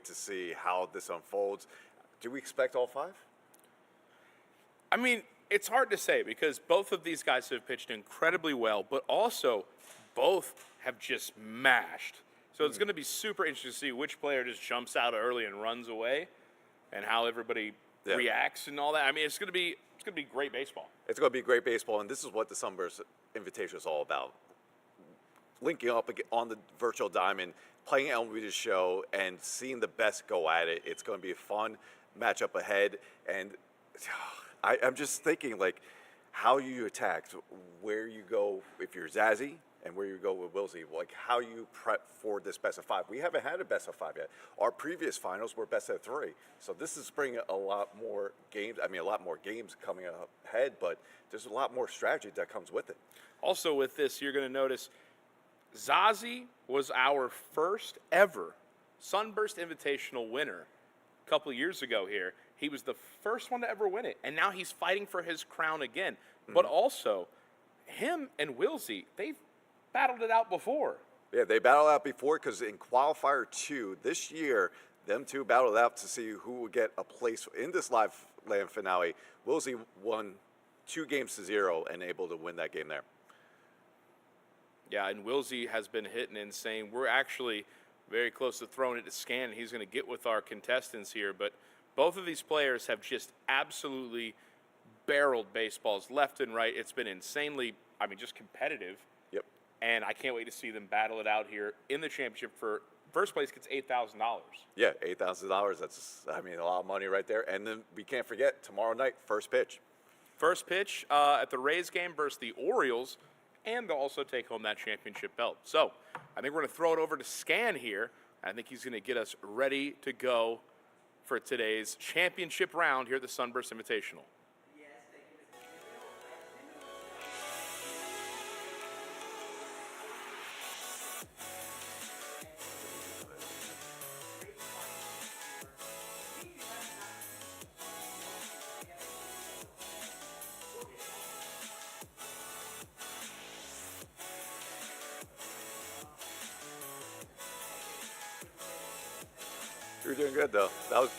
wait to see how this unfolds. Do we expect all 5? I mean, it's hard to say because both of these guys have pitched incredibly well, but also both have just mashed. So it's going to be super interesting to see which player just jumps out early and runs away, and how everybody reacts and all that. I mean, it's going to be great baseball. It's going to be great baseball, and this is what the Sunburst Invitational is all about. Linking up on the virtual diamond, playing LB's show, and seeing the best go at it. It's going to be a fun matchup ahead, and I'm just thinking, like, how you attack, where you go if you're Zazzy, and where you go with Wilsy, like how you prep for this best of 5. We haven't had a best of 5 yet. Our previous finals were best of 3. So this is bringing a lot more games. I mean, a lot more games coming up ahead, but there's a lot more strategy that comes with it. Also with this, you're going to notice Zazzy was our first ever Sunburst Invitational winner a couple of years ago here. He was the first one to ever win it, and now he's fighting for his crown again. Mm-hmm. But also, him and Wilsy, they've battled it out before. Yeah, they battled out before because in qualifier 2 this year, them two battled out to see who would get a place in this live land finale. Wilsy won 2-0 and able to win that game there. Yeah, and Wilsy has been hitting insane. We're actually very close to throwing it to Scan. He's going to get with our contestants here, but both of these players have just absolutely barreled baseballs left and right. It's been insanely, I mean, just competitive. Yep. And I can't wait to see them battle it out here in the championship. For first place gets $8,000. Yeah, $8,000. That's, I mean, a lot of money right there. And then we can't forget, tomorrow night, first pitch. First pitch at the Rays game versus the Orioles, and they'll also take home that championship belt. So I think we're going to throw it over to Scan here. I think he's going to get us ready to go for today's championship round here at the Sunburst Invitational. You're doing good, though. That was.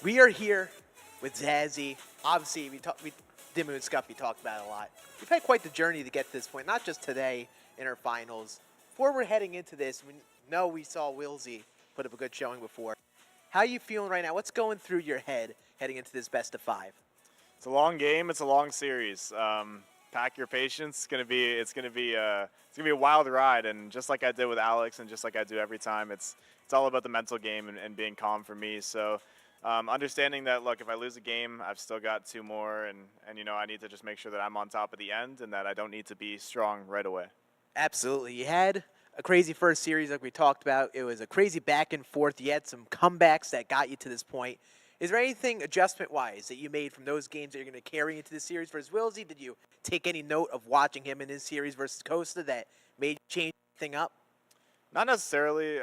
We are here with Zazzy. Obviously, Dimmu and Scuffy talked about it a lot. We've had quite the journey to get to this point, not just today in our finals. Before we're heading into this, we know we saw Wilsy put up a good showing before. How are you feeling right now? What's going through your head heading into this best of 5? It's a long game. It's a long series. Pack your patience. It's gonna be a wild ride. And just like I did with Alex, and just like I do every time, it's all about the mental game and being calm for me. So understanding that, look, if I lose a game, I've still got 2 more, and you know, I need to just make sure that I'm on top at the end and that I don't need to be strong right away. Absolutely. You had a crazy first series like we talked about. It was a crazy back and forth. You had some comebacks that got you to this point. Is there anything adjustment-wise that you made from those games that you're going to carry into the series versus Wilsy? Did you take any note of watching him in his series versus Costa that made you change anything up? Not necessarily.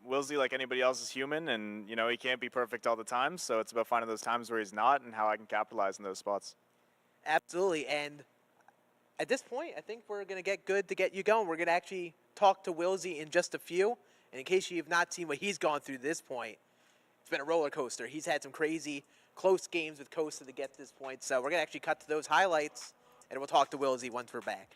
Wilsy, like anybody else, is human, and you know, he can't be perfect all the time. So it's about finding those times where he's not and how I can capitalize in those spots. Absolutely. And at this point, I think we're going to get good to get you going. We're going to actually talk to Wilsy in just a few. And in case you have not seen what he's gone through to this point, it's been a roller coaster. He's had some crazy close games with Costa to get to this point. So we're going to actually cut to those highlights, and we'll talk to Wilsy once we're back.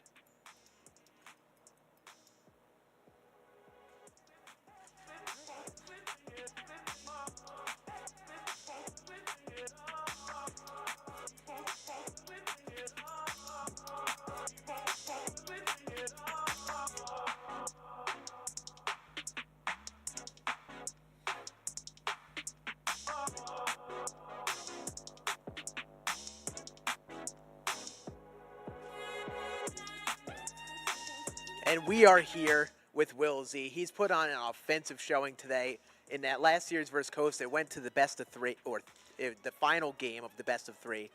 And we are here with Wilsy. He's put on an offensive showing today. In that last series versus Costa, it went to the best of 3, or the final game of the best of 3.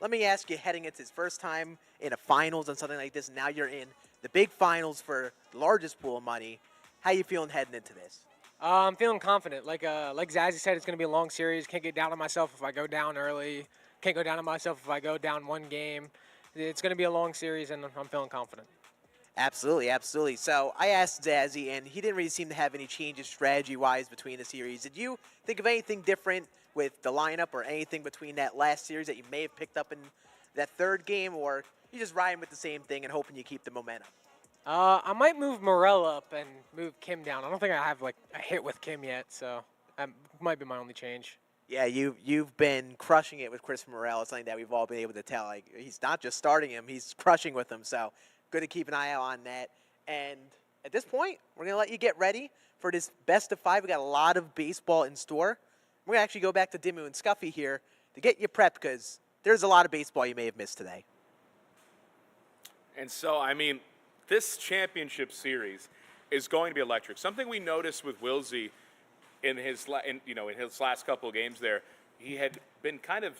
Let me ask you, heading into his first time in a finals on something like this, now you're in the big finals for the largest pool of money. How you feeling heading into this? I'm feeling confident. Like Zazzy said, it's going to be a long series. Can't get down on myself if I go down early. Can't go down on myself if I go down one game. It's going to be a long series, and I'm feeling confident. Absolutely, absolutely. So I asked Zazzy, and he didn't really seem to have any changes strategy-wise between the series. Did you think of anything different with the lineup or anything between that last series that you may have picked up in that third game, or you just riding with the same thing and hoping you keep the momentum? I might move Morel up and move Kim down. I don't think I have like a hit with Kim yet, so that might be my only change. Yeah, you've been crushing it with Chris Morel. It's something that we've all been able to tell. Like, he's not just starting him; he's crushing with him. So good to keep an eye out on that. And at this point, we're gonna let you get ready for this best of 5. We got a lot of baseball in store. We're gonna actually go back to Dimmu and Scuffy here to get you prepped because there's a lot of baseball you may have missed today. And so, I mean, this championship series is going to be electric. Something we noticed with Wilsy in his last couple of games there, he had been kind of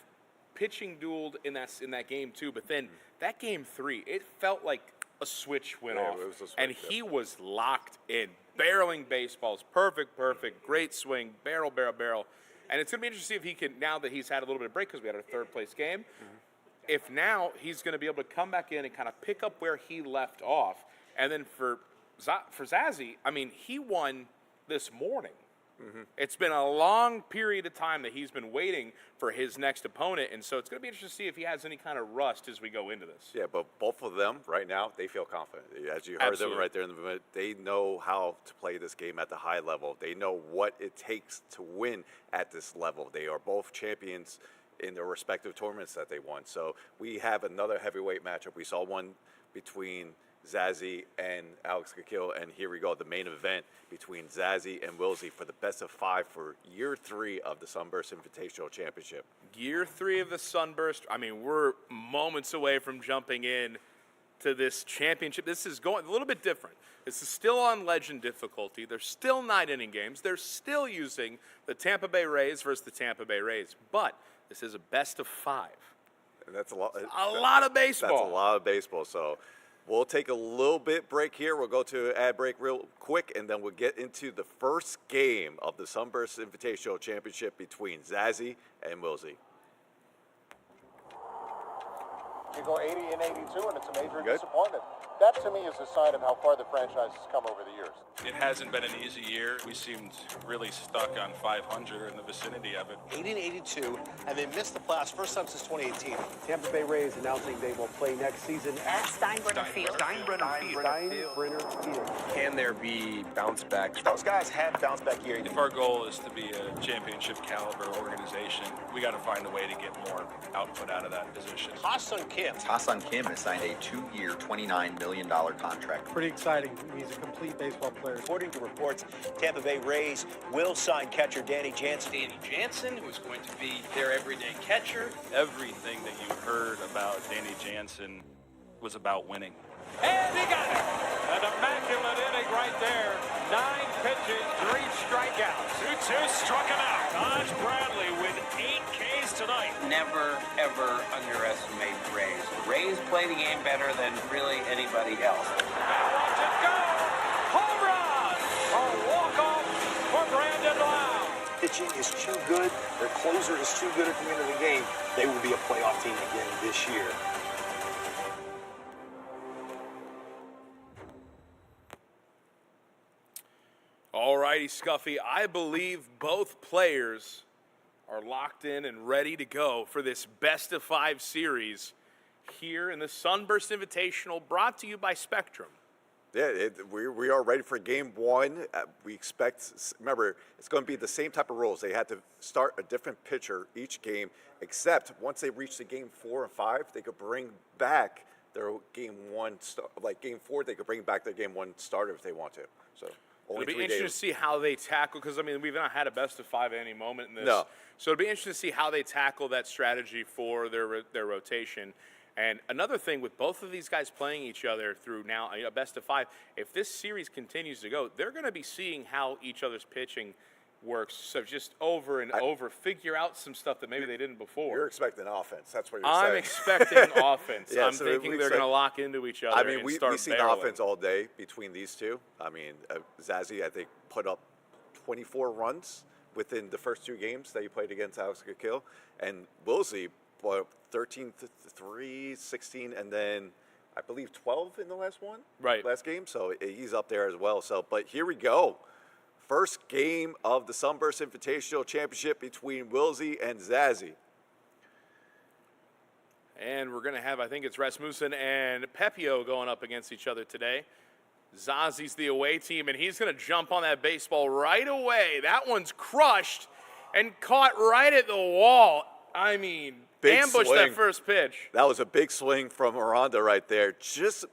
pitching dueled in that game too. But then that game 3, it felt like a switch went off, it was a switch, and he was locked in, barreling baseballs, perfect, great swing, barrel. And it's going to be interesting to see if he can, now that he's had a little bit of break because we had our third place game, if now he's going to be able to come back in and kind of pick up where he left off. And then for Zazzy, I mean, he won this morning. It's been a long period of time that he's been waiting for his next opponent, and so it's going to be interesting to see if he has any kind of rust as we go into this. Yeah, but both of them right now, they feel confident. As you heard them right there in the moment, they know how to play this game at the high level. They know what it takes to win at this level. They are both champions in their respective tournaments that they won. So we have another heavyweight matchup. We saw one between Zazzy and Alex Kakil, and here we go, the main event between Zazzy and Wilsy for the best of 5 for year 3 of the Sunburst Invitational Championship. Year 3 of the Sunburst. I mean, we're moments away from jumping in to this championship. This is going a little bit different. This is still on legend difficulty. There's still 9-inning games. They're still using the Tampa Bay Rays versus the Tampa Bay Rays, but this is a best of 5. And that's a lot. A lot of baseball. That's a lot of baseball. So we'll take a little bit break here. We'll go to an ad break real quick, and then we'll get into the first game of the Sunburst Invitational Championship between Zazzy and Wilsy. You go 80 and 82, and it's a major disappointment. That, to me, is a sign of how far the franchise has come over the years. It hasn't been an easy year. We seemed really stuck on 500 or in the vicinity of it. 80 and 82, and they missed the playoffs first time since 2018. Tampa Bay Rays announcing they will play next season at Steinbrenner Field. Steinbrenner Field. Can there be bounce back? Those guys had bounce back here. If our goal is to be a championship caliber organization, we got to find a way to get more output out of that position. Ha-Seong Kim. Ha-Seong Kim has signed a 2-year, $29 million contract. Pretty exciting. He's a complete baseball player. According to reports, Tampa Bay Rays will sign catcher Danny Jansen. Danny Jansen, who is going to be their everyday catcher. Everything that you heard about Danny Jansen was about winning. And he got it. An immaculate inning right there. 9 pitches, 3 strikeouts. 2-2 struck him out. Taj Bradley with 8 Ks tonight. Never, ever underestimate the Rays. The Rays play the game better than really anybody else. Now watch it go. Home run. A walk-off for Brandon Lau. Pitching is too good. Their closer is too good at the end of the game. They will be a playoff team again this year. All righty, Scuffy. I believe both players are locked in and ready to go for this best of 5 series here in the Sunburst Invitational, brought to you by Spectrum. Yeah, we are ready for game 1. We expect, remember, it's going to be the same type of rules. They had to start a different pitcher each game, except once they reach the game 4 and 5, they could bring back their game 1, like game 4, they could bring back their game 1 starter if they want to. So only It'll be 3 interesting days. to see how they tackle, because, I mean, we've not had a best of 5 at any moment in this. No. So it'll be interesting to see how they tackle that strategy for their rotation. And another thing, with both of these guys playing each other through now a best of 5, if this series continues to go, they're going to be seeing how each other's pitching works. So just over and over, figure out some stuff that maybe they didn't before. You're expecting offense. That's what you're I'm saying. expecting offense. Yeah, I'm so thinking they're going to lock into each other. I mean, and we've start seen barreling. offense all day between these two. I mean, Zazzy, I think, put up 24 runs within the first 2 games that he played against Alex Kill. And Wilsy put up 13-3, 16, and then I believe 12 in the last last game. So he's up there as well. So, but here we go. First game of the Sunburst Invitational Championship between Wilsy and Zazzy. And we're going to have, I think it's Rasmussen and Pepio going up against each other today. Zazzy's the away team, and he's going to jump on that baseball right away. That one's crushed and caught right at the wall. I mean, Big ambushed swing. that first pitch. That was a big swing from Aranda right there. Just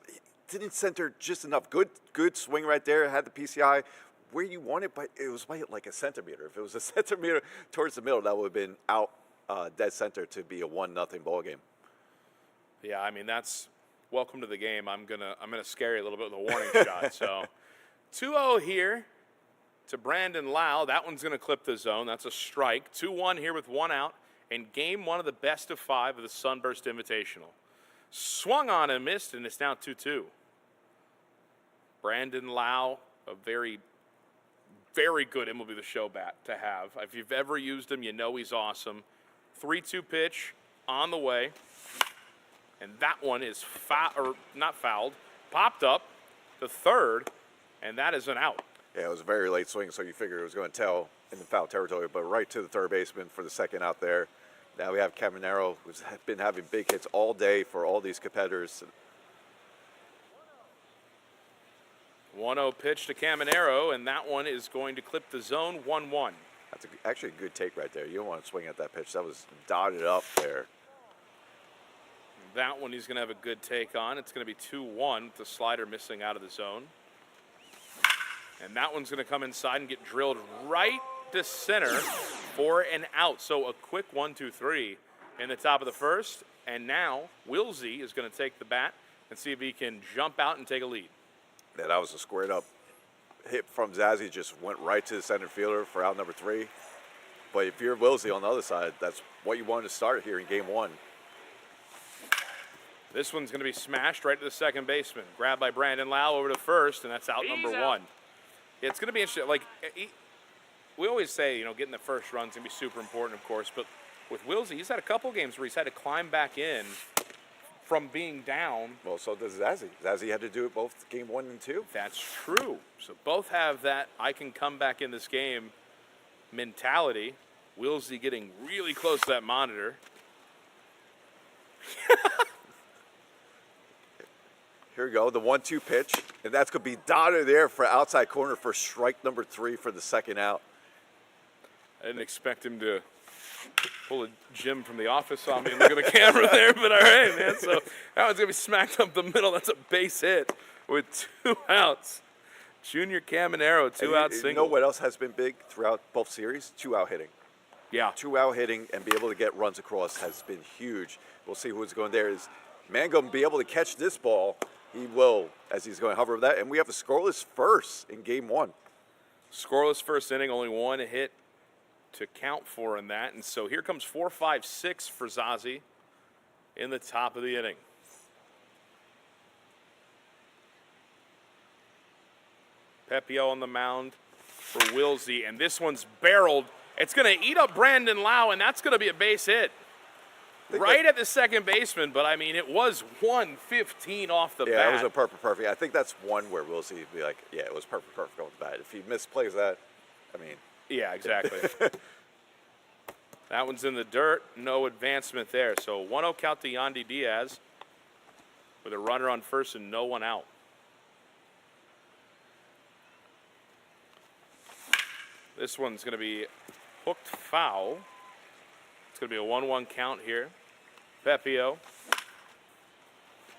didn't center just enough. Good swing right there. Had the PCI where you want it, but it was by like a centimeter. If it was a centimeter towards the middle, that would have been out dead center to be a 1-0 ball game. Yeah, I mean, that's welcome to the game. I'm gonna scare you a little bit with a warning shot. So 2-0 here to Brandon Lau. That one's gonna clip the zone. That's a strike. 2-1 here with 1 out. And game 1 of the best of 5 of the Sunburst Invitational. Swung on and missed, and it's now 2-2. Brandon Lau, a very, very good MLB The Show bat to have. If you've ever used him, you know he's awesome. 3-2 pitch on the way. And that one is not fouled, popped up the third, and that is an out. Yeah, it was a very late swing, so you figured it was going to tell in the foul territory, but right to the third baseman for the second out there. Now we have Caminero, who's been having big hits all day for all these competitors. 1-0 pitch to Caminero, and that one is going to clip the zone 1-1. That's actually a good take right there. You don't want to swing at that pitch. That was dotted up there. That one he's going to have a good take on. It's going to be 2-1 with the slider missing out of the zone. And that one's going to come inside and get drilled right to center for an out. So a quick 1-2-3 in the top of the first. And now Wilsy is going to take the bat and see if he can jump out and take a lead. Yeah, that was a squared up hit from Zazzy. Just went right to the center fielder for out number 3. But if you're Wilsy on the other side, that's what you wanted to start here in game 1. This one's going to be smashed right to the second baseman. Grabbed by Brandon Lau over to first, and that's out number 1. Yeah, it's going to be interesting. Like, we always say, getting the first run's going to be super important, of course. But with Wilsy, he's had a couple games where he's had to climb back in from being down. Well, so does Zazzy. Zazzy had to do it both game 1 and 2. That's true. So both have that I can come back in this game mentality. Wilsy getting really close to that monitor. Here we go, the 1-2 pitch, and that's going to be dotted there for outside corner for strike number 3 for the second out. I didn't expect him to pull a Jim from The Office on me and look at the camera there, but all right, man. So that one's going to be smacked up the middle. That's a base hit with 2 outs. Junior Caminero, 2-out single. You know what else has been big throughout both series? 2-out hitting. Yeah. 2-out hitting and be able to get runs across has been huge. We'll see who's going there. Is Mangum be able to catch this ball? He will, as he's going to hover with that. And we have a scoreless first in game 1. Scoreless first inning, only 1 hit to count for in that. And so here comes 4-5-6 for Zazzy in the top of the inning. Pepio on the mound for Wilsy, and this one's barreled. It's going to eat up Brandon Lau, and that's going to be a base hit. Right at the second baseman, but I mean, it was 115 off the bat. Yeah, it was a perfect. I think that's one where Wilsy would be like, yeah, it was perfect on the bat. If he misplays that, I mean. Yeah, exactly. That one's in the dirt. No advancement there. So 1-0 count to Yandy Diaz with a runner on first and no one out. This one's going to be hooked foul. It's going to be a 1-1 count here. Pepio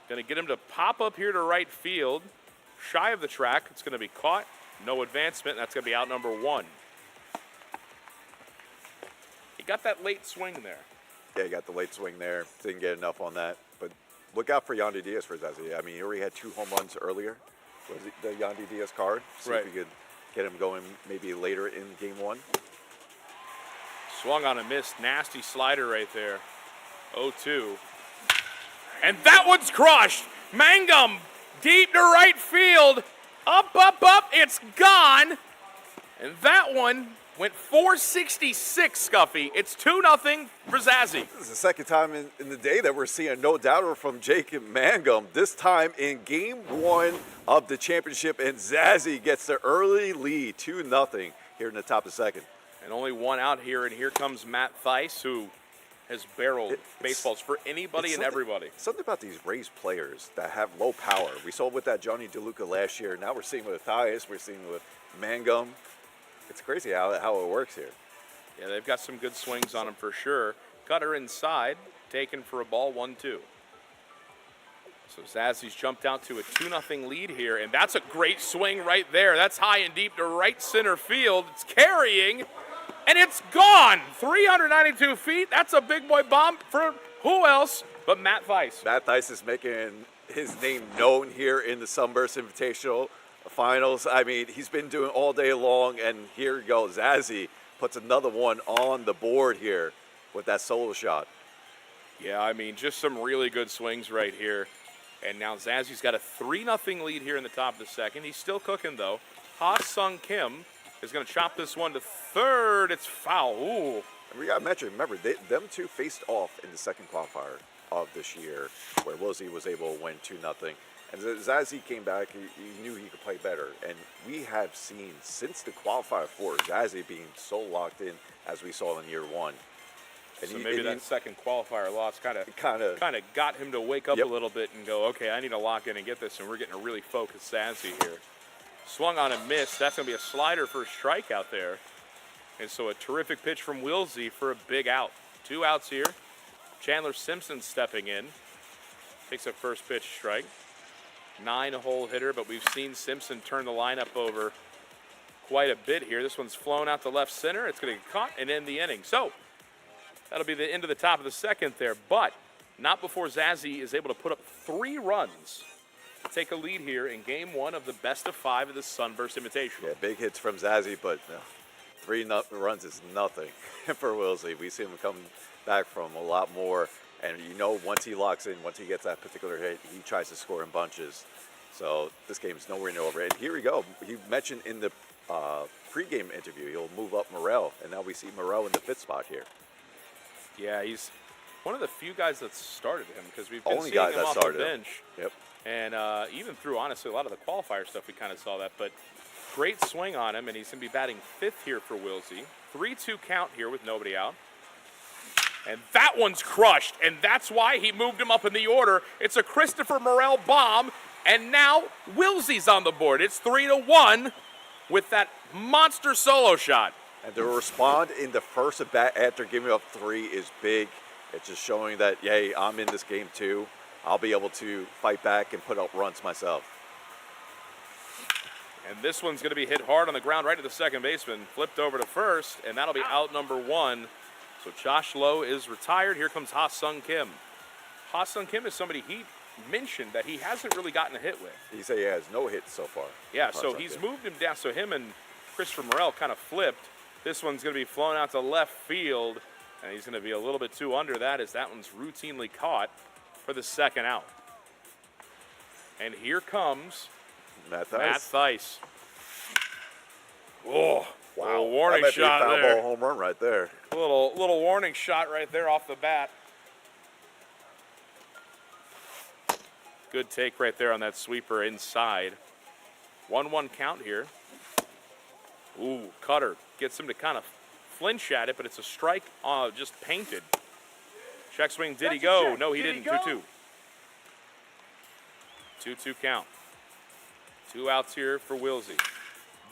going to get him to pop up here to right field. Shy of the track. It's going to be caught. No advancement. That's going to be out number 1. He got that late swing there. Yeah, he got the late swing there. Didn't get enough on that. But look out for Yandy Diaz for Zazzy. I mean, he already had 2 home runs earlier with the Yandy Diaz card. See if he could get him going maybe later in game one. Swung on a miss. Nasty slider right there. 0-2. And that one's crushed. Mangum deep to right field. Up, up, up. It's gone. And that one went 466, Scuffy. It's 2-0 for Zazzy. This is the second time in the day that we're seeing a no-doubter from Jacob Mangum. This time in game one of the championship, and Zazzy gets the early lead, 2-0 here in the top of the second. And only one out here, and here comes Matt Theis, who has barreled baseballs for anybody and everybody. Something about these Rays players that have low power. We saw it with that Johnny DeLuca last year. Now we're seeing it with Theis. We're seeing it with Mangum. It's crazy how it works here. Yeah, they've got some good swings on him for sure. Cutter inside, taken for a ball, 1-2. So Zazzy's jumped out to a 2-0 lead here, and that's a great swing right there. That's high and deep to right center field. It's carrying, and it's gone. 392 feet. That's a big boy bomb for who else but Matt Theis. Matt Theis is making his name known here in the Sunburst Invitational Finals. I mean, he's been doing all day long, and here goes Zazzy puts another one on the board here with that solo shot. Yeah, I mean, just some really good swings right here. And now Zazzy's got a 3-0 lead here in the top of the second. He's still cooking, though. Ha-Sung Kim is going to chop this one to third. It's foul. Ooh. And we got to mention, remember, them two faced off in the second qualifier of this year, where Wilsy was able to win 2-0. And Zazzy came back, he knew he could play better. And we have seen, since the qualifier 4, Zazzy being so locked in as we saw in year one. And So maybe that second qualifier loss kind of got him to wake up Yep. a little bit and go, okay, I need to lock in and get this, and we're getting a really focused Zazzy here. Swung on a miss. That's going to be a slider for a strike out there. And so a terrific pitch from Wilsy for a big out. 2 outs here. Chandler Simpson stepping in. Takes a first pitch strike. 9-hole hitter, but we've seen Simpson turn the lineup over quite a bit here. This one's flown out to left center. It's going to get caught and end the inning. So that'll be the end of the top of the second there, but not before Zazzy is able to put up 3 runs to take a lead here in game one of the best of 5 of the Sunburst Invitational. Yeah, big hits from Zazzy, but 3 runs is nothing for Wilsey. We see him come back from a lot more. And you know, once he locks in, once he gets that particular hit, he tries to score in bunches. So this game is nowhere near over. And here we go. He mentioned in the pregame interview he'll move up Morel, and now we see Morel in the 5th spot here. Yeah, he's one of the few guys that started him because we've been Only seeing guy him that off the started him. bench. Yep. And even through, honestly, a lot of the qualifier stuff, we kind of saw that. But great swing on him, and he's going to be batting 5th here for Wilsey. 3-2 count here with nobody out. And that one's crushed, and that's why he moved him up in the order. It's a Christopher Morel bomb, and now Wilsey's on the board. It's 3-1 with that monster solo shot. And to respond in the first at bat after giving up 3 is big. It's just showing that, hey, I'm in this game too. I'll be able to fight back and put up runs myself. And this one's going to be hit hard on the ground right to the second baseman. Flipped over to first, and that'll be out number 1. So Josh Lowe is retired. Here comes Ha-Sung Kim. Ha-Sung Kim is somebody he mentioned that he hasn't really gotten a hit with. He said he has no hits so far. Yeah, so he's moved him down. So him and Christopher Morel kind of flipped. This one's going to be flown out to left field, and he's going to be a little bit too under that as that one's routinely caught for the second out. And here comes Matt Theis. Oh, wow. Little warning that might shot be a foul there. ball home run right there. Little warning shot right there off the bat. Good take right there on that sweeper inside. 1-1 count here. Ooh, Cutter gets him to kind of flinch at it, but it's a strike just painted. Check swing, did he go? No, he didn't. 2-2. 2-2 count. 2 outs here for Wilsey.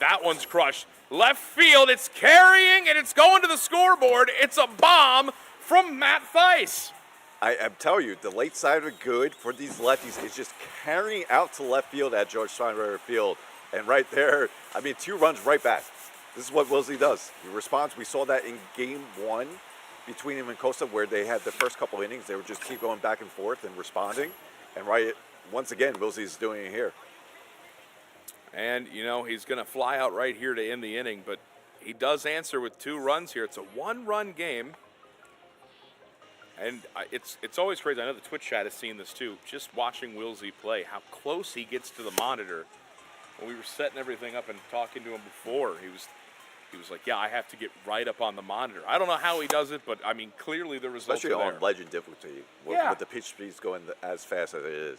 That one's crushed. Left field, it's carrying, and it's going to the scoreboard. It's a bomb from Matt Theis. I'm telling you, the late side are good for these lefties. It's just carrying out to left field at George Steinbrenner Field. And right there, I mean, 2 runs right back. This is what Wilsey does. He responds. We saw that in game 1 between him and Costa, where they had the first couple innings. They would just keep going back and forth and responding. And once again, Wilsey's doing it here. And, you know, he's going to fly out right here to end the inning, but he does answer with 2 runs here. It's a 1-run game. And it's always crazy. I know the Twitch chat has seen this too. Just watching Wilsy play, how close he gets to the monitor. When we were setting everything up and talking to him before, he was like, yeah, I have to get right up on the monitor. I don't know how he does it, but, I mean, clearly the results Especially are there. on legend difficulty, with the pitch speeds going as fast as it is.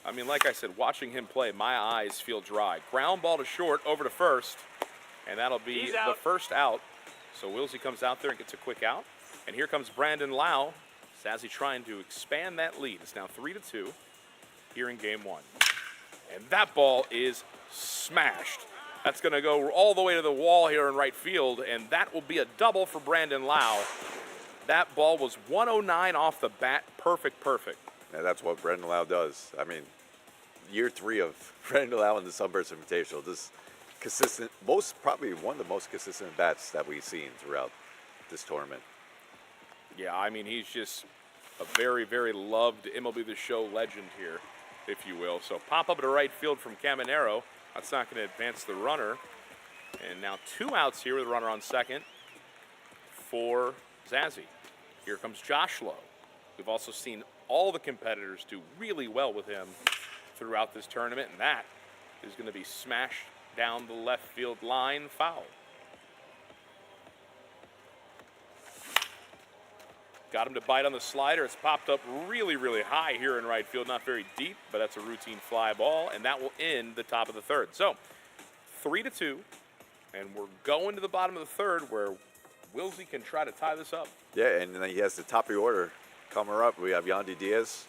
I mean, like I said, watching him play, my eyes feel dry. Ground ball to short, over to first, and that'll be the first out. So Wilsy comes out there and gets a quick out. And here comes Brandon Lau. Zazzy trying to expand that lead. It's now 3-2 here in game 1. And that ball is smashed. That's going to go all the way to the wall here in right field, and that will be a double for Brandon Lau. That ball was 109 off the bat. Perfect. And that's what Brandon Lau does. I mean, year 3 of Brandon Lau in the Sunburst Invitational. This consistent, probably one of the most consistent bats that we've seen throughout this tournament. Yeah, I mean, he's just a very, very loved MLB The Show legend here, if you will. So pop up to right field from Caminero. That's not going to advance the runner. And now 2 outs here with a runner on second for Zazzy. Here comes Josh Lowe. We've also seen all the competitors do really well with him throughout this tournament, and that is going to be smashed down the left field line, foul. Got him to bite on the slider. It's popped up really, really high here in right field. Not very deep, but that's a routine fly ball, and that will end the top of the third. So 3-2, and we're going to the bottom of the third where Wilsy can try to tie this up. Yeah, and then he has the top of the order coming up. We have Yandy Diaz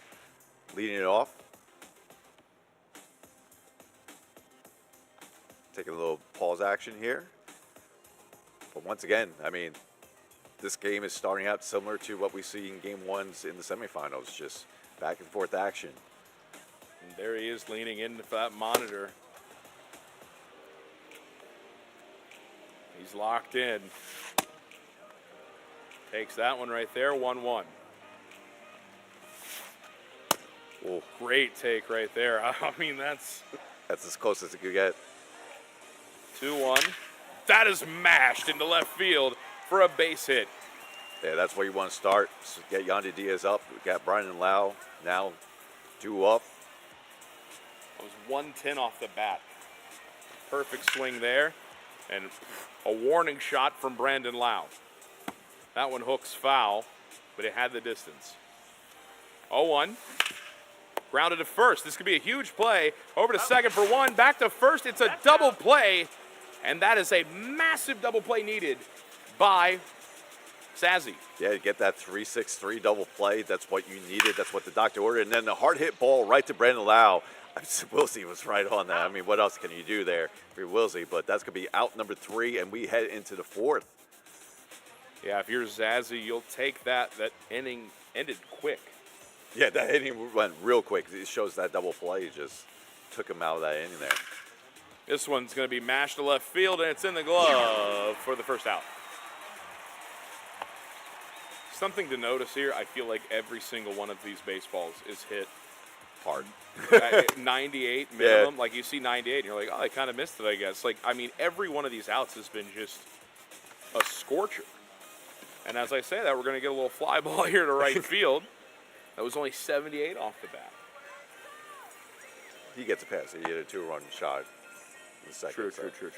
leading it off. Taking a little pause action here. But once again, I mean, this game is starting out similar to what we see in game 1s in the semifinals, just back and forth action. And there he is leaning into that monitor. He's locked in. Takes that one right there, 1-1. Oh, great take right there. I mean, that's as close as it could get. 2-1. That is mashed into left field for a base hit. Yeah, that's where you want to start. So get Yandy Diaz up. We got Brandon Lau now 2 up. It was 110 off the bat. Perfect swing there. And a warning shot from Brandon Lau. That one hooks foul, but it had the distance. 0-1. Grounded to first. This could be a huge play. Over to second for 1. Back to first. It's a double play. And that is a massive double play needed by Zazzy. Yeah, to get that 3-6-3 double play. That's what you needed. That's what the doctor ordered. And then the hard hit ball right to Brandon Lau. Wilsy was right on that. I mean, what else can you do there for Wilsy? But that's going to be out number 3, and we head into the 4th. Yeah, if you're Zazzy, you'll take that. That inning ended quick. Yeah, that inning went real quick. It shows that double play just took him out of that inning there. This one's going to be mashed to left field, and it's in the glove for the first out. Something to notice here, I feel like every single one of these baseballs is hit hard. 98 minimum. Yeah. Like, you see 98, and you're like, oh, I kind of missed it, I guess. Like, I mean, every one of these outs has been just a scorcher. And as I say that, we're going to get a little fly ball here to right field. That was only 78 off the bat. He gets a pass. He hit a 2-run shot in the second. True.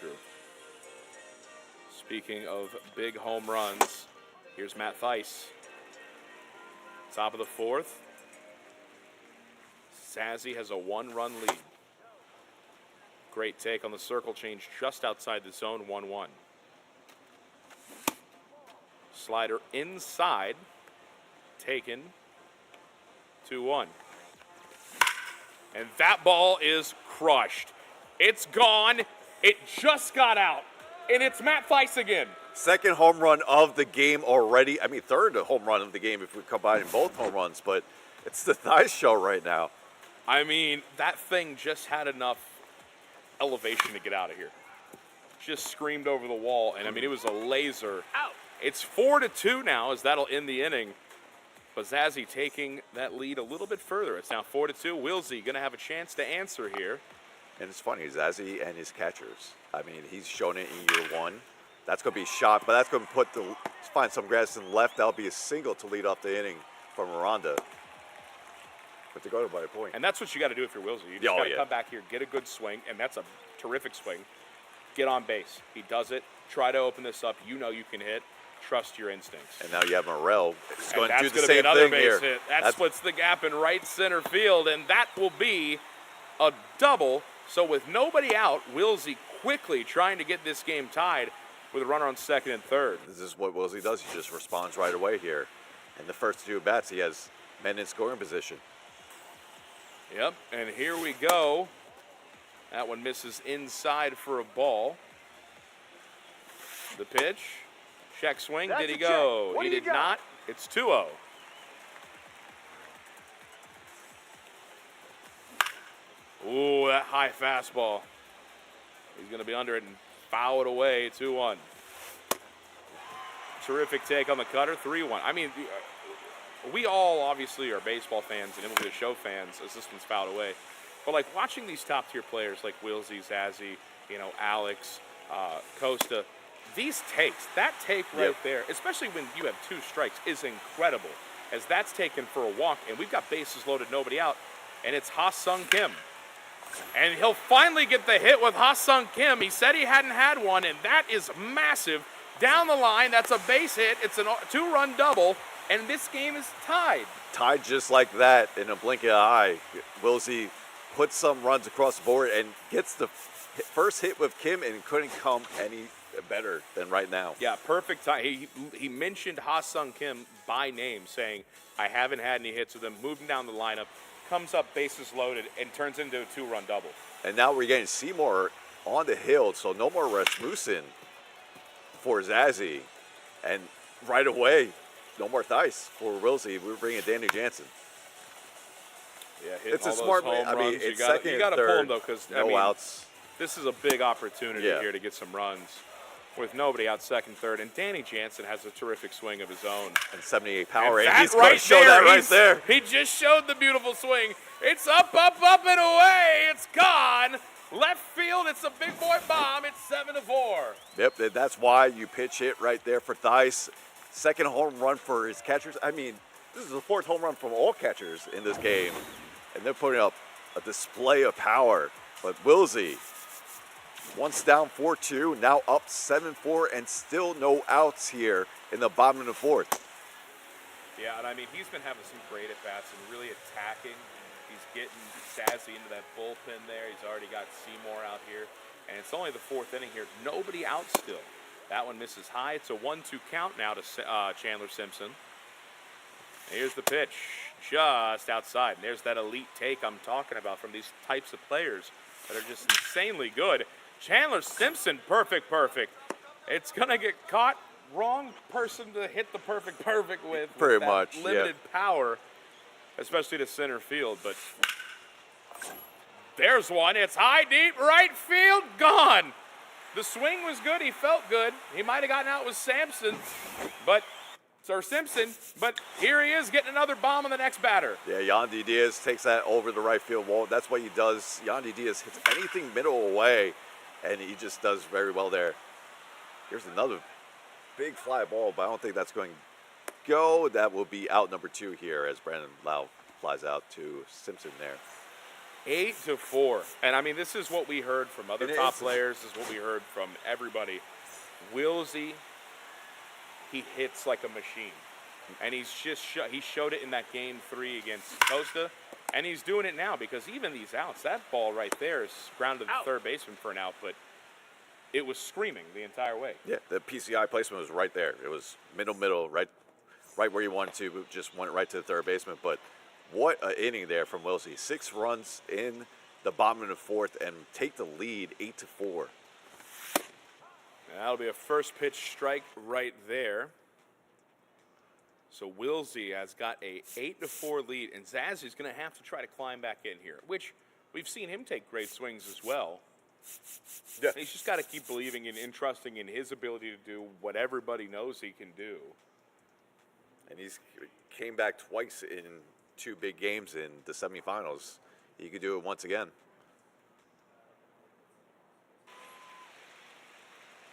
Speaking of big home runs, here's Matt Theis. Top of the 4th. Zazzy has a 1-run lead. Great take on the circle change just outside the zone, 1-1. Slider inside, taken, 2-1. And that ball is crushed. It's gone. It just got out. And it's Matt Theis again. Second home run of the game already. I mean, third home run of the game if we combine both home runs. But it's the Theis show right now. I mean, that thing just had enough elevation to get out of here. Just screamed over the wall. And, I mean, it was a laser. Out. It's 4-2 now, as that'll end the inning. But Zazzy taking that lead a little bit further. It's now 4-2. Wilsy going to have a chance to answer here. And it's funny, Zazzy and his catchers. I mean, he's shown it in year one. That's going to be shot, but that's going to find some grass in left. That'll be a single to lead off the inning from Miranda. But to go to by a point. And that's what you got to do if you're Wilsy. You just got to come back here, get a good swing, and that's a terrific swing. Get on base. He does it. Try to open this up. You know you can hit. Trust your instincts. And now you have Morel. It's going to do the be same another thing base here. hit. That splits the gap in right center field, and that will be a double. So with nobody out, Wilsy quickly trying to get this game tied with a runner on second and third. This is what Wilsy does. He just responds right away here. And the first two bats, he has men in scoring position. Yep, and here we go. That one misses inside for a ball. The pitch. Check swing. Did he go? He did not. It's 2-0. Ooh, that high fastball. He's going to be under it and foul it away. 2-1. Terrific take on the cutter. 3-1. I mean, we all obviously are baseball fans and MLB The Show fans as this one's fouled away. But like watching these top tier players like Wilsy, Zazzy, Alex, Costa, these takes, that take right there, especially when you have two strikes, is incredible. As that's taken for a walk, and we've got bases loaded, nobody out, and it's Ha-Sung Kim. And he'll finally get the hit with Ha-Sung Kim. He said he hadn't had one, and that is massive. Down the line, that's a base hit. It's a two-run double, and this game is tied. Tied just like that in a blink of an eye. Wilsy puts some runs across the board and gets the first hit with Kim, and couldn't come any better than right now. Yeah, perfect time. He mentioned Ha-Sung Kim by name, saying, I haven't had any hits with him. Moving down the lineup, comes up bases loaded, and turns into a two-run double. And now we're getting Seymour on the hill, so no more Rasmussen for Zazzy. And right away, no more Theis for Wilsey. We're bringing Danny Jansen. Yeah, it's a smart move. I mean, it's second you got to and pull third, him, though, because no outs. This is a big opportunity here to get some runs with nobody out second, third. And Danny Jansen has a terrific swing of his own. And 78 power. And he's going to show that right there. He just showed the beautiful swing. It's up, up, up, and away. It's gone. Left field, it's a big boy bomb. It's 7-4. Yep, that's why you pitch hit right there for Theis. Second home run for his catchers. I mean, this is the fourth home run from all catchers in this game. And they're putting up a display of power. But Wilsey, once down 4-2, now up 7-4, and still no outs here in the bottom of the fourth. Yeah, and I mean, he's been having some great at-bats and really attacking. He's getting Zazzy into that bullpen there. He's already got Seymour out here. And it's only the fourth inning here. Nobody out still. That one misses high. It's a 1-2 count now to Chandler Simpson. Here's the pitch, just outside. And there's that elite take I'm talking about from these types of players that are just insanely good. Chandler Simpson, perfect. It's going to get caught. Wrong person to hit the perfect with. Pretty that much, limited power, especially to center field. But there's one. It's high, deep, right field, gone. The swing was good. He felt good. He might have gotten out with Simpson, but here he is getting another bomb on the next batter. Yeah, Yandy Diaz takes that over the right field wall. That's what he does. Yandy Diaz hits anything middle away, and he just does very well there. Here's another big fly ball, but I don't think that's going to go. That will be out number 2 here as Brandon Lau flies out to Simpson there. 8-4. And I mean, this is what we heard from other top players. This is what we heard from everybody. Wilsey, he hits like a machine. And he showed it in that game 3 against Costa. And he's doing it now because even these outs, that ball right there is grounded to the third baseman for an out, but it was screaming the entire way. Yeah, the PCI placement was right there. It was middle, right where you wanted to. Just went right to the third baseman. But what an inning there from Wilsey. 6 runs in the bottom of the fourth and take the lead 8-4. That'll be a first pitch strike right there. So Wilsey has got a 8-4 lead, and Zazzy's going to have to try to climb back in here, which we've seen him take great swings as well. Yeah. He's just got to keep believing and trusting in his ability to do what everybody knows he can do. And he's came back twice in 2 big games in the semifinals. He could do it once again.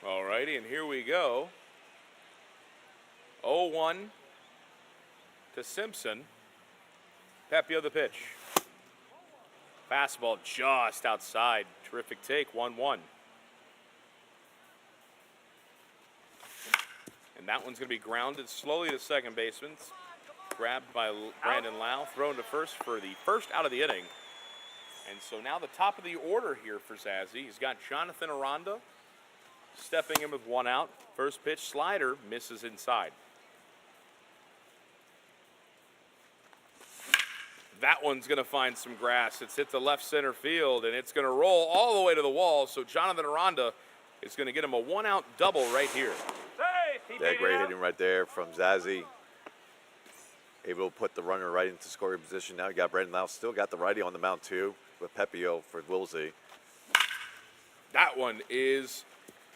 All righty, and here we go. 0-1 to Simpson. Pepio the pitch. Fastball just outside. Terrific take, 1-1. And that one's going to be grounded slowly to second baseman. Grabbed by Brandon Lau, thrown to first for the first out of the inning. And so now the top of the order here for Zazzy. He's got Jonathan Aranda stepping in with one out. First pitch slider misses inside. That one's going to find some grass. It's hit the left center field, and it's going to roll all the way to the wall. So Jonathan Aranda is going to get him a one-out double right here. Yeah, great hitting right there from Zazzy. Able to put the runner right into scoring position. Now you got Brandon Lau. Still got the righty on the mound, too, with Pepio for Wilsy. That one is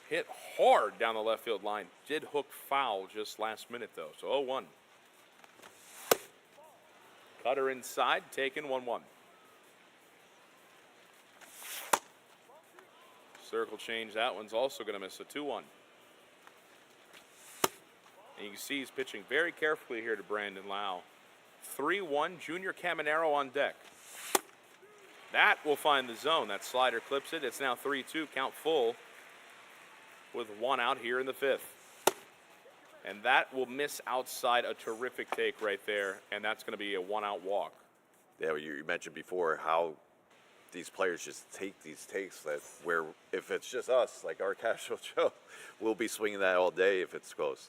hit hard down the left field line. Did hook foul just last minute, though. So 0-1. Cutter inside, taken 1-1. Circle change, that one's also going to miss a 2-1. And you can see he's pitching very carefully here to Brandon Lau. 3-1, Junior Caminero on deck. That will find the zone. That slider clips it. It's now 3-2, count full with one out here in the fifth. And that will miss outside, a terrific take right there, and that's going to be a one-out walk. Yeah, well, you mentioned before how these players just take these takes that where if it's just us, like our casual show, we'll be swinging that all day if it's close.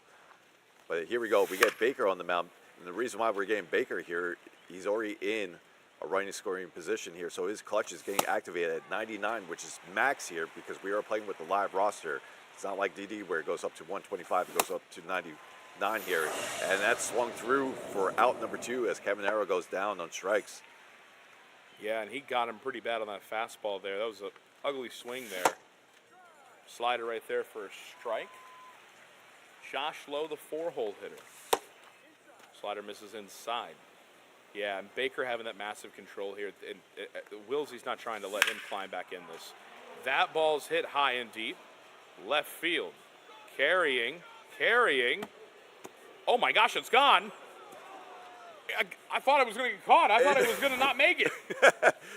But here we go. We get Baker on the mound. And the reason why we're getting Baker here, he's already in a running scoring position here. So his clutch is getting activated at 99, which is max here because we are playing with the live roster. It's not like DD where it goes up to 125. It goes up to 99 here. And that's swung through for out number 2 as Caminero goes down on strikes. Yeah, and he got him pretty bad on that fastball there. That was an ugly swing there. Slider right there for a strike. Josh Lowe, the 4-hole hitter. Slider misses inside. Yeah, and Baker having that massive control here. And Wilsy's not trying to let him climb back in this. That ball's hit high and deep. Left field. Carrying. Oh my gosh, it's gone. I thought it was going to get caught. I thought it was going to not make it.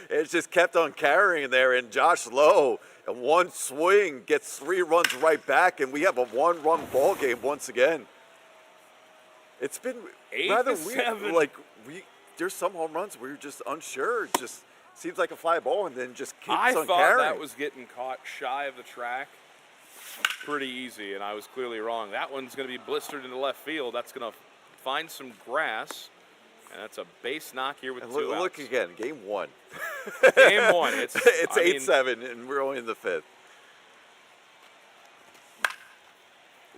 It just kept on carrying there, and Josh Lowe, in one swing, gets 3 runs right back, and we have a 1-run ball game once again. It's been rather weird. Like there's some home runs where you're just unsure. It just seems like a fly ball, and then just keeps on carrying. I thought that was getting caught shy of the track. Pretty easy, and I was clearly wrong. That one's going to be blistered into left field. That's going to find some grass. And that's a base knock here with 2 outs. Look again, game 1. Game 1. It's 8-7, and we're only in the 5th.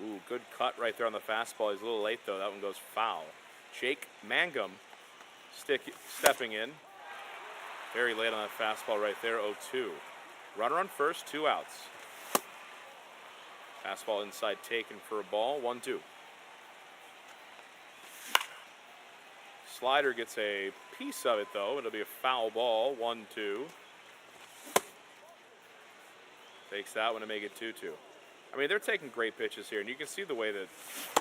Ooh, good cut right there on the fastball. He's a little late, though. That one goes foul. Jake Mangum stepping in. Very late on that fastball right there, 0-2. Runner on first, 2 outs. Fastball inside taken for a ball, 1-2. Slider gets a piece of it, though. It'll be a foul ball, 1-2. Takes that one to make it 2-2. I mean, they're taking great pitches here, and you can see the way that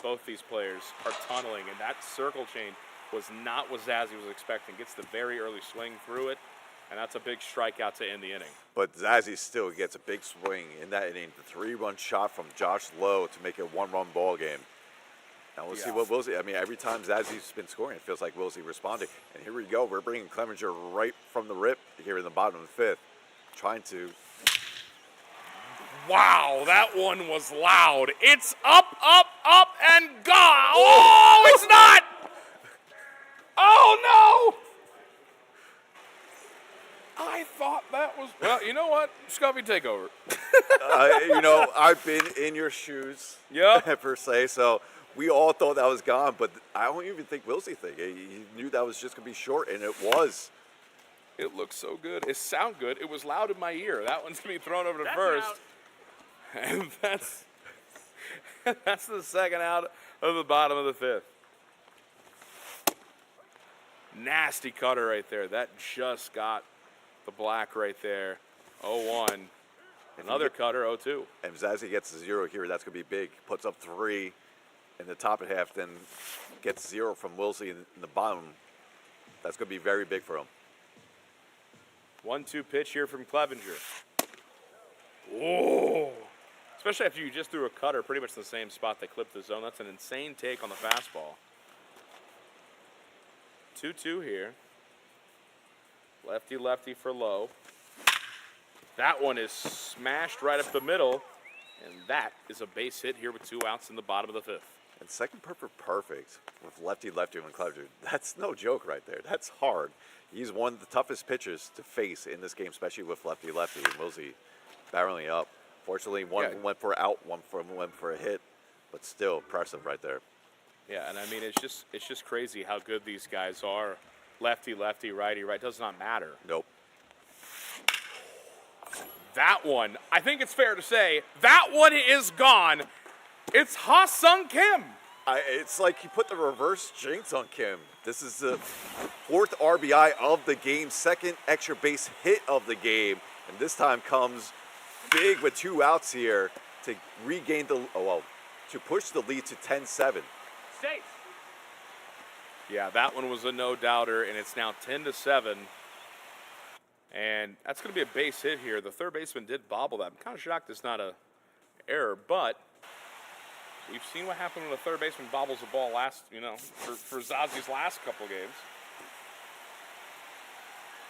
both these players are tunneling, and that circle change was not what Zazzy was expecting. Gets the very early swing through it, and that's a big strikeout to end the inning. But Zazzy still gets a big swing in that inning. The 3-run shot from Josh Lowe to make it a 1-run ball game. Now we'll see what Wilsy. I mean, every time Zazzy's been scoring, it feels like Wilsy responding. And here we go. We're bringing Clemenger right from the rip here in the bottom of the 5th. Trying to. Wow, that one was loud. It's up, and gone. Oh, it's not. Oh, no. I thought that was. Well, you know what? Scuffy, take over. I've been in your shoes. Yeah. Per se. So we all thought that was gone, but I don't even think Wilsy think he knew that was just going to be short, and it was. It looked so good. It sounded good. It was loud in my ear. That one's going to be thrown over to first. Out. And that's the second out of the bottom of the 5th. Nasty cutter right there. That just got the black right there. 0-1. Another cutter, 0-2. And Zazzy gets a 0 here. That's going to be big. Puts up 3 in the top of half, then gets 0 from Wilsy in the bottom. That's going to be very big for him. 1-2 pitch here from Clevenger. Whoa! Especially after you just threw a cutter pretty much in the same spot that clipped the zone. That's an insane take on the fastball. 2-2 here. Lefty for low. That one is smashed right up the middle, and that is a base hit here with 2 outs in the bottom of the 5th. And second perfect with lefty when Clevenger. That's no joke right there. That's hard. He's one of the toughest pitchers to face in this game, especially with lefty, and Wilsy barreling up. Fortunately, one went for out, one went for a hit, but still impressive right there. Yeah, and I mean, it's just crazy how good these guys are. Lefty, righty, right, does not matter. Nope. That one, I think it's fair to say, that one is gone. It's Ha-Sung Kim. It's like he put the reverse jinx on Kim. This is the 4th RBI of the game, 2nd extra base hit of the game, and this time comes big with 2 outs here to regain to push the lead to 10-7. Safe. Yeah, that one was a no-doubter, and it's now 10-7. And that's going to be a base hit here. The third baseman did bobble that. I'm kind of shocked it's not a error, but we've seen what happened when the third baseman bobbles the ball for Zazzy's last couple games.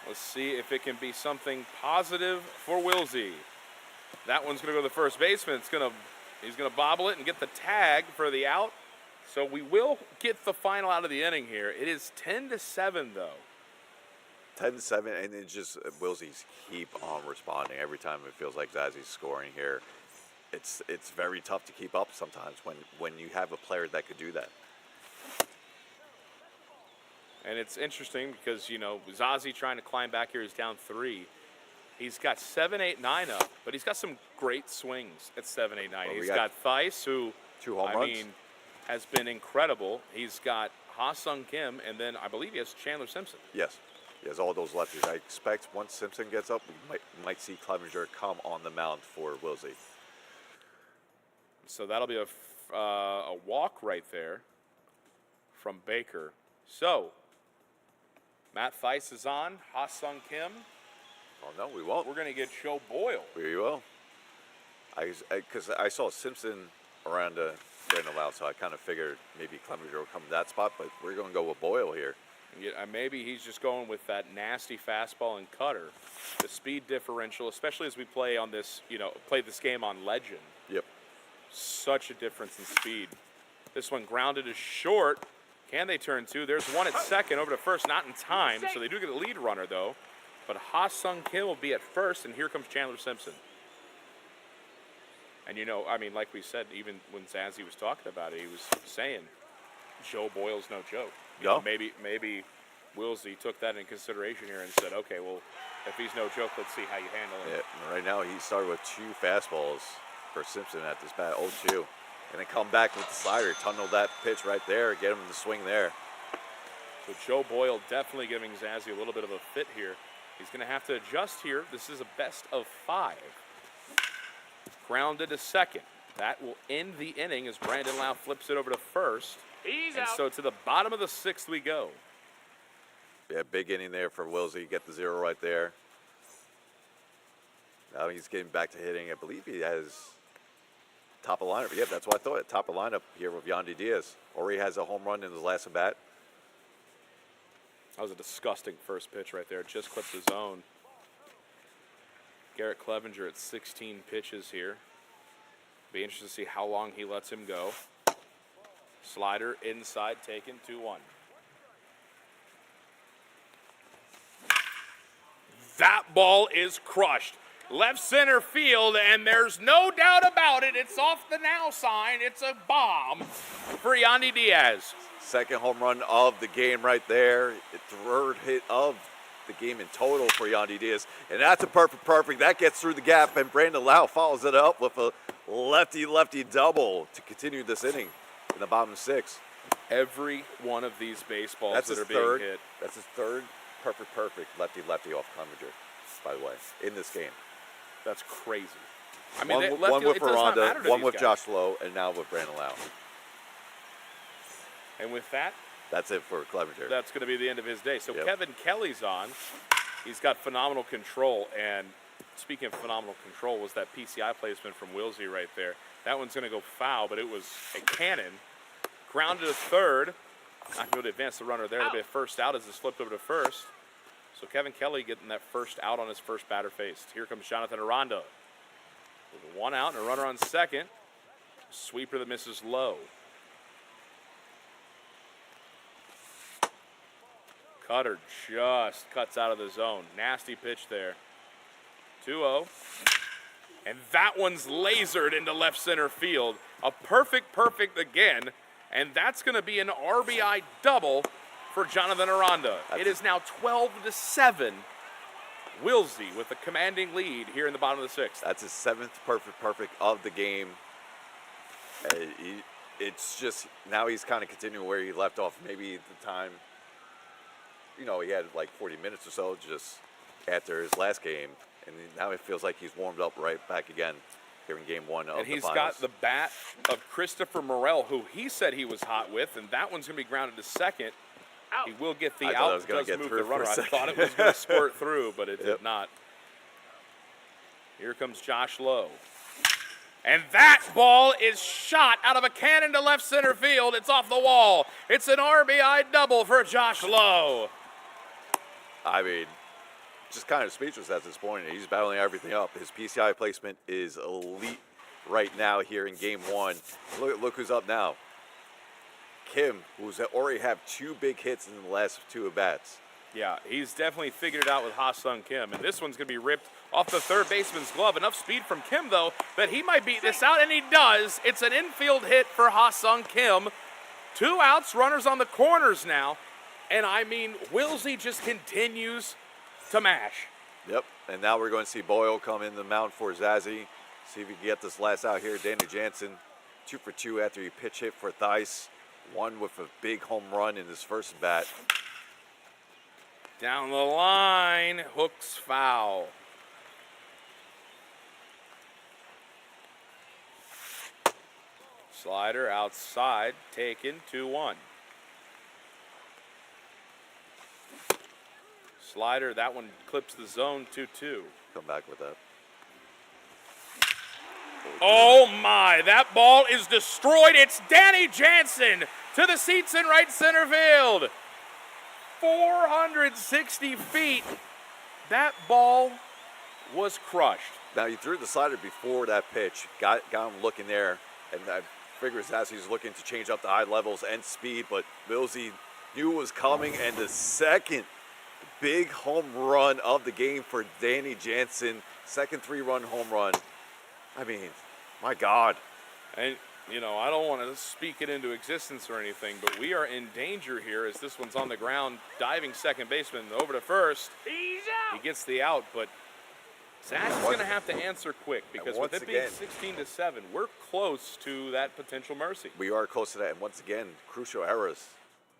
Let's see if it can be something positive for Wilsy. That one's going to go to the first baseman. He's going to bobble it and get the tag for the out. So we will get the final out of the inning here. It is 10-7 though. 10-7, and it's just Wilsy's keep on responding every time it feels like Zazzy's scoring here. It's very tough to keep up sometimes when you have a player that could do that. And it's interesting because, Zazzy trying to climb back here is down 3. He's got 7, 8, 9 up, but he's got some great swings at 7, 8, 9. He's got Theis, who, 2 home runs. Has been incredible. He's got Ha-Sung Kim, and then I believe he has Chandler Simpson. Yes. He has all those lefties. I expect once Simpson gets up, we might see Clevenger come on the mound for Wilsy. So that'll be a walk right there from Baker. So Matt Theis is on. Ha-Sung Kim. Oh, no, we won't. We're going to get Joe Boyle. We will. Because I saw Simpson around Brandon Lau, so I kind of figured maybe Clevenger will come to that spot, but we're going to go with Boyle here. Yeah, maybe he's just going with that nasty fastball and cutter. The speed differential, especially as we play on this, play this game on Legend. Yep. Such a difference in speed. This one grounded is short. Can they turn 2? There's one at second over to first, not in time. So they do get a lead runner, though. But Ha-Sung Kim will be at first, and here comes Chandler Simpson. And, like we said, even when Zazzy was talking about it, he was saying Joe Boyle's no joke. No. Maybe Wilsy took that into consideration here and said, okay, well, if he's no joke, let's see how you handle it. Yeah, right now he started with 2 fastballs for Simpson at this bat, 0-2. And then come back with the slider, tunnel that pitch right there, get him in the swing there. So Joe Boyle definitely giving Zazzy a little bit of a fit here. He's going to have to adjust here. This is a best of 5. Grounded to second. That will end the inning as Brandon Lau flips it over to first. He's and out. So to the bottom of the 6th we go. Yeah, big inning there for Wilsy. Get the 0 right there. Now he's getting back to hitting. I believe he has top of lineup. Yeah, that's what I thought. Top of lineup here with Yandy Diaz. Or he has a home run in his last at bat. That was a disgusting first pitch right there. Just clipped the zone. Garrett Clevenger at 16 pitches here. Be interested to see how long he lets him go. Slider inside taken, 2-1. That ball is crushed. Left center field, and there's no doubt about it. It's off the now sign. It's a bomb for Yandy Diaz. Second home run of the game right there. Third hit of the game in total for Yandy Diaz. And that's a perfect. That gets through the gap, and Brandon Lau follows it up with a lefty double to continue this inning in the bottom 6. Every one of these baseballs that are being hit. That's his third perfect lefty off Clevenger, by the way, in this game. That's crazy. I mean, one with it does not matter Veranda, to one these with guys. Josh Lowe, and now with Brandon Lau. And with that, That's it for Clevenger. that's going to be the end of his day. So Yep. Kevin Kelly's on. He's got phenomenal control. And speaking of phenomenal control, was that PCI placement from Wilsy right there. That one's going to go foul, but it was a cannon. Grounded to third. Not going to be able to advance the runner there. It'll be a first out as it's flipped over to first. So Kevin Kelly getting that first out on his first batter faced. Here comes Jonathan Aranda. With one out and a runner on second. Sweeper that misses low. Cutter just cuts out of the zone. Nasty pitch there. 2-0. And that one's lasered into left center field. A perfect again. And that's going to be an RBI double for Jonathan Aranda. It is now 12-7. Wilsy with a commanding lead here in the bottom of the sixth. That's his 7th perfect of the game. It's just now he's kind of continuing where he left off. Maybe at the time, he had like 40 minutes or so just after his last game. And now it feels like he's warmed up right back again here in game 1 of the finals. And he's got the bat of Christopher Morel, who he said he was hot with, and that one's going to be grounded to second. He will get the out. It does move the runner. I thought it was going to squirt through, but it did not. Here comes Josh Lowe. And that ball is shot out of a cannon to left center field. It's off the wall. It's an RBI double for Josh Lowe. I mean, just kind of speechless at this point. He's battling everything up. His PCI placement is elite right now here in game 1. Look who's up now. Kim, who's already have 2 big hits in the last 2 at-bats. Yeah, he's definitely figured it out with Ha-Sung Kim. And this one's going to be ripped off the third baseman's glove. Enough speed from Kim, though, that he might beat this out, and he does. It's an infield hit for Ha-Sung Kim. 2 outs, runners on the corners now. And, I mean, Wilsy just continues to mash. Yep, and now we're going to see Boyle come in the mound for Zazzy. See if he can get this last out here. Danny Jansen, 2 for 2 after he pitch hit for Theis. 1 with a big home run in his first bat. Down the line, hooks foul. Slider outside, taken, 2-1. Slider, that one clips the zone, 2-2. Come back with that. Oh my, that ball is destroyed. It's Danny Jansen to the seats in right center field. 460 feet. That ball was crushed. Now, he threw the slider before that pitch, got him looking there, and I figure Zazzy's looking to change up the high levels and speed, but Wilsy knew it was coming, and the second big home run of the game for Danny Jansen, second 3-run home run. I mean, my God. And, I don't want to speak it into existence or anything, but we are in danger here as this one's on the ground, diving second baseman over to first. He's out. He gets the out, but Zach's going to have to answer quick because with it being 16-7, we're close to that potential mercy. We are close to that, and once again, crucial errors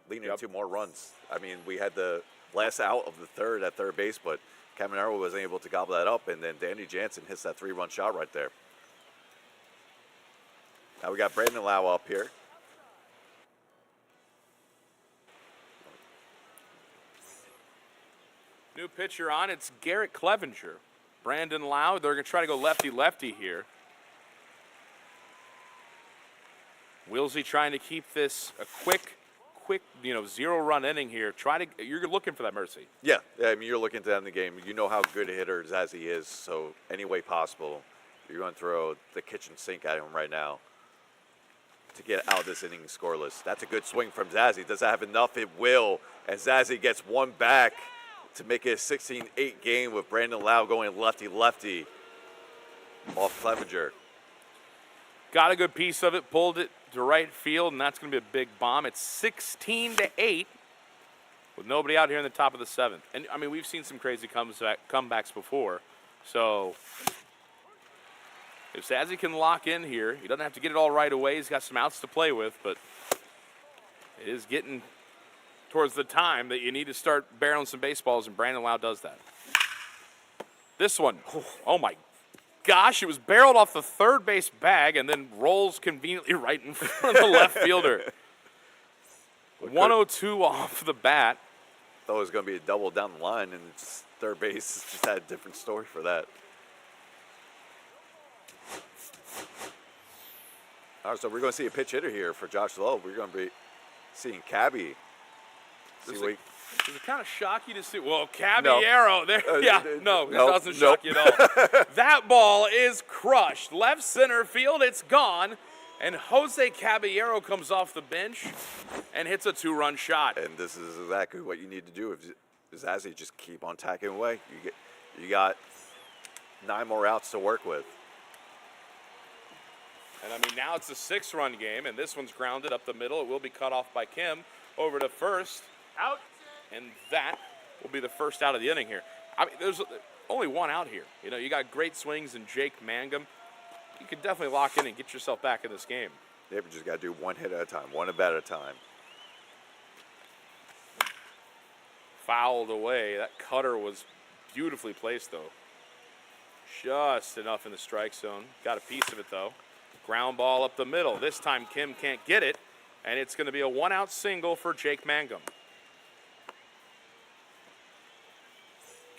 leading to more runs. I mean, we had the last out of the third at third base, but Caminero was able to gobble that up, and then Danny Jansen hits that 3-run shot right there. Now we got Brandon Lau up here. New pitcher on, it's Garrett Clevenger. Brandon Lau, they're going to try to go lefty-lefty here. Wilsy trying to keep this a quick, 0-run inning here. You're looking for that mercy. Yeah, I mean, you're looking to end the game. You know how good a hitter Zazzy is, so any way possible, you're going to throw the kitchen sink at him right now to get out of this inning scoreless. That's a good swing from Zazzy. Does that have enough? It will. And Zazzy gets one back to make it a 16-8 game with Brandon Lau going lefty-lefty off Clevenger. Got a good piece of it, pulled it to right field, and that's going to be a big bomb. It's 16-8 with nobody out here in the top of the 7th. And, I mean, we've seen some crazy comebacks before. So if Zazzy can lock in here, he doesn't have to get it all right away. He's got some outs to play with, but it is getting towards the time that you need to start barreling some baseballs, and Brandon Lau does that. This one, oh my, gosh, it was barreled off the third base bag and then rolls conveniently right in front of the left fielder. 102 off the bat. Thought it was going to be a double down the line, and it's third base just had a different story for that. All right, so we're going to see a pitch hitter here for Josh Lowe. We're going to be seeing Cabby. Does it kind of shock you to see? Well, Caballero, there. It nope, doesn't shock you at all. That ball is crushed. Left center field, it's gone. And Jose Caballero comes off the bench and hits a 2-run shot. And this is exactly what you need to do. If Zazzy just keep on tacking away, you got 9 more outs to work with. And I mean, now it's a 6-run game, and this one's grounded up the middle. It will be cut off by Kim over to first. Out. And that will be the first out of the inning here. I mean, there's only 1 out here. You know, you got great swings in Jake Mangum. You can definitely lock in and get yourself back in this game. Yeah, but just got to do 1 hit at a time, 1 at bat at a time. Fouled away. That cutter was beautifully placed, though. Just enough in the strike zone. Got a piece of it, though. Ground ball up the middle. This time Kim can't get it, and it's going to be a 1-out single for Jake Mangum.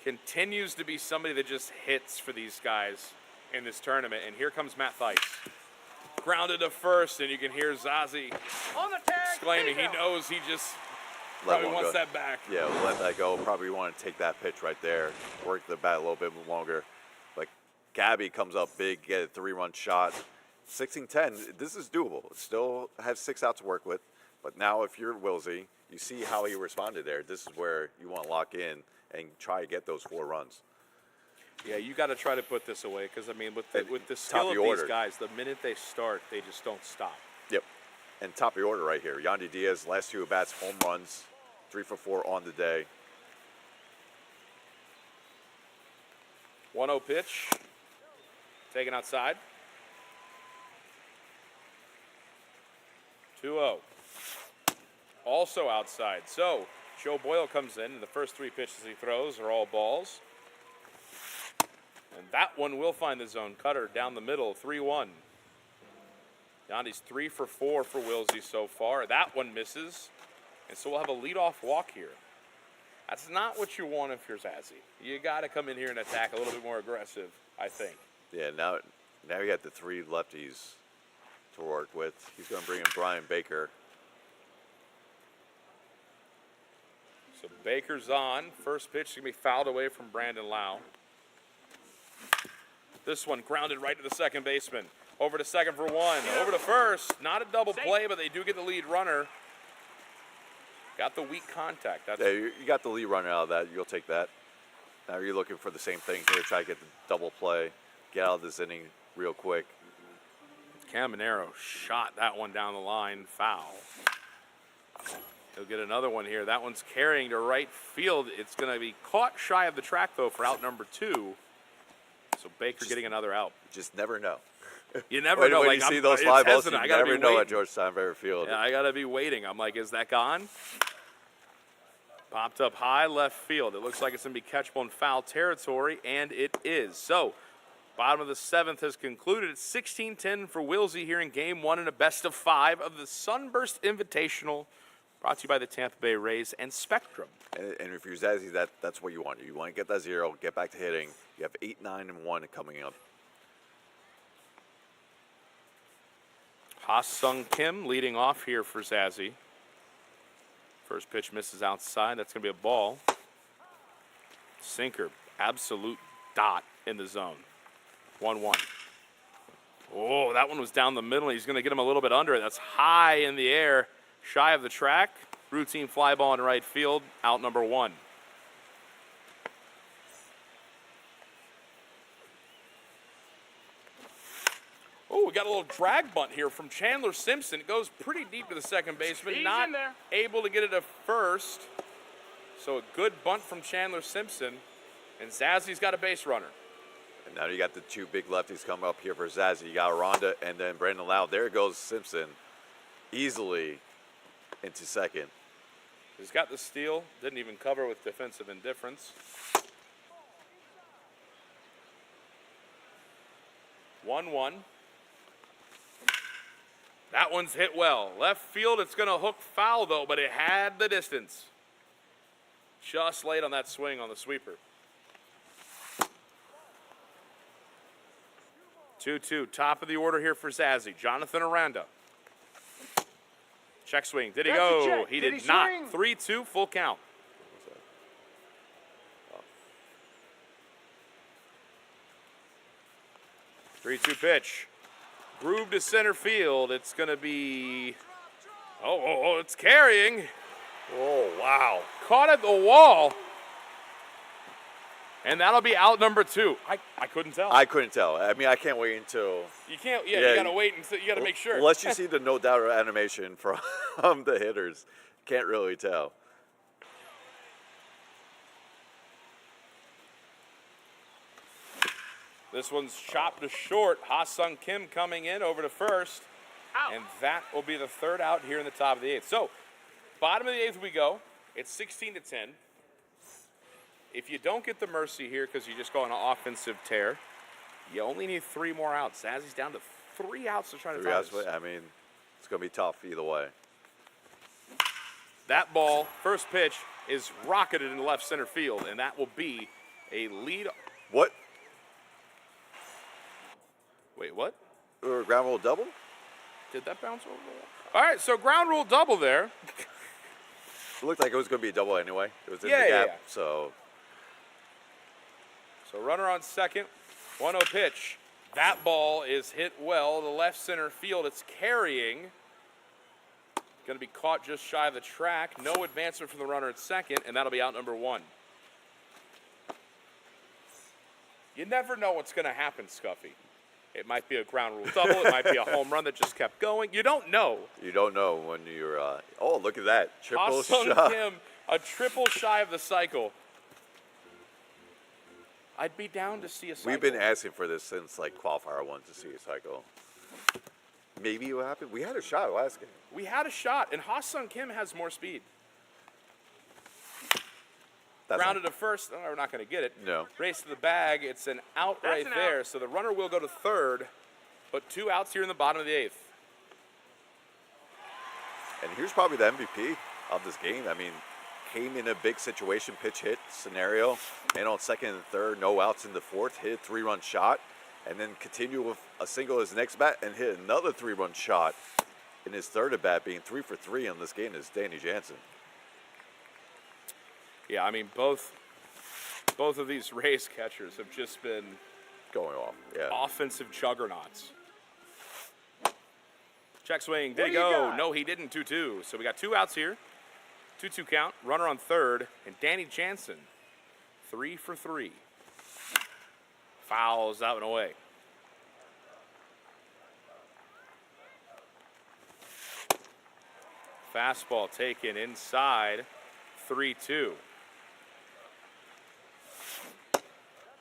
Continues to be somebody that just hits for these guys in this tournament. And here comes Matt Theis. Grounded to first, and you can hear Zazzy exclaiming. He knows he just probably wants that back. Yeah, let that go. Probably want to take that pitch right there, work the bat a little bit longer. But Gabby comes up big, get a 3-run shot. 16-10, this is doable. It still has 6 outs to work with. But now if you're Wilsy, you see how he responded there. This is where you want to lock in and try to get those 4 runs. Yeah, you got to try to put this away because, I mean, with the skill of these guys, the minute they start, they just don't stop. Yep. And top of the order right here. Yandy Diaz, last 2 at-bats, home runs, 3 for 4 on the day. 1-0 pitch. Taken outside. 2-0. Also outside. So, Joe Boyle comes in, and the first 3 pitches he throws are all balls. And that one will find the zone. Cutter down the middle, 3-1. Yandy's 3 for 4 for Wilsy so far. That one misses. And so we'll have a leadoff walk here. That's not what you want if you're Zazzy. You got to come in here and attack a little bit more aggressive, I think. Yeah, now you got the 3 lefties to work with. He's going to bring in Brian Baker. So Baker's on. First pitch is going to be fouled away from Brandon Lau. This one grounded right to the second baseman. Over to second for 1. Over to first. Not a double play, but they do get the lead runner. Got the weak contact. Yeah, you got the lead runner out of that. You'll take that. Now you're looking for the same thing here. Try to get the double play. Get out of this inning real quick. Caminero shot that one down the line. Foul. He'll get another one here. That one's carrying to right field. It's going to be caught shy of the track, though, for out number 2. So Baker getting another out. Just never know. You never know. When like, you see those fly balls, you never know at Georgetown Fair Field. Yeah, I got to be waiting. I'm like, is that gone? Popped up high left field. It looks like it's going to be catchable in foul territory, and it is. So, bottom of the 7th has concluded. It's 16-10 for Wilsy here in Game 1 in a best-of-5 of the Sunburst Invitational, brought to you by the Tampa Bay Rays and Spectrum. And if you're Zazzy, that's what you want. You want to get that 0, get back to hitting. You have 8, 9, and 1 coming up. Ha-Sung Kim leading off here for Zazzy. First pitch misses outside. That's going to be a ball. Sinker, absolute dot in the zone. 1-1. Oh, that one was down the middle. He's going to get him a little bit under it. That's high in the air, shy of the track. Routine fly ball in right field, out number 1. Oh, we got a little drag bunt here from Chandler Simpson. It goes pretty deep to the second baseman. Not able to get it to first. So a good bunt from Chandler Simpson. And Zazzy's got a base runner. And now you got the 2 big lefties coming up here for Zazzy. You got Aranda and then Brandon Lau. There goes Simpson easily into second. He's got the steal. Didn't even cover with defensive indifference. 1-1. That one's hit well. Left field, it's going to hook foul, though, but it had the distance. Just late on that swing on the sweeper. 2-2, top of the order here for Zazzy. Jonathan Aranda. Check swing. Did he go? He did not. 3-2, full count. 3-2 pitch. Groove to center field. It's going to be... Oh, it's carrying. Oh, wow. Caught at the wall. And that'll be out number 2. I couldn't tell. I couldn't tell. I mean, I can't wait until... You can't, you got to wait and you got to make sure. Unless you see the no doubt animation from the hitters. Can't really tell. This one's chopped to short. Ha-Sung Kim coming in over to first. Ow. And that will be the third out here in the top of the 8th. So, bottom of the 8th we go. It's 16-10. If you don't get the mercy here because you just go on an offensive tear, you only need 3 more outs. Zazzy's down to 3 outs to try to tie this. I mean, it's going to be tough either way. That ball, first pitch, is rocketed into left center field, and that will be a lead. What? Wait, what? Ground rule double? Did that bounce over the wall? All right, so ground rule double there. It looked like it was going to be a double anyway. It was in the gap, so... So runner on second, 1-0 pitch. That ball is hit well, the left center field. It's carrying. Going to be caught just shy of the track. No advancement from the runner at second, and that'll be out number 1. You never know what's going to happen, Scuffy. It might be a ground rule double. It might be a home run that just kept going. You don't know. You don't know when you're... oh, look at that. Triple Ha-Sung shot. Kim, a triple shy of the cycle. I'd be down to see a cycle. We've been asking for this since, like, qualifier 1 to see a cycle. Maybe it will happen. We had a shot last game. We had a shot, and Ha-Sung Kim has more speed. Grounded to first. Oh, we're not going to get it. No. Race to the bag. It's an out right there. So the runner will go to third, but 2 outs here in the bottom of the 8th. And here's probably the MVP of this game. I mean, came in a big situation, pitch hit scenario, and on second and third, no outs in the 4th, hit a 3-run shot, and then continue with a single his next bat and hit another 3-run shot in his third at bat, being 3 for 3 on this game is Danny Jansen. Yeah, I mean, both of these Rays catchers have just been going off. Yeah. Offensive juggernauts. Check swing. Did he go? No, he didn't. 2-2. So we got 2 outs here. 2-2 count. Runner on third. And Danny Jansen, 3 for 3. Fouls out and away. Fastball taken inside. 3-2.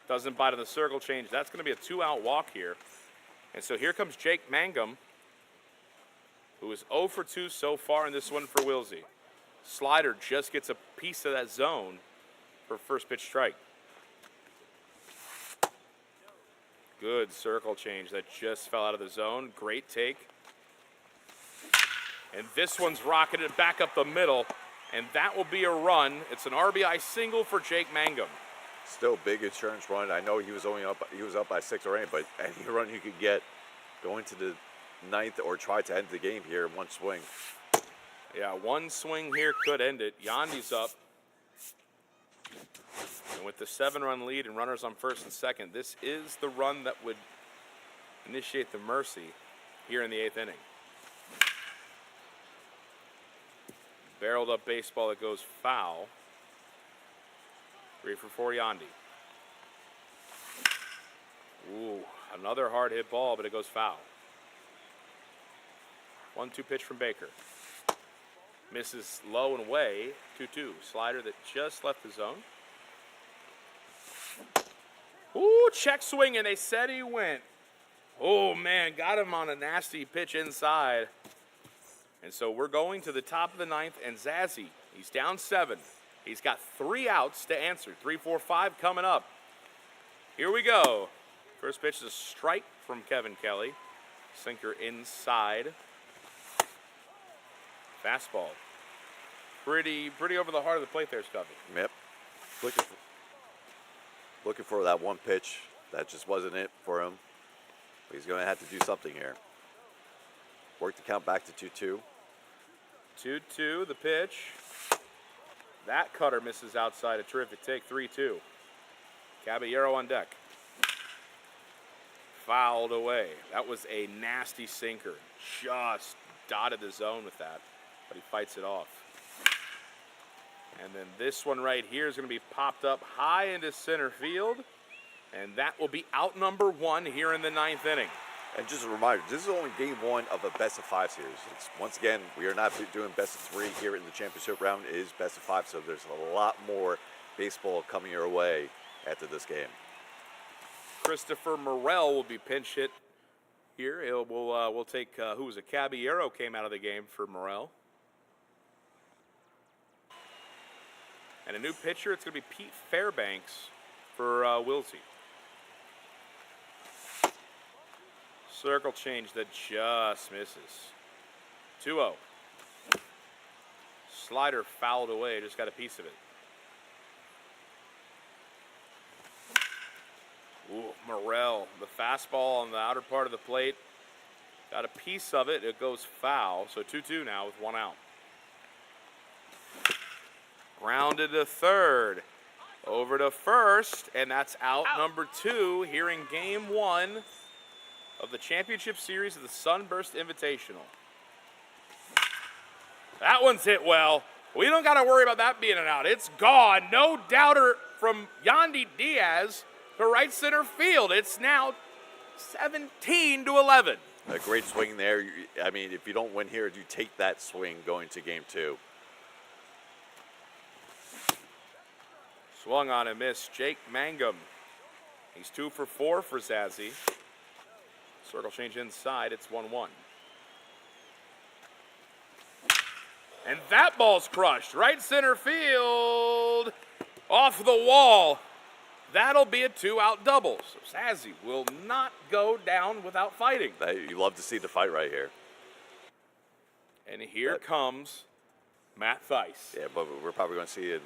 Doesn't bite on the circle change. That's going to be a 2-out walk here. And so here comes Jake Mangum, who is 0 for 2 so far in this one for Wilsy. Slider just gets a piece of that zone for first pitch strike. Good circle change that just fell out of the zone. Great take. And this one's rocketed back up the middle, and that will be a run. It's an RBI single for Jake Mangum. Still big insurance run. I know he was up by 6 or 8, but any run you could get going to the 9th or try to end the game here in one swing. Yeah, one swing here could end it. Yandi's up. And with the 7-run lead and runners on first and second, this is the run that would initiate the mercy here in the 8th inning. Barreled up baseball that goes foul. 3 for 4 Yandi. Ooh, another hard hit ball, but it goes foul. 1-2 pitch from Baker. Misses low and away. 2-2. Slider that just left the zone. Ooh, check swing, and they said he went. Oh, man, got him on a nasty pitch inside. And so we're going to the top of the 9th, and Zazzy, he's down 7. He's got 3 outs to answer. 3, 4, 5 coming up. Here we go. First pitch is a strike from Kevin Kelly. Sinker inside. Fastball. Pretty over the heart of the plate there, Scubby. Yep. Looking for that one pitch. That just wasn't it for him. But he's going to have to do something here. Work the count back to 2-2. 2-2, the pitch. That cutter misses outside. A terrific take, 3-2. Caballero on deck. Fouled away. That was a nasty sinker. Just dotted the zone with that, but he fights it off. And then this one right here is going to be popped up high into center field, and that will be out number 1 here in the 9th inning. And just a reminder, this is only game 1 of a best-of-5 series. Once again, we are not doing best-of-3 here in the championship round. It is best-of-5, so there's a lot more baseball coming your way after this game. Christopher Morel will be pinch hit here. We'll take, who was it? Caballero came out of the game for Morel. And a new pitcher, it's going to be Pete Fairbanks for Wilsy. Circle change that just misses. 2-0. Slider fouled away, just got a piece of it. Ooh, Morel, the fastball on the outer part of the plate. Got a piece of it, it goes foul. So 2-2 now with 1 out. Grounded to third. Over to first, and that's out number 2 here in game 1 of the championship series of the Sunburst Invitational. That one's hit well. We don't got to worry about that being an out. It's gone. No doubter from Yandy Diaz to right center field. It's now 17-11. A great swing there. I mean, if you don't win here, you take that swing going to game 2. Swung on and missed. Jake Mangum. He's 2 for 4 for Zazzy. Circle change inside. It's 1-1. And that ball's crushed. Right center field. Off the wall. That'll be a 2-out double. So Zazzy will not go down without fighting. You love to see the fight right here. And here comes Matt Theis. Yeah, but we're probably going to see a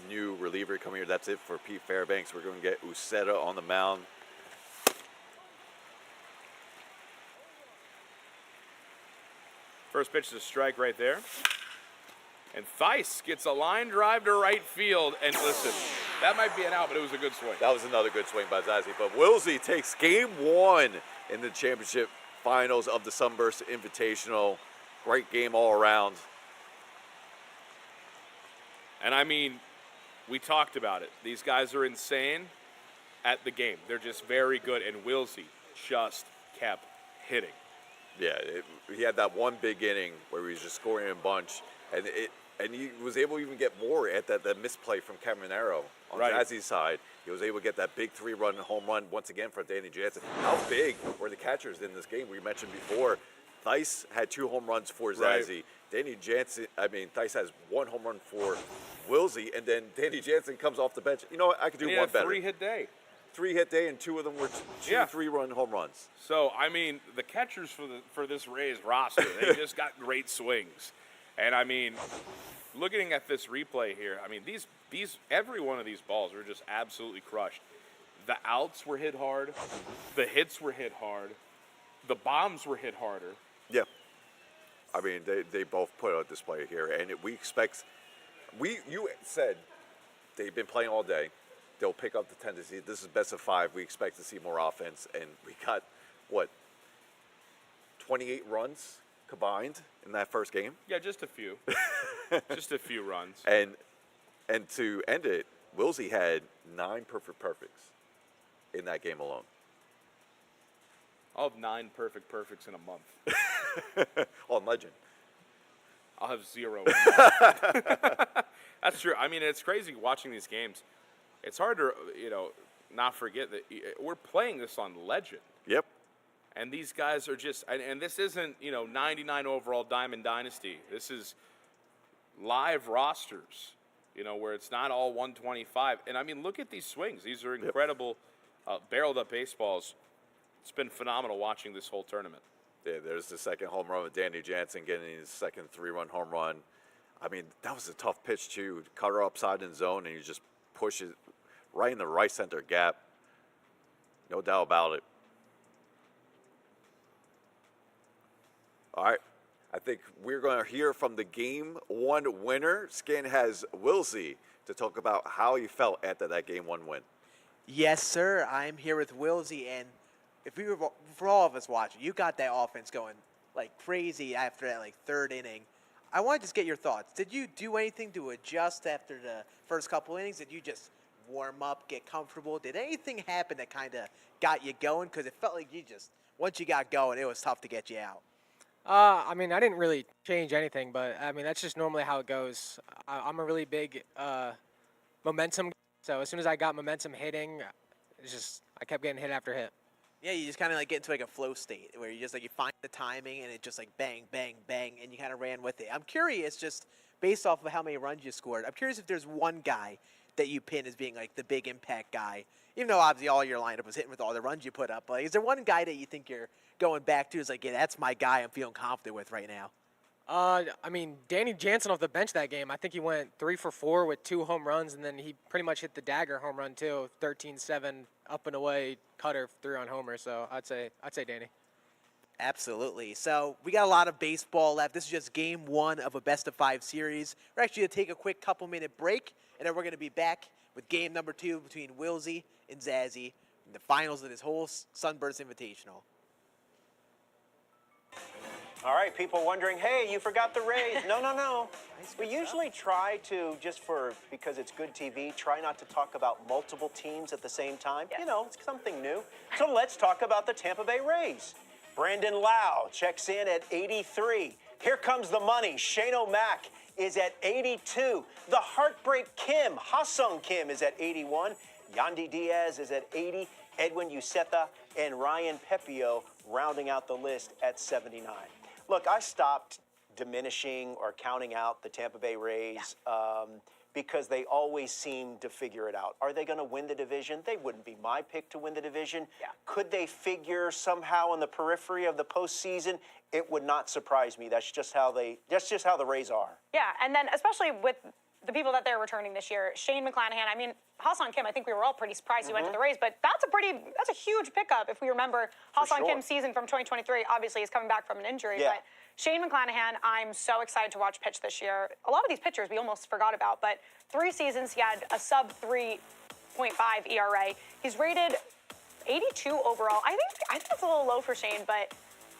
new reliever come here. That's it for Pete Fairbanks. We're going to get Uceta on the mound. First pitch is a strike right there. And Theis gets a line drive to right field. And listen, that might be an out, but it was a good swing. That was another good swing by Zazzy. But Wilsy takes game 1 in the championship finals of the Sunburst Invitational. Great game all around. And I mean, we talked about it. These guys are insane at the game. They're just very good. And Wilsy just kept hitting. Yeah, he had that one big inning where he was just scoring in a bunch, and he was able to even get more at that misplay from Caminero on Zazzy's side. He was able to get that big 3-run home run once again from Danny Jansen. How big were the catchers in this game? We mentioned before, Theis had 2 home runs for Zazzy. Theis has 1 home run for Wilsey, and then Danny Jansen comes off the bench. You know what? I could do one better. 3-hit day. 3-hit day, and 2 of them were 2 3-run home runs. So, I mean, the catchers for this Rays roster, they just got great swings. And, I mean, looking at this replay here, I mean, every one of these balls were just absolutely crushed. The outs were hit hard. The hits were hit hard. The bombs were hit harder. Yeah. I mean, they both put on display here. And you said they've been playing all day. They'll pick up the tendency. This is best of 5. We expect to see more offense. And we got, 28 runs combined in that first game? Yeah, just a few. Just a few runs. And to end it, Wilsey had 9 perfects in that game alone. I'll have 9 perfects in a month. On Legend. I'll have 0. That's true. I mean, it's crazy watching these games. It's hard to, not forget that we're playing this on Legend. Yep. And these guys are just, and this isn't, 99 overall Diamond Dynasty. This is live rosters, where it's not all 125. And I mean, look at these swings. These are incredible barreled up baseballs. it's been phenomenal watching this whole tournament. Yeah, there's the second home run with Danny Jansen getting his second 3-run home run. I mean, that was a tough pitch too. Cut her upside in zone, and you just push it right in the right center gap. No doubt about it. All right, I think we're going to hear from the Game 1 winner. Skin has Wilsy to talk about how he felt after that Game 1 win. Yes, sir. I'm here with Wilsy, and if we were, for all of us watching, you got that offense going like crazy after that like third inning. I want to just get your thoughts. Did you do anything to adjust after the first couple innings? Did you just warm up, get comfortable? Did anything happen that kind of got you going? Because it felt like you just, once you got going, it was tough to get you out. I mean, I didn't really change anything, but I mean, that's just normally how it goes. I'm a really big momentum guy, so as soon as I got momentum hitting, it's just I kept getting hit after hit. Yeah, you just kind of like get into like a flow state where you just like you find the timing and it just like bang, bang, bang, and you kind of ran with it. I'm curious, just based off of how many runs you scored, I'm curious if there's one guy that you pin as being like the big impact guy, even though obviously all your lineup was hitting with all the runs you put up. Like, is there one guy that you think you're going back to? Is like, yeah, that's my guy I'm feeling confident with right now. I mean, Danny Jansen off the bench that game, I think he went 3 for 4 with 2 home runs, and then he pretty much hit the dagger home run too, 13-7 up and away cutter 3-run homer. So I'd say Danny. Absolutely. So we got a lot of baseball left. This is just Game 1 of a best-of-5 series. We're actually going to take a quick couple-minute break, and then we're going to be back with Game number 2 between Wilsy and Zazzy in the finals of this whole Sunburst Invitational. All right, people wondering, hey, you forgot the Rays. No. We usually try to, because it's good TV, try not to talk about multiple teams at the same time. You know, it's something new. So let's talk about the Tampa Bay Rays. Brandon Lau checks in at 83. Here comes the money. Shane O'Mac is at 82. The Heartbreak Kim, Ha-Sung Kim, is at 81. Yandy Diaz is at 80. Edwin Uceta and Ryan Pepio rounding out the list at 79. Look, I stopped diminishing or counting out the Tampa Bay Rays because they always seem to figure it out. Are they going to win the division? They wouldn't be my pick to win the division. Could they figure somehow on the periphery of the postseason? It would not surprise me. That's just how the Rays are. Yeah, and then especially with the people that they're returning this year, Shane McClanahan. I mean, Ha-Sung Kim, I think we were all pretty surprised he went to the Rays, but that's a huge pickup if we remember Ha-Sung Kim's season from 2023. Obviously, he's coming back from an injury, but Shane McClanahan, I'm so excited to watch pitch this year. A lot of these pitchers we almost forgot about, but 3 seasons he had a sub 3.5 ERA. He's rated 82 overall. I think that's a little low for Shane, but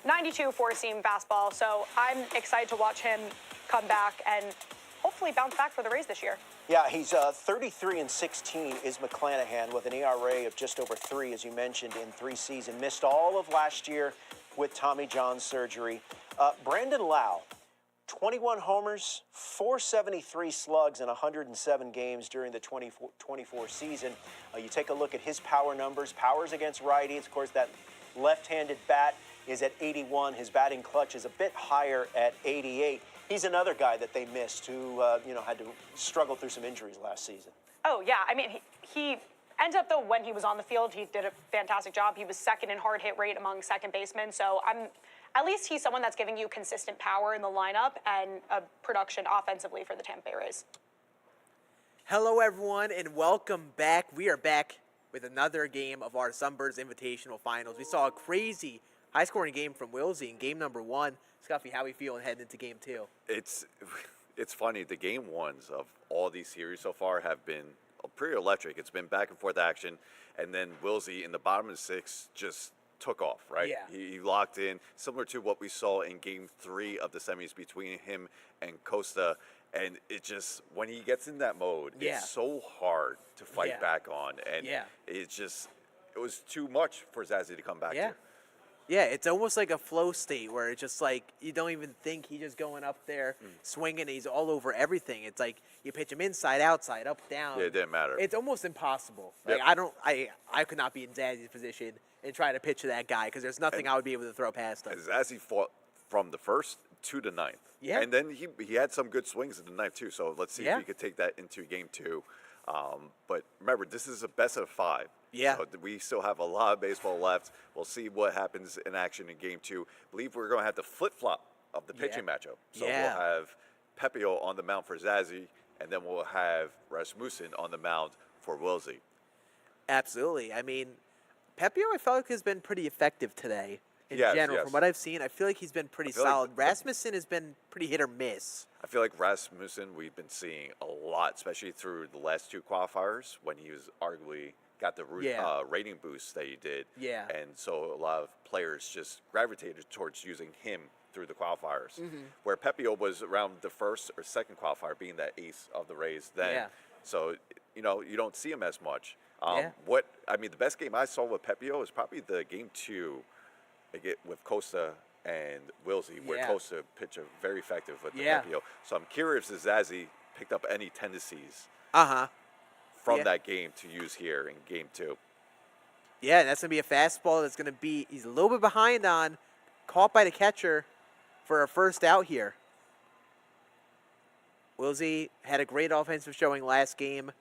92 four-seam fastball. So I'm excited to watch him come back and hopefully bounce back for the Rays this year. Yeah, he's 33-16 is McClanahan with an ERA of just over 3, as you mentioned, in 3 seasons. Missed all of last year with Tommy John surgery. Brandon Lau, 21 homers, 473 slugs in 107 games during the 24 season. You take a look at his power numbers. Powers against righties. Of course, that left-handed bat is at 81. His batting clutch is a bit higher at 88. He's another guy that they missed who, had to struggle through some injuries last season. Oh, yeah. I mean, he ends up, though, when he was on the field, he did a fantastic job. He was second in hard hit rate among second basemen. So at least he's someone that's giving you consistent power in the lineup and production offensively for the Tampa Bay Rays. Hello, everyone, and welcome back. We are back with another game of our Sunburst Invitational Finals. We saw a crazy high-scoring game from Wilsy in game number 1. Scuffy, how are we feeling heading into game 2? It's funny. The game 1s of all these series so far have been pretty electric. It's been back and forth action, and then Wilsy in the bottom of the 6th just took off, right? Yeah. He locked in, similar to what we saw in game 3 of the semis between him and Costa. And it just, when he gets in that mode, it's so hard to fight back on. And it was too much for Zazzy to come back to. Yeah, it's almost like a flow state where it's just like you don't even think he's just going up there, swinging, and he's all over everything. It's like you pitch him inside, outside, up, down. Yeah, it didn't matter. It's almost impossible. Like I could not be in Zazzy's position and try to pitch to that guy because there's nothing I would be able to throw past him. Zazzy fought from the 1st to the 9th. Yeah. And then he had some good swings in the 9th too. So let's see if he could take that into game 2. But remember, this is a best of 5. Yeah. So we still have a lot of baseball left. We'll see what happens in action in Game 2. I believe we're going to have the flip-flop of the pitching matchup. So we'll have Pepio on the mound for Zazzy, and then we'll have Rasmussen on the mound for Wilsy. Absolutely. I mean, Pepio, I felt like has been pretty effective today in general. From what I've seen, I feel like he's been pretty solid. Rasmussen has been pretty hit or miss. I feel like Rasmussen we've been seeing a lot, especially through the last 2 qualifiers when he was arguably got the rating boost that he did. Yeah. And so a lot of players just gravitated towards using him through the qualifiers. Where Pepio was around the first or second qualifier, being that ace of the Rays then. Yeah. So, you don't see him as much. Yeah. The best game I saw with Pepio is probably the Game 2 with Costa and Wilsy, where Costa pitched very effective with the Pepio. So I'm curious if Zazzy picked up any tendencies from that game to use here in Game 2. Yeah, that's going to be a fastball that's going to be, he's a little bit behind on, caught by the catcher for a first out here. Wilsy had a great offensive showing last game.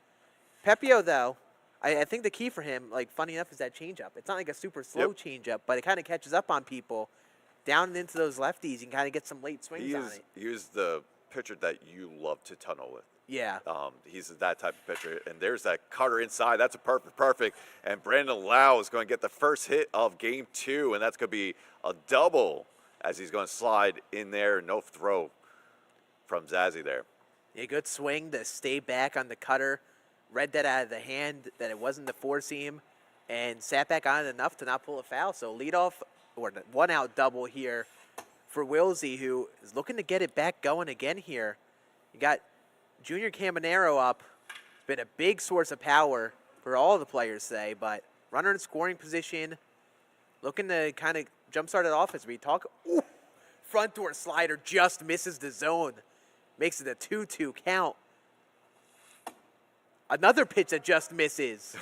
Pepio, though, I think the key for him, like, funny enough, is that changeup. It's not like a super slow changeup, but it kind of catches up on people. Down and into those lefties, you can kind of get some late swings on it. He is the pitcher that you love to tunnel with. Yeah. He's that type of pitcher. And there's that cutter inside. That's a perfect. And Brandon Lau is going to get the first hit of Game 2, and that's going to be a double as he's going to slide in there. No throw from Zazzy there. Yeah, good swing to stay back on the cutter. Read that out of the hand, that it wasn't the four seam, and sat back on it enough to not pull a foul. So leadoff, or 1-out double here for Wilsy, who is looking to get it back going again here. You got Junior Caminero up. It's been a big source of power for all the players today, but runner in scoring position, looking to kind of jumpstart it off as we talk. Ooh, front door slider just misses the zone. Makes it a 2-2 count. Another pitch that just misses.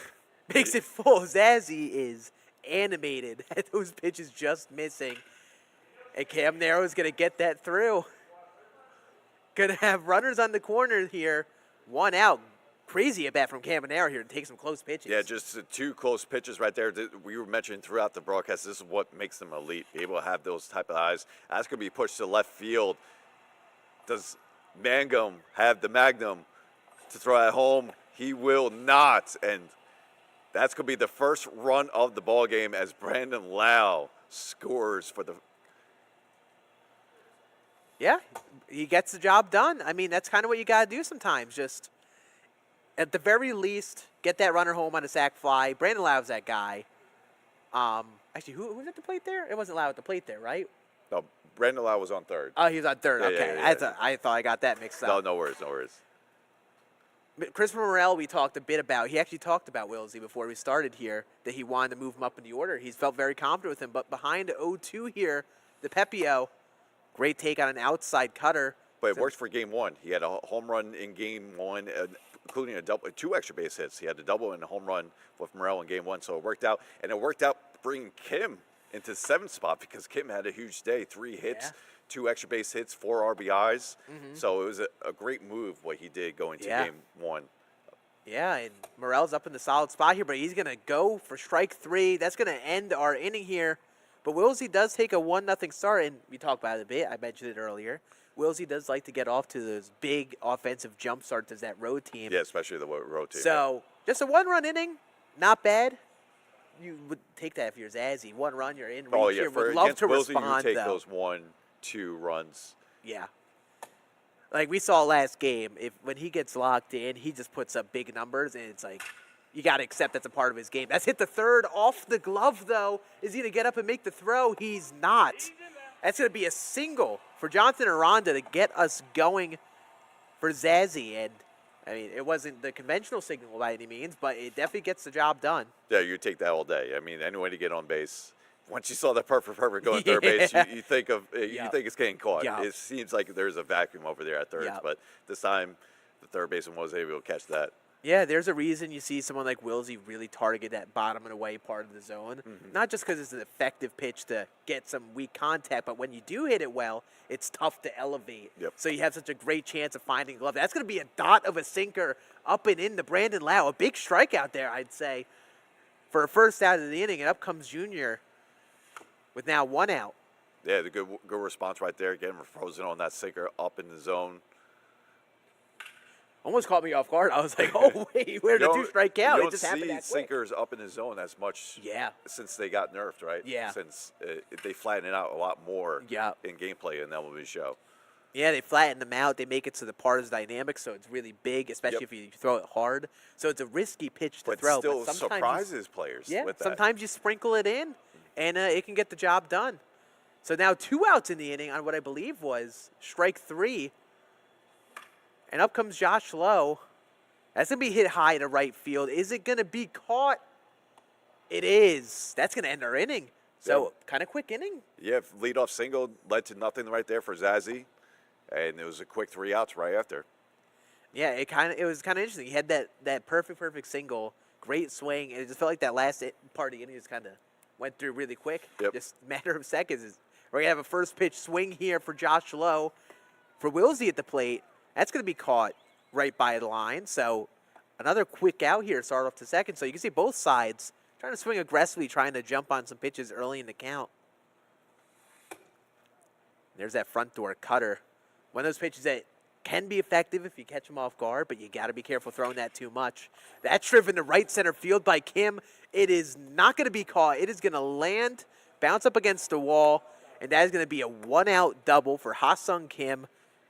Makes it full. Zazzy is animated at those pitches just missing. And Caminero is going to get that through. Going to have runners on the corner here. 1 out. Crazy at bat from Caminero here to take some close pitches. Yeah, just 2 close pitches right there. We were mentioning throughout the broadcast, this is what makes them elite. Be able to have those type of eyes. That's going to be pushed to left field. Does Mangum have the magnum to throw at home? He will not. And that's going to be the first run of the ball game as Brandon Lau scores for the. Yeah, he gets the job done. I mean, that's kind of what you got to do sometimes. Just at the very least, get that runner home on a sac fly. Brandon Lau's that guy. Actually, who was at the plate there? It wasn't Lau at the plate there, right? No, Brandon Lau was on third. Oh, he was on third. Yeah, Okay. yeah. I thought I got that mixed up. No worries. Christopher Morel, we talked a bit about. He actually talked about Wilsy before we started here, that he wanted to move him up in the order. He's felt very confident with him. But behind 0-2 here, the Pepio, great take on an outside cutter. But it worked for Game 1. He had a home run in Game 1, including a double, 2 extra base hits. He had a double and a home run with Morel in Game 1, so it worked out. And it worked out bringing Kim into the 7th spot because Kim had a huge day, 3 hits. 2 extra base hits, 4 RBIs. So it was a great move what he did going to Game 1. Yeah, and Morel's up in the solid spot here, but he's going to go for strike 3. That's going to end our inning here. But Wilsy does take a 1-0 start, and we talked about it a bit. I mentioned it earlier. Wilsy does like to get off to those big offensive jump starts as that road team. Yeah, especially the road team. So just a 1-run inning, not bad. You would take that if you're Zazzy. 1 run, you're in. Oh, yeah. Would love to Wilsy, respond, you take though. those 1-2 runs. Yeah. Like we saw last game, when he gets locked in, he just puts up big numbers, and it's like, you got to accept that's a part of his game. That's hit the third off the glove, though. Is he going to get up and make the throw? He's not. That's going to be a single for Jonathan Aranda to get us going for Zazzy. And, I mean, it wasn't the conventional signal by any means, but it definitely gets the job done. Yeah, you take that all day. I mean, any way to get on base. Once you saw that perfect going third base, you think it's getting caught. It seems like there's a vacuum over there at third, but this time the third baseman was able to catch that. Yeah, there's a reason you see someone like Wilsy really target that bottom and away part of the zone. Not just because it's an effective pitch to get some weak contact, but when you do hit it well, it's tough to elevate. So you have such a great chance of finding a glove. That's going to be a dot of a sinker up and in to Brandon Lau. A big strikeout there, I'd say. for a first out of the inning, and up comes Junior with now 1 out. Yeah, the good response right there. Getting frozen on that sinker up in the zone. Almost caught me off guard. I was like, oh, wait, where did the 2 strike out? You It just don't happened see that quick. sinkers up in the zone as much since they got nerfed, right? Yeah. Since they flatten it out a lot more Yeah. in gameplay in the MLB show. Yeah, they flatten them out. They make it so the part is dynamic, so it's really big, especially if you throw it hard. So it's a risky pitch to throw. Still but sometimes surprises players with that. sometimes you sprinkle it in, and it can get the job done. So now 2 outs in the inning on what I believe was strike 3. And up comes Josh Lowe. That's going to be hit high to right field. Is it going to be caught? It is. That's going to end our inning. So kind of quick inning. Yeah, leadoff single led to nothing right there for Zazzy. And it was a quick 3 outs right after. Yeah, it was kind of interesting. He had that perfect single, great swing, and it just felt like that last part of the inning just kind of went through really quick. Just a matter of seconds. We're going to have a first pitch swing here for Josh Lowe. For Wilsy at the plate, that's going to be caught right by the line. So another quick out here to start off to second. So you can see both sides trying to swing aggressively, trying to jump on some pitches early in the count. There's that front door cutter. One of those pitches that can be effective if you catch them off guard, but you got to be careful throwing that too much. That's driven to right center field by Kim. It is not going to be caught. It is going to land, bounce up against the wall, and that is going to be a 1-out double for Ha-Sung Kim.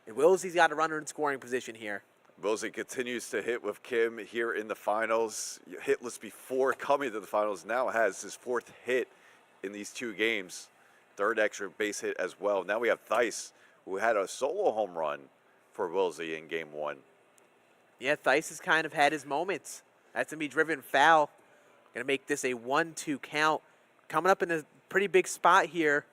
And Wilsy's got a runner in scoring position here. Wilsy continues to hit with Kim here in the finals. Hitless before coming to the finals. Now has his 4th hit in these 2 games. 3rd extra base hit as well. Now we have Theis, who had a solo home run for Wilsy in game 1. Yeah, Theis has kind of had his moments. That's going to be driven foul. Going to make this a 1-2 count. Coming up in a pretty big spot here.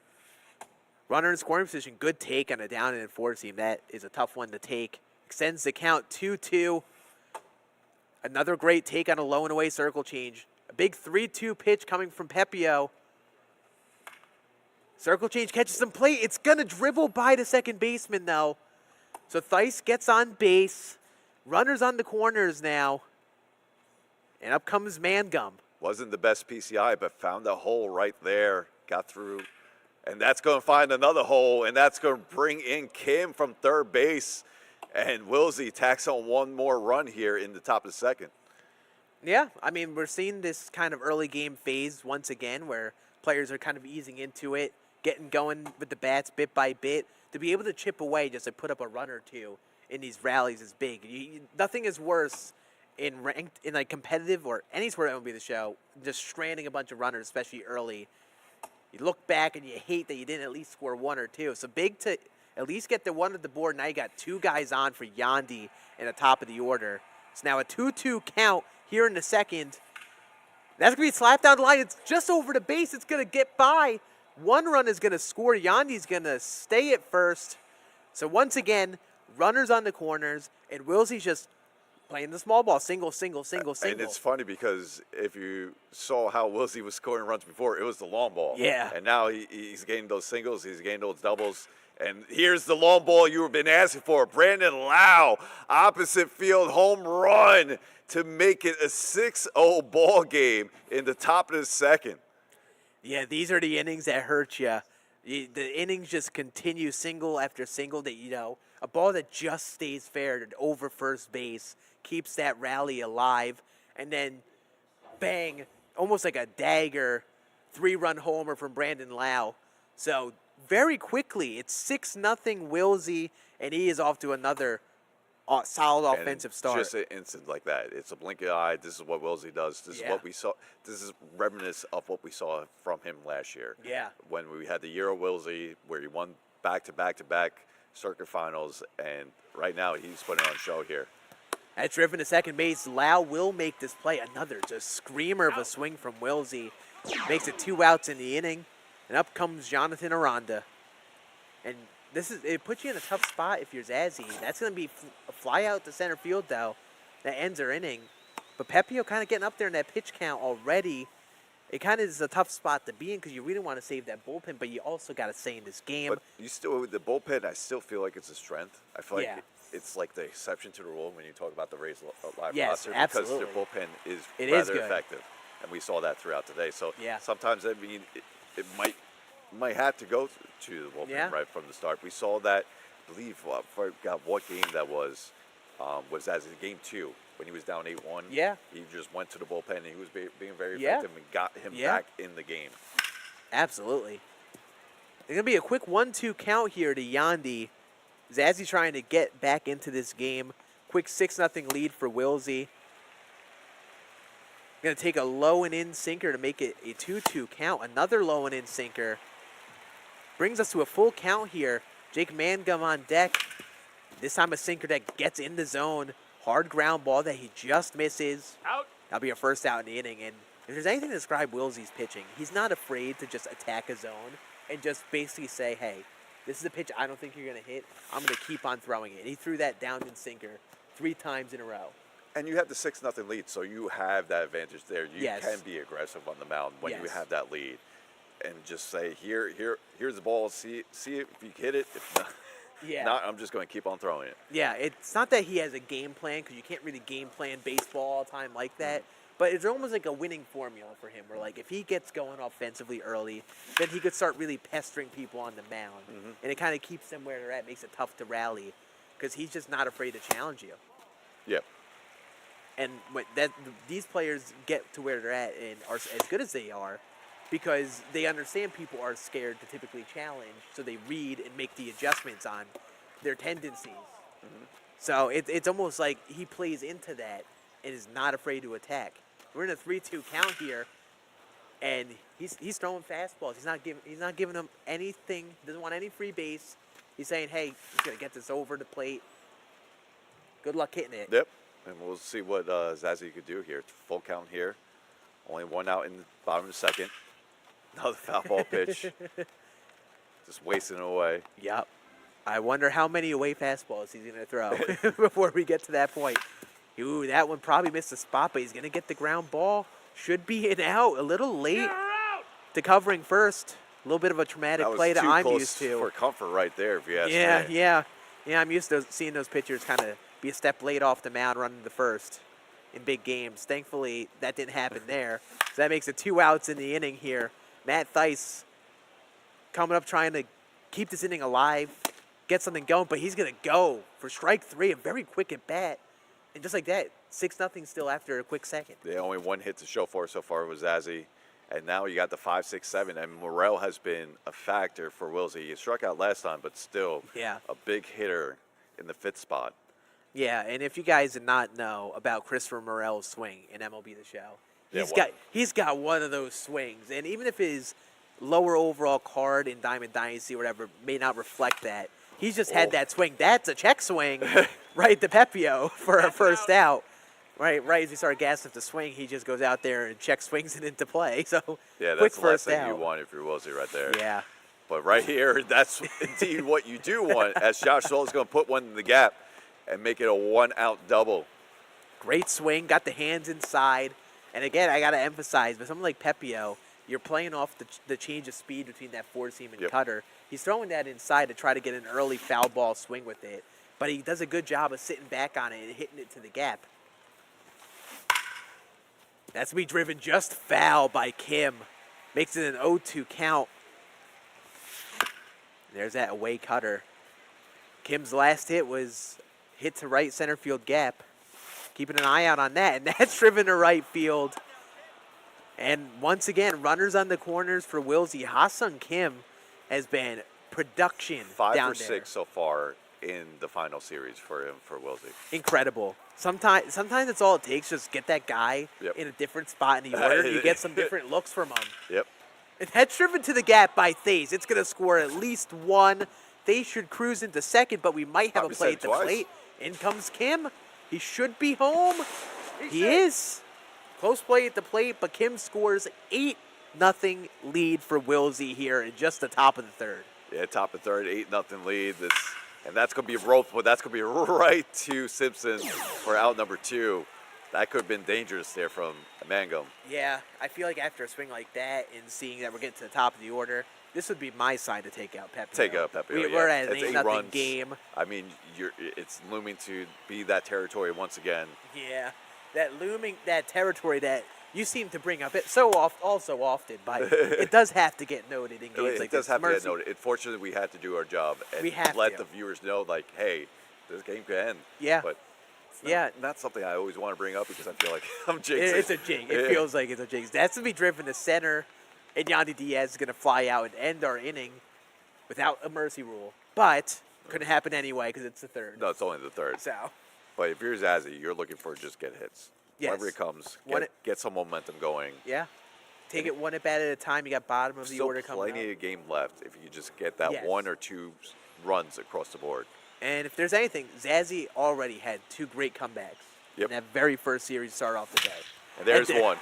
Runner in scoring position. Good take on a down and 4 seam. That is a tough one to take. Extends the count 2-2. Another great take on a low and away circle change. A big 3-2 pitch coming from Pepio. Circle change catches some plate. It's going to dribble by the second baseman, though. So Theis gets on base. Runners on the corners now. And up comes Mangum. Wasn't the best PCI, but found a hole right there. Got through. And that's going to find another hole, and that's going to bring in Kim from third base. And Wilsy tacks on one more run here in the top of the second. Yeah, I mean, we're seeing this kind of early game phase once again where players are kind of easing into it, getting going with the bats bit by bit. To be able to chip away just to put up a run or two in these rallies is big. Nothing is worse in ranked, in like competitive or any sport that would be the show, just stranding a bunch of runners, especially early. You look back and you hate that you didn't at least score 1 or 2. So big to at least get the 1 at the board. Now you got 2 guys on for Yandy in the top of the order. It's now a 2-2 count here in the second. That's going to be slapped down the line. It's just over the base. It's going to get by. 1 run is going to score. Yandy's going to stay at first. So once again, runners on the corners, and Wilsy's just playing the small ball, single. And it's funny because if you saw how Wilsy was scoring runs before, it was the long ball. Yeah. And now he's getting those singles, he's getting those doubles. And here's the long ball you've been asking for. Brandon Lau, opposite field home run to make it a 6-0 ball game in the top of the second. Yeah, these are the innings that hurt you. The innings just continue single after single that, a ball that just stays fair over first base, keeps that rally alive, and then bang, almost like a dagger, 3-run homer from Brandon Lau. So very quickly, it's 6-0 Wilsy, and he is off to another solid offensive start. Just an instant like that. It's a blink of the eye. This is what Wilsy does. This is what we saw. This is reminiscent of what we saw from him last year. Yeah. When we had the year of Wilsy, where he won back-to-back circuit finals, and right now he's putting on a show here. That's driven to second base. Lau will make this play. Another just screamer of a swing from Wilsy. Makes it 2 outs in the inning. And up comes Jonathan Aranda. And it puts you in a tough spot if you're Zazzy. That's going to be a fly out to center field, though. That ends our inning. But Pepio kind of getting up there in that pitch count already. It kind of is a tough spot to be in because you really want to save that bullpen, but you also got to stay in this game. But you still, with the bullpen, I still feel like it's a strength. I feel like it's like the exception to the rule when you talk about the Rays live roster, absolutely. because their bullpen is It rather is good. effective. and we saw that throughout today. So Yeah. sometimes, I mean, it might have to go to the bullpen right from the start. We saw that, I believe, I forgot what game that was as in game 2 when he was down 8-1. Yeah. He just went to the bullpen and he was being very Yeah. effective and got him Yeah. back in the game. Absolutely. It's going to be a quick 1-2 count here to Yandy. Zazzy trying to get back into this game. Quick 6-0 lead for Wilsy. Going to take a low and in sinker to make it a 2-2 count. Another low and in sinker. Brings us to a full count here. Jake Mangum on deck. This time a sinker that gets in the zone. Hard ground ball that he just misses. Out. That'll be a first out in the inning. And if there's anything to describe Wilsey's pitching, he's not afraid to just attack a zone and just basically say, hey, this is a pitch I don't think you're going to hit. I'm going to keep on throwing it. And he threw that down and sinker 3 times in a row. And you have the 6-0 lead, so you have that advantage there. You Yes. can be aggressive on the mound when you Yes. have that lead, and just say, here's the ball. See if you hit it. If not, Yeah. not, I'm just going to keep on throwing it. Yeah, it's not that he has a game plan, because you can't really game plan baseball all the time like that. But it's almost like a winning formula for him, where like if he gets going offensively early, then he could start really pestering people on the mound, and it kind of keeps them where they're at, makes it tough to rally, because he's just not afraid to challenge you. Yep. And these players get to where they're at and are as good as they are because they understand people are scared to typically challenge, so they read and make the adjustments on their tendencies. So it's almost like he plays into that and is not afraid to attack. We're in a 3-2 count here, and he's throwing fastballs. He's not giving them anything. Doesn't want any free base. He's saying, hey, he's gonna get this over the plate. Good luck hitting it. Yep. And we'll see what Zazzy could do here. Full count here. Only 1 out in the bottom of the second. Another foul ball pitch. Just wasting it away. Yep. I wonder how many away fastballs he's going to throw before we get to that point. Ooh, that one probably missed a spot, but he's going to get the ground ball. Should be an out. A little late to covering first. A little bit of a traumatic play that I'm used to. For comfort right there, if you ask me. Yeah. I'm used to seeing those pitchers kind of be a step late off the mound running to first in big games. Thankfully, that didn't happen there. So that makes it 2 outs in the inning here. Matt Theis coming up trying to keep this inning alive, get something going, but he's going to go for strike 3, a very quick at bat. And just like that, 6-0 still after a quick second. Yeah, only 1 hit to show for it so far was Zazzy. And now you got the 5, 6, 7. And Morel has been a factor for Wilsey. He struck out last time, but still a big hitter in the 5th spot. Yeah, and if you guys did not know about Christopher Morel's swing in MLB The Show, he's got one of those swings. And even if his lower overall card in Diamond Dynasty or whatever may not reflect that, he's just had that swing. That's a check swing, right to Pepio for a first out. Right as he started gassing up the swing, he just goes out there and check swings it into play. So yeah, quick that's the last first thing out. you want if you're Wilsey right there. Yeah. But right here, that's indeed what you do want, as Josh Stoll is going to put one in the gap and make it a 1-out double. Great swing, got the hands inside. And again, I got to emphasize, but something like Pepio, you're playing off the change of speed between that 4-seam and cutter. He's throwing that inside to try to get an early foul ball swing with it. But he does a good job of sitting back on it and hitting it to the gap. That's going to be driven just foul by Kim. Makes it an 0-2 count. There's that away cutter. Kim's last hit was hit to right center field gap. Keeping an eye out on that, and that's driven to right field. And once again, runners on the corners for Wilsey. Ha-Sung Kim has been production 5 down for there. 6 so far in the final series for him, for Wilsey. Incredible. Sometimes it's all it takes. Just get that guy in a different spot in the order. You get some different looks from him. Yep. And that's driven to the gap by Theis. It's going to score at least 1. Theis should cruise into second, but we might have a play at the plate. In comes Kim. He should be home. He is. Close play at the plate, but Kim scores 8-0 lead for Wilsey here in just the top of the third. Yeah, top of third, 8-0 lead. And that's going to be rope, but that's going to be right to Simpson for out number 2. That could have been dangerous there from Mangum. Yeah, I feel like after a swing like that and seeing that we're getting to the top of the order, this would be my side to take out Pepio. Take out Pepio, We're at an It's 8-0 game. I mean, it's looming to be that territory once again. Yeah, that territory that you seem to bring up it also often, but it does have to get noted in games like this. It does have to get Mercy. noted. Unfortunately, we had to do our job and We have let to. the viewers know, like, hey, this game could end. Yeah. But it's Yeah. not something I always want to bring up because I feel like I'm jinxing. It's a jinx. It feels like it's a jinx. That's to be driven to center, and Yandy Diaz is going to fly out and end our inning without a mercy rule. But couldn't happen anyway because it's the third. No, it's only the third. So, But if you're Zazzy, you're looking for just get hits. Yes. Whenever it comes, One get some momentum going. yeah. Take it one at bat at a time. You got bottom of the Still order coming plenty up. of game left if you just get that Yes. 1 or 2 runs across the board. And if there's anything, Zazzy already had 2 great comebacks Yep. in that very first series to start off the day. And there's then one.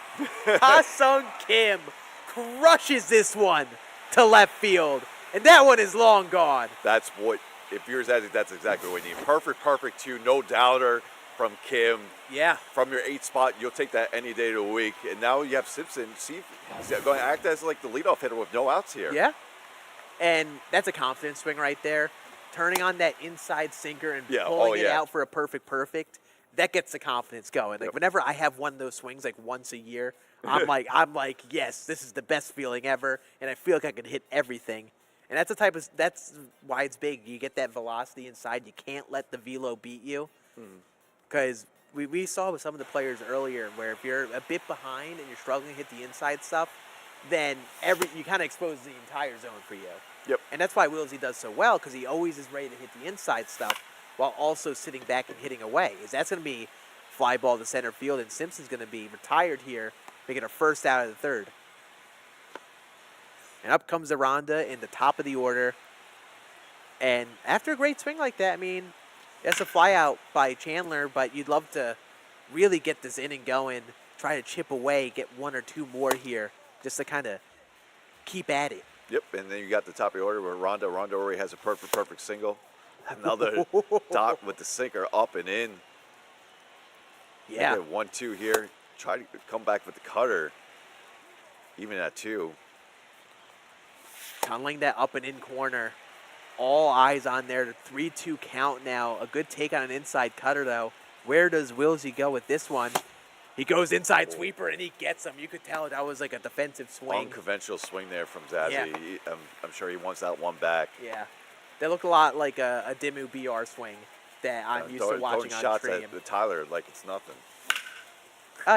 Ha-Sung Kim crushes this one to left field. And that one is long gone. That's what, if you're Zazzy, that's exactly what you need. Perfect 2, no doubter from Kim. Yeah. From your 8 spot, you'll take that any day of the week. And now you have Simpson. See, he's going to act as like the leadoff hitter with no outs here. Yeah. And that's a confidence swing right there. Turning on that inside sinker and pulling it out for a perfect, that gets the confidence going. Like whenever I have one of those swings, like once a year, I'm like, yes, this is the best feeling ever, and I feel like I can hit everything. And that's why it's big. You get that velocity inside. You can't let the velo beat you, because we saw with some of the players earlier where if you're a bit behind and you're struggling to hit the inside stuff, then you kind of expose the entire zone for you. Yep. And that's why Wilsy does so well, because he always is ready to hit the inside stuff while also sitting back and hitting away. That's going to be fly ball to center field, and Simpson's going to be retired here, making a first out of the third. And up comes Aranda in the top of the order. And after a great swing like that, I mean, that's a fly out by Chandler, but you'd love to really get this inning going, try to chip away, get 1 or 2 more here, just to kind of keep at it. Yep, and then you got the top of the order where Rondo already has a perfect single. Another dot with the sinker up and in. Yeah. 1-2 here. Try to come back with the cutter. Even at 2. Tunneling that up and in corner. All eyes on there. The 3-2 count now. A good take on an inside cutter, though. Where does Wilsy go with this one? He goes inside sweeper, and he gets him. You could tell that was like a defensive swing. Unconventional swing there from Zazzy. Yeah. I'm sure he wants that one back. Yeah. That looked a lot like a Dimmu BR swing that I'm used to watching throwing on shots stream. at Tyler like it's nothing.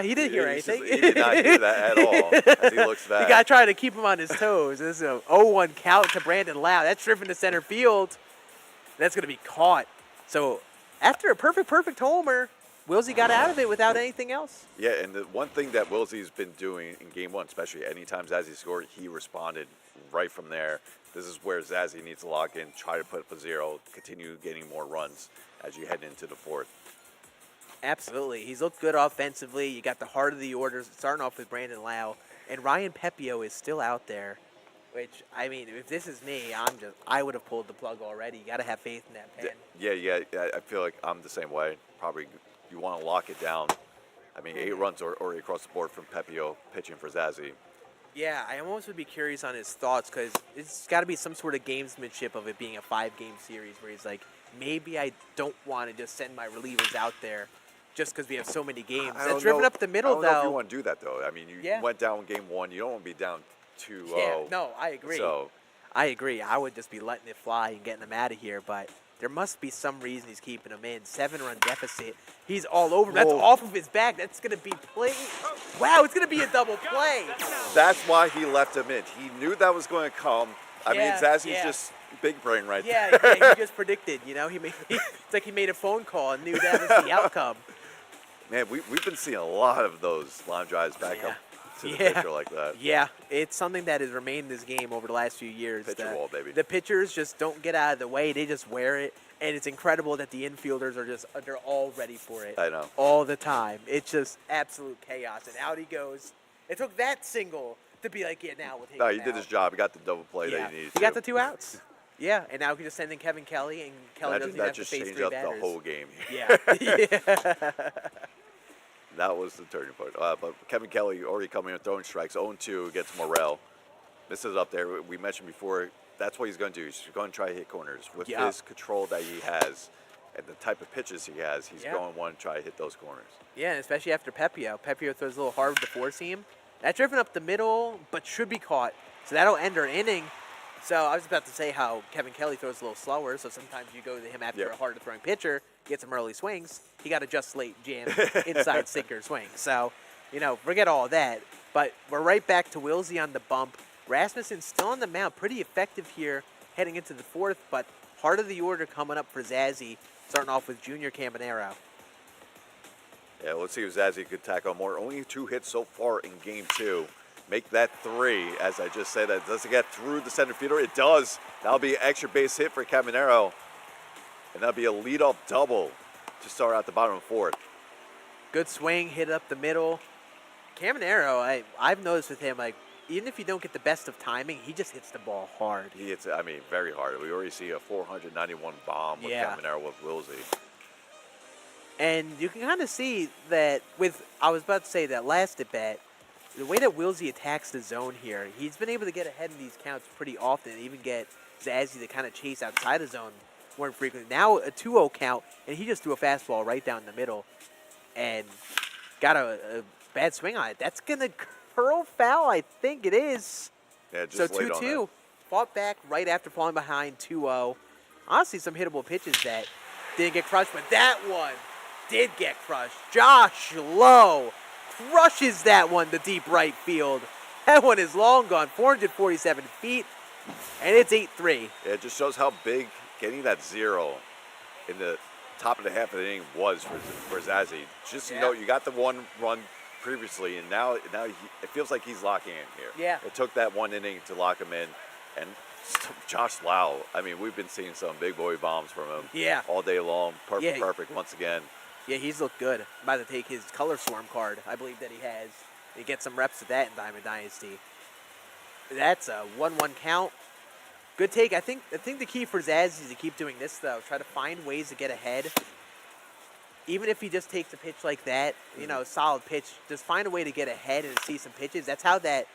He didn't hear anything. He did not hear that at all as he looks back. You got to try to keep him on his toes. This is a 0-1 count to Brandon Lau. That's driven to center field. That's going to be caught. So after a perfect homer, Wilsy got out of it without anything else. Yeah, and the one thing that Wilsy's been doing in Game 1, especially anytime Zazzy scored, he responded right from there. This is where Zazzy needs to lock in, try to put up a 0, continue getting more runs as you head into the 4th. Absolutely. He's looked good offensively. You got the heart of the orders, starting off with Brandon Lau. And Ryan Pepio is still out there, which, I mean, if this is me, I would have pulled the plug already. You got to have faith in that pen. Yeah, I feel like I'm the same way. Probably you want to lock it down. I mean, 8 runs already across the board from Pepio pitching for Zazzy. Yeah, I almost would be curious on his thoughts, because it's got to be some sort of gamesmanship of it being a 5-game series where he's like, maybe I don't want to just send my relievers out there just because we have so many games. That's driven up the middle, I don't know though. if you want to do that, though. I mean, you went down Game 1. You don't want to be down 2-0. Yeah, no, I agree. So, I agree. I would just be letting it fly and getting him out of here, but there must be some reason he's keeping him in. 7-run deficit. He's all over. That's off of his back. That's going to be play. Wow, it's going to be a double play. that's why he left him in. He knew that was going to come. I mean, Zazzy's just big brain right there. Yeah, he just predicted. You know, it's like he made a phone call and knew that was the outcome. Man, we've been seeing a lot of those line drives back up to the pitcher like that. Yeah, it's something that has remained in this game over the last few years. Pitcher wall, baby. The pitchers just don't get out of the way. They just wear it. And it's incredible that the infielders they're all ready for it. I know. All the time. It's just absolute chaos. And out he goes. It took that single to be like, yeah, now we'll take No, it he did out. his job. He got the double play that he needed He got the 2 outs. Yeah, and now he can just send in Kevin Kelly, and Kelly doesn't even have to face 3 changed up batters. the whole game. Yeah. That was the turning point. But Kevin Kelly already coming in throwing strikes. 0-2 gets Morel. Misses up there. We mentioned before, that's what he's going to do. He's going to try to hit corners. With his control that he has, and the type of pitches he has, he's going to want to try to hit those corners. Yeah, and especially after Pepio. Pepio throws a little hard with the four seam. That's driven up the middle, but should be caught. So that'll end our inning. So I was about to say how Kevin Kelly throws a little slower, so sometimes you go to him after a harder throwing pitcher, get some early swings. He got a just late jam inside sinker swing. So, forget all that. But we're right back to Wilsy on the bump. Rasmussen's still on the mound, pretty effective here heading into the fourth, but part of the order coming up for Zazzy, starting off with Junior Caminero. Yeah, let's see if Zazzy could tackle more. Only 2 hits so far in game 2. Make that 3, as I just said. That doesn't get through the center fielder. It does. That'll be an extra base hit for Caminero. And that'll be a leadoff double to start out the bottom of the fourth. Good swing, hit up the middle. Caminero, I've noticed with him, even if you don't get the best of timing, he just hits the ball hard. He hits, very hard. We already see a 491 bomb with Caminero with Wilsy. And you can kind of see that I was about to say that last at bat, the way that Wilsy attacks the zone here, he's been able to get ahead in these counts pretty often, and even get Zazzy to kind of chase outside the zone more frequently. Now a 2-0 count, and he just threw a fastball right down the middle and got a bad swing on it. That's going to curl foul, I think it is. Yeah, just so 2-2. Fought back right after falling behind 2-0. Honestly, some hittable pitches that didn't get crushed, but that one did get crushed. Josh Lowe crushes that one to deep right field. That one is long gone, 447 feet, and it's 8-3. Yeah, it just shows how big getting that 0 in the top of the half of the inning was for Zazzy. Just, you got the 1 run previously, and now it feels like he's locking in here. Yeah. It took that 1 inning to lock him in, and Josh Lowe, we've been seeing some big boy bombs from him all day long. Perfect once again. Yeah, he's looked good. I'm about to take his Color Swarm card. I believe that he has. He gets some reps of that in Diamond Dynasty. That's a 1-1 count. Good take. I think the key for Zaz is to keep doing this, though. Try to find ways to get ahead. Even if he just takes a pitch like that, solid pitch, just find a way to get ahead and see some pitches. That's how that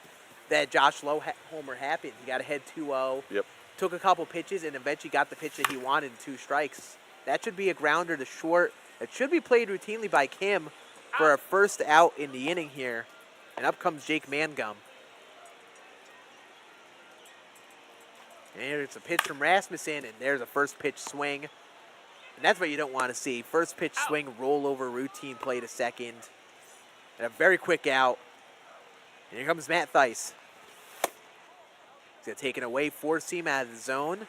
Josh Lowe homer happened. He got ahead 2-0. Yep. Took a couple pitches and eventually got the pitch that he wanted in 2 strikes. That should be a grounder to short. It should be played routinely by Kim for a first out in the inning here. And up comes Jake Mangum. And here's a pitch from Rasmussen, and there's a first pitch swing. And that's what you don't want to see. First pitch swing, rollover, routine play to second. And a very quick out. And here comes Matt Theis. He's going to take it away, 4-seam out of the zone.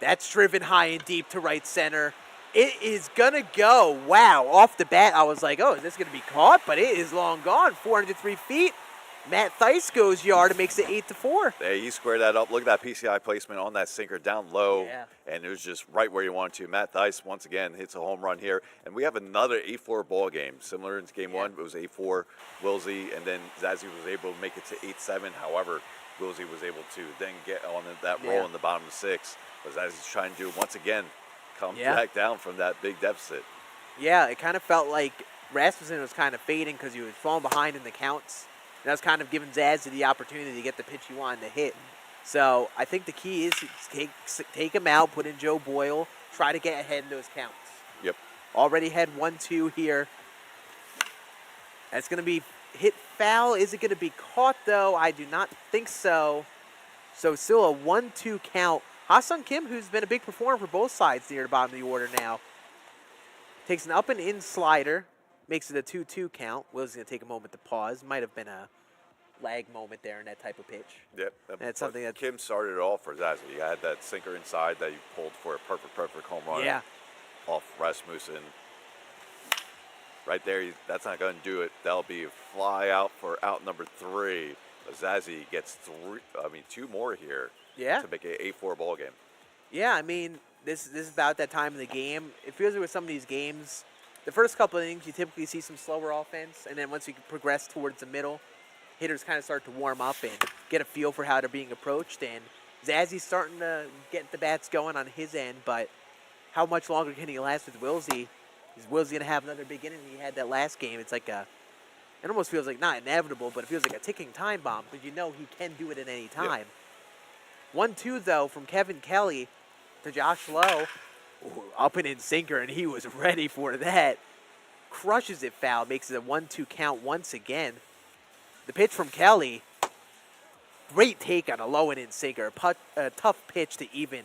That's driven high and deep to right center. It is going to go. Wow. Off the bat, I was like, oh, is this going to be caught? But it is long gone. 403 feet. Matt Theis goes yard and makes it 8-4. Hey, he squared that up. Look at that PCI placement on that sinker down low. Yeah. And it was just right where you wanted to. Matt Theis, once again, hits a home run here. And we have another 8-4 ball game. Similar in game 1, it was 8-4 Wilsy, and then Zazzy was able to make it to 8-7. However, Wilsy was able to then get on that roll in the bottom of 6. But Zazzy's trying to do, once again, come back down from that big deficit. Yeah, it kind of felt like Rasmussen was kind of fading because he was falling behind in the counts. And that was kind of giving Zazzy the opportunity to get the pitch he wanted to hit. So I think the key is take him out, put in Joe Boyle, try to get ahead in those counts. Yep. Already had 1-2 here. That's going to be hit foul. Is it going to be caught, though? I do not think so. So still a 1-2 count. Ha-Sung Kim, who's been a big performer for both sides near the bottom of the order now, takes an up and in slider, makes it a 2-2 count. Will's going to take a moment to pause. Might have been a lag moment there in that type of pitch. Yep. That's something that Kim started it all for Zazzy. He had that sinker inside that he pulled for a perfect home run off Rasmussen. Right there, that's not going to do it. That'll be a fly out for out number 3. Zazzy gets 2 more here. Yeah. To make an 8-4 ball game. Yeah, this is about that time of the game. It feels like with some of these games, the first couple of innings, you typically see some slower offense, and then once you progress towards the middle, hitters kind of start to warm up and get a feel for how they're being approached. And Zazzy's starting to get the bats going on his end, but how much longer can he last with Wilsy? Is Wilsy going to have another big inning? He had that last game. It's like it almost feels like not inevitable, but it feels like a ticking time bomb because you know he can do it at any time. 1-2, though, from Kevin Kelly. to Josh Lowe. Ooh, up and in sinker, and he was ready for that. Crushes it foul, makes it a 1-2 count once again. The pitch from Kelly. Great take on a low and in sinker. A tough pitch to even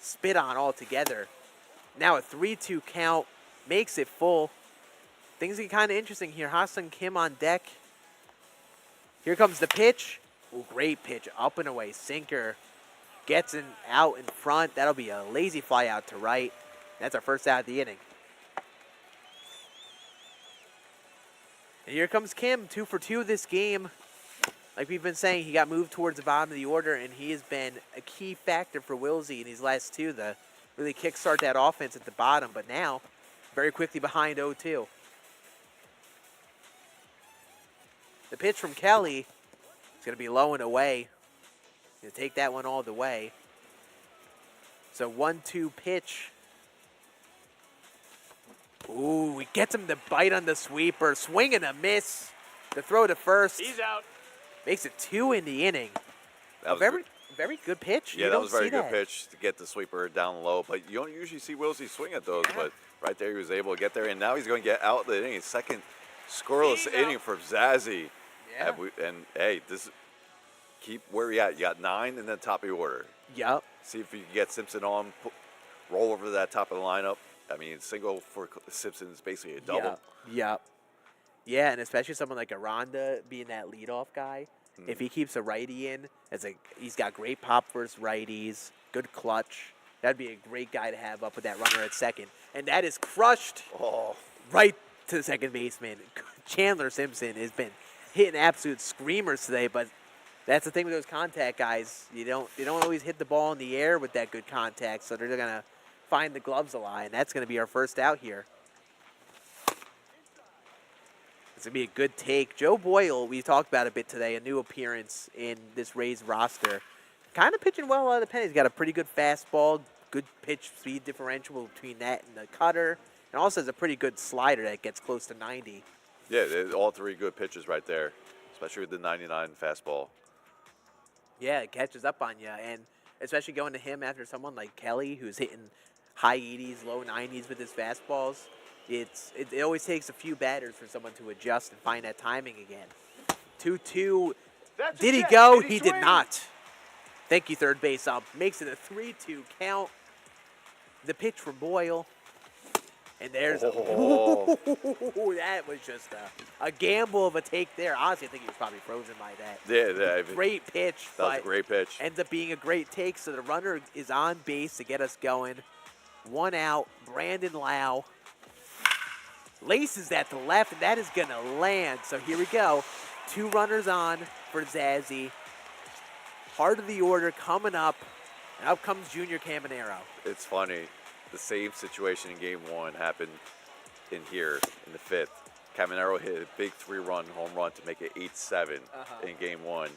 spit on altogether. Now a 3-2 count makes it full. Things get kind of interesting here. Ha-Seong Kim on deck. Here comes the pitch. Ooh, great pitch. Up and away. Sinker. Gets out in front. That'll be a lazy fly out to right. That's our first out of the inning. And here comes Kim, 2 for 2 this game. Like we've been saying, he got moved towards the bottom of the order, and he has been a key factor for Wilsy in these last two to really kickstart that offense at the bottom. But now, very quickly behind 0-2. The pitch from Kelly is going to be low and away. He'll take that one all the way. So 1-2 pitch. Ooh, he gets him to bite on the sweeper. Swing and a miss. The throw to first. He's out. Makes it 2 in the inning. That was very good pitch. Yeah, that was a very good pitch to get the sweeper down low. But you don't usually see Wilsy swing at those. But right there, he was able to get there. And now he's going to get out the inning. Second scoreless inning for Zazzy. Yeah. And hey, keep where you at. You got 9 in the top of your order. Yep. See if you can get Simpson on, roll over to that top of the lineup. I mean, single for Simpson is basically a double. Yep. Yeah, and especially someone like Aranda being that leadoff guy. If he keeps a righty in, he's got great pop versus righties, good clutch. That'd be a great guy to have up with that runner at second. And that is crushed right to the second baseman. Chandler Simpson has been hitting absolute screamers today, but that's the thing with those contact guys. They don't always hit the ball in the air with that good contact, so they're gonna find the gloves a lot, and that's gonna be our first out here. It's gonna be a good take. Joe Boyle, we talked about a bit today, a new appearance in this Rays roster. Kind of pitching well out of the pen. He's got a pretty good fastball, good pitch speed differential between that and the cutter, and also has a pretty good slider that gets close to 90. Yeah, all 3 good pitches right there, especially with the 99 fastball. Yeah, it catches up on you, and especially going to him after someone like Kelly, who's hitting high 80s, low 90s with his fastballs. It always takes a few batters for someone to adjust and find that timing again. 2-2. Did he go? He did not. Thank you, third base up. Makes it a 3-2 count. The pitch from Boyle. And there's that was just a gamble of a take there. Honestly, I think he was probably frozen by that. Yeah. Great pitch. That was a great pitch. Ends up being a great take, so the runner is on base to get us going. 1 out, Brandon Lau. Laces that to left, and that is going to land. So here we go. 2 runners on for Zazzy. Heart of the order coming up. And out comes Junior Caminero. It's funny. The same situation in Game 1 happened in here in the 5th. Caminero hit a big 3-run home run to make it 8-7 in Game 1.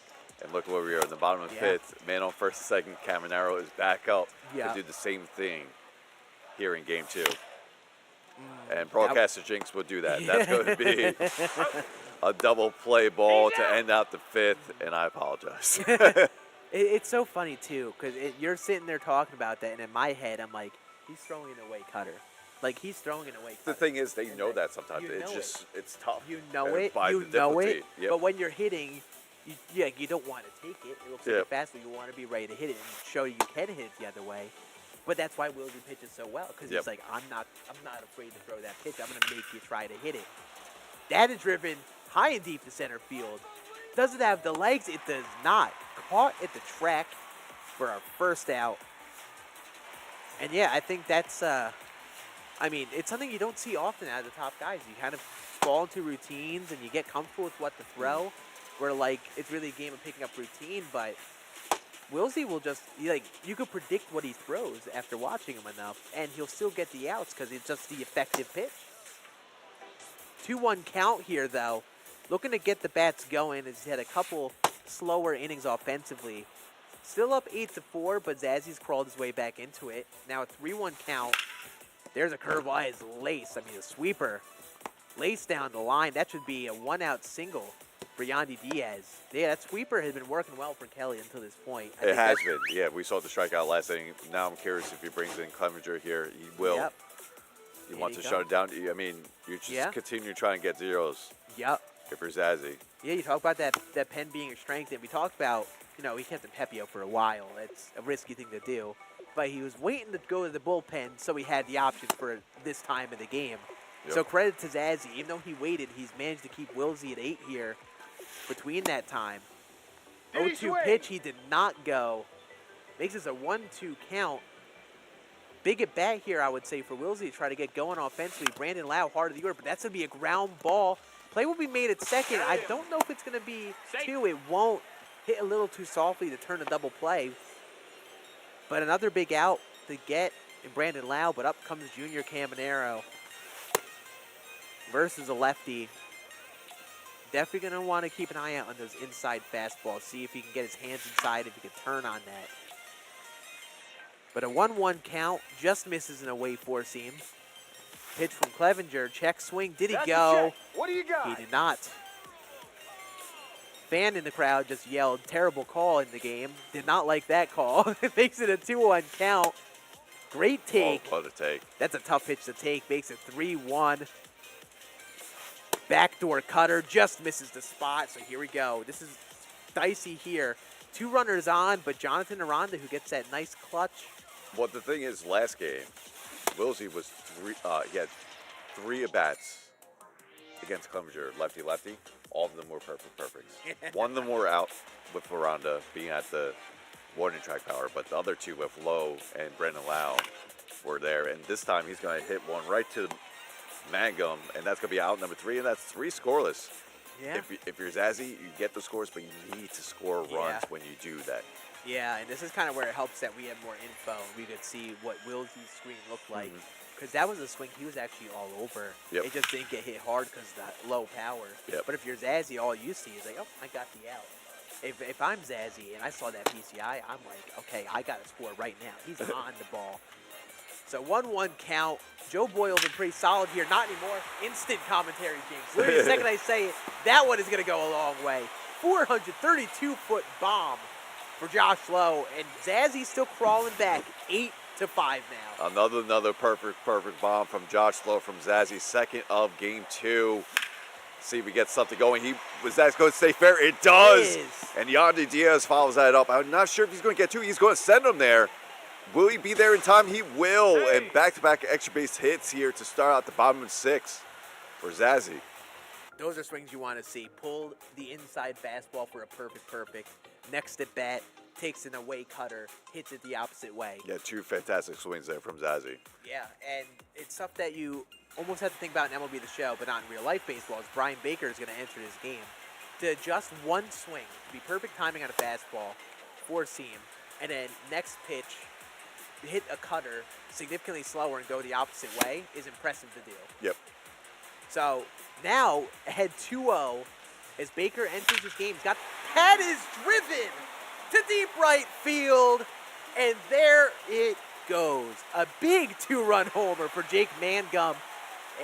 And look where we are in the bottom of the 5th. Man on first and second. Caminero is back up to do the same thing here in Game 2. And broadcaster Jinx will do that. That's going to be a double play ball to end out the 5th, and I apologize. It's so funny, too, because you're sitting there talking about that, and in my head, I'm like, he's throwing away cutter. Like, he's throwing it away cutter. The thing is, they know that sometimes. It's tough. You know it. Yep. But when you're hitting, you don't want to take it. It looks like a fastball. You want to be ready to hit it and show you can hit it the other way. But that's why Wilsy pitches so well, because he's like, I'm not afraid to throw that pitch. I'm going to make you try to hit it. That is driven high and deep to center field. Does it have the legs? It does not. Caught at the track for our first out. And yeah, I think that's, it's something you don't see often out of the top guys. You kind of fall into routines and you get comfortable with what to throw, where it's really a game of picking up routine, but Wilsy will just, you could predict what he throws after watching him enough, and he'll still get the outs because it's just the effective pitch. 2-1 count here, though. Looking to get the bats going. He's had a couple slower innings offensively. Still up 8-4, but Zazzy's crawled his way back into it. Now a 3-1 count. There's a curveball. His lace. A sweeper. Lace down the line. That should be a 1-out single for Yandy Diaz. Yeah, that sweeper has been working well for Kelly until this point. It has been. Yeah, we saw the strikeout last inning. Now I'm curious if he brings in Clevenger here. He will. Yep. He wants to shut it down. I mean, you just continue trying to get zeros. Yep. If you're Zazzy. Yeah, you talk about that pen being a strength, and we talked about, he kept him Pepio for a while. It's a risky thing to do. But he was waiting to go to the bullpen, so he had the option for this time of the game. Yep. So credit to Zazzy. Even though he waited, he's managed to keep Wilsy at 8 here between that time. 0-2 pitch, he did not go. Makes this a 1-2 count. Big at bat here, I would say, for Wilsy to try to get going offensively. Brandon Lau, hard of the order, but that's going to be a ground ball. Play will be made at second. I don't know if it's going to be 2. It won't hit a little too softly to turn a double play. But another big out to get in Brandon Lau, but up comes Junior Caminero versus a lefty. Definitely going to want to keep an eye out on those inside fastballs, see if he can get his hands inside, if he can turn on that. But a 1-1 count, just misses an away four seam. Pitch from Clevenger, check swing, did he go? What do you got? He did not. Fan in the crowd just yelled, terrible call in the game. Did not like that call. It makes it a 2-1 count. Great take. Oh, what a take. That's a tough pitch to take, makes it 3-1. Backdoor cutter, just misses the spot, so here we go. This is dicey here. 2 runners on, but Jonathan Aranda, who gets that nice clutch. Well, the thing is, last game, Wilsy was he had 3 at-bats against Clevenger, lefty-lefty. All of them were perfects. One of them were out with Aranda being at the warning track power, but the other 2 with Lowe and Brandon Lau were there. And this time he's going to hit one right to Mangum, and that's going to be out number 3, and that's 3 scoreless. Yeah. If you're Zazzy, you get the scores, but you need to score runs when you do that. Yeah, and this is kind of where it helps that we have more info. We could see what Wilsey's screen looked like. Because that was a swing he was actually all over. Yep. It just didn't get hit hard because of that low power. Yep. But if you're Zazzy, all you see is like, oh, I got the out. If I'm Zazzy and I saw that PCI, I'm like, okay, I got to score right now. He's on the ball. So 1-1 count. Joe Boyle's been pretty solid here. Not anymore. Instant commentary, Jinx. Literally, the second I say it, that one is going to go a long way. 432-foot bomb for Josh Lowe. And Zazzy's still crawling back 8-5 now. Another perfect bomb from Josh Lowe from Zazzy. Second of game 2. See if we get something going. Was that going to stay fair? It does. It is. And Yandy Diaz follows that up. I'm not sure if he's going to get 2. He's going to send him there. Will he be there in time? He will. Hey. And back-to-back extra base hits here to start out the bottom of 6 for Zazzy. Those are swings you want to see. Pulled the inside fastball for a perfect. Next at bat, takes an away cutter, hits it the opposite way. Yeah, 2 fantastic swings there from Zazzy. Yeah, and it's stuff that you almost have to think about in MLB The Show, but not in real life baseball, as Brian Baker is going to enter this game. To adjust one swing, to be perfect timing on a fastball, 4-seam, and then next pitch, hit a cutter significantly slower and go the opposite way is impressive to do. Yep. So now ahead 2-0 as Baker enters this game. That is driven to deep right field, and there it goes. A big 2-run homer for Jake Mangum.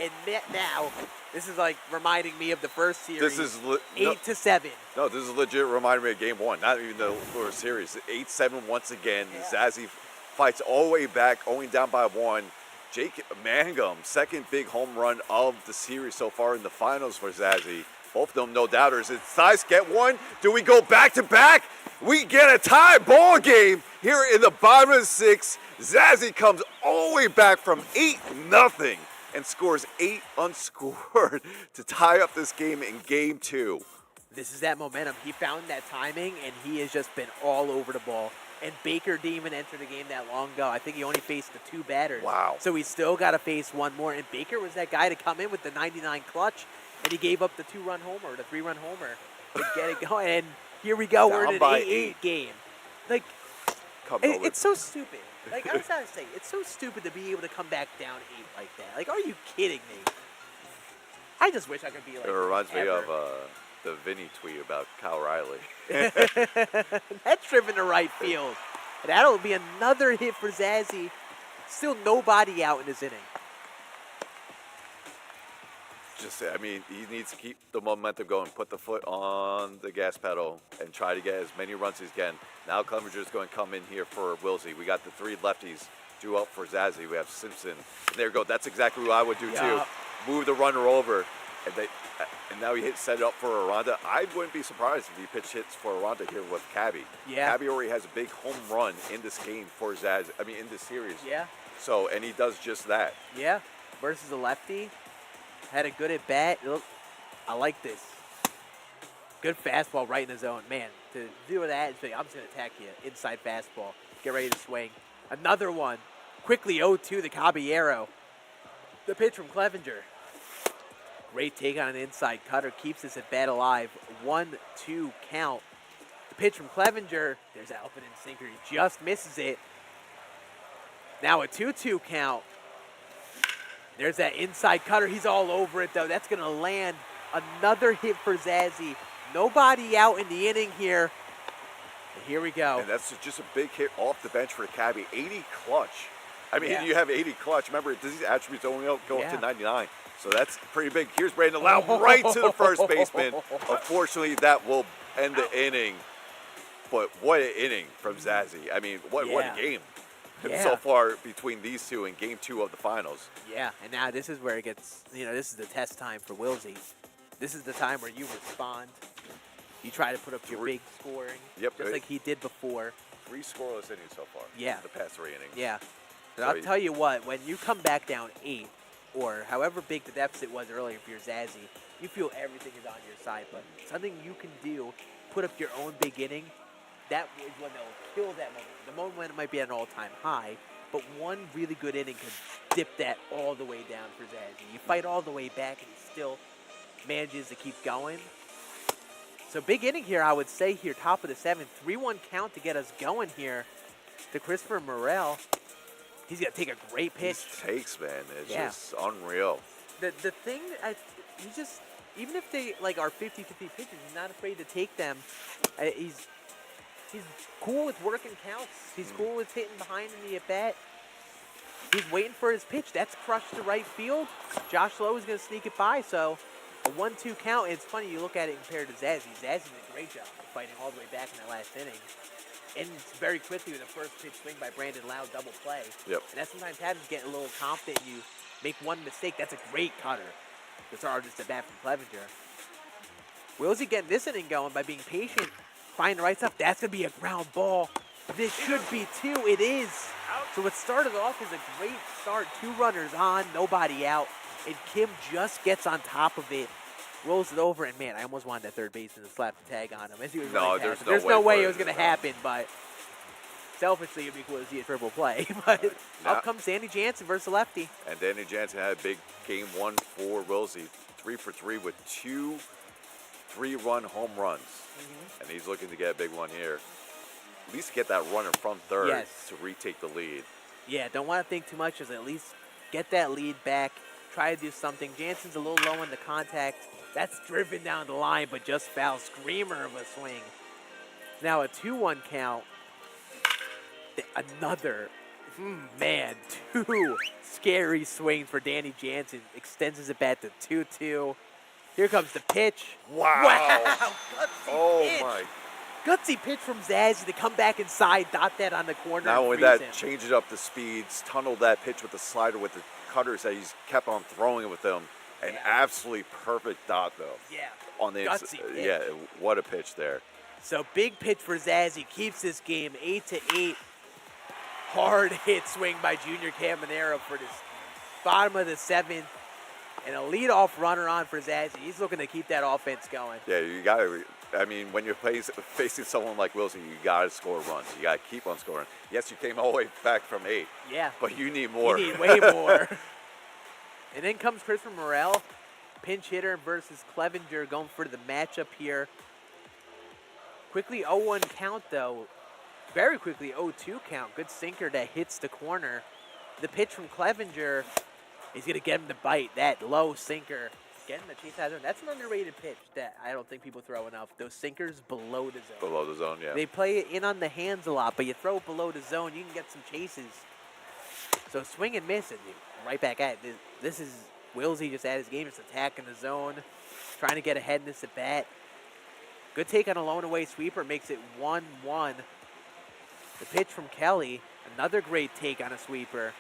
And now, this is like reminding me of the first series. This is 8-7. No, this is legit reminding me of game 1, not even the first series. 8-7 once again. Yeah. Zazzy fights all the way back, only down by 1. Jake Mangum, second big home run of the series so far in the finals for Zazzy. Both of them no doubters. It's Size get one. Do we go back to back? We get a tie ball game here in the bottom of the 6. Zazzy comes all the way back from 8-0 and scores 8 unscored to tie up this game in game 2. This is that momentum. He found that timing, and he has just been all over the ball. And Baker didn't even enter the game that long ago. I think he only faced the 2 batters. Wow. So he's still got to face one more. And Baker was that guy to come in with the 99 clutch, and he gave up the 2-run homer, the 3-run homer to get it going. And here we go. We're in an 8-8 game. Like, it's so stupid. Like, I was trying to say, it's so stupid to be able to come back down 8 like that. Like, are you kidding me? I just wish I could be like it reminds me of the Vinny tweet about Kyle Riley. That's driven to right field. And that'll be another hit for Zazzy. Still nobody out in this inning. just, I mean, he needs to keep the momentum going, put the foot on the gas pedal, and try to get as many runs as he can. Now Clevenger's going to come in here for Wilsy. We got the 3 lefties due up for Zazzy. We have Simpson. And there you go. That's exactly what I would do too. Move the runner over, and now he set it up for Aranda. I wouldn't be surprised if he pitch hits for Aranda here with Cabby. Yeah. Cabby already has a big home run in this game for Zazzy. I mean, in this series. Yeah. So, and he does just that. Yeah. Versus a lefty. Had a good at bat. Look, I like this. Good fastball right in the zone. Man, to do that, I'm just going to attack you. Inside fastball. Get ready to swing. Another one. Quickly 0-2, the Caballero. The pitch from Clevenger. Great take on an inside cutter. Keeps this at bat alive. 1-2 count. The pitch from Clevenger. There's that opening sinker. He just misses it. Now a 2-2 count. There's that inside cutter. He's all over it, though. That's going to land. Another hit for Zazzy. Nobody out in the inning here. And here we go. And that's just a big hit off the bench for Cabby. 80 clutch. I mean, you have 80 clutch. Remember, these attributes only go up to 99. So that's pretty big. Here's Brandon Lau right to the first baseman. Unfortunately, that will end the inning. But what an inning from Zazzy. I mean, what a game so far between these two in Game 2 of the finals. Yeah, and now this is where it gets, this is the test time for Wilsy. This is the time where you respond. You try to put up your big scoring, just like he did before. 3 scoreless innings so far. Yeah. The past 3 innings. Yeah. But I'll tell you what, when you come back down 8, or however big the deficit was earlier for your Zazzy, you feel everything is on your side. But something you can do, put up your own big inning, that is when they'll kill that moment. The momentum might be at an all-time high, but one really good inning could dip that all the way down for Zazzy. You fight all the way back, and he still manages to keep going. So big inning here, I would say here, top of the 7th. 3-1 count to get us going here to Christopher Morel. He's going to take a great pitch. These takes, man, it's just unreal. The thing, he just, even if they are 50-50 pitches, he's not afraid to take them. He's cool with working counts. He's cool with hitting behind in the at-bat. He's waiting for his pitch. That's crushed to right field. Josh Lowe is going to sneak it by, so a 1-2 count. It's funny, you look at it compared to Zazzy. Zazzy did a great job of fighting all the way back in that last inning. And very quickly with the first pitch swing by Brandon Lau, double play. Yep. And that sometimes happens, getting a little confident. You make one mistake. That's a great cutter. That's our just a bat from Clevenger. Wilsy getting this inning going by being patient, find the right stuff. That's going to be a ground ball. This should be 2. It is. So what started off as a great start. 2 runners on, nobody out. And Kim just gets on top of it, rolls it over, and man, I almost wanted that third baseman to slap the tag on him. As he was there's no way it was going to happen, but selfishly, it'd be cool to see a triple play. But up comes Danny Jansen versus lefty. And Danny Jansen had a big Game 1 for Wilsy. 3 for 3 with 2 3-run home runs. And he's looking to get a big one here. At least get that runner from third to retake the lead. Yeah, don't want to think too much. Just at least get that lead back. Try to do something. Jansen's a little low in the contact. That's driven down the line, but just foul. Screamer of a swing. Now a 2-1 count. Another, 2 scary swings for Danny Jansen. Extends his at bat to 2-2. Here comes the pitch. Wow. Gutsy pitch. My. Gutsy pitch from Zazzy to come back inside, dot that on the corner. Not only that, changes up the speeds, tunneled that pitch with the slider with the cutters that he's kept on throwing it with them. An absolutely perfect dot, though. Yeah. On the Gutsy pitch. Yeah, what a pitch there. So big pitch for Zazzy. Keeps this game 8-8. Hard hit swing by Junior Caminero for this bottom of the 7th. And a leadoff runner on for Zazzy. He's looking to keep that offense going. Yeah, you got to. I mean, when you're facing someone like Wilsy, you got to score runs. You got to keep on scoring. Yes, you came all the way back from 8. Yeah. But you need more. You need way more. And then comes Christopher Morel, pinch hitter versus Clevenger, going for the matchup here. Quickly 0-1 count, though. Very quickly 0-2 count. Good sinker that hits the corner. The pitch from Clevenger is going to get him to bite. That low sinker. Getting the chase out of zone. That's an underrated pitch that I don't think people throw enough. Those sinkers below the zone. Below the zone, yeah. They play it in on the hands a lot, but you throw it below the zone, you can get some chases. So swing and miss, and right back at it. This is Wilsy just at his game, just attacking the zone, trying to get ahead in this at bat. Good take on a lone away sweeper, makes it 1-1. The pitch from Kelly, another great take on a sweeper.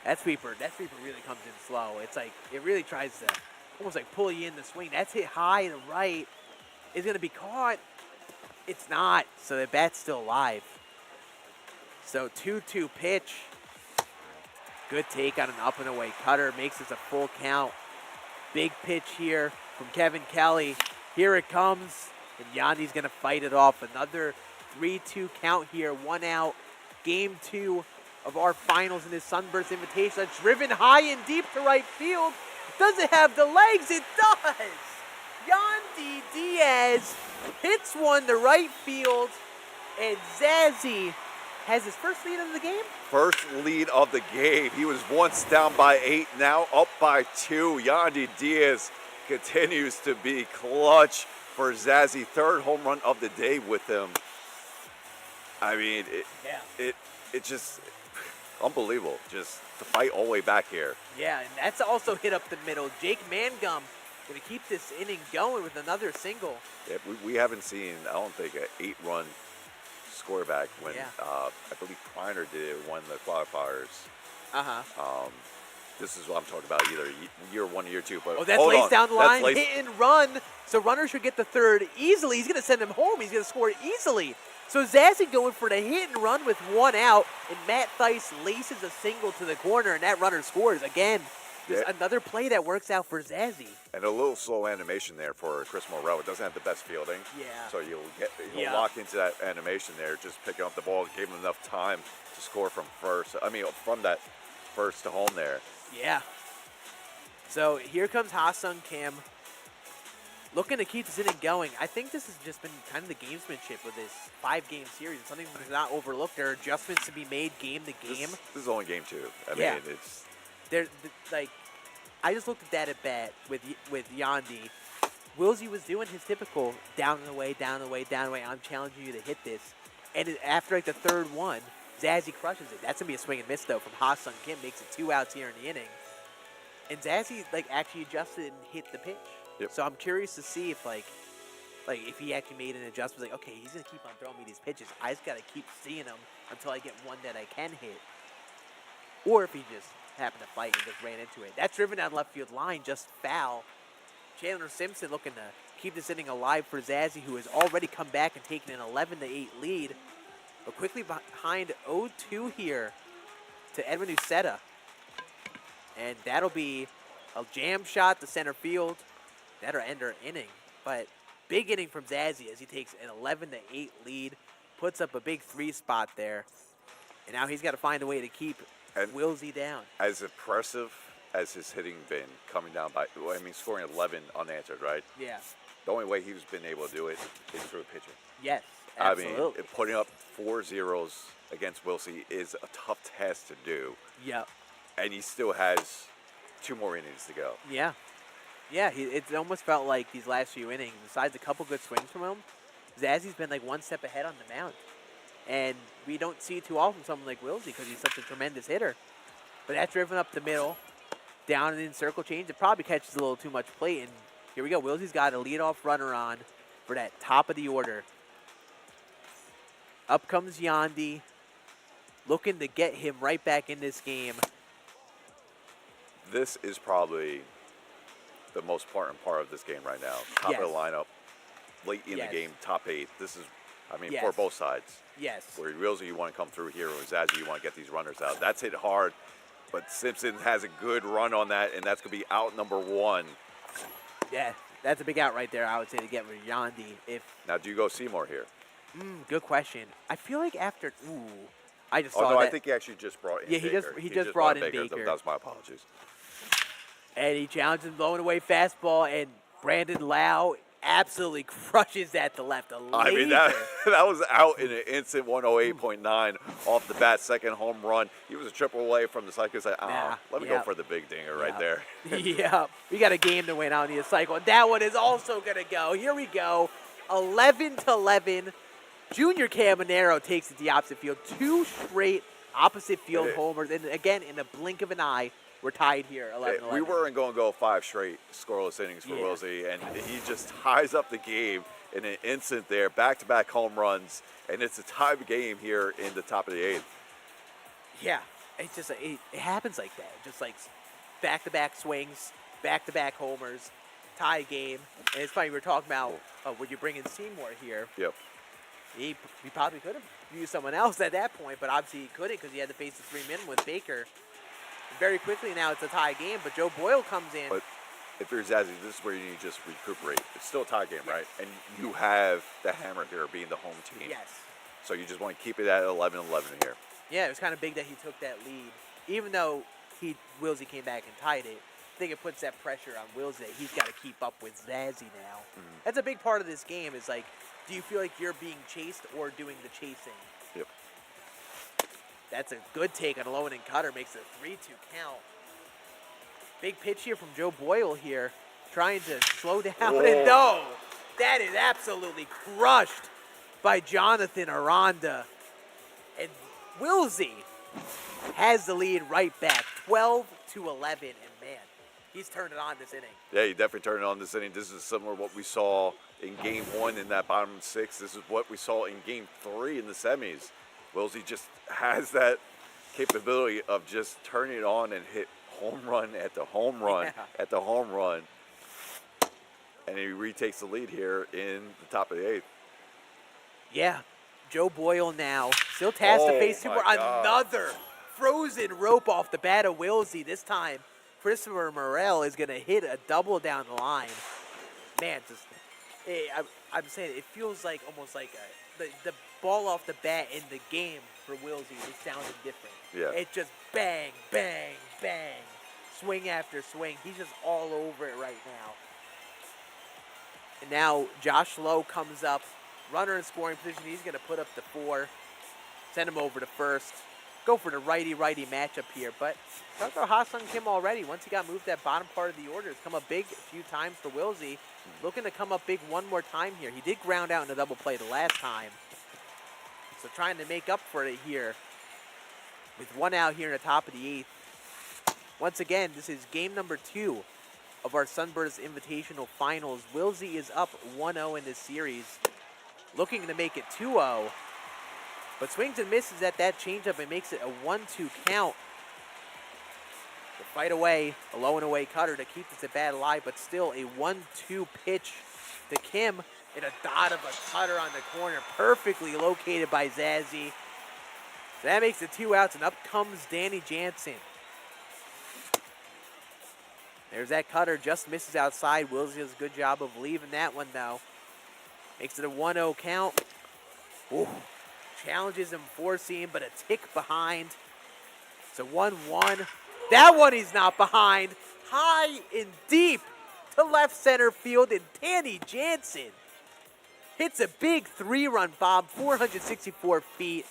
That sweeper really comes in slow. It's like, it really tries to almost like pull you in the swing. That's hit high to the right. Is going to be caught. It's not, so the bat's still alive. So 2-2 pitch. Good take on an up and away cutter. Makes this a full count. Big pitch here from Kevin Kelly. Here it comes. And Yandi's going to fight it off. Another 3-2 count here. 1 out. Game 2 of our finals in this Sunburst Invitational. Driven high and deep to right field. Does it have the legs? It does. Yandy Diaz hits one to right field. And Zazzy has his first lead of the game? First lead of the game. He was once down by 8, now up by 2. Yandy Diaz continues to be clutch for Zazzy. Third home run of the day with him. I mean, it's just unbelievable. Just to fight all the way back here. Yeah, and that's also hit up the middle. Jake Mangum going to keep this inning going with another single. Yeah, we haven't seen, I don't think, an 8-run score back when I believe Kreiner did it, won the qualifiers. This is what I'm talking about, either year 1 or year 2. But that's laced down the line, hit and run. So runner should get the third easily. He's going to send him home. He's going to score easily. So Zazzy going for the hit and run with 1 out, and Matt Theis laces a single to the corner, and that runner scores again. Another play that works out for Zazzy. And a little slow animation there for Chris Morrell. It doesn't have the best fielding. Yeah. So you'll lock into that animation there, just picking up the ball, gave him enough time to score from from that first to home there. Yeah. So here comes Ha-Sung Kim, looking to keep this inning going. I think this has just been kind of the gamesmanship with this 5-game series. It's something that's not overlooked. There are adjustments to be made game to game. This is only game 2. I mean, it's... I just looked at that at bat with Yandy. Wilsy was doing his typical down and away, down and away, down and away. I'm challenging you to hit this. And after like the third one, Zazzy crushes it. That's gonna be a swing and miss though from Ha-Sung Kim. Makes it 2 outs here in the inning. And Zazzy actually adjusted and hit the pitch. Yep. So I'm curious to see if if he actually made an adjustment. Like, okay, he's gonna keep on throwing me these pitches. I just gotta keep seeing them until I get one that I can hit. Or if he just happened to fight and just ran into it. That's driven down left field line, just foul. Chandler Simpson looking to keep this inning alive for Zazzy, who has already come back and taken an 11-8 lead. But quickly behind 0-2 here to Edwin Uceta. And that'll be a jam shot to center field. That'll end our inning. But big inning from Zazzy as he takes an 11-8 lead, puts up a big 3 spot there. And now he's got to find a way to keep Wilsy down. As impressive as his hitting been, coming down by, scoring 11 unanswered, right? Yeah. The only way he's been able to do it is through pitching. Yes, absolutely. I mean, putting up 4 zeros against Wilsy is a tough task to do. Yep. And he still has 2 more innings to go. Yeah. Yeah, it almost felt like these last few innings, besides a couple good swings from him, Zazzy's been like 1 step ahead on the mound. And we don't see too often someone like Wilsy because he's such a tremendous hitter. But that's driven up the middle, down and in circle change. It probably catches a little too much plate. And here we go. Wilsy's got a leadoff runner on for that top of the order. Up comes Yandy, looking to get him right back in this game. This is probably the most important part of this game right now. Top of the lineup, late in the game, top 8. This is, for both sides. Yes. Where Wilsy, you want to come through here, or Zazzy, you want to get these runners out. That's hit hard, but Simpson has a good run on that, and that's going to be out number 1. Yeah, that's a big out right there, I would say, to get rid of Yandy. Now, do you go Seymour here? Good question. I feel like after, I just saw no, that. I think he actually just brought in Baker. he just brought in Baker. That was my apologies. And he challenges him, blowing away fastball, and Brandon Lau absolutely crushes that to left. I mean, that was out in an instant, 108.9 off the bat, second home run. He was a triple away from the cycle. Let me go for the big dinger right there. Yeah, we got a game to win out in the cycle. And that one is also going to go. Here we go, 11-11. Junior Caminero takes it to the opposite field. 2 straight opposite field homers. And again, in the blink of an eye, we're tied here, 11-11. We weren't going to go 5 straight scoreless innings for Wilsy, and he just ties up the game in an instant there, back-to-back home runs, and it's a tie game here in the top of the 8th. Yeah, it's just it happens like that. Just like back-to-back swings, back-to-back homers, tie game. And it's funny, we were talking about would you bring in Seymour here? Yep. He probably could have used someone else at that point, but obviously he couldn't because he had to face the 3-min with Baker. Very quickly now it's a tie game, but Joe Boyle comes in. But if you're Zazzy, this is where you need to just recuperate. It's still a tie game, right? And you have the hammer here being the home team. Yes. So you just want to keep it at 11-11 here. Yeah, it was kind of big that he took that lead. Even though Wilsy came back and tied it, I think it puts that pressure on Wilsy that he's got to keep up with Zazzy now. That's a big part of this game is like, do you feel like you're being chased or doing the chasing? Yep. That's a good take on a low and cutter, makes it a 3-2 count. Big pitch here from Joe Boyle here, trying to slow down. And no, that is absolutely crushed by Jonathan Aranda. And Wilsy has the lead right back, 12-11, and man, he's turned it on this inning. Yeah, he definitely turned it on this inning. This is similar to what we saw in Game 1 in that bottom 6. This is what we saw in Game 3 in the semis. Wilsy just has that capability of just turning it on and hit home run at the home run at the home run. And he retakes the lead here in the top of the 8th. Yeah, Joe Boyle now still tasked to face Super. Another frozen rope off the bat of Wilsy. This time, Christopher Morel is going to hit a double down the line. Man, just I'm saying it feels like almost like the ball off the bat in the game for Wilsy is sounding different. Yeah. It's just bang, bang, bang, swing after swing. He's just all over it right now. And now Josh Lowe comes up, runner in scoring position. He's going to put up the 4, send him over to first. Go for the righty-righty matchup here. But talk about Ha-Sung Kim already. Once he got moved that bottom part of the order, it's come up big a few times for Wilsy. Looking to come up big one more time here. He did ground out in a double play the last time. So trying to make up for it here with 1 out here in the top of the 8th. Once again, this is game number 2 of our Sunburst Invitational Finals. Wilsy is up 1-0 in this series, looking to make it 2-0. But swings and misses at that changeup and makes it a 1-2 count. To fight away, a low and away cutter to keep this at bat alive, but still a 1-2 pitch to Kim. And a dot of a cutter on the corner, perfectly located by Zazzy. So that makes it 2 outs, and up comes Danny Jansen. There's that cutter, just misses outside. Wilsy does a good job of leaving that one, though. Makes it a 1-0 count. Ooh. Challenges him four-seam, but a tick behind. It's a 1-1. That one he's not behind. High and deep to left center field, and Danny Jansen hits a big 3-run bomb, 464 feet.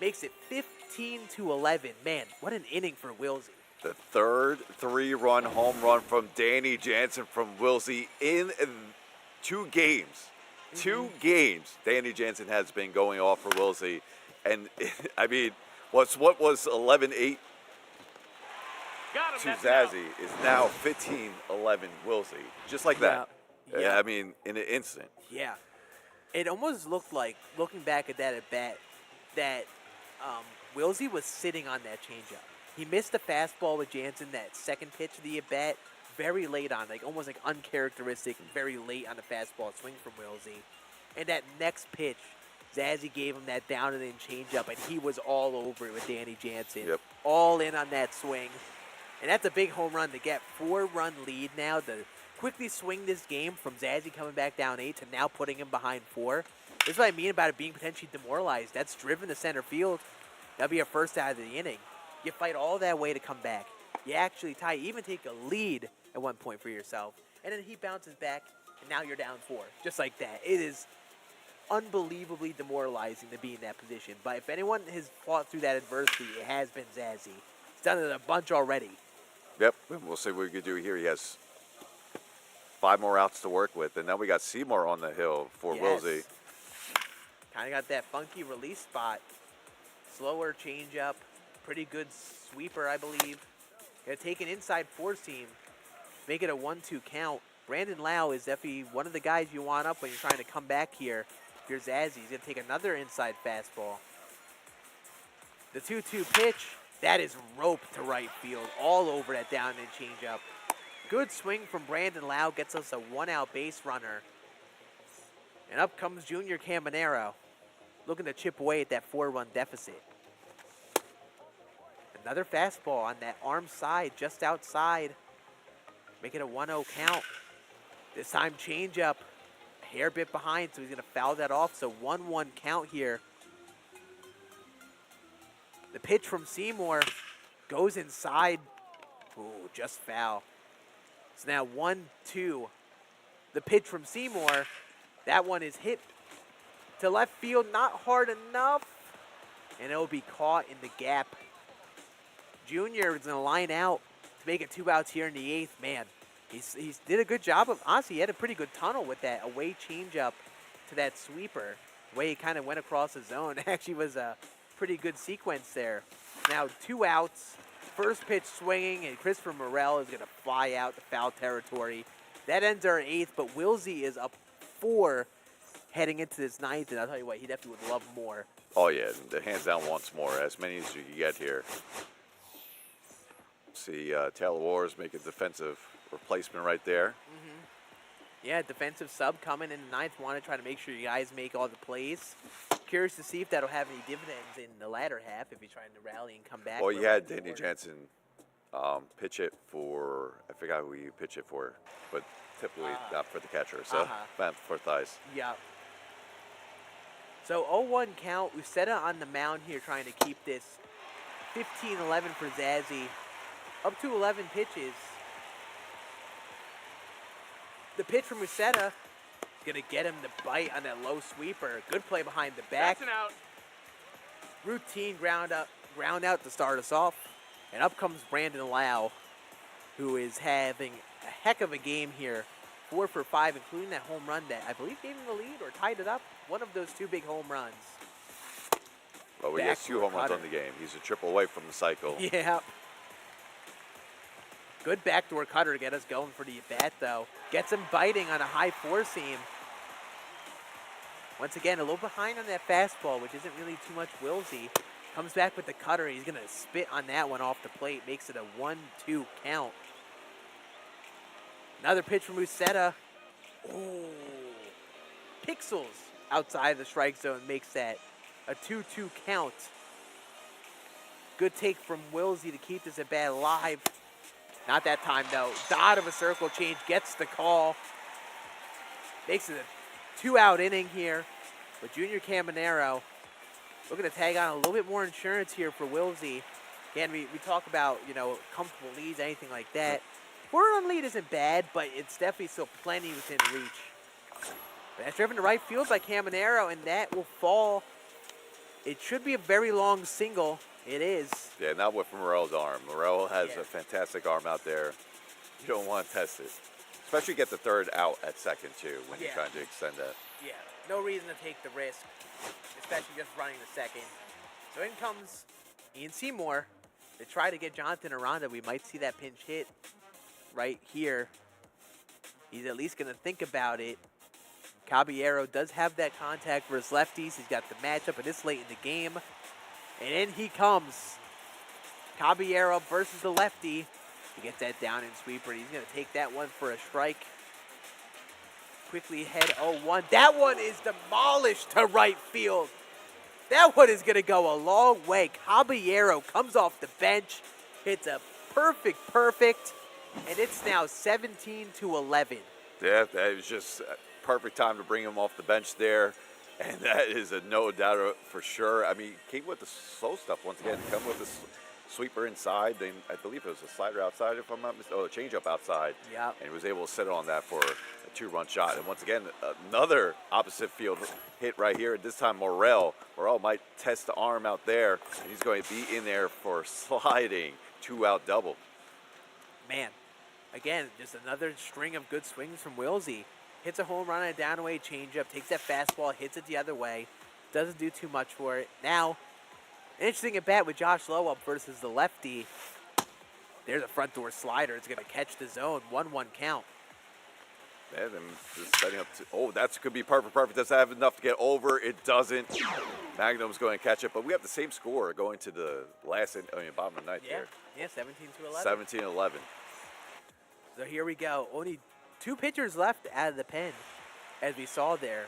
Makes it 15-11. Man, what an inning for Wilsy. The third 3-run home run from Danny Jansen from Wilsy in 2 games. 2 games Danny Jansen has been going off for Wilsy. And, I mean, what was 11-8 to Zazzy is now 15-11 Wilsy. Just like that. Yeah. I mean, in an instant. Yeah. It almost looked like, looking back at that at bat, that Wilsy was sitting on that changeup. He missed the fastball with Jansen, that second pitch of the at bat, very late on, like almost like uncharacteristic, very late on the fastball swing from Wilsy. And that next pitch, Zazzy gave him that down and in changeup, and he was all over it with Danny Jansen. Yep. All in on that swing. And that's a big home run to get. 4-run lead now to quickly swing this game from Zazzy coming back down 8 to now putting him behind 4. This is what I mean about it being potentially demoralized. That's driven to center field. That'll be your first out of the inning. You fight all that way to come back. You actually tie, even take a lead at one point for yourself. And then he bounces back, and now you're down 4. Just like that. It is unbelievably demoralizing to be in that position. But if anyone has fought through that adversity, it has been Zazzy. He's done it a bunch already. Yep, we'll see what we can do here. He has 5 more outs to work with, and now we got Seymour on the hill for Wilsy. Kind of got that funky release spot. Slower changeup. Pretty good sweeper, I believe. Gonna take an inside four seam, make it a 1-2 count. Brandon Lau is definitely one of the guys you want up when you're trying to come back here. Here's Zazzy. He's gonna take another inside fastball. The 2-2 pitch, that is roped to right field, all over that down and changeup. Good swing from Brandon Lau, gets us a 1-out base runner. And up comes Junior Caminero, looking to chip away at that 4-run deficit. Another fastball on that arm side, just outside. Make it a 1-0 count. This time changeup, a hair bit behind, so he's gonna foul that off. So 1-1 count here. The pitch from Seymour goes inside. Ooh, just foul. It's now 1-2. The pitch from Seymour, that one is hit to left field, not hard enough. And it will be caught in the gap. Junior is going to line out to make it 2 outs here in the 8th. Man, he's did a good job of, honestly, he had a pretty good tunnel with that away changeup to that sweeper. The way he kind of went across the zone actually was a pretty good sequence there. Now 2 outs, first pitch swinging, and Christopher Morel is going to fly out to foul territory. That ends our 8th, but Wilsy is up 4 heading into this 9th, and I'll tell you what, he definitely would love more. Oh, yeah, the hands down wants more, as many as you can get here. See Taylor Wars make a defensive replacement right there. Yeah, defensive sub coming in the 9th. Want to try to make sure you guys make all the plays. Curious to see if that'll have any dividends in the latter half if you're trying to rally and come back. Well, you had Danny Jansen pitch it for, I forgot who you pitch it for, but typically not for the catcher. So, for thighs. Yeah. So 0-1 count. We've set it on the mound here trying to keep this 15-11 for Zazzy. Up to 11 pitches. The pitch from Musetta is going to get him to bite on that low sweeper. Good play behind the back. That's an out. Routine ground out to start us off. And up comes Brandon Lau, who is having a heck of a game here. 4 for 5, including that home run that I believe gave him the lead or tied it up. One of those 2 big home runs. Well, he has 2 home runs on the game. He's a triple away from the cycle. Yeah. Good backdoor cutter to get us going for the at-bat, though. Gets him biting on a high 4-seam. Once again, a little behind on that fastball, which isn't really too much Wilsy. Comes back with the cutter. He's going to spit on that one off the plate. Makes it a 1-2 count. Another pitch from Musetta. Oh. Pixels outside the strike zone makes that a 2-2 count. Good take from Wilsy to keep this at-bat alive. Not that time, though. Dot of a circle change gets the call. Makes it a 2-out inning here with Junior Caminero. Looking to tag on a little bit more insurance here for Wilsy. Again, we talk about, comfortable leads, anything like that. 4-run lead isn't bad, but it's definitely still plenty within reach. But that's driven to right field by Caminero, and that will fall. It should be a very long single. It is. Yeah, not with Morel's arm. Morel has a fantastic arm out there. You don't want to test it. Especially get the 3rd out at second, too, when you're trying to extend that. Yeah, no reason to take the risk, especially just running the second. So in comes Ian Seymour to try to get Jonathan Aranda. We might see that pinch hit right here. He's at least going to think about it. Caballero does have that contact for his lefties. He's got the matchup, it is late in the game. And in he comes. Caballero versus the lefty. He gets that down and sweeper. He's going to take that one for a strike. Quickly head 0-1. That one is demolished to right field. That one is going to go a long way. Caballero comes off the bench. Hits a perfect. And it's now 17-11. Yeah, that was just perfect time to bring him off the bench there. And that is a no doubt for sure. I mean, he came with the slow stuff once again. Come with the sweeper inside. Then I believe it was a slider outside, if I'm not mistaken. Oh, a changeup outside. Yeah. And he was able to sit on that for a 2-run shot. And once again, another opposite field hit right here. This time, Morel might test the arm out there, and he's going to be in there for sliding 2-out double. Man, again, just another string of good swings from Wilsy. Hits a home run on a down-away changeup, takes that fastball, hits it the other way. Doesn't do too much for it. Now, an interesting at-bat with Josh Lowe up versus the lefty. There's a front door slider. It's going to catch the zone. 1-1 count. And then just setting up to, oh, that could be perfect. Perfect doesn't have enough to get over. It doesn't. Magnum's going to catch it, but we have the same score going to the bottom of the ninth here. Yeah, 17-11. 17-11. So here we go. Only 2 pitchers left out of the pen, as we saw there,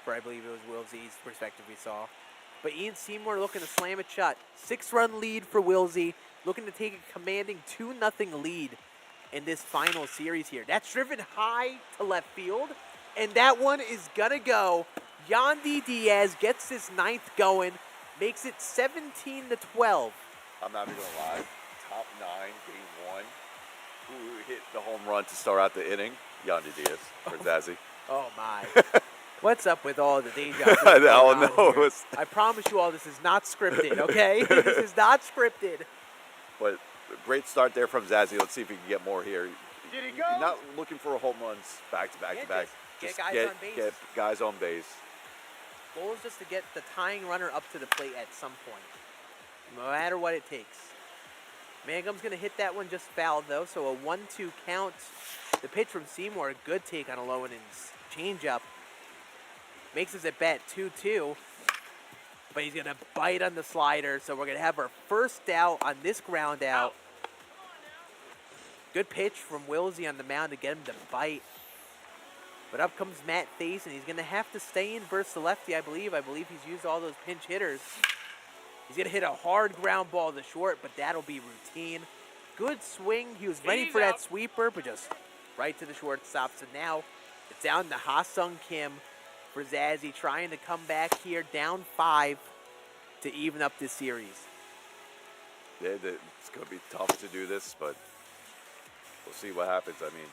for I believe it was Wilsy's perspective we saw. But Ian Seymour looking to slam it shut. 6-run lead for Wilsy, looking to take a commanding 2-0 lead in this final series here. That's driven high to left field, and that one is going to go. Yandy Diaz gets this 9th going, makes it 17-12. I'm not even going to lie. Top 9, game 1. Who hit the home run to start out the inning? Yandy Diaz for Zazzy. Oh, my. What's up with all the deja vu? No. I promise you all this is not scripted, okay? This is not scripted. But a great start there from Zazzy. Let's see if we can get more here. Did he go? You're not looking for home runs back to back to back. Just get guys on base. Get guys on base. Goal is just to get the tying runner up to the plate at some point, no matter what it takes. Mangum's going to hit that one just foul, though, so a 1-2 count. The pitch from Seymour, a good take on a low innings changeup. Makes us at bat 2-2, but he's going to bite on the slider, so we're going to have our first out on this ground out. Good pitch from Wilsy on the mound to get him to bite. But up comes Matt Face, and he's going to have to stay in versus the lefty, I believe. I believe he's used all those pinch hitters. He's going to hit a hard ground ball to short, but that'll be routine. Good swing. He was ready for that sweeper, but just right to the shortstop. So now it's down to Ha-Sung Kim for Zazzy, trying to come back here down 5 to even up this series. Yeah, it's going to be tough to do this, but we'll see what happens. I mean,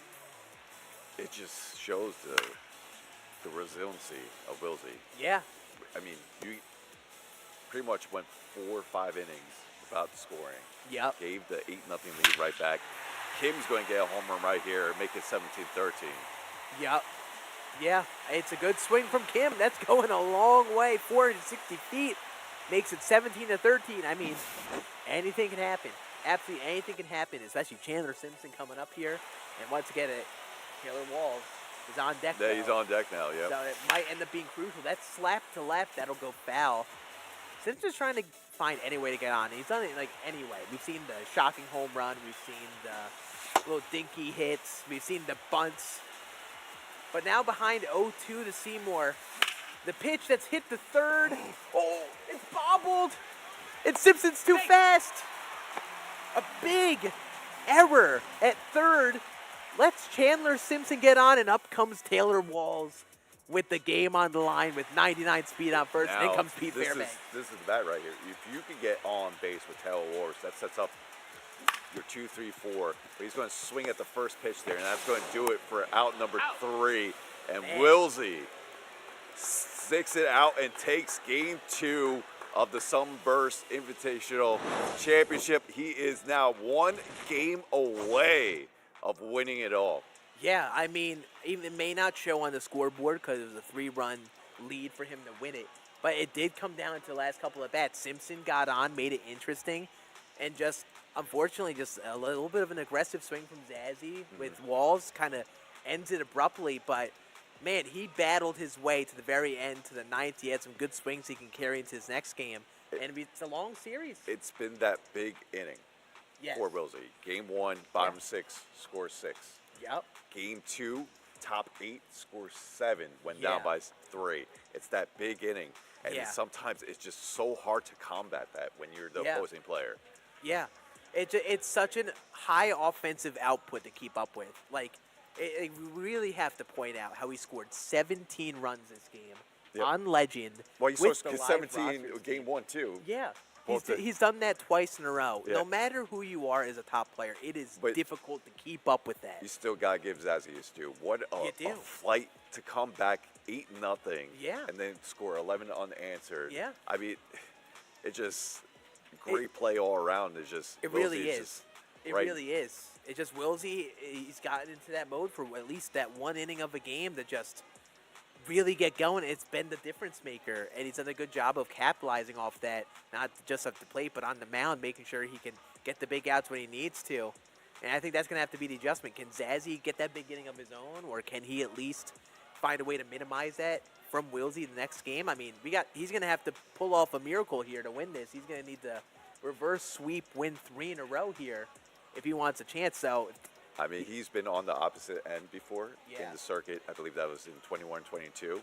it just shows the resiliency of Wilsy. Yeah. I mean, you pretty much went 4 or 5 innings without scoring. Yep. Gave the 8-0 lead right back. Kim's going to get a home run right here, make it 17-13. Yep. Yeah, it's a good swing from Kim. That's going a long way. 460 feet makes it 17-13. I mean, anything can happen. Absolutely anything can happen, especially Chandler Simpson coming up here. And once again, Taylor Walls is on deck now. Yeah, he's on deck now, yeah. So it might end up being crucial. That slap to left, that'll go foul. Simpson's trying to find any way to get on. He's done it like anyway. We've seen the shocking home run. We've seen the little dinky hits. We've seen the bunts. But now behind 0-2 to Seymour. The pitch that's hit the third. Oh, it's bobbled. And Simpson's too fast. A big error at third. Lets Chandler Simpson get on, and up comes Taylor Walls with the game on the line with 99 speed on first. Now, and then comes Pete this Fairbanks. This is the bat right here. If you can get on base with Taylor Walls, that sets up your 2, 3, 4. But he's going to swing at the first pitch there, and that's going to do it for out number 3. And Wilsy sticks it out and takes game 2 of the Sunburst Invitational Championship. He is now 1 game away of winning it all. Yeah, I mean, it may not show on the scoreboard because it was a 3-run lead for him to win it. But it did come down to the last couple of bats. Simpson got on, made it interesting, and just, unfortunately, just a little bit of an aggressive swing from Zazzy with Walls kind of ends it abruptly. But, man, he battled his way to the very end, to the 9th. He had some good swings he can carry into his next game. And it's a long series. It's been that big inning for Wilsy. Game 1, bottom 6, score 6. Yep. Game 2, top 8, score 7, went down by 3. It's that big inning. And sometimes it's just so hard to combat that when you're the opposing player. Yeah. It's such a high offensive output to keep up with. Like, we really have to point out how he scored 17 runs this game on Legend. Well, you with scored the 17 game 1, too. Yeah. He's done that twice in a row. Yeah. No matter who you are as a top player, it is difficult to keep up with that. You still got to give Zazzy his due. What a flight to come back 8-0 and then score 11 unanswered. Yeah. I mean, it just great play all around. It's just It really is. It really is. It just Wilsy, he's gotten into that mode for at least that 1 inning of a game to just really get going. It's been the difference maker, and he's done a good job of capitalizing off that, not just at the plate, but on the mound, making sure he can get the big outs when he needs to. And I think that's going to have to be the adjustment. Can Zazzy get that big inning of his own, or can he at least find a way to minimize that from Wilsy the next game? I mean, he's going to have to pull off a miracle here to win this. He's going to need to reverse sweep, win 3 in a row here if he wants a chance. So, I mean, he's been on the opposite end before in the circuit. I believe that was in 21-22.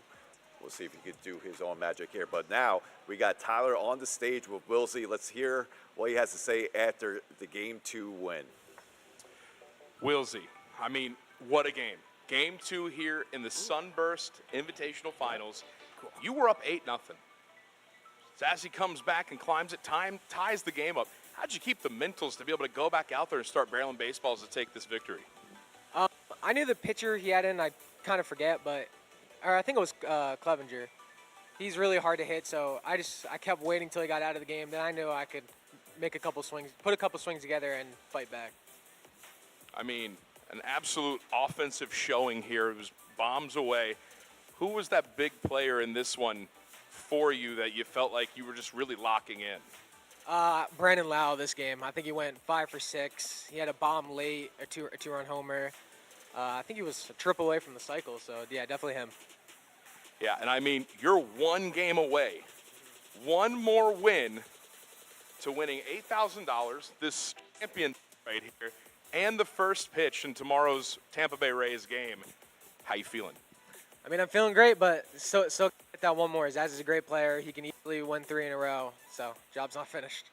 We'll see if he could do his own magic here. But now we got Tyler on the stage with Wilsy. Let's hear what he has to say after the Game 2 win. Wilsy, I mean, what a game. Game 2 here in the Sunburst Invitational Finals. You were up 8-0. Zazzy comes back and climbs it, ties the game up. How'd you keep the mentals to be able to go back out there and start barreling baseballs to take this victory? I knew the pitcher he had in, I kind of forget, or I think it was Clevenger. He's really hard to hit, so I kept waiting till he got out of the game. Then I knew I could make a couple swings, put a couple swings together and fight back. I mean, an absolute offensive showing here. It was bombs away. Who was that big player in this one for you that you felt like you were just really locking in? Brandon Lau this game. I think he went 5 for 6. He had a bomb late, a two-run homer. I think he was a triple away from the cycle, so yeah, definitely him. Yeah, and I mean, you're 1 game away. One more win to winning $8,000, this champion right here, and the first pitch in tomorrow's Tampa Bay Rays game. How you feeling? I mean, I'm feeling great, but so get that one more. Zazzy's a great player. He can easily win 3 in a row, so job's not finished.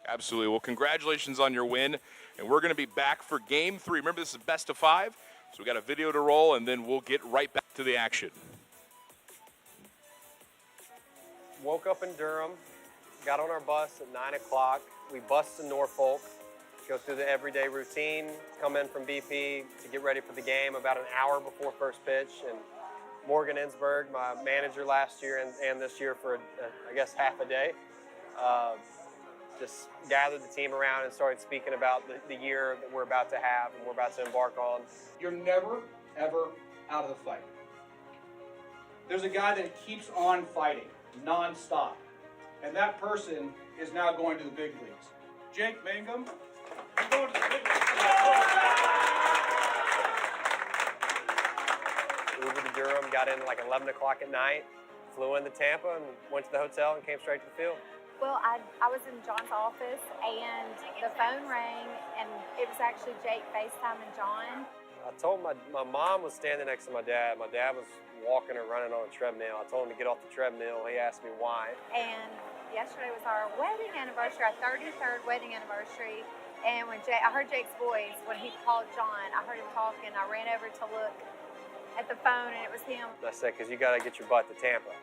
Absolutely. Well, congratulations on your win, and we're going to be back for Game 3. Remember, this is best of 5, so we got a video to roll, and then we'll get right back to the action. Woke up in Durham, got on our bus at 9 o'clock. We bussed to Norfolk, go through the everyday routine, come in from BP to get ready for the game about an hour before first pitch. And Morgan Ensberg, my manager last year and this year for, I guess, half a day, just gathered the team around and started speaking about the year that we're about to have and we're about to embark on. You're never, ever out of the fight. There's a guy that keeps on fighting, nonstop. And that person is now going to the big leagues. Jake Mangum, you're going to the big leagues. Uber to Durham, got in like 11 o'clock at night, flew into Tampa and went to the hotel and came straight to the field. Well, I was in John's office and the phone rang and it was actually Jake FaceTiming John. I told my mom was standing next to my dad. My dad was walking or running on a treadmill. I told him to get off the treadmill. He asked me why. And yesterday was our wedding anniversary, our 33rd wedding anniversary. And when I heard Jake's voice, when he called John, I heard him talking. I ran over to look at the phone and it was him. I said, because you got to get your butt to Tampa.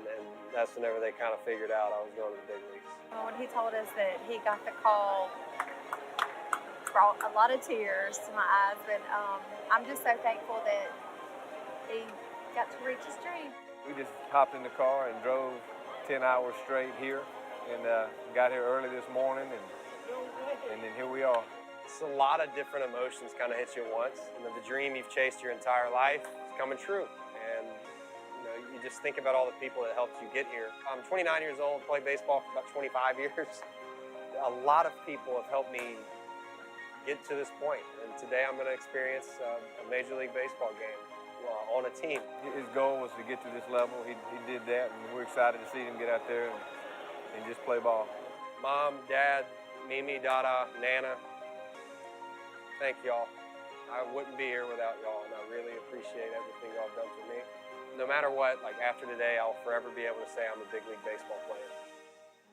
And that's whenever they kind of figured out I was going to the big leagues. When he told us that he got the call, brought a lot of tears to my eyes, but I'm just so thankful that he got to reach his dream. We just hopped in the car and drove 10 hours straight here and got here early this morning and then here we are. It's a lot of different emotions kind of hit you at once. The dream you've chased your entire life is coming true. And you just think about all the people that helped you get here. I'm 29 years old, played baseball for about 25 years. A lot of people have helped me get to this point. And today I'm going to experience a Major League Baseball game on a team. His goal was to get to this level. He did that, and we're excited to see him get out there and just play ball. Mom, Dad, Mimi, Dada, Nana, thank y'all. I wouldn't be here without y'all, and I really appreciate everything y'all have done for me. No matter what, like after today, I'll forever be able to say I'm a big league baseball player.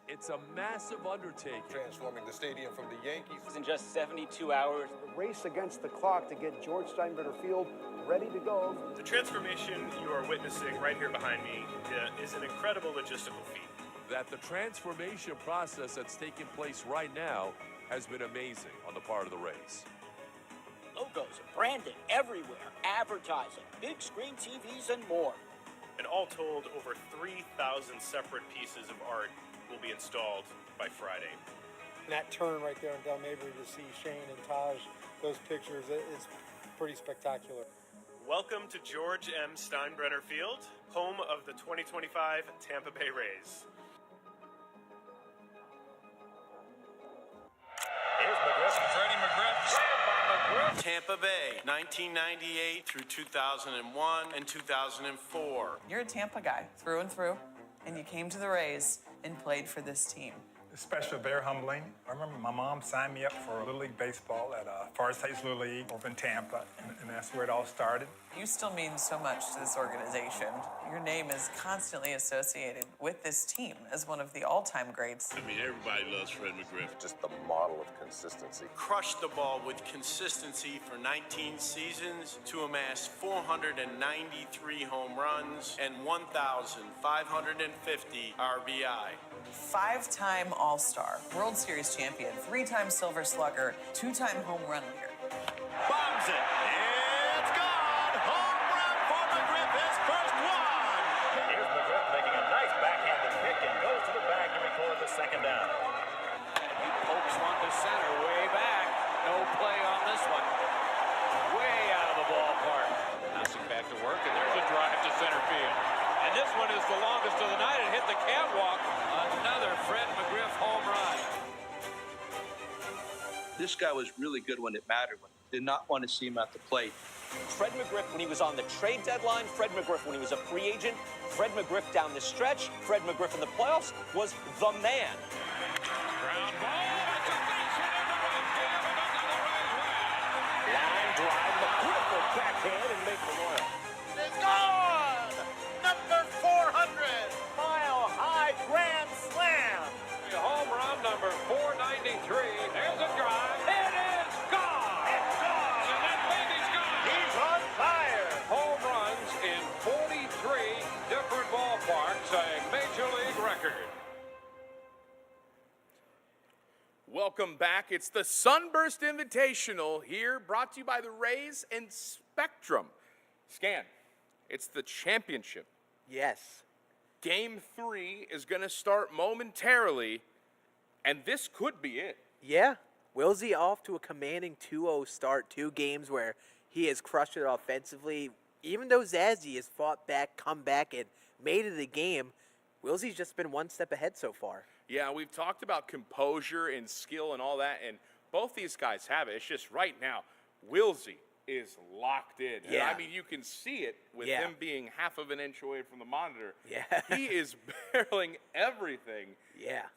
It's a massive undertaking. Transforming the stadium from the Yankees. In just 72 hours. The race against the clock to get George Steinbrenner Field ready to go. The transformation you are witnessing right here behind me is an incredible logistical feat. That the transformation process that's taking place right now has been amazing on the part of the Rays. Logos, branding everywhere, advertising, big screen TVs, and more. And all told, over 3,000 separate pieces of art will be installed by Friday. And that turn right there in Del Mabry to see Shane and Taj, those pictures, it's pretty spectacular. Welcome to George M. Steinbrenner Field, home of the 2025 Tampa Bay Rays. Here's McGriff. Freddie McGriff. Slammed by McGriff. Tampa Bay, 1998 through 2001 and 2004. You're a Tampa guy through and through, and you came to the Rays and played for this team. It's special, very humbling. I remember my mom signed me up for Little League Baseball at Forest Heights Little League over in Tampa, and that's where it all started. You still mean so much to this organization. Your name is constantly associated with this team as one of the all-time greats. I mean, everybody loves Fred McGriff. Just the model of consistency. Crushed the ball with consistency for 19 seasons to amass 493 home runs and 1,550 RBI. Five-time All-Star, World Series champion, three-time Silver Slugger, two-time home run leader. Bombs it. It's gone. Home run for McGriff, his first one. Here's McGriff making a nice backhanded pick and goes to the bag to record the second down. And he pokes one to center, way back. No play on this one. Way out of the ballpark. Bouncing back to work, and there's a drive to center field. And this one is the longest of the night. It hit the catwalk. Another Fred McGriff home run. This guy was really good when it mattered. Did not want to see him at the plate. Fred McGriff when he was on the trade deadline, Fred McGriff when he was a free agent, Fred McGriff down the stretch, Fred McGriff in the playoffs was the man. Ground ball. It's a base hit into right field, and another Rays win. Line drive, McGriff will backhand and make the Royal. It's gone. Number 400. Mile high grand slam. Home run number 493. There's a drive. It is gone. It's gone. And that baby's gone. He's on fire. Home runs in 43 different ballparks, a major league record. Welcome back. It's the Sunburst Invitational here, brought to you by the Rays and Spectrum. Scan, it's the championship. Yes. Game 3 is going to start momentarily, and this could be it. Yeah. Wilsy off to a commanding 2-0 start, 2 games where he has crushed it offensively. Even though Zazzy has fought back, come back, and made it a game, Wilsy's just been one step ahead so far. Yeah, we've talked about composure and skill and all that, and both these guys have it. It's just right now, Wilsy is locked in. Yeah. And I mean, you can see it with him being half of an inch away from the monitor. Yeah. He is barreling everything. Yeah.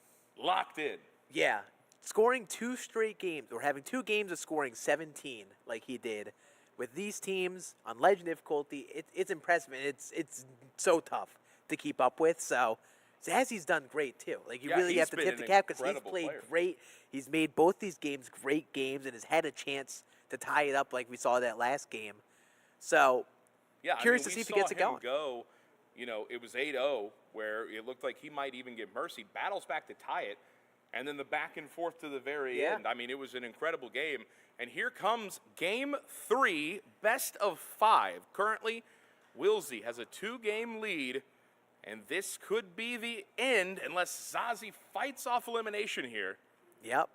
Locked in. Yeah. Scoring 2 straight games, or having 2 games of scoring 17 like he did. With these teams on legend difficulty, it's impressive, and it's so tough to keep up with. So Zazzy's done great too. Like you really have to tip the cap because he's played great. He's made both these games great games and has had a chance to tie it up like we saw that last game. So Yeah, curious to see if he gets it going. Go, you know, it was 8-0 where it looked like he might even get mercy. Battles back to tie it, and then the back and forth to the very end. I mean, it was an incredible game. And here comes Game 3, best of 5. Currently, Wilsy has a 2-game lead, and this could be the end unless Zazzy fights off elimination here. Yep.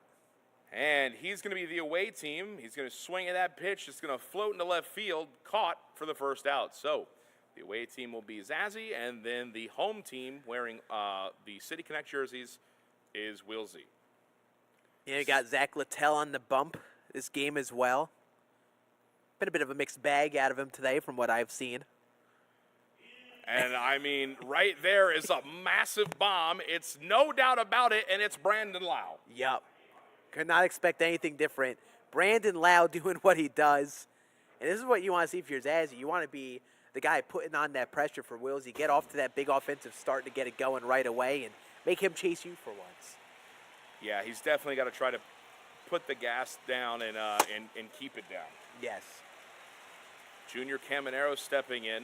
And he's going to be the away team. He's going to swing at that pitch. It's going to float into left field, caught for the first out. So the away team will be Zazzy, and then the home team wearing the City Connect jerseys is Wilsy. Yeah, you got Zach Littell on the bump this game as well. Been a bit of a mixed bag out of him today from what I've seen. And, I mean, right there is a massive bomb. It's no doubt about it, and it's Brandon Lau. Yep. Could not expect anything different. Brandon Lau doing what he does. And this is what you want to see if you're Zazzy. You want to be the guy putting on that pressure for Wilsy. Get off to that big offensive start to get it going right away and make him chase you for once. Yeah, he's definitely got to try to put the gas down and keep it down. Yes. Junior Caminero stepping in.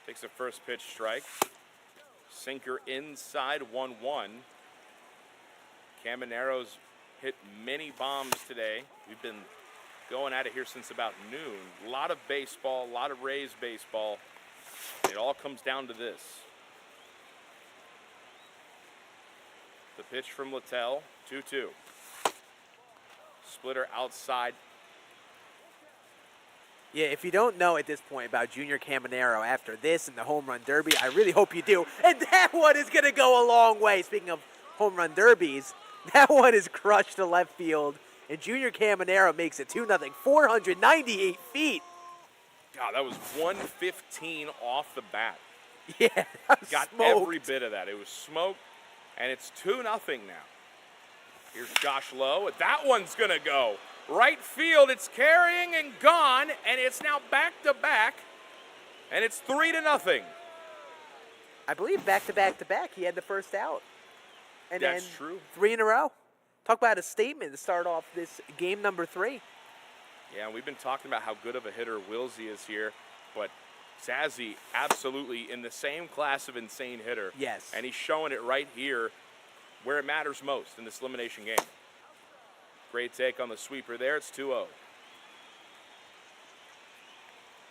Takes a first pitch strike. Sinker inside 1-1. Caminero's hit many bombs today. We've been going at it here since about noon. A lot of baseball, a lot of Rays baseball. It all comes down to this. The pitch from Littell, 2-2. Splitter outside. Yeah, if you don't know at this point about Junior Caminero after this and the home run derby, I really hope you do. And that one is going to go a long way. Speaking of home run derbies, that one is crushed to left field. And Junior Caminero makes it 2-0, 498 feet. God, that was 115 off the bat. Yeah, that was Got smoked. every bit of that. It was smoked, and it's 2-0 now. Here's Josh Lowe. That one's going to go. Right field, it's carrying and gone, and it's now back-to-back, and it's 3-0. I believe back-to-back-to-back, he had the first out. And That's then true. 3 in a row. Talk about a statement to start off this game number 3. Yeah, and we've been talking about how good of a hitter Wilsy is here, but Zazzy absolutely in the same class of insane hitter. Yes. And he's showing it right here where it matters most in this elimination game. Great take on the sweeper there. It's 2-0.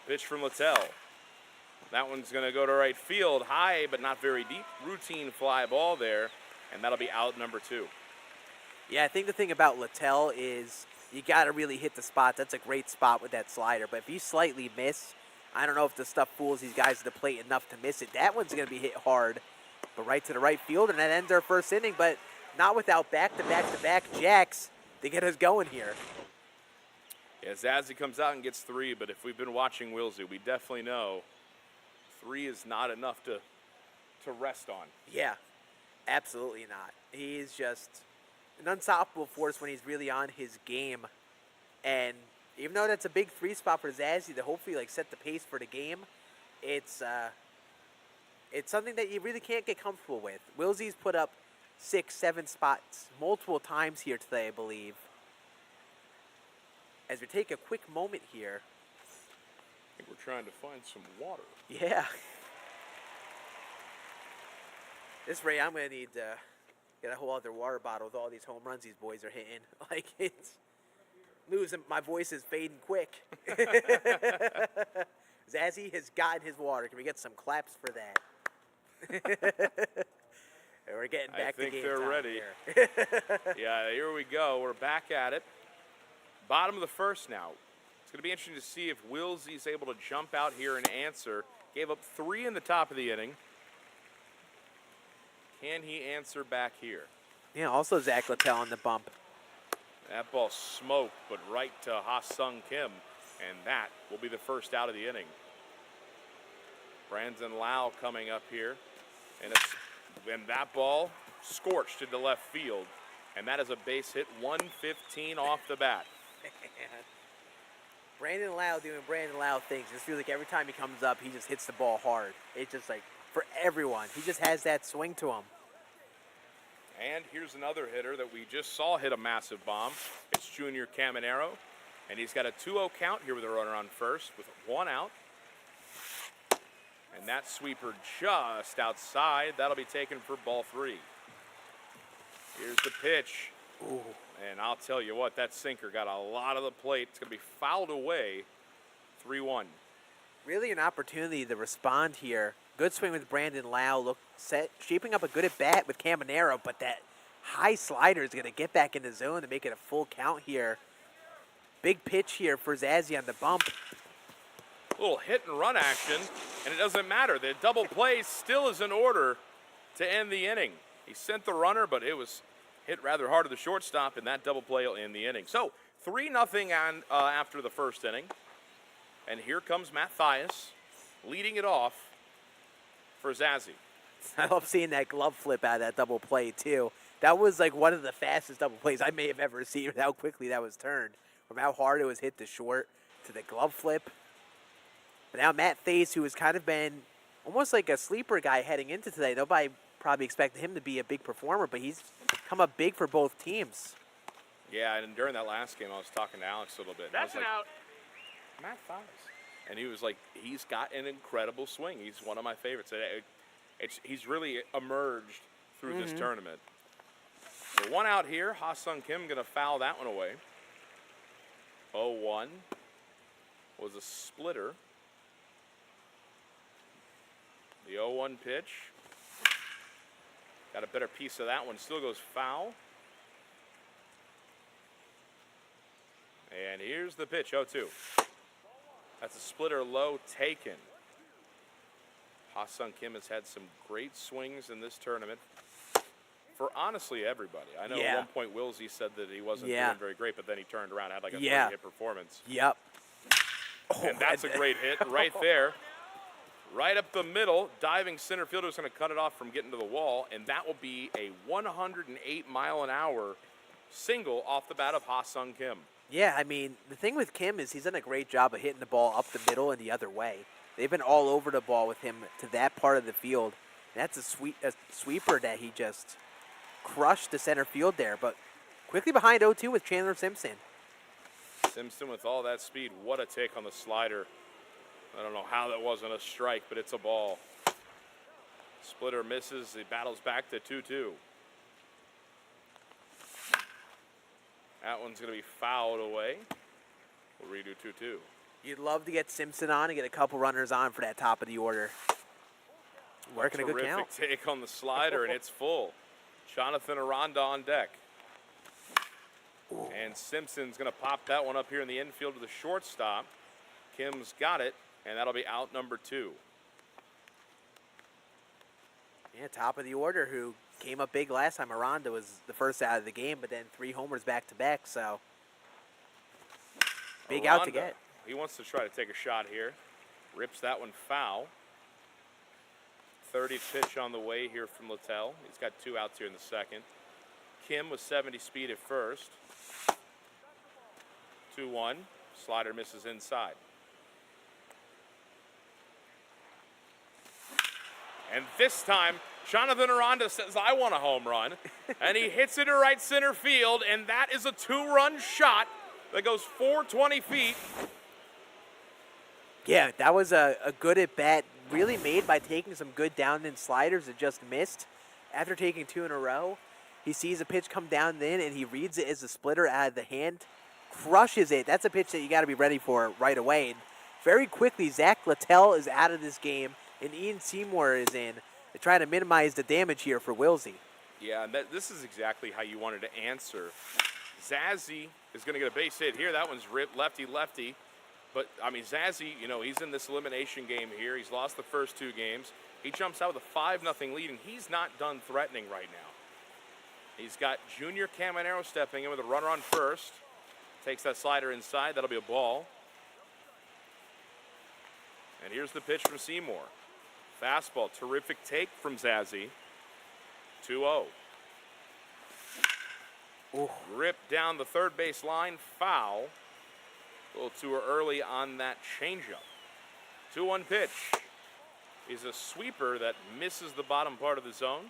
Pitch from Littell. That one's going to go to right field. High, but not very deep. Routine fly ball there, and that'll be out number 2. Yeah, I think the thing about Littell is you got to really hit the spot. That's a great spot with that slider. But if you slightly miss, I don't know if the stuff fools these guys at the plate enough to miss it. That one's going to be hit hard, but right to the right field, and that ends our first inning. But not without back-to-back-to-back jacks to get us going here. Yeah, Zazzy comes out and gets 3, but if we've been watching Wilsy, we definitely know 3 is not enough to rest on. Yeah, absolutely not. He's just an unstoppable force when he's really on his game. And even though that's a big 3 spot for Zazzy to hopefully set the pace for the game, it's something that you really can't get comfortable with. Wilsy's put up 6, 7 spots multiple times here today, I believe. As we take a quick moment here. I think we're trying to find some water. Yeah. This Ray, I'm going to need to get a whole other water bottle with all these home runs these boys are hitting. It's losing, my voice is fading quick. Zazzy has gotten his water. Can we get some claps for that? We're getting back to game time. I think they're ready. Here. Yeah, here we go. We're back at it. Bottom of the first now. It's going to be interesting to see if Wilsy's able to jump out here and answer. Gave up 3 in the top of the inning. Can he answer back here? Yeah, also Zach Littell on the bump. That ball smoked, but right to Ha-Sung Kim, and that will be the first out of the inning. Brandon Lau coming up here, and that ball scorched into left field, and that is a base hit, 115 off the bat. Brandon Lau doing Brandon Lau things. It feels like every time he comes up, he just hits the ball hard. It's just for everyone. He just has that swing to him. And here's another hitter that we just saw hit a massive bomb. It's Junior Caminero, and he's got a 2-0 count here with a runner on first with 1 out. And that sweeper just outside. That'll be taken for ball 3. Here's the pitch. Ooh. And I'll tell you what, that sinker got a lot of the plate. It's going to be fouled away. 3-1. Really an opportunity to respond here. Good swing with Brandon Lau. Shaping up a good at bat with Caminero, but that high slider is going to get back in the zone to make it a full count here. Big pitch here for Zazzy on the bump. A little hit and run action, and it doesn't matter. The double play still is in order to end the inning. He sent the runner, but it was hit rather hard to the shortstop, and that double play will end the inning. So 3-0 on after the first inning. And here comes Mathias leading it off for Zazzy. I love seeing that glove flip out of that double play, too. That was one of the fastest double plays I may have ever seen with how quickly that was turned. From how hard it was hit to short to the glove flip. But now Matt Thays, who has kind of been almost like a sleeper guy heading into today. Nobody probably expected him to be a big performer, but he's come up big for both teams. Yeah, and during that last game, I was talking to Alex a little bit. That's an out. Matt Thays. And he was like, he's got an incredible swing. He's one of my favorites. He's really emerged through this tournament. So 1 out here. Ha-Sung Kim going to foul that one away. 0-1 was a splitter. The 0-1 pitch. Got a better piece of that one. Still goes foul. And here's the pitch, 0-2. That's a splitter low taken. Ha-Sung Kim has had some great swings in this tournament for honestly everybody. I know at one point Wilsy said that he wasn't doing very great, but then he turned around and had like a 3-hit performance. Yep. And that's a great hit right there. Right up the middle, diving center fielder is going to cut it off from getting to the wall, and that will be a 108-mile-an-hour single off the bat of Ha-Sung Kim. Yeah, I mean, the thing with Kim is he's done a great job of hitting the ball up the middle and the other way. They've been all over the ball with him to that part of the field. And that's a sweeper that he just crushed the center field there, but quickly behind 0-2 with Chandler Simpson. Simpson with all that speed. What a take on the slider. I don't know how that wasn't a strike, but it's a ball. Splitter misses. He battles back to 2-2. That one's going to be fouled away. We'll redo 2-2. You'd love to get Simpson on and get a couple runners on for that top of the order. Working a good count. Terrific take on the slider, and it's full. Jonathan Aranda on deck. Ooh. And Simpson's going to pop that one up here in the infield to the shortstop. Kim's got it, and that'll be out number 2. Yeah, top of the order who came up big last time. Aranda was the first out of the game, but then 3 homers back-to-back, so big Aranda, out to get. He wants to try to take a shot here. Rips that one foul. 30 pitch on the way here from Littell. He's got 2 outs here in the second. Kim with 70 speed at first. 2-1. Slider misses inside. And this time, Jonathan Aranda says, I want a home run. And he hits it to right center field, and that is a 2-run shot that goes 420 feet. Yeah, that was a good at-bat, really made by taking some good down-in sliders that just missed. After taking 2 in a row, he sees a pitch come down in, and he reads it as a splitter out of the hand, crushes it. That's a pitch that you got to be ready for right away. And very quickly, Zach Littell is out of this game, and Ian Seymour is in. They're trying to minimize the damage here for Wilsy. Yeah, and this is exactly how you wanted to answer. Zazzy is going to get a base hit here. That one's ripped lefty-lefty. But, I mean, Zazzy, you know, he's in this elimination game here. He's lost the first 2 games. He jumps out with a 5-0 lead, and he's not done threatening right now. He's got Junior Caminero stepping in with a runner on first. Takes that slider inside. That'll be a ball. And here's the pitch from Seymour. Fastball, terrific take from Zazzy. 2-0. Ripped down the third base line, foul. A little too early on that changeup. 2-1 pitch is a sweeper that misses the bottom part of the zone.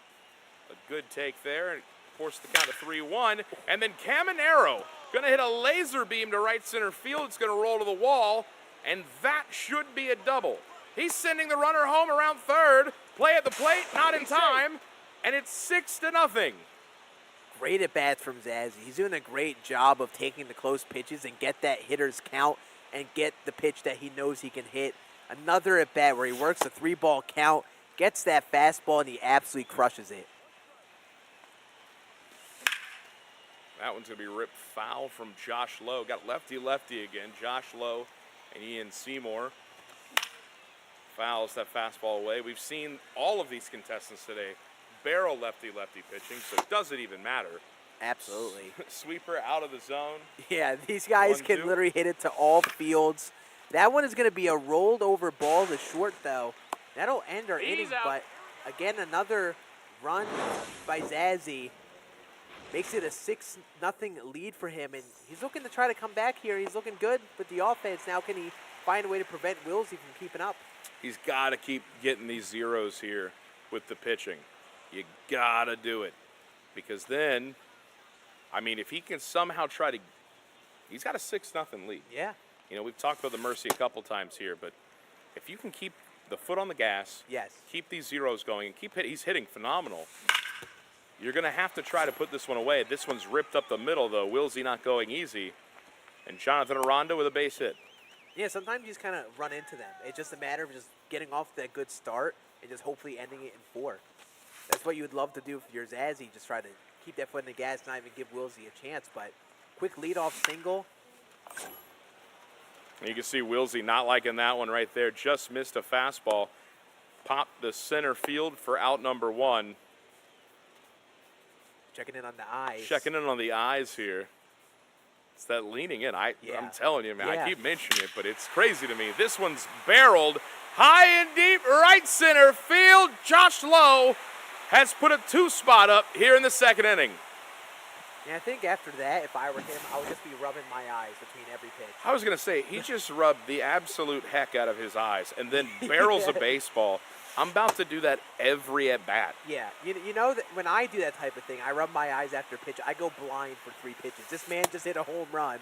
A good take there, and forced the count to 3-1. And then Caminero gonna hit a laser beam to right center field. It's gonna roll to the wall, and that should be a double. He's sending the runner home around third. Play at the plate, not in time, and it's 6-0. Great at-bats from Zazzy. He's doing a great job of taking the close pitches and get that hitter's count and get the pitch that he knows he can hit. Another at-bat where he works a 3-ball count, gets that fastball, and he absolutely crushes it. That one's going to be ripped foul from Josh Lowe. Got lefty-lefty again. Josh Lowe and Ian Seymour fouls that fastball away. We've seen all of these contestants today barrel lefty-lefty pitching, so does it even matter? Absolutely. Sweeper out of the zone. Yeah, these guys can literally hit it to all fields. That one is going to be a rolled over ball to short, though. That'll end our inning, but again, another run by Zazzy makes it a 6-0 lead for him, and he's looking to try to come back here. He's looking good with the offense. Now can he find a way to prevent Wilsy from keeping up? He's got to keep getting these zeros here with the pitching. You got to do it, because then, I mean, if he can somehow try to, he's got a 6-0 lead. Yeah. You know, we've talked about the Mercy a couple times here, but if you can keep the foot on the gas, yes, keep these zeros going, and he's hitting phenomenal. You're going to have to try to put this one away. This one's ripped up the middle, though. Wilsy not going easy. And Jonathan Aranda with a base hit. Yeah, sometimes you just kind of run into them. It's just a matter of just getting off that good start and just hopefully ending it in 4. That's what you would love to do if you're Zazzy. Just try to keep that foot in the gas, not even give Wilsy a chance. But quick leadoff single. You can see Wilsy not liking that one right there. Just missed a fastball. Popped the center field for out number 1. Checking in on the eyes. Checking in on the eyes here. It's that leaning in. I'm telling you, man, I keep mentioning it, but it's crazy to me. This one's barreled high and deep right center field. Josh Lowe has put a 2-spot up here in the second inning. Yeah, I think after that, if I were him, I would just be rubbing my eyes between every pitch. I was going to say, he just rubbed the absolute heck out of his eyes and then barrels a baseball. I'm about to do that every at-bat. Yeah, you know that when I do that type of thing, I rub my eyes after pitch. I go blind for 3 pitches. This man just hit a home run.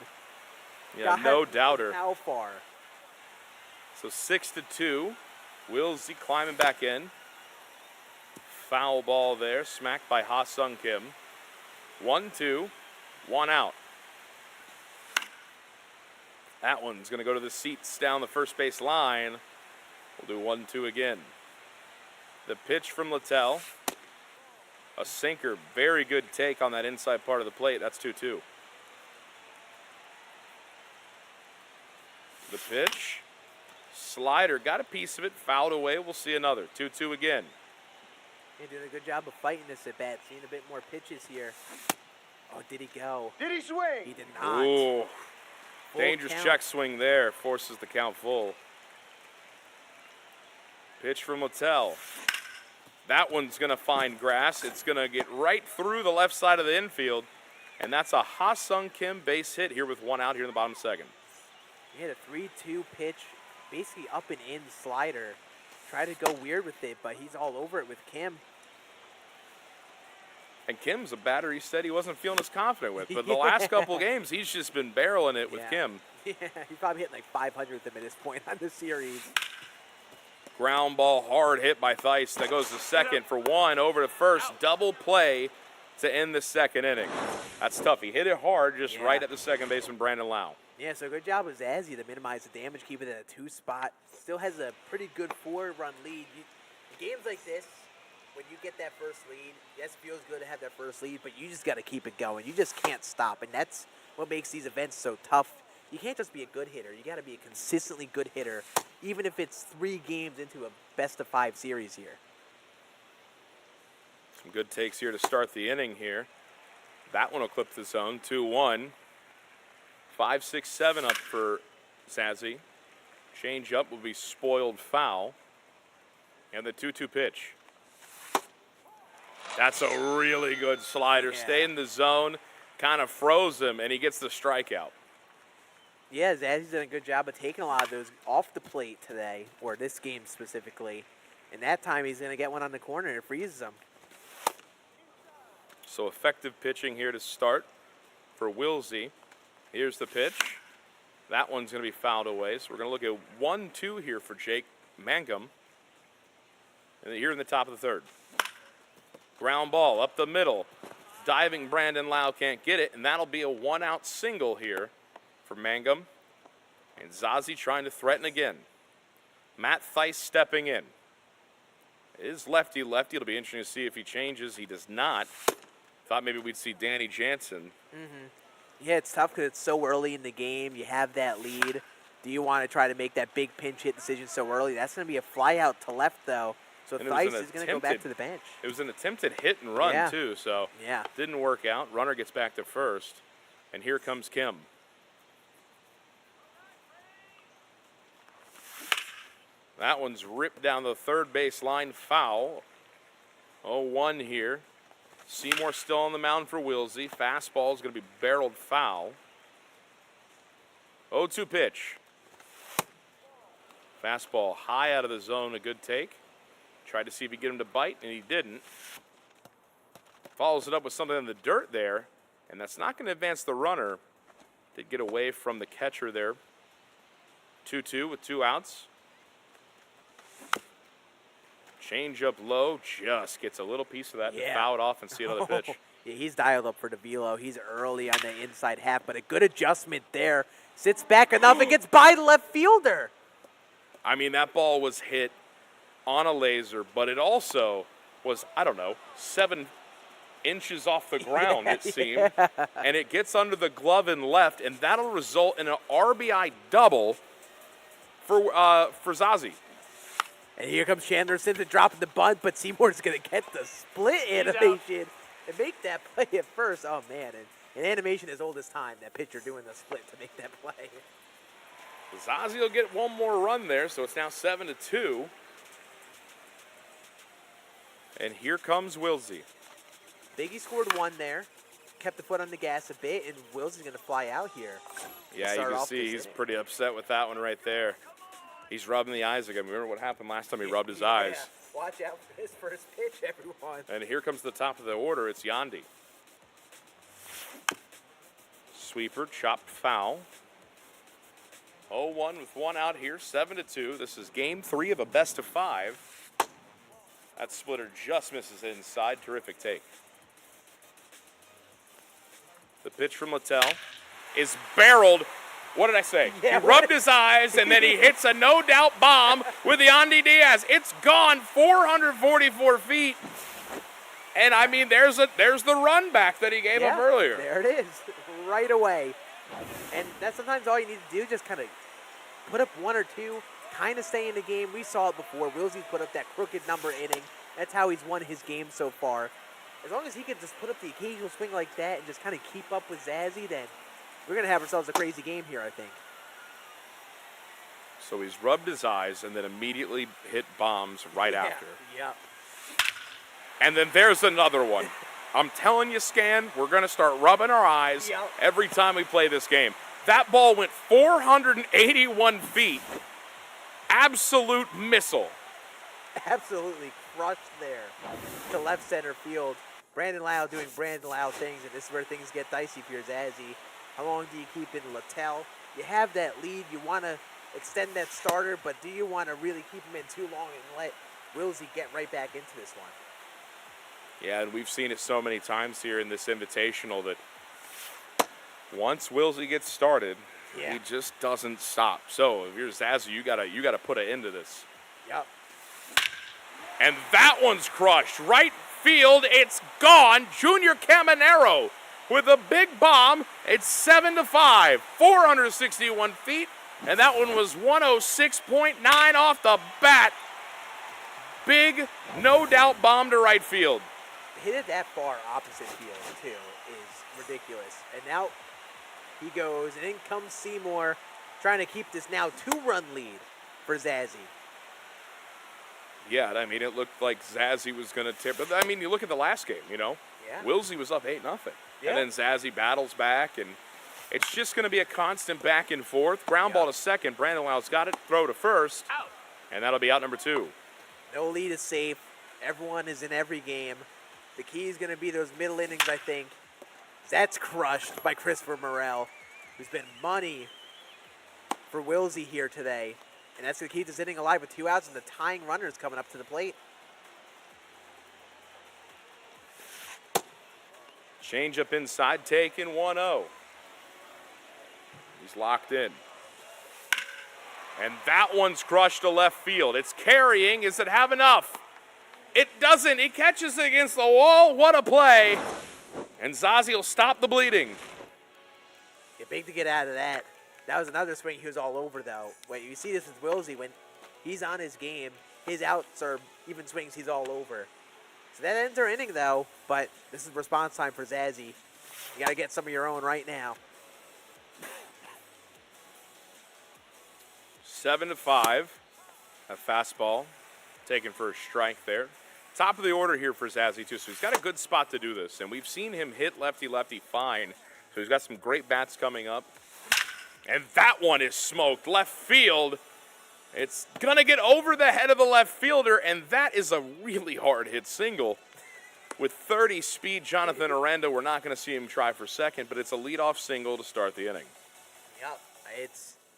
Yeah, no doubter. How far? So 6-2. Wilsy climbing back in. Foul ball there, smacked by Ha-Sung Kim. 1-2, 1 out. That one's going to go to the seats down the first base line. We'll do 1-2 again. The pitch from Littell. A sinker, very good take on that inside part of the plate. That's 2-2. The pitch. Slider, got a piece of it, fouled away. We'll see another. 2-2 again. You're doing a good job of fighting this at bat, seeing a bit more pitches here. Oh, did he go? Did he swing? He did not. Ooh. Full Dangerous count. check swing there. Forces the count full. Pitch from Littell. That one's going to find grass. It's going to get right through the left side of the infield. And that's a Ha-Sung Kim base hit here with 1 out here in the bottom second. He hit a 3-2 pitch, basically up and in slider. Tried to go weird with it, but he's all over it with Kim. And Kim's a batter he said he wasn't feeling as confident with. But the last couple games, he's just been barreling it with Kim. Yeah, he's probably hitting like 500 with him at this point on the series. Ground ball, hard hit by Theis. That goes to second for 1, over to first. Double play to end the second inning. That's tough. He hit it hard just right at the second baseman, Brandon Lau. Yeah, so good job with Zazzy to minimize the damage, keep it at a 2-spot. Still has a pretty good 4-run lead. In games like this, when you get that first lead, yes, it feels good to have that first lead, but you just got to keep it going. You just can't stop, and that's what makes these events so tough. You can't just be a good hitter. You got to be a consistently good hitter, even if it's 3 games into a best-of-5 series here. Some good takes here to start the inning here. That one will clip the zone, 2-1. 5, 6, 7 up for Zazzy. Change up will be spoiled foul. And the 2-2 pitch. That's a really good slider. Stay in the zone, kind of froze him, and he gets the strikeout. Yeah, Zazzy's done a good job of taking a lot of those off the plate today, or this game specifically. And that time he's going to get one on the corner and it freezes him. So effective pitching here to start for Wilsy. Here's the pitch. That one's going to be fouled away. So we're going to look at 1-2 here for Jake Mangum. And here in the top of the third. Ground ball up the middle. Diving Brandon Lau can't get it, and that'll be a 1-out single here for Mangum. And Zazzy trying to threaten again. Matt Theis stepping in. It is lefty-lefty. It'll be interesting to see if he changes. He does not. Thought maybe we'd see Danny Jansen. Yeah, it's tough because it's so early in the game. You have that lead. Do you want to try to make that big pinch hit decision so early? That's going to be a fly out to left, though. So Theis is going to go back to the bench. It was an attempted hit and run, too, so yeah, didn't work out. Runner gets back to first, and here comes Kim. That one's ripped down the third base line, foul. 0-1 here. Seymour still on the mound for Wilsy. Fastball is going to be barreled foul. 0-2 pitch. Fastball high out of the zone, a good take. Tried to see if he could get him to bite, and he didn't. Follows it up with something in the dirt there, and that's not going to advance the runner. Did get away from the catcher there. 2-2 with 2 outs. Change up low, just gets a little piece of that to foul it off and see another pitch. Yeah, he's dialed up for DeVilo. He's early on the inside half, but a good adjustment there. Sits back enough and gets by the left fielder. I mean, that ball was hit on a laser, but it also was, I don't know, 7 inches off the ground, it seemed. And it gets under the glove and left, and that'll result in an RBI double for Zazzy. And here comes Chandler Simpson dropping the bunt, but Seymour's going to get the split animation and make that play at first. Oh, man. And animation as old as time, that pitcher doing the split to make that play. Zazzy will get one more run there, so it's now 7-2. And here comes Wilsy. Biggie scored one there, kept the foot on the gas a bit, and Wilsy's going to fly out here. Yeah, you can see he's pretty upset with that one right there. He's rubbing the eyes again. Remember what happened last time he rubbed his eyes. Watch out for his first pitch, everyone. And here comes the top of the order. It's Yandy. Sweeper, chopped foul. 0-1 with one out here, 7-2. This is game 3 of a best of 5. That splitter just misses inside. Terrific take. The pitch from Littell is barreled. What did I say? Yeah, he rubbed his eyes, and then he hits a no-doubt bomb with the Yandy Diaz. It's gone 444 feet. And, I mean, there's the run back that he gave up earlier. There it is, right away. And that's sometimes all you need to do, just kind of put up one or two, kind of stay in the game. We saw it before. Wilsy's put up that crooked number inning. That's how he's won his game so far. As long as he can just put up the occasional swing like that and just kind of keep up with Zazzy, then we're going to have ourselves a crazy game here, I think. So he's rubbed his eyes and then immediately hit bombs right after. Yep. And then there's another one. I'm telling you, Scan, we're going to start rubbing our eyes every time we play this game. That ball went 481 feet. Absolute missile. Absolutely crushed there to left center field. Brandon Lau doing Brandon Lau things, and this is where things get dicey for your Zazzy. How long do you keep in Littell? You have that lead. You want to extend that starter, but do you want to really keep him in too long and let Wilsy get right back into this one? Yeah, and we've seen it so many times here in this Invitational that once Wilsy gets started, he just doesn't stop. So if you're Zazzy, you gotta put an end to this. Yep. And that one's crushed. Right field, it's gone. Junior Caminero with a big bomb. It's 7-5, 461 feet. And that one was 106.9 off the bat. Big, no doubt bomb to right field. Hit it that far opposite field, too, is ridiculous. And now he goes, and in comes Seymour, trying to keep this now 2-run lead for Zazzy. Yeah, I mean, it looked like Zazzy was going to tip. But, I mean, you look at the last game, you know. Yeah. Wilsy was up 8-0. Yeah. And then Zazzy battles back, and it's just going to be a constant back and forth. Ground ball to second. Brandon Lau's got it. Throw to first. Out. And that'll be out number 2. No lead is safe. Everyone is in every game. The key is going to be those middle innings, I think. That's crushed by Christopher Morel, who's been money for Wilsy here today. And that's going to keep this inning alive with 2 outs and the tying runners coming up to the plate. Change up inside, taken 1-0. He's locked in. And that one's crushed to left field. It's carrying. Does it have enough? It doesn't. He catches it against the wall. What a play. And Zazzy will stop the bleeding. Yeah, big to get out of that. That was another swing he was all over, though. Wait, you see this with Wilsy. When he's on his game, his outs are even swings he's all over. So that ends our inning, though. But this is response time for Zazzy. You got to get some of your own right now. 7-5. A fastball taken for a strike there. Top of the order here for Zazzy, too. So he's got a good spot to do this. And we've seen him hit lefty-lefty fine. So he's got some great bats coming up. And that one is smoked. Left field. It's going to get over the head of the left fielder. And that is a really hard hit single. With 30 speed, Jonathan Aranda, we're not going to see him try for second. But it's a leadoff single to start the inning. Yep.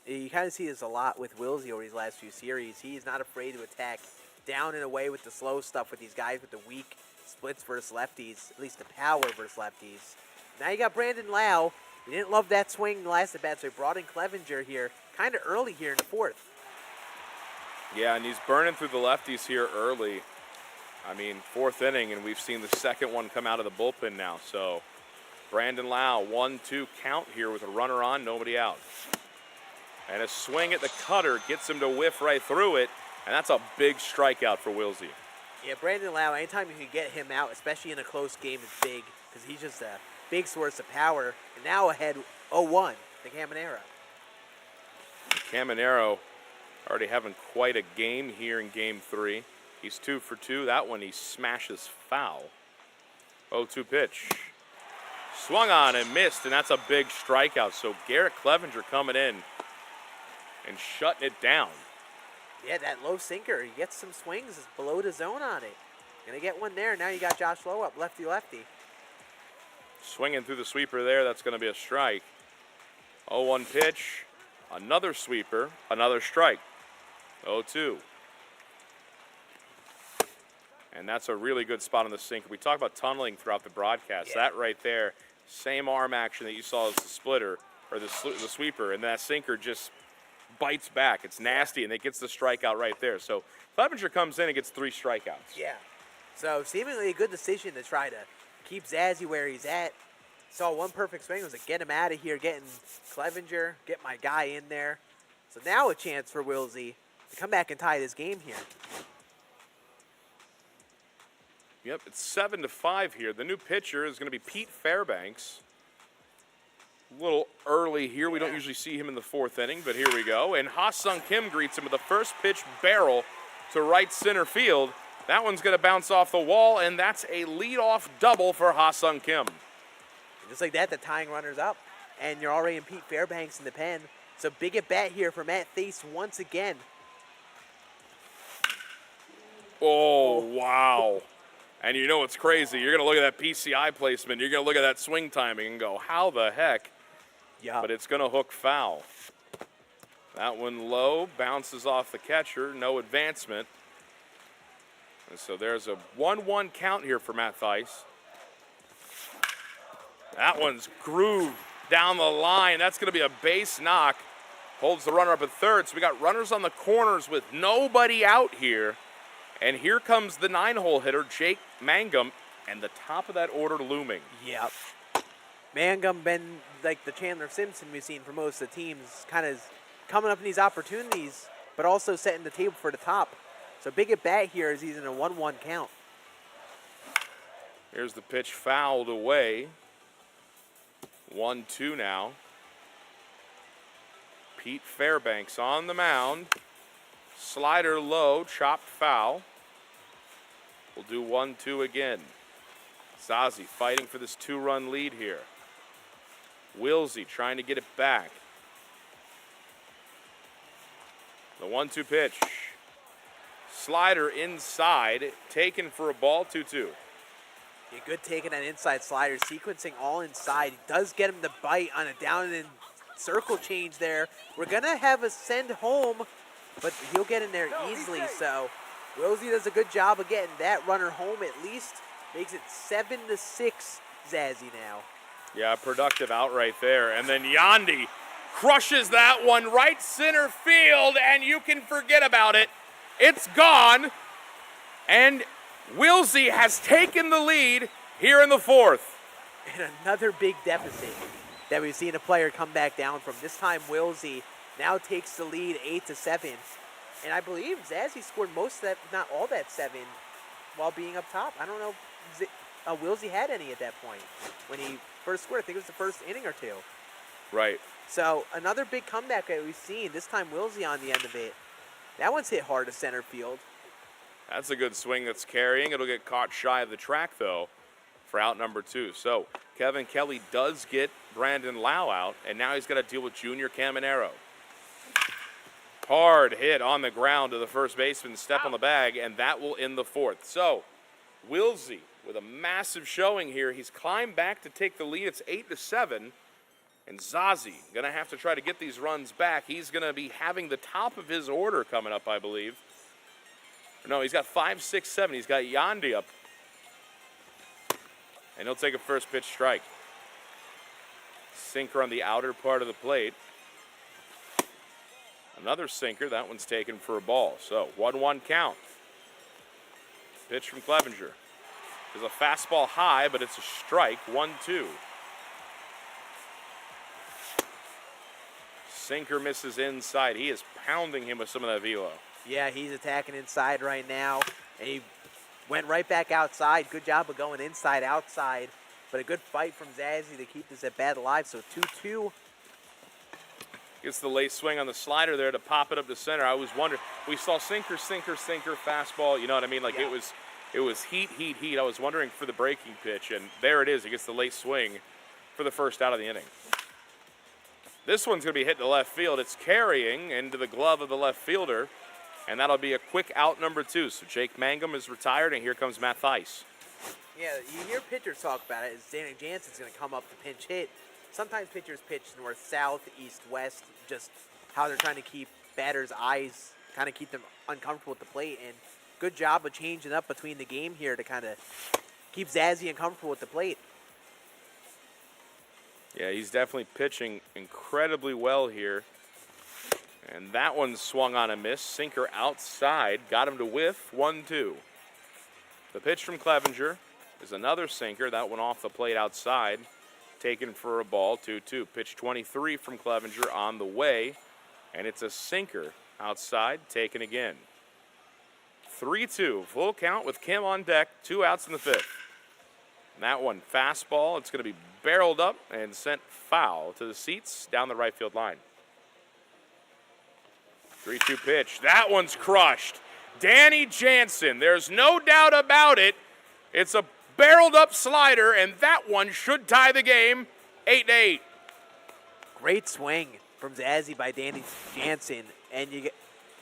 You kind of see this a lot with Wilsy over these last few series. He's not afraid to attack down and away with the slow stuff with these guys with the weak splits versus lefties, at least the power versus lefties. Now you got Brandon Lau. He didn't love that swing last at bat, so he brought in Clevenger here kind of early here in the 4th. Yeah, and he's burning through the lefties here early. I mean, 4th inning, and we've seen the second one come out of the bullpen now. So Brandon Lau, 1-2 count here with a runner on, nobody out. And a swing at the cutter gets him to whiff right through it, and that's a big strikeout for Wilsy. Yeah, Brandon Lau, anytime you can get him out, especially in a close game, is big because he's just a big source of power. And now ahead 0-1 to Caminero. Caminero already having quite a game here in game 3. He's 2 for 2. That one he smashes foul. 0-2 pitch. Swung on and missed, and that's a big strikeout. So Garrett Clevenger coming in and shutting it down. Yeah, that low sinker. He gets some swings below the zone on it. Gonna get one there. Now you got Josh Lowe up, lefty-lefty. Swinging through the sweeper there. That's going to be a strike. 0-1 pitch. Another sweeper. Another strike. 0-2. And that's a really good spot on the sinker. We talk about tunneling throughout the broadcast. Yeah. That right there, same arm action that you saw as the splitter or the sweeper, and that sinker just bites back. It's nasty, and it gets the strikeout right there. So Clevenger comes in and gets 3 strikeouts. Yeah. So seemingly a good decision to try to keep Zazzy where he's at. Saw one perfect swing. It was like, get him out of here, getting Clevenger, get my guy in there. So now a chance for Wilsy to come back and tie this game here. Yep, it's 7-5 here. The new pitcher is going to be Pete Fairbanks. A little early here. We don't usually see him in the 4th inning, but here we go. And Ha-Sung Kim greets him with a first pitch barrel to right center field. That one's going to bounce off the wall, and that's a leadoff double for Ha-Sung Kim. Just like that, the tying runner's up. And you're already in Pete Fairbanks in the pen. So big at bat here for Matt Thies once again. Oh, wow. And you know what's crazy? You're going to look at that PCI placement. You're going to look at that swing timing and go, how the heck? Yeah. But it's going to hook foul. That one low, bounces off the catcher, no advancement. And so there's a 1-1 count here for Matt Thies. That one's grooved down the line. That's going to be a base knock. Holds the runner up at third. So we got runners on the corners with nobody out here. And here comes the 9-hole hitter, Jake Mangum, and the top of that order looming. Yep. Mangum been like the Chandler Simpson we've seen for most of the teams, kind of coming up in these opportunities, but also setting the table for the top. So big at bat here as he's in a 1-1 count. Here's the pitch fouled away. 1-2 now. Pete Fairbanks on the mound. Slider low, chopped foul. We'll do 1-2 again. Zazzy fighting for this 2-run lead here. Wilsy trying to get it back. The 1-2 pitch. Slider inside, taken for a ball, 2-2. Yeah, good taking that inside slider, sequencing all inside. He does get him to bite on a down and circle change there. We're going to have a send home, but he'll get in there easily. So Wilsy does a good job of getting that runner home at least. Makes it 7-6 Zazzy now. Yeah, productive out right there. And then Yandy crushes that one right center field, and you can forget about it. It's gone, and Wilsy has taken the lead here in the 4th. And another big deficit that we've seen a player come back down from. This time Wilsy now takes the lead 8-7. And I believe Zazzy scored most of that, if not all that 7, while being up top. I don't know if Wilsy had any at that point when he first scored. I think it was the first inning or 2. Right. So another big comeback that we've seen. This time Wilsy on the end of it. That one's hit hard to center field. That's a good swing that's carrying. It'll get caught shy of the track, though, for out number 2. So Kevin Kelly does get Brandon Lau out, and now he's got to deal with Junior Caminero. Hard hit on the ground to the first baseman, step on the bag, and that will end the 4th. So Wilsy with a massive showing here. He's climbed back to take the lead. It's 8-7. And Zazzy going to have to try to get these runs back. He's going to be having the top of his order coming up, I believe. No, he's got 5, 6, 7. He's got Yandy up. And he'll take a first pitch strike. Sinker on the outer part of the plate. Another sinker. That one's taken for a ball. So 1-1 count. Pitch from Clevenger. There's a fastball high, but it's a strike. 1-2. Sinker misses inside. He is pounding him with some of that velo. Yeah, he's attacking inside right now, and he went right back outside. Good job of going inside, outside, but a good fight from Zazzy to keep this at bat alive. So 2-2. Gets the late swing on the slider there to pop it up to center. I was wondering, we saw sinker, fastball. You know what I mean? Like it was heat. I was wondering for the breaking pitch, and there it is. He gets the late swing for the first out of the inning. This one's going to be hit to left field. It's carrying into the glove of the left fielder, and that'll be a quick out number 2. So Jake Mangum is retired, and here comes Matt Theis. Yeah, you hear pitchers talk about it. Danny Jansen's going to come up to pinch hit. Sometimes pitchers pitch north, south, east, west, just how they're trying to keep batters' eyes, kind of keep them uncomfortable at the plate. And good job of changing up between the game here to kind of keep Zazzy uncomfortable at the plate. Yeah, he's definitely pitching incredibly well here. And that one swung on a miss. Sinker outside, got him to whiff, 1-2. The pitch from Clevenger is another sinker. That one off the plate outside, taken for a ball, 2-2. Pitch 23 from Clevenger on the way, and it's a sinker outside, taken again. 3-2, full count with Kim on deck, 2 outs in the 5th. And that one, fastball, it's going to be barreled up and sent foul to the seats down the right field line. 3-2 pitch. That one's crushed. Danny Jansen, there's no doubt about it. It's a barreled up slider, and that one should tie the game 8-8. Great swing from Zazzy by Danny Jansen, and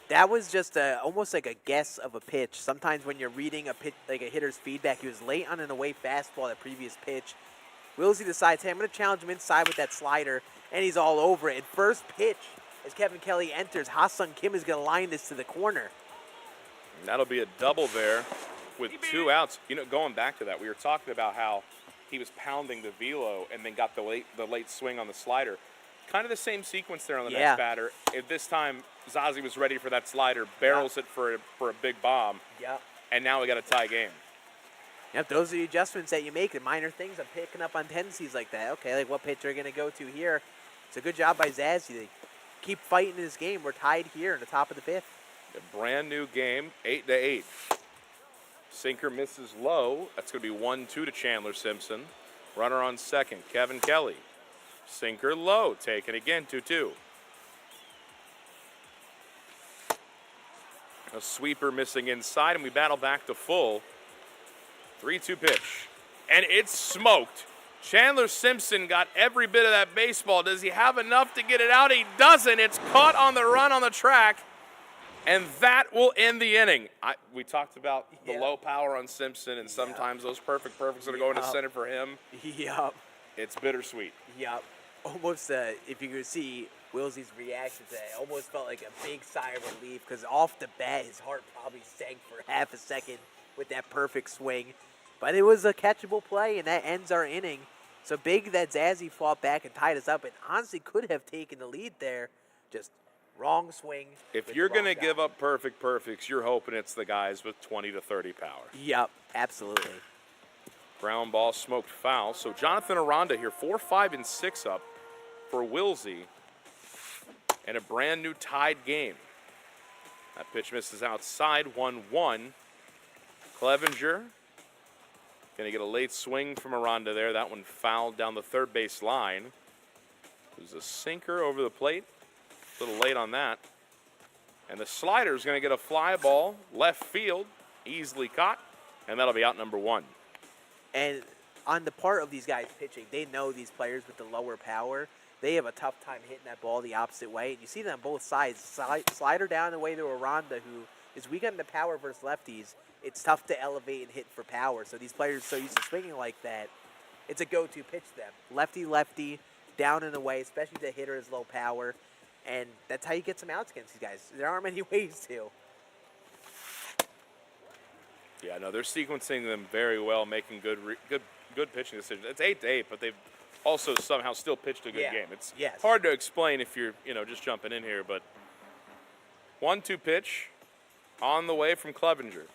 that was just almost like a guess of a pitch. Sometimes when you're reading a pitch, like a hitter's feedback, he was late on an away fastball that previous pitch. Wilsy decides, hey, I'm going to challenge him inside with that slider, and he's all over it. And first pitch, as Kevin Kelly enters, Ha-Sung Kim is going to line this to the corner. And that'll be a double there with 2 outs. You know, going back to that, we were talking about how he was pounding the velo and then got the late swing on the slider. Kind of the same sequence there on the next batter. If this time Zazzy was ready for that slider, barrels it for a big bomb. Yep. And now we got a tie game. Yep, those are the adjustments that you make, the minor things. I'm picking up on tendencies like that. Okay, like what pitch are we going to go to here? It's a good job by Zazzy. They keep fighting this game. We're tied here in the top of the 5th. A brand new game, 8-8. Sinker misses low. That's going to be 1-2 to Chandler Simpson. Runner on second, Kevin Kelly. Sinker low, taken again, 2-2. A sweeper missing inside, and we battle back to full. 3-2 pitch, and it's smoked. Chandler Simpson got every bit of that baseball. Does he have enough to get it out? He doesn't. It's caught on the run on the track, and that will end the inning. We talked about the low power on Simpson, and sometimes those perfects that are going to center for him. Yep. It's bittersweet. Yep. Almost, if you could see Wilsey's reaction to that, it almost felt like a big sigh of relief because off the bat, his heart probably sank for half a second with that perfect swing. But it was a catchable play, and that ends our inning. So big that Zazzy fought back and tied us up, and honestly could have taken the lead there. Just wrong swing. If you're going to give up perfects, you're hoping it's the guys with 20 to 30 power. Yep, absolutely. Ground ball smoked foul. So Jonathan Aranda here, 4, 5, and 6 up for Wilsy, and a brand new tied game. That pitch misses outside, 1-1. Clevenger going to get a late swing from Aranda there. That one fouled down the third base line. It was a sinker over the plate. A little late on that. And the slider is going to get a fly ball left field, easily caught, and that'll be out number 1. And on the part of these guys pitching, they know these players with the lower power, they have a tough time hitting that ball the opposite way. And you see that on both sides. Slider down the way to Aranda, who is weak on the power versus lefties. It's tough to elevate and hit for power. So these players are so used to swinging like that, it's a go-to pitch to them. Lefty, down and away, especially the hitter is low power. And that's how you get some outs against these guys. There aren't many ways to. Yeah, no, they're sequencing them very well, making good pitching decisions. It's 8-8, but they've also somehow still pitched a good game. It's hard to explain if you're, just jumping in here, but 1-2 pitch on the way from Clevenger.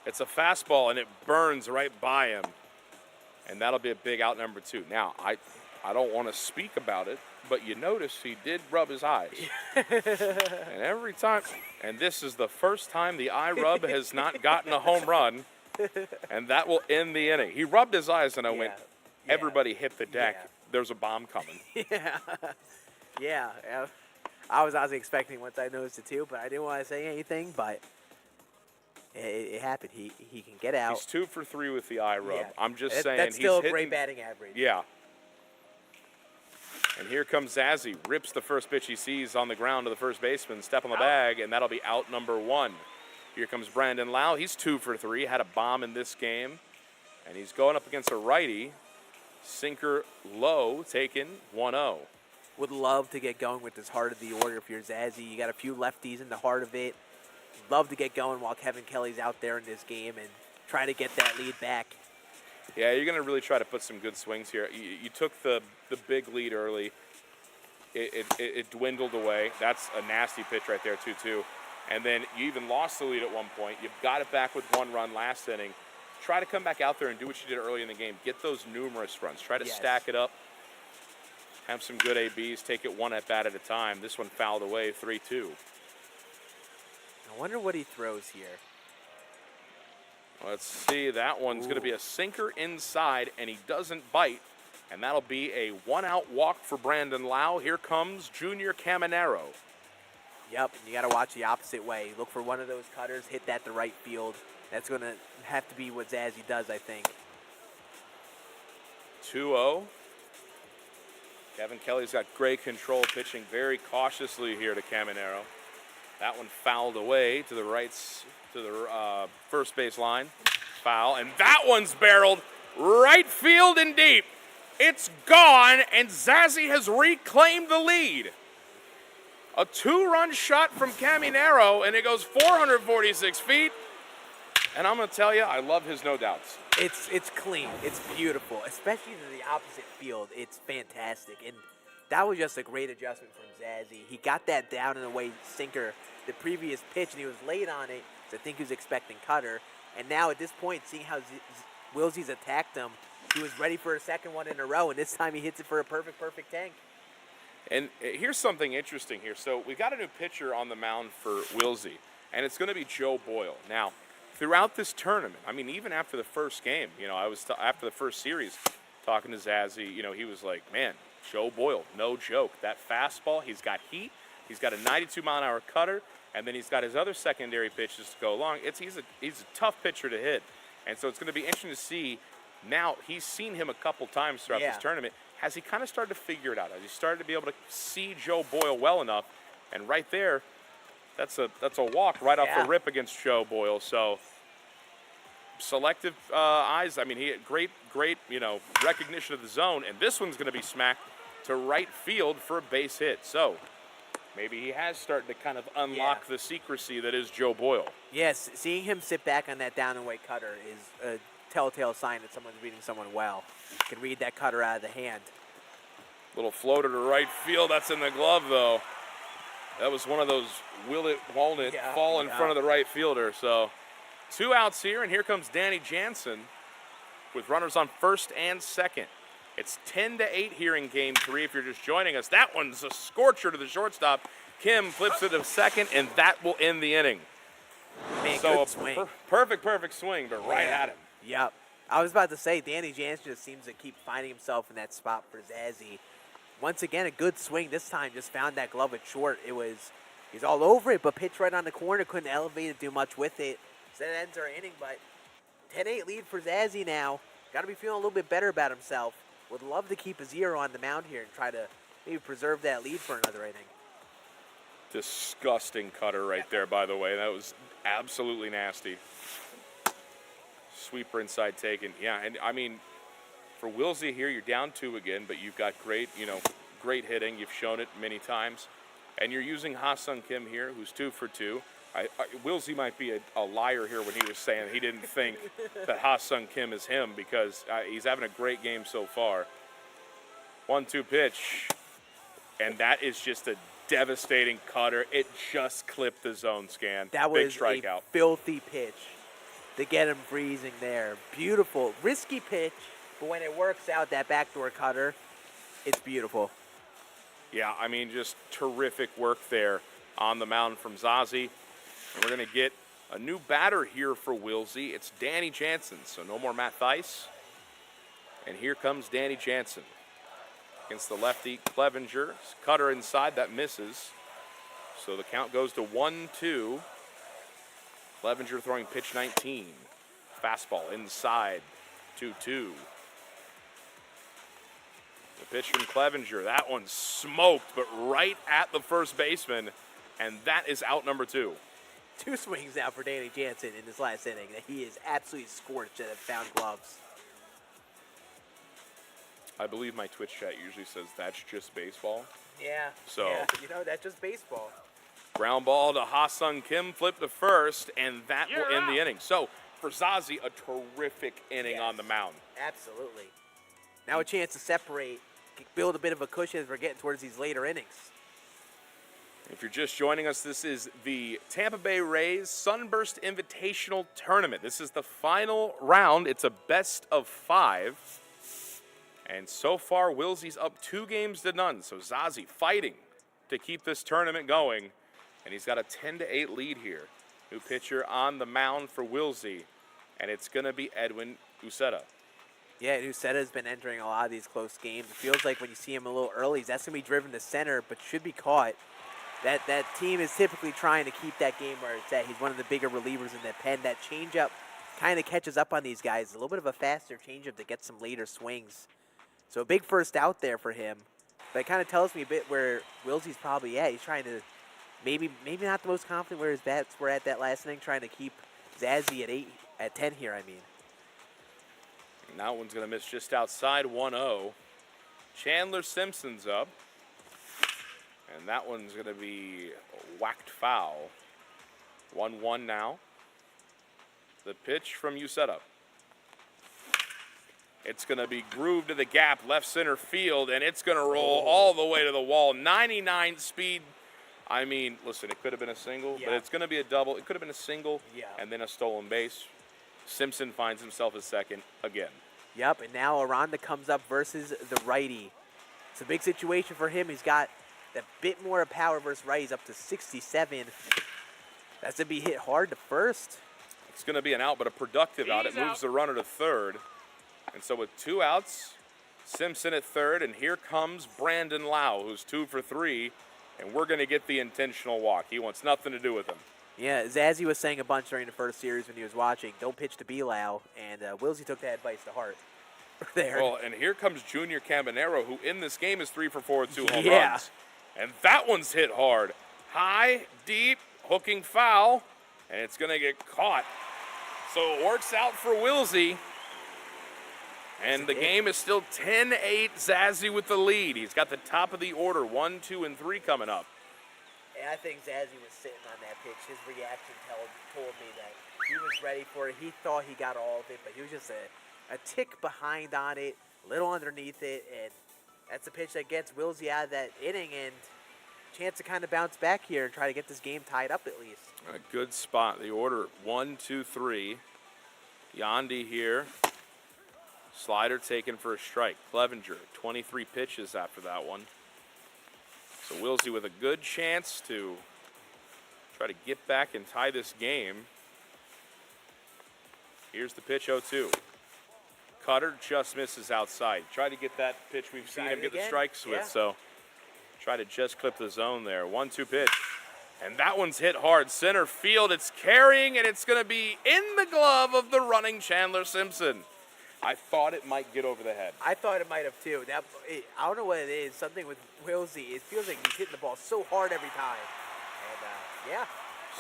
It's a fastball, and it burns right by him, and that'll be a big out number 2. Now, I don't want to speak about it, but you notice he did rub his eyes. And every time, and this is the first time the eye rub has not gotten a home run, and that will end the inning. He rubbed his eyes, and I went, everybody hit the deck. Yeah. There's a bomb coming. Yeah. I was honestly expecting once I noticed it too, but I didn't want to say anything, but it happened. He can get out. He's 2 for 3 with the eye rub. Yeah. I'm just saying That's he's still a hitting, great batting average. Yeah. And here comes Zazzy, rips the first pitch he sees on the ground to the first baseman, step on the bag, and that'll be out number 1. Here comes Brandon Lau. He's 2 for 3, had a bomb in this game, and he's going up against a righty. Sinker low, taken 1-0. Would love to get going with this heart of the order if you're Zazzy. You got a few lefties in the heart of it. Love to get going while Kevin Kelly's out there in this game and try to get that lead back. Yeah, you're going to really try to put some good swings here. You took the big lead early. It dwindled away. That's a nasty pitch right there, 2-2. And then you even lost the lead at one point. You've got it back with 1 run last inning. Try to come back out there and do what you did early in the game. Get those numerous runs. Try to stack it up. Have some good ABs. Take it 1 at bat at a time. This one fouled away, 3-2. I wonder what he throws here. Let's see. That one's going to be a sinker inside, and he doesn't bite. And that'll be a 1-out walk for Brandon Lau. Here comes Junior Caminero. Yep, and you got to watch the opposite way. Look for one of those cutters, hit that to right field. That's going to have to be what Zazzy does, I think. 2-0. Kevin Kelly's got great control, pitching very cautiously here to Caminero. That one fouled away to the first base line. Foul, and that one's barreled right field and deep. It's gone, and Zazzy has reclaimed the lead. A 2-run shot from Caminero, and it goes 446 feet. And I'm going to tell you, I love his no doubts. It's clean. It's beautiful, especially to the opposite field. It's fantastic. And that was just a great adjustment from Zazzy. He got that down in a way sinker the previous pitch, and he was late on it, so I think he was expecting cutter. And now at this point, seeing how Wilsy's attacked him, he was ready for a second one in a row, and this time he hits it for a perfect tank. And here's something interesting here. So we got a new pitcher on the mound for Wilsy, and it's going to be Joe Boyle. Now, throughout this tournament, I mean, even after the first game, I was after the first series talking to Zazzy, he was like, man, Joe Boyle, no joke. That fastball, he's got heat, he's got a 92-mile-an-hour cutter, and then he's got his other secondary pitches to go along. He's a tough pitcher to hit, and so it's going to be interesting to see. Now, he's seen him a couple times throughout this tournament. Has he kind of started to figure it out? Has he started to be able to see Joe Boyle well enough? And right there, that's a walk right off the rip against Joe Boyle. So selective eyes. I mean, he had great recognition of the zone. And this one's going to be smacked to right field for a base hit. So maybe he has started to kind of unlock the secrecy that is Joe Boyle. Yes, seeing him sit back on that down and away cutter is a telltale sign that someone's reading someone well. Can read that cutter out of the hand. Little floater to right field. That's in the glove, though. That was one of those will it, won't it fall in front of the right fielder. So 2 outs here, and here comes Danny Jansen with runners on first and second. It's 10-8 here in Game 3 if you're just joining us. That one's a scorcher to the shortstop. Kim flips it to second, and that will end the inning. Man, so good a swing. Perfect swing, but right at him. Yep. I was about to say, Danny Jansen just seems to keep finding himself in that spot for Zazzy. Once again, a good swing. This time just found that glove at short. He's all over it, but pitched right on the corner. Couldn't elevate it, do much with it. So that ends our inning, but 10-8 lead for Zazzy now. Got to be feeling a little bit better about himself. Would love to keep his ear on the mound here and try to maybe preserve that lead for another inning. Disgusting cutter right there, by the way. That was absolutely nasty. Sweeper inside taken. Yeah, and I mean, for Wilsy here, you're down 2 again, but you've got great hitting. You've shown it many times. And you're using Ha-Sung Kim here, who's 2 for 2. Wilsy might be a liar here when he was saying he didn't think that Ha-Sung Kim is him because he's having a great game so far. 1-2 pitch. And that is just a devastating cutter. It just clipped the zone scan. That was big strikeout. A filthy pitch to get him freezing there. Beautiful, risky pitch, but when it works out, that backdoor cutter, It's beautiful. Yeah, I mean, just terrific work there on the mound from Zazzy. And we're going to get a new batter here for Wilsy. It's Danny Jansen, so no more Matt Theis. And here comes Danny Jansen against the lefty Clevenger. Cutter inside, that misses. So the count goes to 1-2. Clevenger throwing pitch 19. Fastball inside, 2-2. The pitch from Clevenger, that one smoked, but right at the first baseman, and that is out number 2. 2 swings now for Danny Jansen in this last inning. He is absolutely scorched and have found gloves. I believe my Twitch chat usually says that's just baseball. Yeah. So, yeah, that's just baseball. Ground ball to Ha-Sung Kim, flip to first, and that will end the inning. So, for Zazzy, a terrific inning on the mound. Absolutely. Now a chance to separate, build a bit of a cushion as we're getting towards these later innings. If you're just joining us, this is the Tampa Bay Rays Sunburst Invitational Tournament. This is the final round. It's a best of 5. And so far, Wilsy's up 2-0. So Zazzy fighting to keep this tournament going. And he's got a 10-8 lead here. New pitcher on the mound for Wilsy. And it's going to be Edwin Uceta. Yeah, Uceta's been entering a lot of these close games. It feels like when you see him a little early, that's going to be driven to center, but should be caught. That team is typically trying to keep that game where it's at. He's one of the bigger relievers in that pen. That changeup kind of catches up on these guys. A little bit of a faster changeup to get some later swings. So a big first out there for him. But it kind of tells me a bit where Wilsy's probably at. He's trying to maybe not the most confident where his bats were at that last inning, trying to keep Zazzy at 10 here, I mean. And that one's going to miss just outside, 1-0. Chandler Simpson's up. And that one's going to be whacked foul. 1-1 now. The pitch from Uceta. It's going to be grooved to the gap, left center field, and it's going to roll all the way to the wall. 99 speed. I mean, listen, it could have been a single, but it's going to be a double. It could have been a single and then a stolen base. Simpson finds himself at second again. Yep, and now Aranda comes up versus the righty. It's a big situation for him. He's got a bit more power versus righties, up to 67. That's going to be hit hard to first. It's going to be an out, but a productive out. It moves the runner to third. And so with 2 outs, Simpson at third, and here comes Brandon Lau, who's 2 for 3, and we're going to get the intentional walk. He wants nothing to do with him. Yeah, Zazzy was saying a bunch during the first series when he was watching, don't pitch to B-Lau, and Wilsy took that advice to heart. There. Well, and here comes Junior Cabanero, who in this game is 3 for 4 with 2 home runs. And that one's hit hard. High, deep, hooking foul, and it's going to get caught. So it works out for Wilsy. And the game is still 10-8, Zazzy with the lead. He's got the top of the order, 1, 2, and 3 coming up. And I think Zazzy was sitting on that pitch. His reaction told me that he was ready for it. He thought he got all of it, but he was just a tick behind on it, a little underneath it, and that's the pitch that gets Wilsy out of that inning and chance to kind of bounce back here and try to get this game tied up at least. A good spot. The order 1, 2, 3. Yandy here. Slider taken for a strike. Clevenger, 23 pitches after that one. So Wilsy with a good chance to try to get back and tie this game. Here's the pitch, 0-2. Cutter just misses outside. Try to get that pitch we've seen him get the strikes with, so try to just clip the zone there. 1-2 pitch. And that one's hit hard. Center field, it's carrying, and it's going to be in the glove of the running Chandler Simpson. I thought it might get over the head. I thought it might have too. I don't know what it is. Something with Wilsy. It feels like he's hitting the ball so hard every time. And yeah.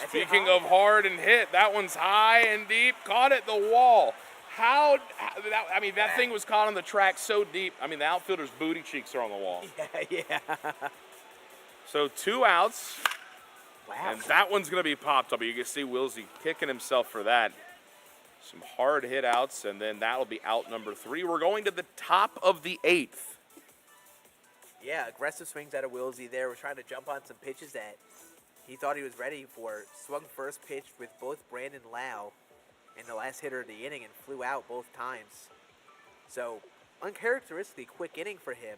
Speaking of hard and hit, that one's high and deep. Caught at the wall. That thing was caught on the track so deep. I mean, the outfielder's booty cheeks are on the wall. Yeah. So 2 outs. Wow. And that one's going to be popped up. You can see Wilsy kicking himself for that. Some hard hit outs, and then that'll be out number 3. We're going to the top of the 8th. Yeah, aggressive swings out of Wilsy there. We're trying to jump on some pitches that he thought he was ready for. Swung first pitch with both Brandon Lau and the last hitter of the inning and flew out both times. So, uncharacteristically quick inning for him.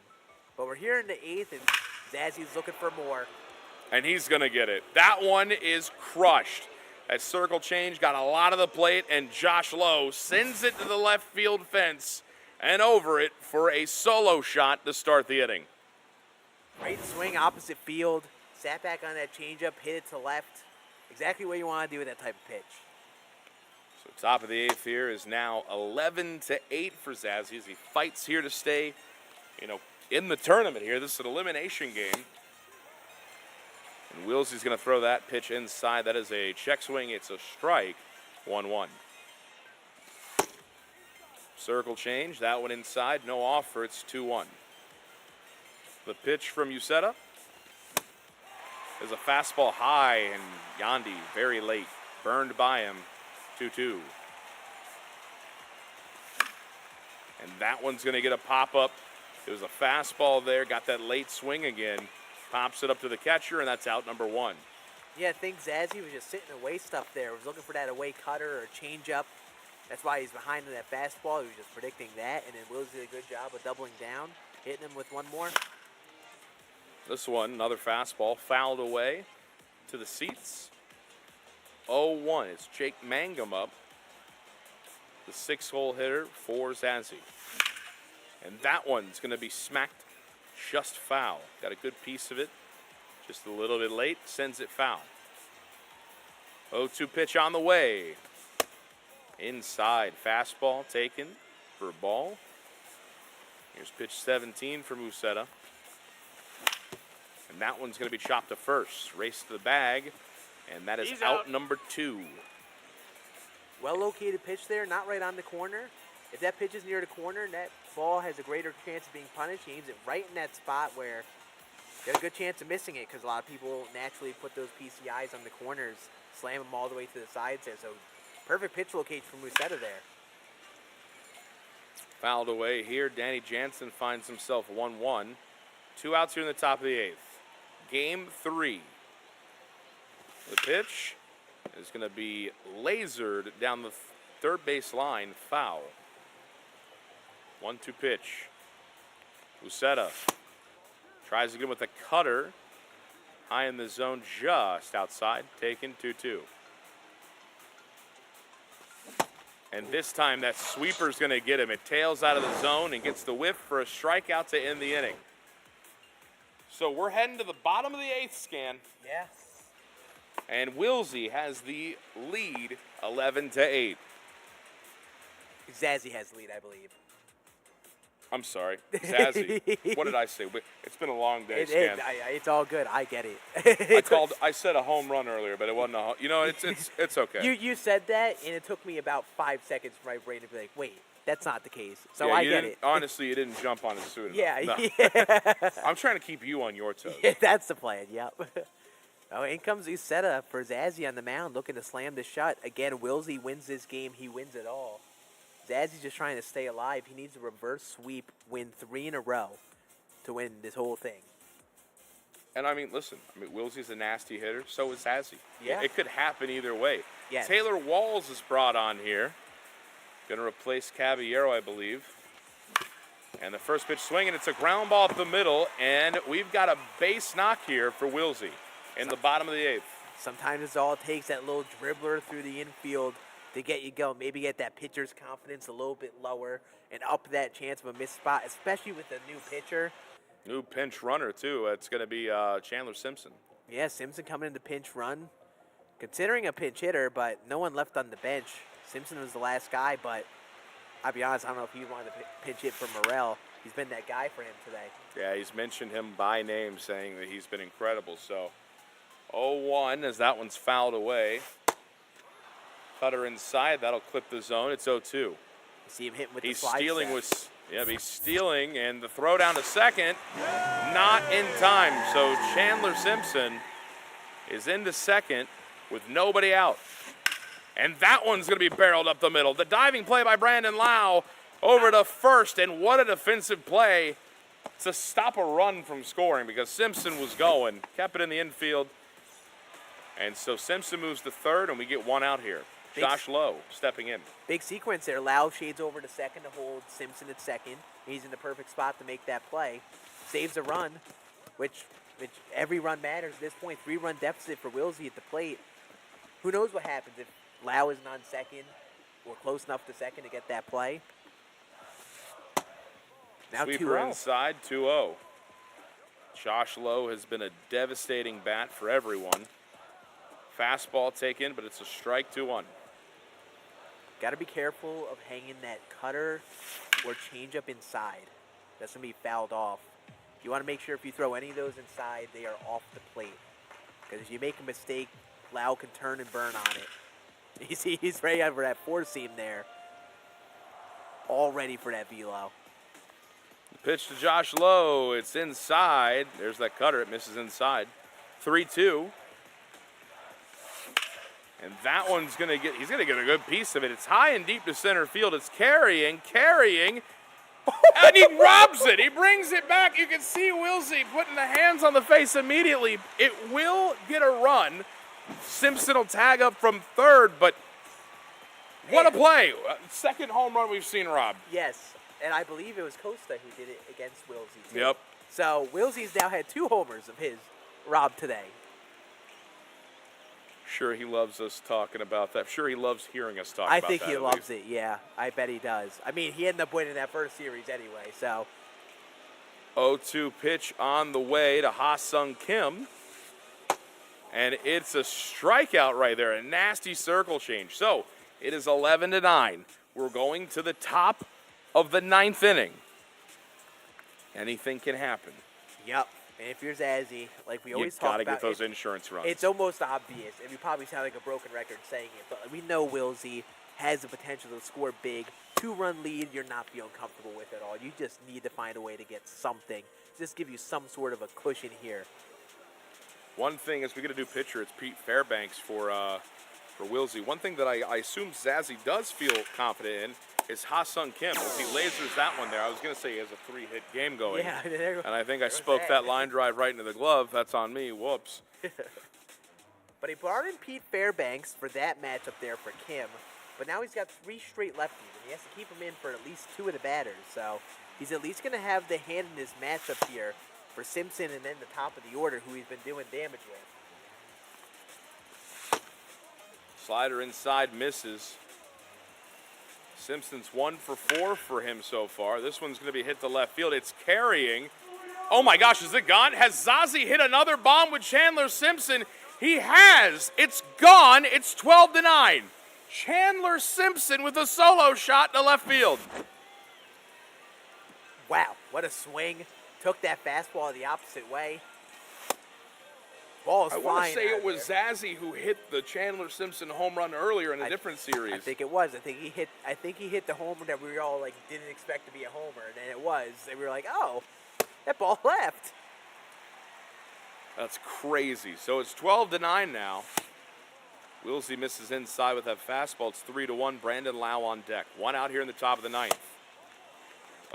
But we're here in the 8th, and Zazzy's looking for more. And he's going to get it. That one is crushed. That circle change got a lot of the plate, and Josh Lowe sends it to the left field fence and over it for a solo shot to start the inning. Great swing, opposite field. Sat back on that changeup, hit it to left. Exactly what you want to do with that type of pitch. So top of the 8th here is now 11-8 for Zazzy as he fights here to stay, in the tournament here. This is an elimination game. And Wilsy's going to throw that pitch inside. That is a check swing. It's a strike. 1-1. Circle change. That one inside. No offer. It's 2-1. The pitch from Uceta is a fastball high, and Yandy very late. Burned by him. 2-2. And that one's going to get a pop-up. It was a fastball there. Got that late swing again. Pops it up to the catcher, and that's out number 1. Yeah, I think Zazzy was just sitting away stuff there. Was looking for that away cutter or changeup. That's why he's behind in that fastball. He was just predicting that, and then Wills did a good job of doubling down, hitting him with one more. This one, another fastball, fouled away to the seats. 0-1. It's Jake Mangum up, the 6-hole hitter for Zazzy. And that one's going to be smacked just foul. Got a good piece of it. Just a little bit late. Sends it foul. 0-2 pitch on the way. Inside. Fastball taken for a ball. Here's pitch 17 from Uceta. And that one's going to be chopped to first. Race to the bag. And that is out number 2. Well-located pitch there. Not right on the corner. If that pitch is near the corner, that ball has a greater chance of being punished. He aims it right in that spot where there's a good chance of missing it because a lot of people naturally put those PCIs on the corners, slam them all the way to the sides there. So perfect pitch location from Uceta there. Fouled away here. Danny Jansen finds himself 1-1. 2 outs here in the top of the 8th. Game 3. The pitch is going to be lasered down the third base line. Foul. 1-2 pitch. Uceta tries again with a cutter. High in the zone, just outside. Taken 2-2. And this time that sweeper's going to get him. It tails out of the zone and gets the whiff for a strikeout to end the inning. So we're heading to the bottom of the 8th, Scan. Yeah. And Wilsy has the lead, 11-8. Zazzy has the lead, I believe. I'm sorry, Zazzy. What did I say? It's been a long day, Scan. It's all good. I get it. I said a home run earlier, but it wasn't a. It's okay. You said that, and it took me about 5 seconds for my brain to be like, wait, that's not the case. So I get it. Honestly, you didn't jump on it soon enough. Yeah, No. I'm trying to keep you on your toes. Yeah, that's the plan. Yep. Oh, in comes Uceta for Zazzy on the mound, looking to slam the shut. Again, Wilsy wins this game. He wins it all. Zazzy's just trying to stay alive. He needs a reverse sweep, win 3 in a row to win this whole thing. And listen, Wilsy's a nasty hitter. So is Zazzy. Yeah. It could happen either way. Yes. Taylor Walls is brought on here. Going to replace Caballero, I believe. And the first pitch swinging. It's a ground ball up the middle, and we've got a base knock here for Wilsy in the bottom of the 8th. Sometimes it's all it takes, that little dribbler through the infield to get you going. Maybe get that pitcher's confidence a little bit lower and up that chance of a missed spot, especially with the new pitcher. New pinch runner, too. It's going to be Chandler Simpson. Yeah, Simpson coming in to pinch run. Considering a pinch hitter, but no one left on the bench. Simpson was the last guy, but I'll be honest, I don't know if he wanted to pinch hit for Morel. He's been that guy for him today. Yeah, he's mentioned him by name, saying that he's been incredible. So 0-1 as that one's fouled away. Cutter inside, that'll clip the zone. It's 0-2. You see him hitting with the slide stealing he's stealing, and the throw down to second, not in time. So Chandler Simpson is into second with nobody out. And that one's going to be barreled up the middle. The diving play by Brandon Lau over to first, and what a defensive play to stop a run from scoring because Simpson was going, kept it in the infield. And so Simpson moves to third, and we get one out here. Josh Lowe stepping in. Big sequence there. Lau shades over to second to hold Simpson at second. He's in the perfect spot to make that play. saves a run, which every run matters at this point. 3-run deficit for Wilsy at the plate. Who knows what happens if Lau isn't on second or close enough to second to get that play. Now Sweeper 2-0. inside, 2-0. Josh Lowe has been a devastating bat for everyone. Fastball taken, but it's a strike, 2-1. Got to be careful of hanging that cutter or changeup inside. That's going to be fouled off. You want to make sure if you throw any of those inside, they are off the plate. Because if you make a mistake, Lau can turn and burn on it. You see, he's ready over that 4-seam there. All ready for that velo. Pitch to Josh Lowe. It's inside. There's that cutter. It misses inside. 3-2. And that one's going to get, he's going to get a good piece of it. It's high and deep to center field. It's carrying. And he robs it. He brings it back. You can see Wilsy putting the hands on the face immediately. It will get a run. Simpson will tag up from third, but what a play. Second home run we've seen, Rob. Yes, and I believe it was Costa who did it against Wilsy, too. Yep. So Wilsy's now had 2 homers of his robbed today. Sure, he loves us talking about that. Sure, he loves hearing us talk about that. I think he loves it, yeah. I bet he does. I mean, he ended up winning that first series anyway, so. 0-2 pitch on the way to Ha-Sung Kim. And it's a strikeout right there, a nasty circle change. So it is 11-9. We're going to the top of the 9th inning. Anything can happen. Yep. And if you're Zazzy, like we always You've talk got to about, get those insurance runs. It's almost obvious, and we probably sound like a broken record saying it, but we know Wilsy has the potential to score big. 2-run lead, you're not feeling comfortable with at all. You just need to find a way to get something. Just give you some sort of a cushion here. One thing, as we get a new pitcher, it's Pete Fairbanks for Wilsy. One thing that I assume Zazzy does feel confident in is Ha-Sung Kim. As he lasers that one there, I was going to say he has a 3-hit game going. Yeah, and I think I spoke that line drive right into the glove. That's on me. Whoops. But he brought in Pete Fairbanks for that matchup there for Kim. But now he's got 3 straight lefties, and he has to keep them in for at least 2 of the batters. So he's at least going to have the hand in this matchup here for Simpson and then the top of the order who he's been doing damage with. Slider inside, misses. Simpson's 1 for 4 for him so far. This one's going to be hit to left field. It's carrying. Oh my gosh, is it gone? Has Zazzy hit another bomb with Chandler Simpson? He has. It's gone. It's 12-9. Chandler Simpson with a solo shot to left field. Wow, what a swing. Took that fastball the opposite way. Ball is flying. I want to say it was Zazzy who hit the Chandler Simpson home run earlier in a different series. I think it was. I think he hit the homer that we all like didn't expect to be a homer, and then it was. And we were like, oh, that ball left. That's crazy. So it's 12-9 now. Wilsy misses inside with that fastball. It's 3-1. Brandon Lau on deck. 1 out here in the top of the 9th.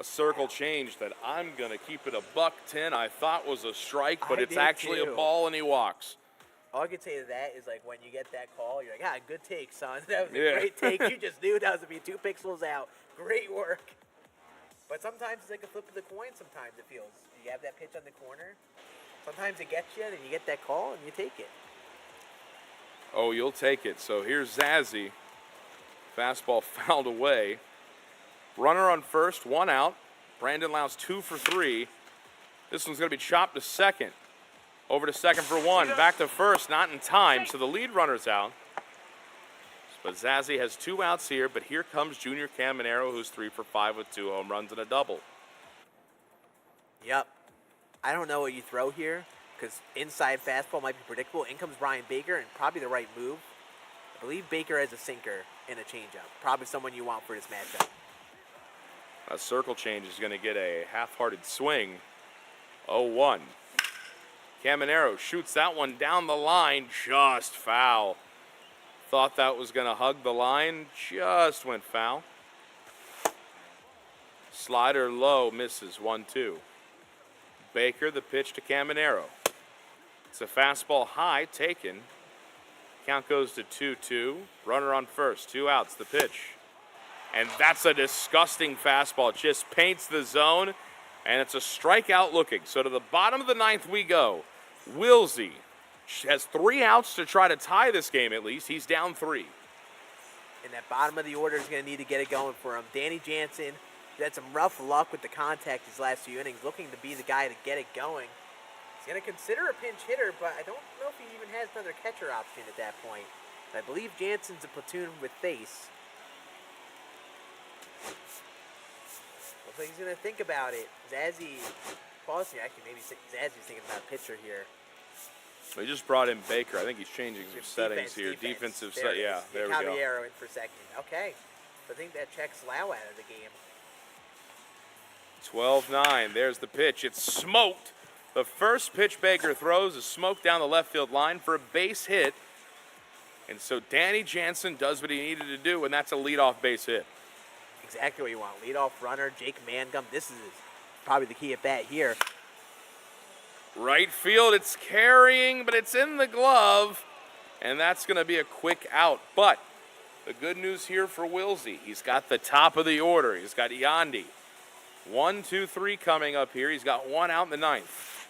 A circle change that I'm going to keep it a $110. I thought was a strike, but it's actually a ball, and he walks. All I can say to that is, like, when you get that call, you're like, good take, son. That was a great take. You just knew that was going to be 2 pixels out. Great work. But sometimes it's like a flip of the coin sometimes, it feels. You have that pitch on the corner. Sometimes it gets you, and you get that call, and you take it. Oh, you'll take it. So here's Zazzy. Fastball fouled away. Runner on first, 1 out. Brandon Lau's 2 for 3. This one's going to be chopped to second. Over to second for 1. Back to first, not in time, so the lead runner's out. But Zazzy has 2 outs here, but here comes Junior Caminero, who's 3 for 5 with 2 home runs and a double. Yep. I don't know what you throw here, because inside fastball might be predictable. In comes Brian Baker, and probably the right move. I believe Baker has a sinker and a changeup. Probably someone you want for this matchup. A circle change is going to get a half-hearted swing. 0-1. Caminero shoots that one down the line, just foul. Thought that was going to hug the line, just went foul. Slider low, misses, 1-2. Baker, the pitch to Caminero. It's a fastball high, taken. Count goes to 2-2. Runner on first, 2 outs, the pitch. And that's a disgusting fastball. It just paints the zone, And it's a strikeout looking. So to the bottom of the ninth we go. Wilsy has 3 outs to try to tie this game at least. He's down 3. And that bottom of the order is going to need to get it going for him. Danny Jansen had some rough luck with the contact these last few innings, looking to be the guy to get it going. He's going to consider a pinch hitter, but I don't know if he even has another catcher option at that point. I believe Jansen's a platoon with Face. Looks like he's going to think about it. Zazzy, actually maybe Zazzy's thinking about a pitcher here. They just brought in Baker. I think he's changing some settings here. Defensive There we go. Caballero in for second. Okay. So I think that checks Lau out of the game. 12-9. There's the pitch. It's smoked. The first pitch Baker throws is smoked down the left field line for a base hit. And so Danny Jansen does what he needed to do, and that's a leadoff base hit. Exactly what you want. Leadoff runner, Jake Mangum. This is probably the key at bat here. Right field, it's carrying, but it's in the glove. And that's going to be a quick out. But the good news here for Wilsy, he's got the top of the order. He's got Yandy. 1, 2, 3 coming up here. He's got 1 out in the ninth.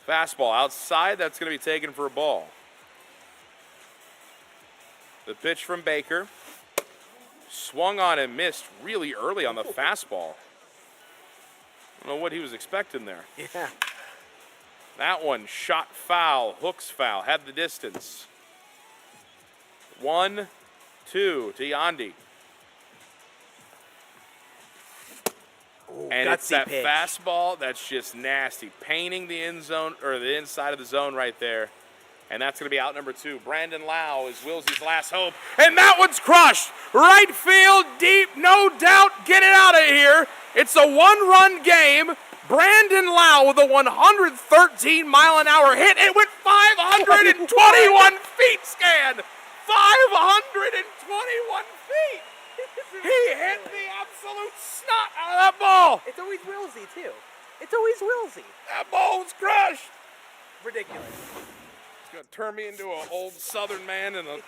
Fastball outside, that's going to be taken for a ball. The pitch from Baker. Swung on and missed really early on the fastball. I don't know what he was expecting there. Yeah. That one shot foul, hooks foul, had the distance. 1, 2 to Yandy. Ooh, and it's that pitch. fastball that's just nasty, painting the end zone or the inside of the zone right there. And that's going to be out number 2. Brandon Lau is Wilsey's last hope. And that one's crushed. Right field, deep, no doubt. Get it out of here. It's a 1-run game. Brandon Lau with a 113-mile-an-hour hit. It went 521 feet, Scan. 521 feet. He hit the absolute snot out of that ball. It's always Wilsy, too. It's always Wilsy. That ball was crushed. Ridiculous. It's going to turn me into an old Southern man. I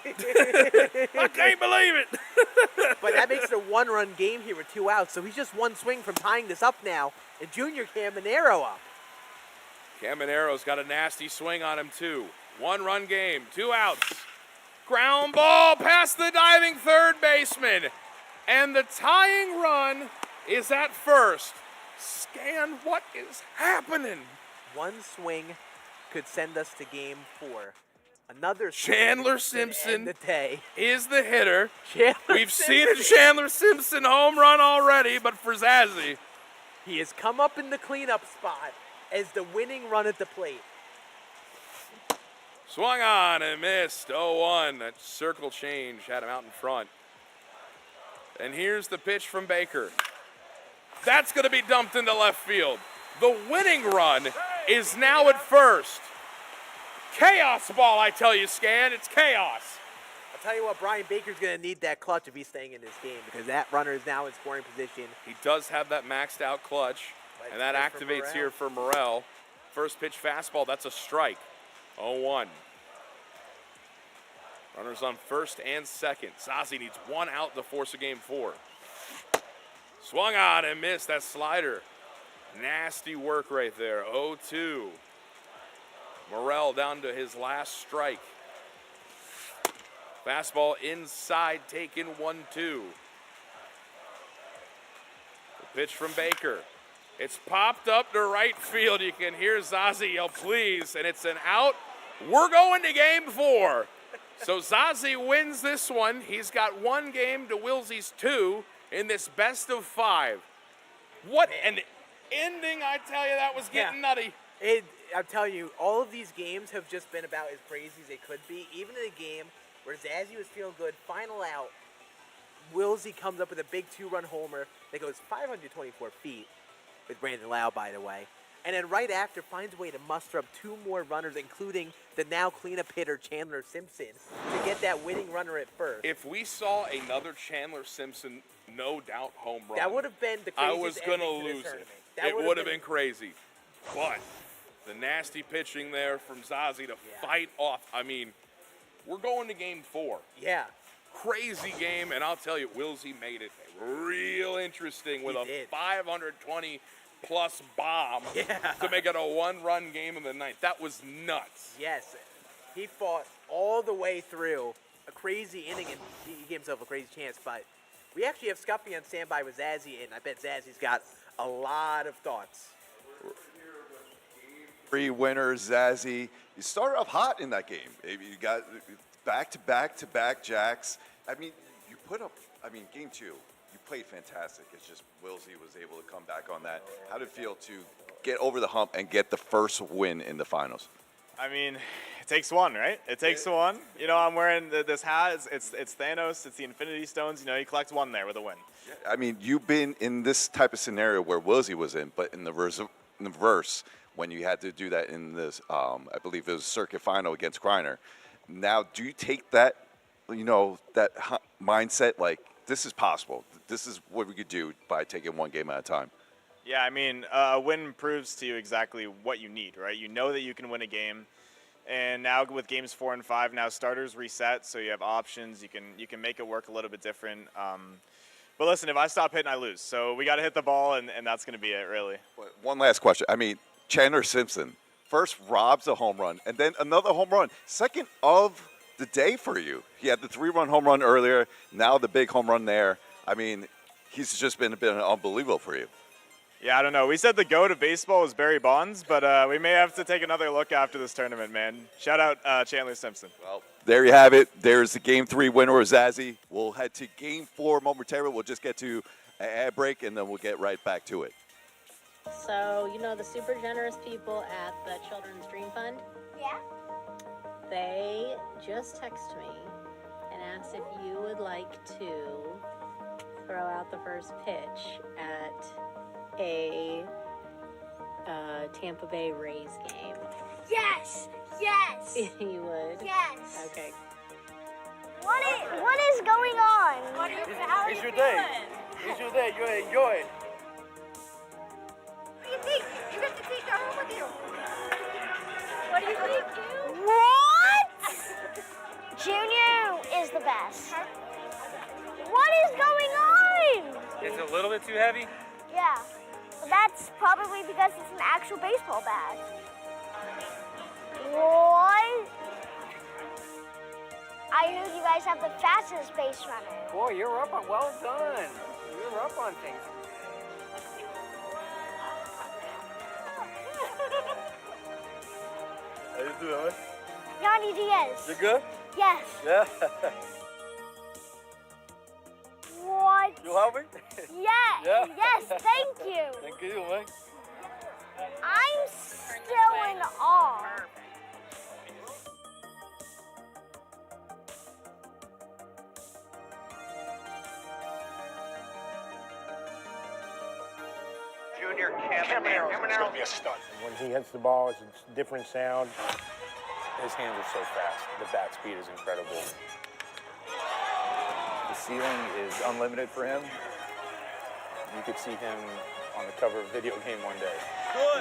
can't believe it. But that makes it a 1-run game here with 2 outs. So he's just 1 swing from tying this up now. And Junior Caminero up. Caminero's got a nasty swing on him, too. 1-run game, 2 outs. Ground ball past the diving third baseman. And the tying run is at first. Scan, what is happening? 1 swing could send us to game 4. Another Chandler Simpson the is the hitter. We've Simpson. seen a Chandler Simpson home run already, but for Zazzy, he has come up in the cleanup spot as the winning run at the plate. swung on and missed. 0-1. That circle change had him out in front. And here's the pitch from Baker. That's going to be dumped into left field. The winning run is now at first. Chaos ball, I tell you, Scan. It's chaos. I'll tell you what, Brian Baker's going to need that clutch if he's staying in this game because that runner is now in scoring position. He does have that maxed out clutch, and that activates here for Morel. First pitch fastball, that's a strike. 0-1. Runners on first and second. Zazzy needs 1 out to force a game 4. Swung on and missed that slider. Nasty work right there. 0-2. Morel down to his last strike. Fastball inside, taken 1-2. The pitch from Baker. It's popped up to right field. You can hear Zazzy yell, please, and it's an out. We're going to game 4. So Zazzy wins this one. He's got 1 game to Wilsy's 2 in this best of 5. What an ending, I tell you, that was getting nutty. I'm telling you, all of these games have just been about as crazy as they could be. Even in a game where Zazzy was feeling good, final out, Wilsy comes up with a big 2-run homer that goes 524 feet with Brandon Lau, by the way. And then right after finds a way to muster up 2 more runners, including the now cleanup hitter Chandler Simpson, to get that winning runner at first. If we saw another Chandler Simpson, no doubt home run, that would have been the craziest I was going to lose it. It would have been crazy. But the nasty pitching there from Zazzy to fight off. I mean, we're going to game 4. Yeah. Crazy game, and I'll tell you, Wilsy made it real interesting with a 520 plus bomb to make it a 1-run game in the ninth. That was nuts. Yes, he fought all the way through a crazy inning, and he gave himself a crazy chance. But we actually have Scuffy on standby with Zazzy, and I bet Zazzy's got a lot of thoughts. 3 winners, Zazzy. You started off hot in that game. You got back-to-back jacks. I mean, you put up, game 2, you played fantastic. It's just Wilsy was able to come back on that. How did it feel to get over the hump and get the first win in the finals? I mean, it takes one, right? It takes one. You know, I'm wearing this hat. It's Thanos. It's the Infinity Stones. You know, you collect one there with a win. I mean, you've been in this type of scenario where Wilsy was in, but in the reverse, when you had to do that in this, I believe it was circuit final against Griner. Now, do you take that, that mindset, like, this is possible. This is what we could do by taking one game at a time? Yeah, I mean, a win proves to you exactly what you need, right? You know that you can win a game. And now with games 4 and 5, now starters reset, so you have options. You can make it work a little bit different. But listen, if I stop hitting, I lose. So we got to hit the ball, and that's going to be it, really. One last question. I mean, Chandler Simpson first robs a home run, and then another home run. Second of the day for you. He had the 3-run home run earlier. Now the big home run there. I mean, he's just been unbelievable for you. Yeah, I don't know. We said the GOAT of baseball was Barry Bonds, but we may have to take another look after this tournament, man. Shout out Chandler Simpson. Well, there you have it. There's the Game 3 winner of Zazzy. We'll head to Game 4 momentarily. We'll just get to an ad break, and then we'll get right back to it. So, you know the super generous people at the Children's Dream Fund? Yeah. They just texted me and asked if you would like to throw out the first pitch at a Tampa Bay Rays game. Yes! Yes! You would? Yes! Okay. What is going on? How are you It's your feeling? day. It's your day. You enjoy it. What do you think? You get to take her home with you. What do you think? What? Junior is the best. What is going on? It's a little bit too heavy. Yeah, but that's probably because it's an actual baseball bat. What? I heard you guys have the fastest base runner. Boy, you're up on. Well done. You're up on things. How you doing, man? Yanni Diaz. You good? Yes. Yeah. What? You help me? Yeah. Yes, thank you. Thank you, man. I'm still in awe. Junior Caminero. It's going to be a stunt. When he hits the ball, it's a different sound. His hands are so fast. The bat speed is incredible. The ceiling is unlimited for him. You could see him on the cover of a video game one day.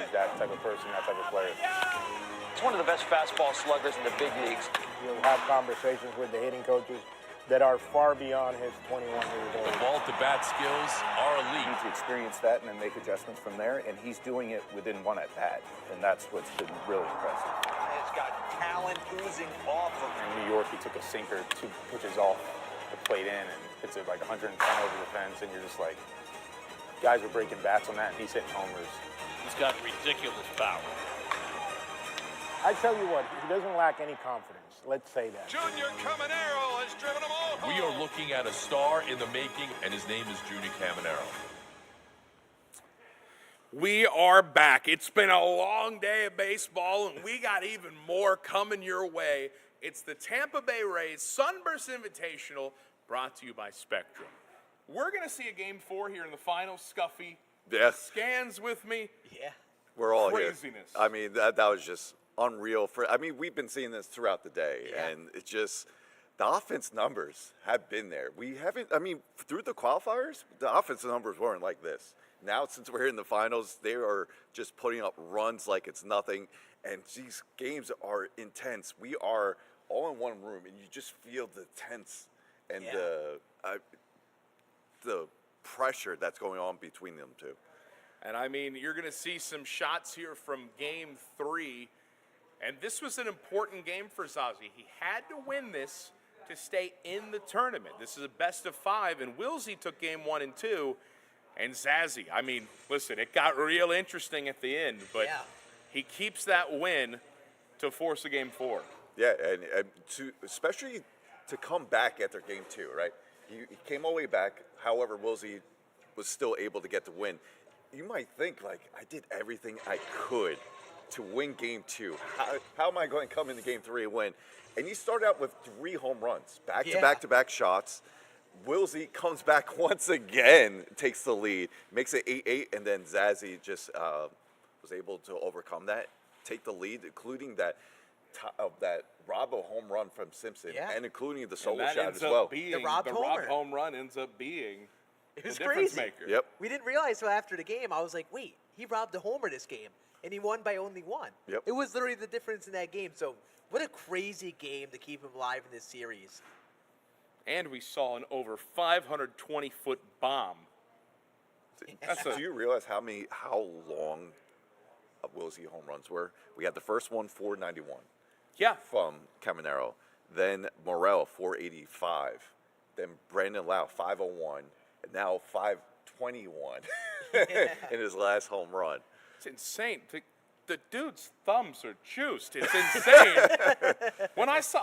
He's that type of person, that type of player. He's one of the best fastball sluggers in the big leagues. He'll have conversations with the hitting coaches that are far beyond his 21 years old. The ball-to-bat skills are elite. You need to experience that and then make adjustments from there, and he's doing it within one at-bat, and that's what's been really impressive. It's got talent oozing off of him. In New York, he took a sinker 2 pitches off the plate in and hits it like 110 over the fence, and you're just like, guys are breaking bats on that, and he's hitting homers. He's got ridiculous power. I tell you what, he doesn't lack any confidence. Let's say that. Junior Caminero has driven them all home. We are looking at a star in the making, and his name is Junior Caminero. We are back. It's been a long day of baseball, and we got even more coming your way. It's the Tampa Bay Rays Sunburst Invitational, brought to you by Spectrum. We're going to see a Game 4 here in the final. Scuffy scans with me. Yeah. We're all Craziness. here. I mean, that was just unreal. We've been seeing this throughout the day, and it's just the offense numbers have been there. We haven't, through the qualifiers, the offensive numbers weren't like this. Now, since we're in the finals, they are just putting up runs like it's nothing, and these games are intense. We are all in one room, and you just feel the tense and the pressure that's going on between them two. And I mean, you're going to see some shots here from Game 3. And this was an important game for Zazzy. He had to win this to stay in the tournament. This is a best of 5, and Wilsy took Game 1 and 2. And Zazzy, I mean, listen, it got real interesting at the end, but he keeps that win to force a Game 4. Yeah, and especially to come back after Game 2, right? He came all the way back. However, Wilsy was still able to get the win. You might think, like, I did everything I could to win Game 2. How am I going to come into Game 3 and win? And you start out with 3 home runs, back-to-back shots. Wilsy comes back once again, takes the lead, makes it 8-8, and then Zazzy just was able to overcome that, take the lead, including that Robbo home run from Simpson, and including the solo shot as well. The Rob home run ends up being it was the difference crazy. maker. Yep. We didn't realize until after the game. I was like, wait, he robbed a homer this game, and he won by only 1. Yep. It was literally the difference in that game. So what a crazy game to keep him alive in this series. And we saw an over 520-foot bomb. Do you realize how long Wilsy home runs were? We had the first one, 491. Yeah. From Caminero. Then Morel, 485. Then Brandon Lau, 501. And now 521 in his last home run. It's insane. The dude's thumbs are juiced. It's insane. When I saw,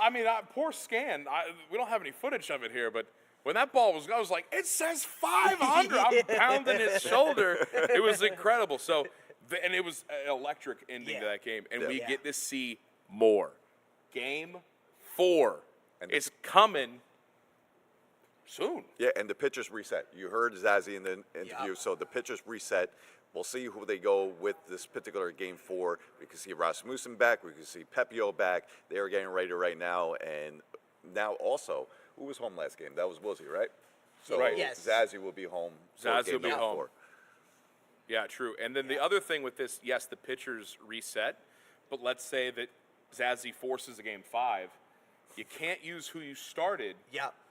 poor Scan, we don't have any footage of it here, but when that ball was, I was like, it says 500. I'm pounding his shoulder. It was incredible. So, and it was an electric ending to that game. And we get to see more. Game 4 is coming soon. Yeah, and the pitchers reset. You heard Zazzy in the interview, so the pitchers reset. We'll see who they go with this particular Game 4. We can see Rasmussen back. We can see Pepio back. They are getting ready right now. And now also, who was home last game? That was Wilsy, right? So Zazzy will be home. Zazzy will be home. 4. Yeah, true. And then the other thing with this, yes, the pitchers reset. But let's say that Zazzy forces a Game 5. You can't use who you started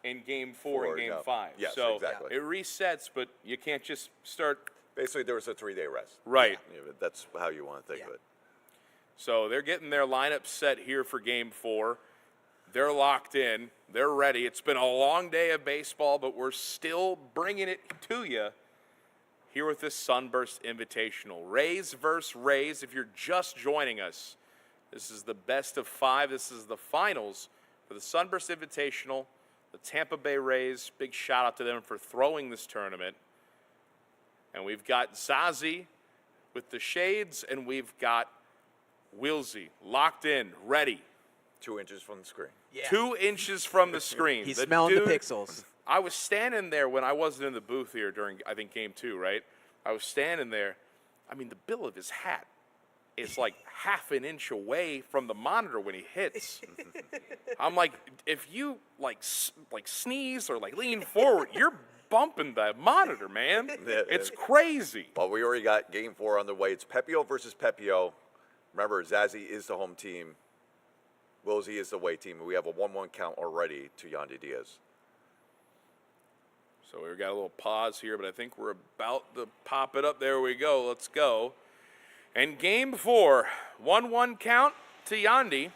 in Game 4 and Game 5. Yes, so exactly. It resets, but you can't just start. Basically, there was a 3-day rest. Right. Yeah, that's how you want to think of it. So they're getting their lineup set here for Game 4. They're locked in. They're ready. It's been a long day of baseball, but we're still bringing it to you here with this Sunburst Invitational. Rays versus Rays. If you're just joining us, this is the best of 5. This is the finals for the Sunburst Invitational. The Tampa Bay Rays, big shout out to them for throwing this tournament. And we've got Zazzy with the shades, and we've got Wilsy locked in, ready. 2 inches from the screen. Yeah. 2 inches from the screen. He's smelling the pixels. I was standing there when I wasn't in the booth here during, I think, Game 2, right? I was standing there. I mean, the bill of his hat is like half an inch away from the monitor when he hits. I'm like, if you like sneeze or like lean forward, you're bumping the monitor, man. It's crazy. But we already got Game 4 on the way. It's Pepio versus Pepio. Remember, Zazzy is the home team. Wilsy is the away team. And we have a 1-1 count already to Yandy Diaz. So we've got a little pause here, but I think we're about to pop it up. There we go. Let's go. And Game 4, 1-1 count to Yandy.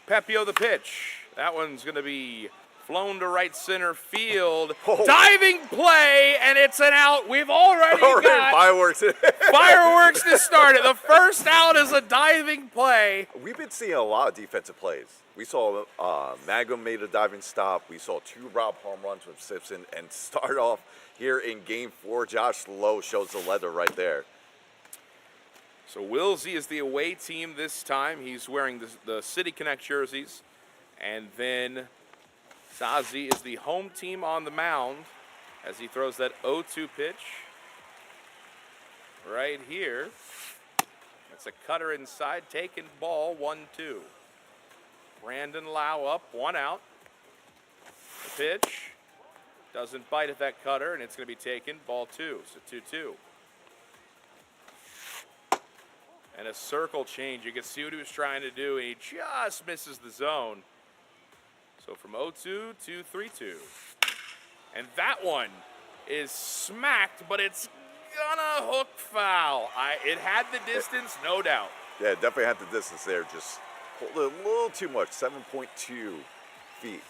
Pepio the pitch. That one's going to be flown to right center field. Oh. Diving play, and it's an out. We've already got fireworks. Fireworks to start it. The first out is a diving play. We've been seeing a lot of defensive plays. We saw Magum made a diving stop. We saw 2 Rob home runs from Simpson. And start off here in Game 4, Josh Lowe shows the leather right there. So Wilsy is the away team this time. He's wearing the City Connect jerseys. And then Zazzy is the home team on the mound as he throws that 0-2 pitch right here. It's a cutter inside, taking ball 1-2. Brandon Lau up, 1 out. The pitch doesn't bite at that cutter, and it's going to be taken, ball 2, so 2-2. And a circle change. You can see what he was trying to do, and he just misses the zone. So from 0-2 to 3-2. And that one is smacked, but it's gonna hook foul. It had the distance, no doubt. Yeah, definitely had the distance there. Just pulled it a little too much, 7.2 feet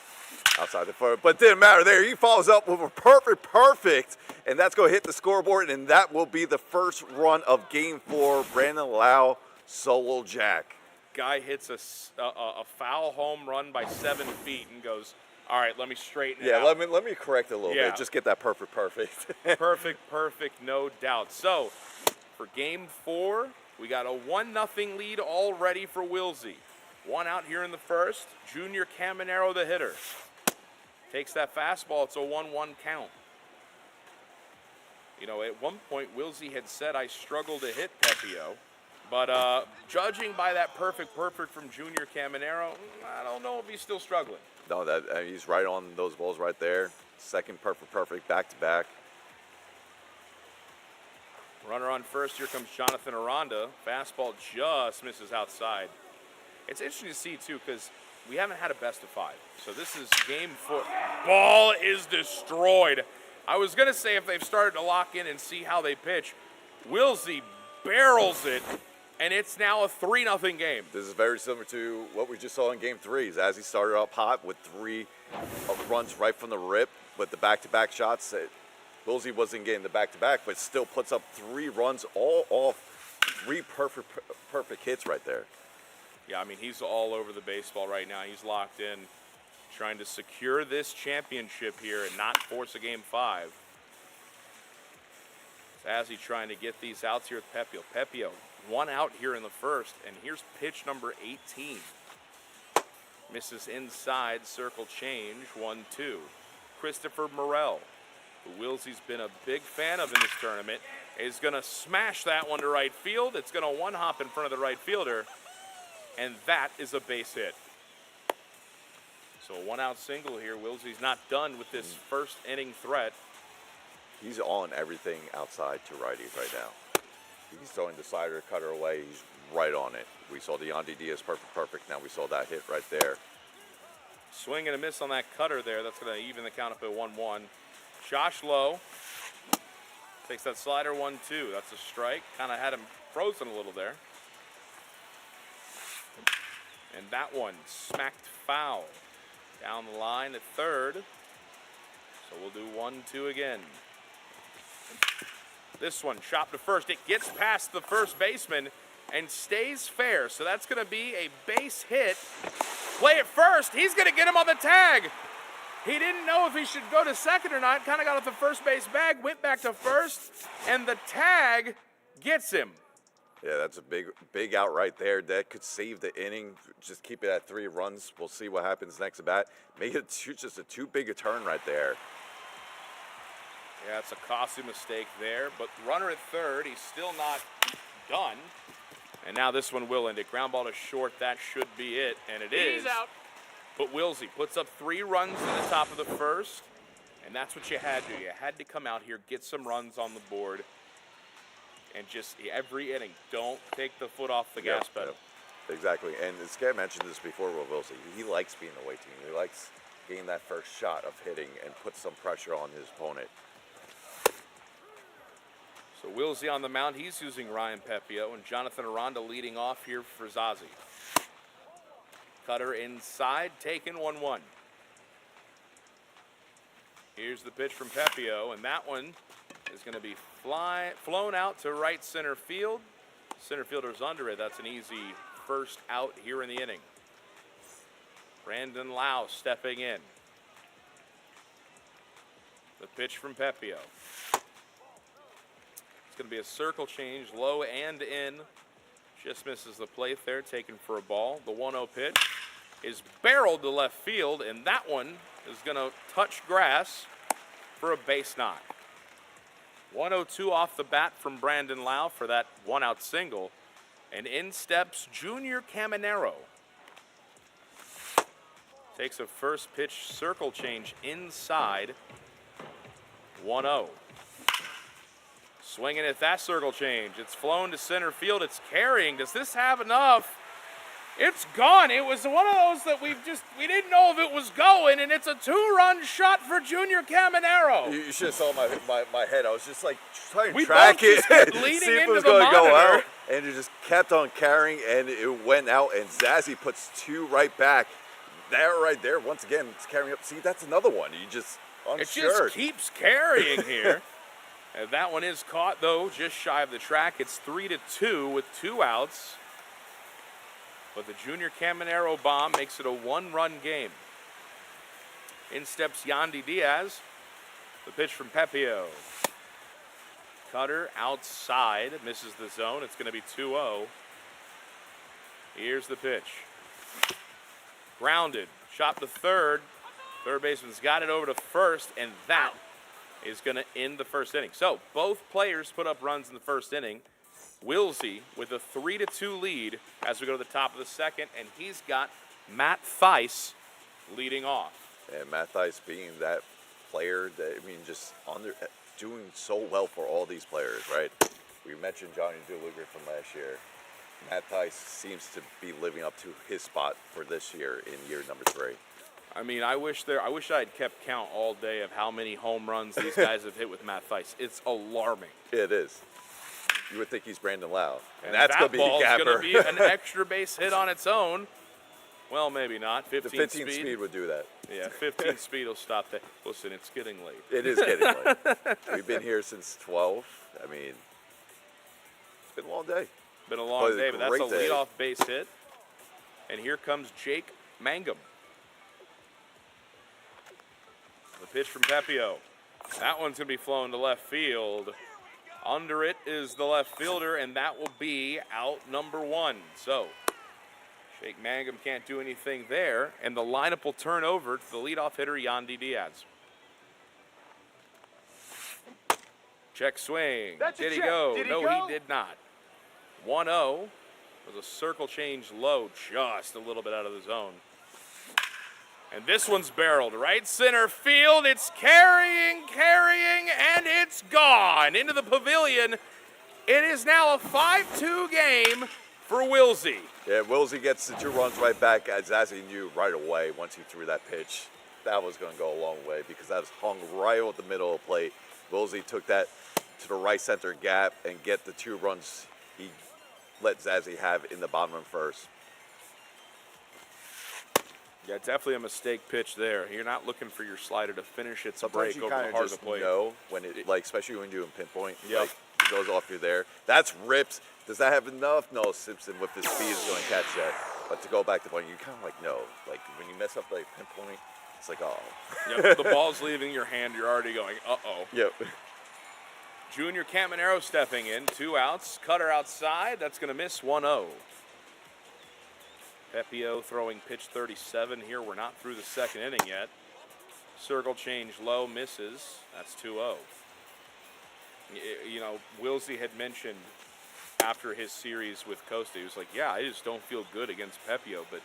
outside the front. But didn't matter there. He follows up with a perfect, and that's going to hit the scoreboard, and that will be the first run of Game 4. Brandon Lau, solo jack. Guy hits a foul home run by 7 feet and goes, all right, let me straighten it out. Yeah, let me correct it a little bit. Just get that perfect. Perfect, no doubt. So, for Game 4, we got a 1-0 lead already for Wilsy. One out here in the first. Junior Caminero, the hitter. Takes that fastball. It's a 1-1 count. You know, at one point, Wilsy had said, I struggle to hit Pepio. But judging by that perfect from Junior Caminero, I don't know if he's still struggling. No, he's right on those balls right there. Second perfect, back-to-back. Runner on first. Here comes Jonathan Aranda. Fastball just misses outside. It's interesting to see, too, because we haven't had a best of 5. So this is Game 4. Ball is destroyed. I was going to say if they've started to lock in and see how they pitch, Wilsy barrels it, and it's now a 3-0 game. This is very similar to what we just saw in Game 3. Zazzy started up hot with 3 runs right from the rip, with the back-to-back shots. Wilsy wasn't getting the back-to-back, but still puts up 3 runs all off 3 perfect hits right there. Yeah, I mean, he's all over the baseball right now. He's locked in, trying to secure this championship here and not force a Game 5. Zazzy trying to get these outs here with Pepio. Pepio, 1 out here in the first, and here's pitch number 18. Misses inside, circle change, 1-2. Christopher Morel, who Wilsy's been a big fan of in this tournament, is going to smash that one to right field. It's going to one-hop in front of the right fielder, and that is a base hit. So a 1-out single here. Wilsy's not done with this first inning threat. He's on everything outside to righties right now. He's throwing the slider, cutter away. He's right on it. We saw the Yandy Diaz perfect. Now we saw that hit right there. Swing and a miss on that cutter there. That's going to even the count up at 1-1. Josh Lowe takes that slider 1-2. That's a strike. Kind of had him frozen a little there. And that one smacked foul. Down the line at third. So we'll do 1-2 again. This one chopped to first. It gets past the first baseman and stays fair. So that's going to be a base hit. Play it first. He's going to get him on the tag. He didn't know if he should go to second or not. Kind of got off the first base bag, went back to first, and the tag gets him. Yeah, that's a big out right there. That could save the inning. Just keep it at 3 runs. We'll see what happens next at bat. Make it just a too big a turn right there. Yeah, it's a costly mistake there, but runner at third, he's still not done. And now this one will end it. Ground ball to short, that should be it, and it is. He's out. But Wilsy puts up 3 runs in the top of the first, and that's what you had to do. You had to come out here, get some runs on the board, and just every inning, don't take the foot off the gas pedal. Exactly, and Scott mentioned this before with Wilsy. He likes being the away team. He likes getting that first shot of hitting and put some pressure on his opponent. So Wilsy on the mound, he's using Ryan Pepio, and Jonathan Aranda leading off here for Zazzy. Cutter inside, taken 1-1. Here's the pitch from Pepio, and that one is going to be flown out to right center field. Center fielder's under it. That's an easy first out here in the inning. Brandon Lau stepping in. The pitch from Pepio. It's going to be a circle change, low and in. Just misses the plate there, taken for a ball. The 1-0 pitch is barreled to left field, and that one is going to touch grass for a base knock. 1-0-2 off the bat from Brandon Lau for that 1-out single. And in steps Junior Caminero. Takes a first pitch circle change inside. 1-0. Swinging at that circle change. It's flown to center field. It's carrying. Does this have enough? It's gone. It was one of those that we didn't know if it was going, and it's a 2-run shot for Junior Caminero. You should have saw my head. I was just like trying to We track both it, just kept see leaning if it into was the going to go monitor. out, and it just kept on carrying, and it went out, and Zazzy puts 2 right back. There, right there, once again, it's carrying up. See, that's another one. You just unsure. It just keeps carrying here. And that one is caught, though, just shy of the track. It's 3-2 with 2 outs. But the Junior Caminero bomb makes it a 1-run game. In steps Yandy Diaz. The pitch from Pepio. Cutter outside, misses the zone. It's going to be 2-0. Here's the pitch. Grounded, shot to third. Third baseman's got it over to first, and that is going to end the first inning. So both players put up runs in the first inning. Wilsy with a 3-2 lead as we go to the top of the second, and he's got Matt Theis leading off. And Matt Theis being that player that, I mean, just doing so well for all these players, right? We mentioned Johnny DeLuger from last year. Matt Theis seems to be living up to his spot for this year in year number 3. I mean, I wish I had kept count all day of how many home runs these guys have hit with Matt Theis. It's alarming. It is. You would think he's Brandon Lau. And that's going to be a gapper. Going to be an extra base hit on its own. Well, maybe not. 15 the 15 speed would do that. Yeah, 15 speed will stop that. Listen, it's getting late. It is getting late. We've been here since 12. I mean, it's been a long day. Been a long day, but that's a day. leadoff base hit. And here comes Jake Mangum. The pitch from Pepio. That one's going to be flown to left field. Under it is the left fielder, and that will be out number 1. So Jake Mangum can't do anything there, and the lineup will turn over to the leadoff hitter, Yandy Diaz. Check swing. Did he go? No, he did not. 1-0 was a circle change low, just a little bit out of the zone. And this one's barreled right center field. It's carrying, and it's gone into the pavilion. It is now a 5-2 game for Wilsy. Yeah, Wilsy gets the 2 runs right back. Zazzy knew right away once he threw that pitch that was going to go a long way because that was hung right over the middle of the plate. Wilsy took that to the right center gap and get the 2 runs he let Zazzy have in the bottom of first. Yeah, definitely a mistake pitch there. You're not looking for your slider to finish its Sometimes break you over the kind heart of of just the plate. know when it, like, especially when you're doing pinpoint, Yep. like, it goes off you there. That's rips. Does that have enough? No, Simpson with his speed is going to catch that. But to go back to point, you kind of like, no. Like, when you mess up, like, pinpoint, it's like, oh. Yep, the ball's leaving your hand. You're already going, uh-oh. Yep. Junior Caminero stepping in. 2 outs. Cutter outside. That's going to miss 1-0. Pepio throwing pitch 37 here. We're not through the second inning yet. Circle change low, misses. That's 2-0. You know, Wilsy had mentioned after his series with Costa, he was like, yeah, I just don't feel good against Pepio. But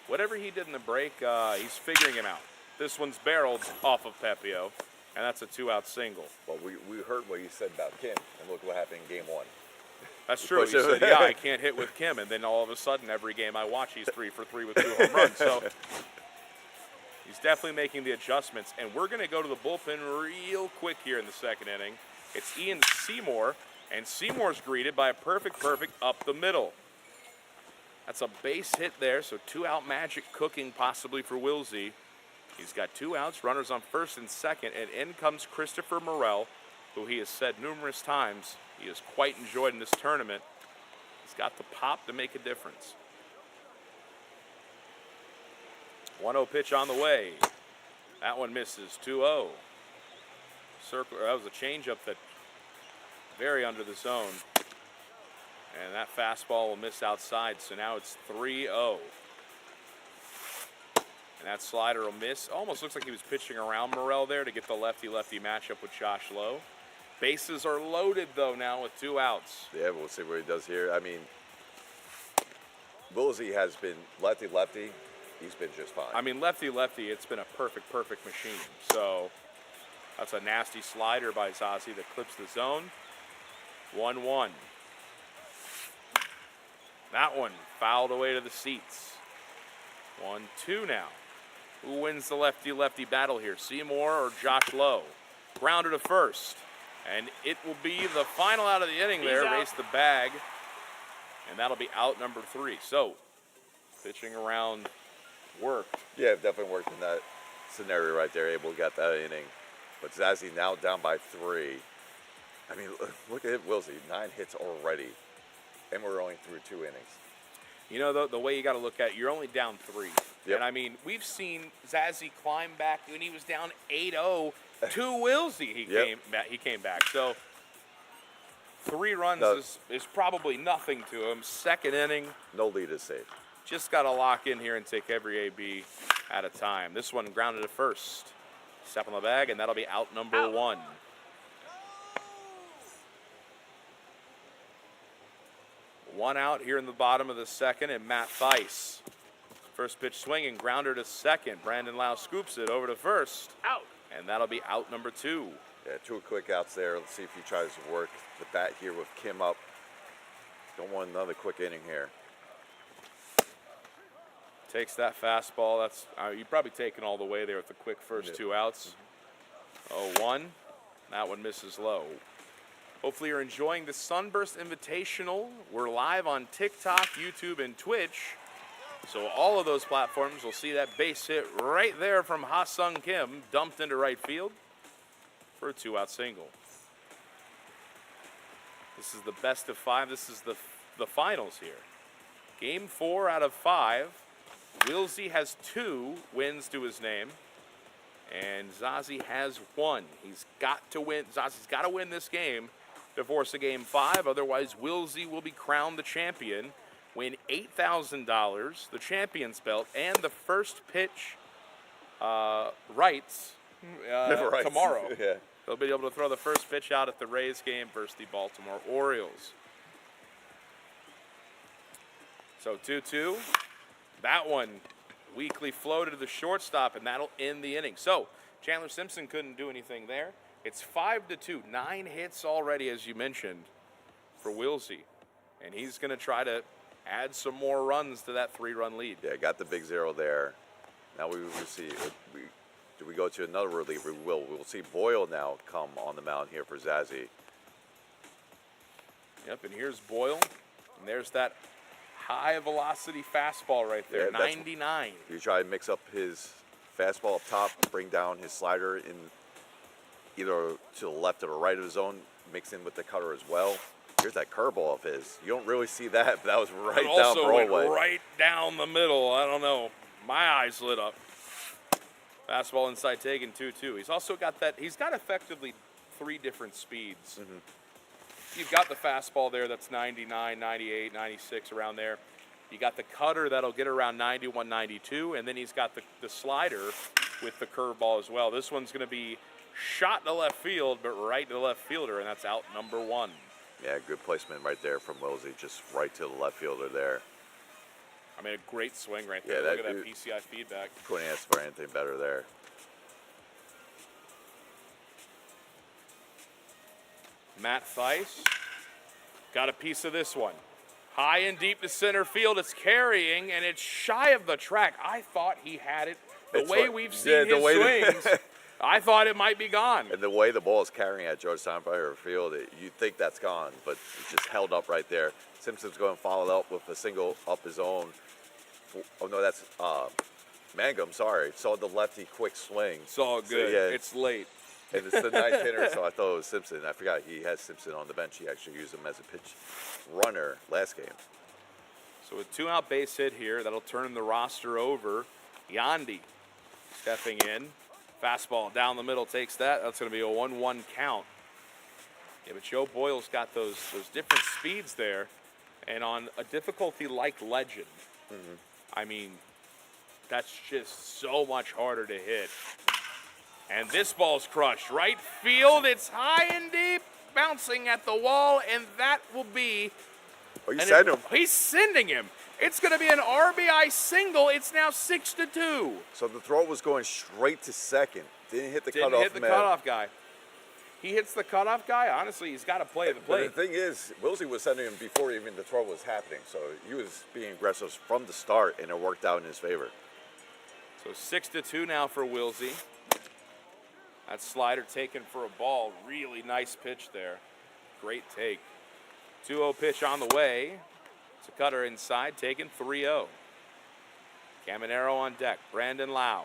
whatever he did in the break, he's figuring him out. This one's barreled off of Pepio, and that's a 2-out single. Well, we heard what you said about Kim, and look what happened in game 1. That's true. He said, yeah, I can't hit with Kim. And then all of a sudden, every game I watch, he's 3 for 3 with 2 home runs. So he's definitely making the adjustments. And we're going to go to the bullpen real quick here in the second inning. It's Ian Seymour, and Seymour's greeted by a perfect up the middle. That's a base hit there, so 2-out magic cooking possibly for Wilsy. He's got 2 outs, runners on first and second, and in comes Christopher Morel, who he has said numerous times he has quite enjoyed in this tournament. He's got the pop to make a difference. 1-0 pitch on the way. That one misses. 2-0. Circle. That was a changeup that very under the zone. And that fastball will miss outside, so now it's 3-0. And that slider will miss. Almost looks like he was pitching around Morel there to get the lefty-lefty matchup with Josh Lowe. Bases are loaded, though, now with 2 outs. Yeah, we'll see what he does here. I mean, Wilsy has been lefty-lefty. He's been just fine. I mean, lefty-lefty, it's been a perfect machine. So that's a nasty slider by Zazzy that clips the zone. 1-1. That one fouled away to the seats. 1-2 now. Who wins the lefty-lefty battle here, Seymour or Josh Lowe? Grounder to first. And it will be the final out of the inning there. Race the bag. And that'll be out number 3. So, pitching around worked. Yeah, definitely worked in that scenario right there. Able to get that inning. But Zazzy now down by 3. I mean, look at Wilsy. 9 hits already. And we're only through 2 innings. You know, the way you got to look at it, you're only down 3. Yep. And, I mean, we've seen Zazzy climb back when he was down 8-0 to Wilsy. He came back. So, 3 runs is probably nothing to him. Second inning. No lead is safe. Just got to lock in here and take every AB at a time. This one grounded to first. Step on the bag, and that'll be out number 1. One out here in the bottom of the second, and Matt Theis. First pitch swinging, grounder to second. Brandon Lau scoops it over to first. Out. And that'll be out number 2. Yeah, 2 quick outs there. Let's see if he tries to work the bat here with Kim up. Don't want another quick inning here. Takes that fastball. That's you probably taken all the way there with the quick first 2 outs. 0-1. That one misses low. Hopefully you're enjoying the Sunburst Invitational. We're live on TikTok, YouTube, and Twitch. So all of those platforms will see that base hit right there from Ha-Sung Kim, dumped into right field for a 2-out single. This is the best of 5. This is the finals here. Game 4 out of 5. Wilsy has 2 wins to his name, and Zazzy has 1. He's got to win. Zazzy's got to win this game to force a game 5. Otherwise, Wilsy will be crowned the champion, win $8,000, the champion's belt, and the first pitch rights tomorrow. Yeah. He'll be able to throw the first pitch out at the Rays game versus the Baltimore Orioles. So 2-2. That one weakly floated to the shortstop, and that'll end the inning. So Chandler Simpson couldn't do anything there. It's 5-2. 9 hits already, as you mentioned, for Wilsy. And he's going to try to add some more runs to that 3-run lead. Yeah, got the big 0 there. Now we will see. Do we go to another reliever? We will. We'll see Boyle now come on the mound here for Zazzy. Yep, and here's Boyle. And there's that high velocity fastball right there, 99. You try to mix up his fastball up top, bring down his slider in either to the left or the right of the zone, mix in with the cutter as well. Here's that curveball of his. You don't really see that, but that was right down Broadway. Went right down the middle. I don't know. My eyes lit up. Fastball inside taken 2-2. He's also got that. He's got effectively 3 different speeds. Mm-hmm. You've got the fastball there that's 99, 98, 96, around there. You got the cutter that'll get around 91, 92, and then he's got the slider with the curveball as well. This one's going to be shot to left field, but right to the left fielder, and that's out number 1. Yeah, good placement right there from Wilsey, just right to the left fielder there. I mean, a great swing right there. Yeah, Look at that PCI feedback. Couldn't ask for anything better there. Matt Theis got a piece of this one. High and deep to center field. It's carrying, and it's shy of the track. I thought he had it. The way we've seen his swings, I thought it might be gone. And the way the ball is carrying at Georgetown Fire Field, you'd think that's gone, but it just held up right there. Simpson's going to follow up with a single up his own. Oh, no, that's Mangum, sorry. Saw the lefty quick swing. Saw it good. So, yeah, it's late. And it's the 9th hitter, so I thought it was Simpson. I forgot he has Simpson on the bench. He actually used him as a pitch runner last game. So a 2-out base hit here. That'll turn the roster over. Yandy stepping in. Fastball down the middle takes that. That's going to be a 1-1 count. Yeah, but Joe Boyle's got those different speeds there. And on a difficulty like Legend, I mean, that's just so much harder to hit. And this ball's crushed. Right field, it's high and deep, bouncing at the wall, and that will be... Oh, you sent him. He's sending him. It's going to be an RBI single. It's now 6-2. So the throw was going straight to second. Didn't hit the Didn't cutoff hit the man. cutoff guy. he hits the cutoff guy, honestly, he's got to play the plate. But the thing is, Wilsy was sending him before even the throw was happening, so he was being aggressive from the start, and it worked out in his favor. So 6-2 now for Wilsy. That slider taken for a ball. Really nice pitch there. Great take. 2-0 pitch on the way. It's a cutter inside, taken 3-0. Caminero on deck. Brandon Lau.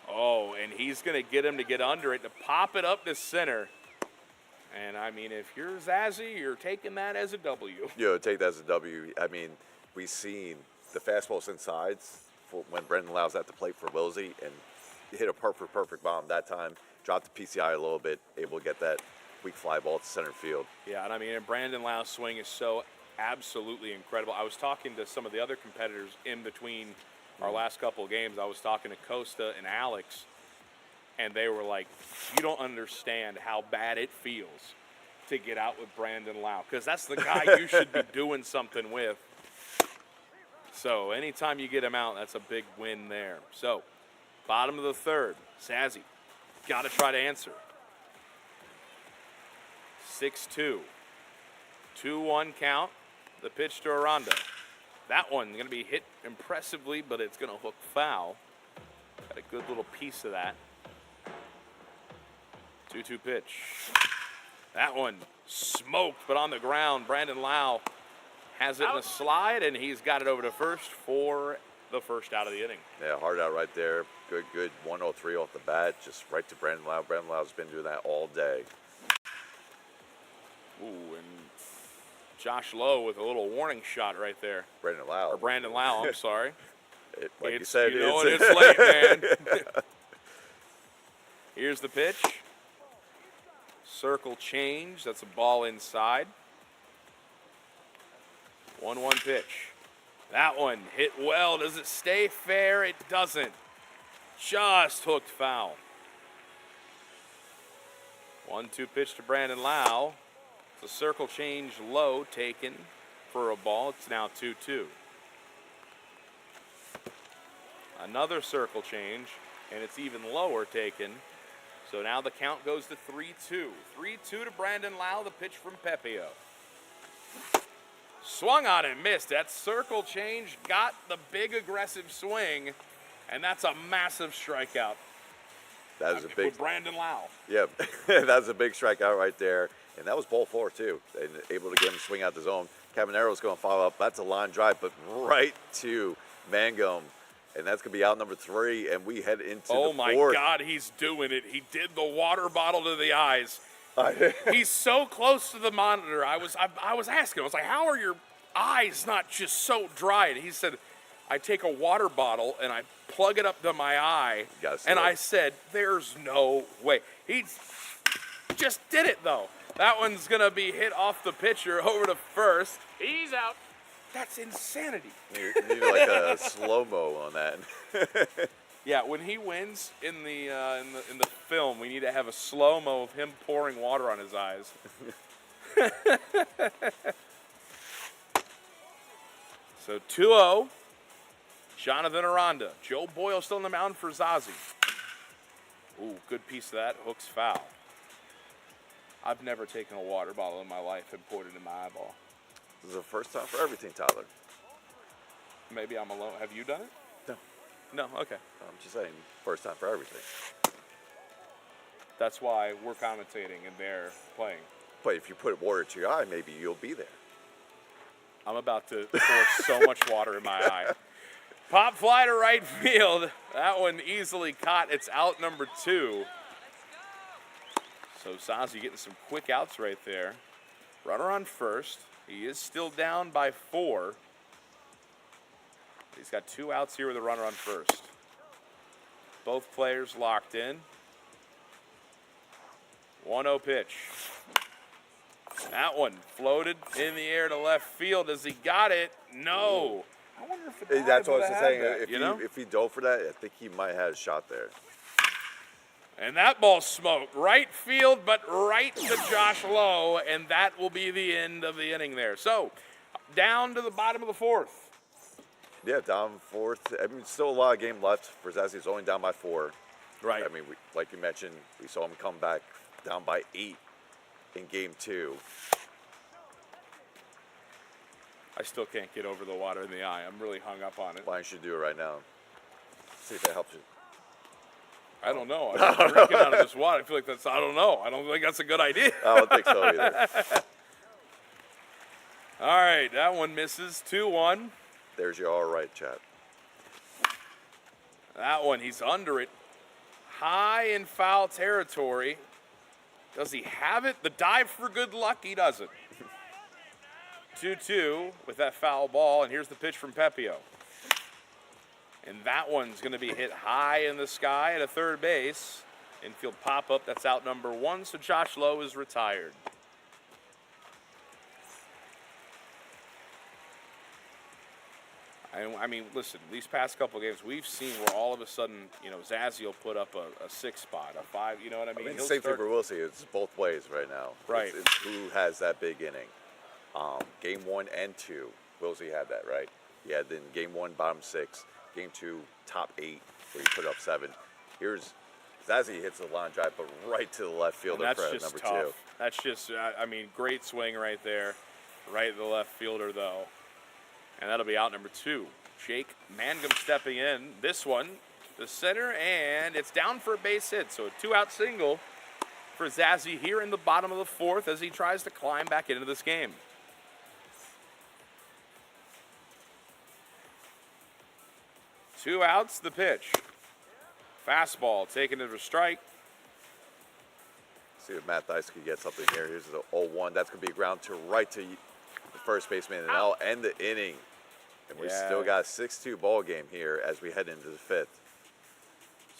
Oh, and he's going to get him to get under it, to pop it up to center. And, I mean, if you're Zazzy, you're taking that as a W. Take that as a W. I mean, we've seen the fastballs inside for when Brandon Lau's at the plate for Wilsy, and hit a perfect bomb that time. Dropped the PCI a little bit, able to get that weak fly ball to center field. Yeah, and I mean, and Brandon Lau's swing is so absolutely incredible. I was talking to some of the other competitors in between our last couple of games. I was talking to Costa and Alex, and they were like, you don't understand how bad it feels to get out with Brandon Lau, because that's the guy you should be doing something with. So anytime you get him out, that's a big win there. So bottom of the third, Zazzy got to try to answer. 6-2. 2-1 count. The pitch to Aranda. That one going to be hit impressively, but it's going to hook foul. Got a good little piece of that. 2-2 pitch. That one smoked, but on the ground. Brandon Lau has it in a slide, and he's got it over to first for the first out of the inning. Yeah, hard out right there. Good 103 off the bat, just right to Brandon Lau. Brandon Lau's been doing that all day. Ooh, and Josh Lowe with a little warning shot right there. Brandon Lau. Or Brandon Lau, I'm sorry. Like you said, you know it's late, man. Here's the pitch. Circle change. That's a ball inside. 1-1 pitch. That one hit well. Does it stay fair? It doesn't. Just hooked foul. 1-2 pitch to Brandon Lau. It's a circle change low taken for a ball. It's now 2-2. Another circle change, and it's even lower taken. So now the count goes to 3-2. 3-2 to Brandon Lau, the pitch from Pepio. Swung on and missed. That circle change got the big aggressive swing, and that's a massive strikeout. That is a big. With Brandon Lau. Yeah, that's a big strikeout right there. And that was ball 4, too. And able to get him to swing out the zone. Cabanero's going to follow up. That's a line drive, but right to Mangum. And that's going to be out number 3. And we head into the 4th. Oh, my God, he's doing it. He did the water bottle to the eyes. He's so close to the monitor. I was asking him, I was like, how are your eyes not just so dry? And he said, I take a water bottle and I plug it up to my eye. And I said, there's no way. He just did it, though. That one's going to be hit off the pitcher over to first. He's out. That's insanity. You need like a slow-mo on that. Yeah, when he wins in the film, we need to have a slow-mo of him pouring water on his eyes. So 2-0. Jonathan Aranda. Joe Boyle still on the mound for Zazzy. Ooh, good piece of that. Hooks foul. I've never taken a water bottle in my life and poured it in my eyeball. This is the first time for everything, Tyler. Maybe I'm alone. Have you done it? No. No, okay. I'm just saying, first time for everything. That's why we're commentating and they're playing. But if you put water to your eye, maybe you'll be there. I'm about to pour so much water in my eye. Pop fly to right field. That one easily caught. It's out number 2. So Zazzy getting some quick outs right there. Runner on first. He is still down by 4. He's got 2 outs here with a runner on first. Both players locked in. 1-0 pitch. That one floated in the air to left field. Has he got it? No. I wonder if it That's what I was saying. that, If he dove for that, I think he might have had a shot there. And that ball smoked. Right field, but right to Josh Lowe, and that will be the end of the inning there. So, down to the bottom of the 4th. Yeah, down 4th. I mean, still a lot of game left for Zazzy. He's only down by 4. Right. I mean, like you mentioned, we saw him come back down by 8 in Game 2. I still can't get over the water in the eye. I'm really hung up on it. Why don't you do it right now? See if that helps you. I don't know. I'm drinking out of this water. I feel like I don't know. I don't think that's a good idea. I don't think so either. All right, that one misses. 2-1. There's your all right, chat. That one, he's under it. High in foul territory. Does he have it? The dive for good luck, he doesn't. 2-2 with that foul ball, and here's the pitch from Pepio. And that one's going to be hit high in the sky at a third base. Infield pop-up, that's out number 1, so Josh Lowe is retired. I mean, listen, these past couple games, we've seen where all of a sudden, Zazzy will put up a 6 spot, a 5, you know what I mean? The same thing for Wilsy. It's both ways right now. Right. It's who has that big inning. Game 1 and 2, Wilsy had that, right? He had in Game 1, bottom 6. Game 2, top 8, where he put up 7. Here's Zazzy hits the line drive, but right to the left fielder that's for just number tough. 2. That's just, great swing right there. Right to the left fielder, though. And that'll be out number 2. Jake Mangum stepping in. This one, the center, and it's down for a base hit. So a 2-out single for Zazzy here in the bottom of the 4th as he tries to climb back into this game. Two outs, the pitch. Fastball taken into a strike. See if Matt Dice could get something here. Here's the 0-1. That's going to be a ground to right to the first baseman, and that'll end the inning. And we still got a 6-2 ball game here as we head into the 5th.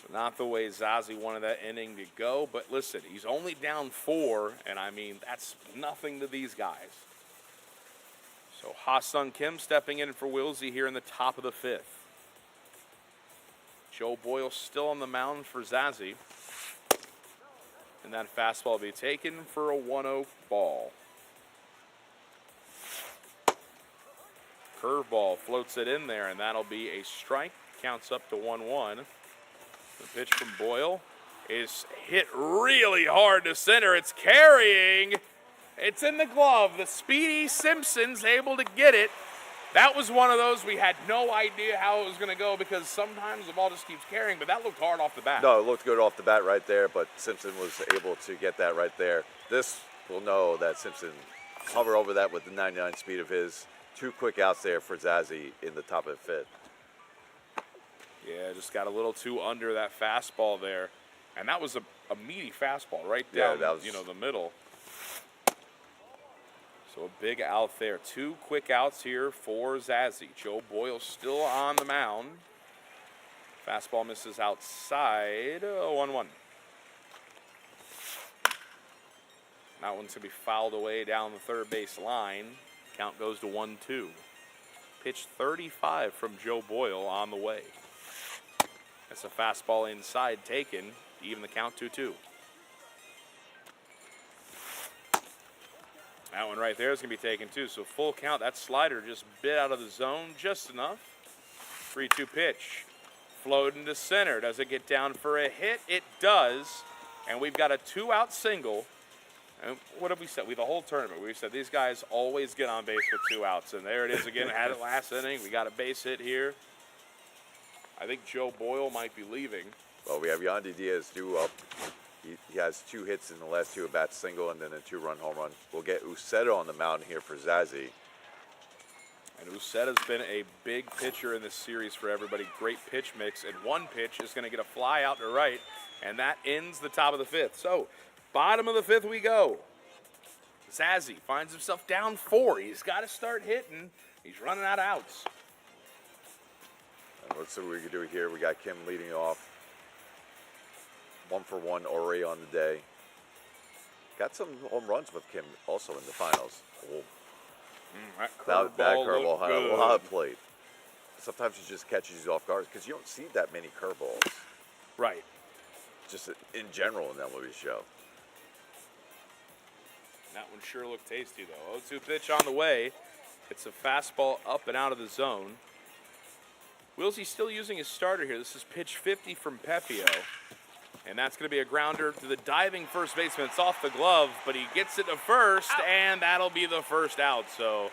So not the way Zazzy wanted that inning to go, but listen, he's only down 4, and that's nothing to these guys. So Ha-Sung Kim stepping in for Wilsy here in the top of the 5th. Joe Boyle still on the mound for Zazzy. And that fastball will be taken for a 1-0 ball. Curveball floats it in there, and that'll be a strike. Counts up to 1-1. The pitch from Boyle is hit really hard to center. It's carrying. It's in the glove. The speedy Simpson's able to get it. That was one of those we had no idea how it was going to go because sometimes the ball just keeps carrying, but that looked hard off the bat. No, it looked good off the bat right there, but Simpson was able to get that right there. This will know that Simpson hovered over that with the 99 speed of his. 2 quick outs there for Zazzy in the top of the 5th. Yeah, just got a little too under that fastball there. And that was a meaty fastball right down, the middle. So a big out there. 2 quick outs here for Zazzy. Joe Boyle still on the mound. Fastball misses outside. 1-1. That one's going to be fouled away down the third base line. Count goes to 1-2. Pitch 35 from Joe Boyle on the way. That's a fastball inside taken. Even the count 2-2. That one right there is going to be taken too. So full count. That slider just bit out of the zone just enough. 3-2 pitch. Floating to center. Does it get down for a hit? It does. And we've got a 2-out single. And what have we said? The whole tournament, we said these guys always get on base for 2 outs. And there it is again. Had it last inning. We got a base hit here. I think Joe Boyle might be leaving. Well, we have Yandy Diaz due up. He has 2 hits in the last 2 at-bats, single, and then a 2-run home run. We'll get Uceta on the mound here for Zazzy. And Uceta's been a big pitcher in this series for everybody. Great pitch mix. And one pitch is going to get a fly out to right. And that ends the top of the 5th. So, bottom of the 5th we go. Zazzy finds himself down 4. He's got to start hitting. He's running out of outs. And let's see what we can do here. We got Kim leading off. 1-for-1 already on the day. Got some home runs with Kim also in the finals. Oh. That curveball had a lot of plate. Sometimes he just catches you off guard because you don't see that many curveballs. Right. Just in general in that movie show. That one sure looked tasty, though. 0-2 pitch on the way. It's a fastball up and out of the zone. Wilsey still using his starter here. This is pitch 50 from Pepio. And that's going to be a grounder to the diving first baseman. It's off the glove, but he gets it to first, and that'll be the first out. So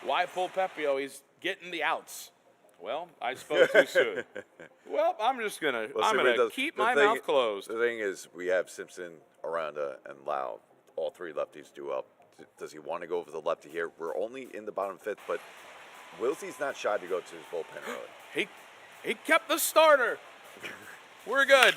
why pull Pepio? He's getting the outs. Well, I spoke too soon. Well, I'm just going to keep my mouth closed. The thing is, we have Simpson, Aranda, and Lau. All three lefties due up. Does he want to go for the lefty here? We're only in the bottom fifth, but Wilsy's not shy to go to his bullpen early. He kept the starter. We're good.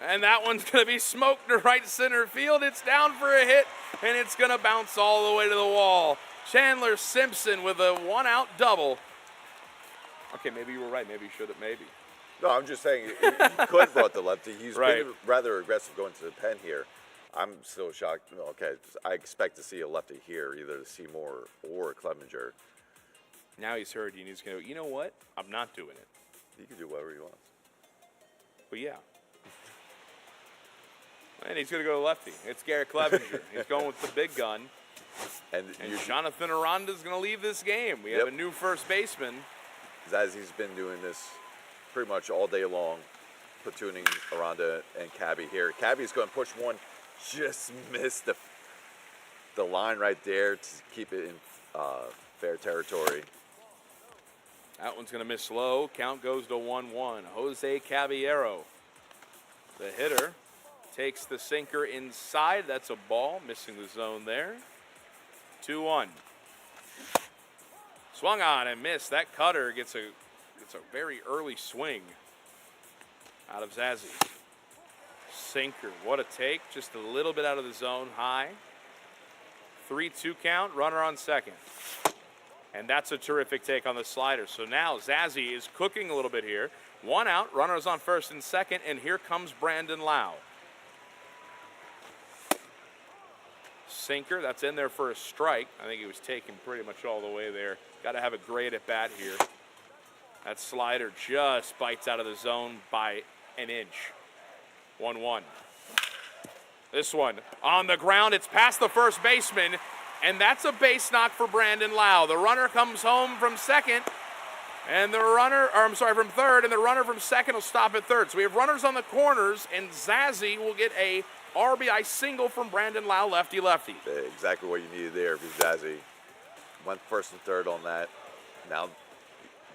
And that one's going to be smoked to right center field. It's down for a hit, and it's going to bounce all the way to the wall. Chandler Simpson with a one-out double. Okay, maybe you were right. Maybe you should have. Maybe. No, I'm just saying he could have brought the lefty. He's right. been rather aggressive going to the pen here. I'm still shocked. Okay, I expect to see a lefty here, either Seymour or Clevenger. Now he's heard you, and he's going to go, you know what? I'm not doing it. He can do whatever he wants. But yeah. And he's going to go lefty. It's Garrett Clevenger. He's going with the big gun. And Jonathan Aranda's going to leave this game. We have a new first baseman. Zazzy's been doing this pretty much all day long, platooning Aranda and Cabby here. Cabby's going to push one, just missed the line right there to keep it in fair territory. That one's going to miss low. Count goes to 1-1. Jose Caballero, the hitter, takes the sinker inside. That's a ball, missing the zone there. 2-1. Swung on and missed. That cutter gets a very early swing out of Zazzy. Sinker, what a take. Just a little bit out of the zone, high. 3-2 count, runner on second. And that's a terrific take on the slider. So now Zazzy is cooking a little bit here. One out, runners on first and second, and here comes Brandon Lau. Sinker, that's in there for a strike. I think he was taken pretty much all the way there. Got to have a great at bat here. That slider just bites out of the zone by an inch. 1-1. This one on the ground. It's past the first baseman, and that's a base knock for Brandon Lau. The runner comes home from second, and from third, and the runner from second will stop at third. So we have runners on the corners, and Zazzy will get a RBI single from Brandon Lau, lefty-lefty. Exactly what you needed there, because Zazzy went first and third on that. Now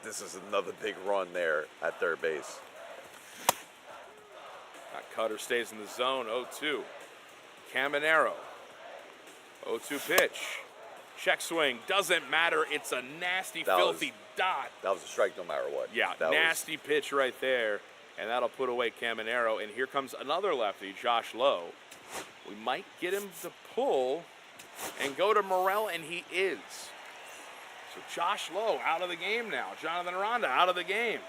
this is another big run there at third base. That cutter stays in the zone, 0-2. Caminero, 0-2 pitch. Check swing, doesn't matter. It's a nasty, filthy dot. That was a strike no matter what. Yeah, nasty pitch right there. And that'll put away Caminero. And here comes another lefty, Josh Lowe. We might get him to pull and go to Morel, and he is. So Josh Lowe out of the game now. Jonathan Aranda out of the game.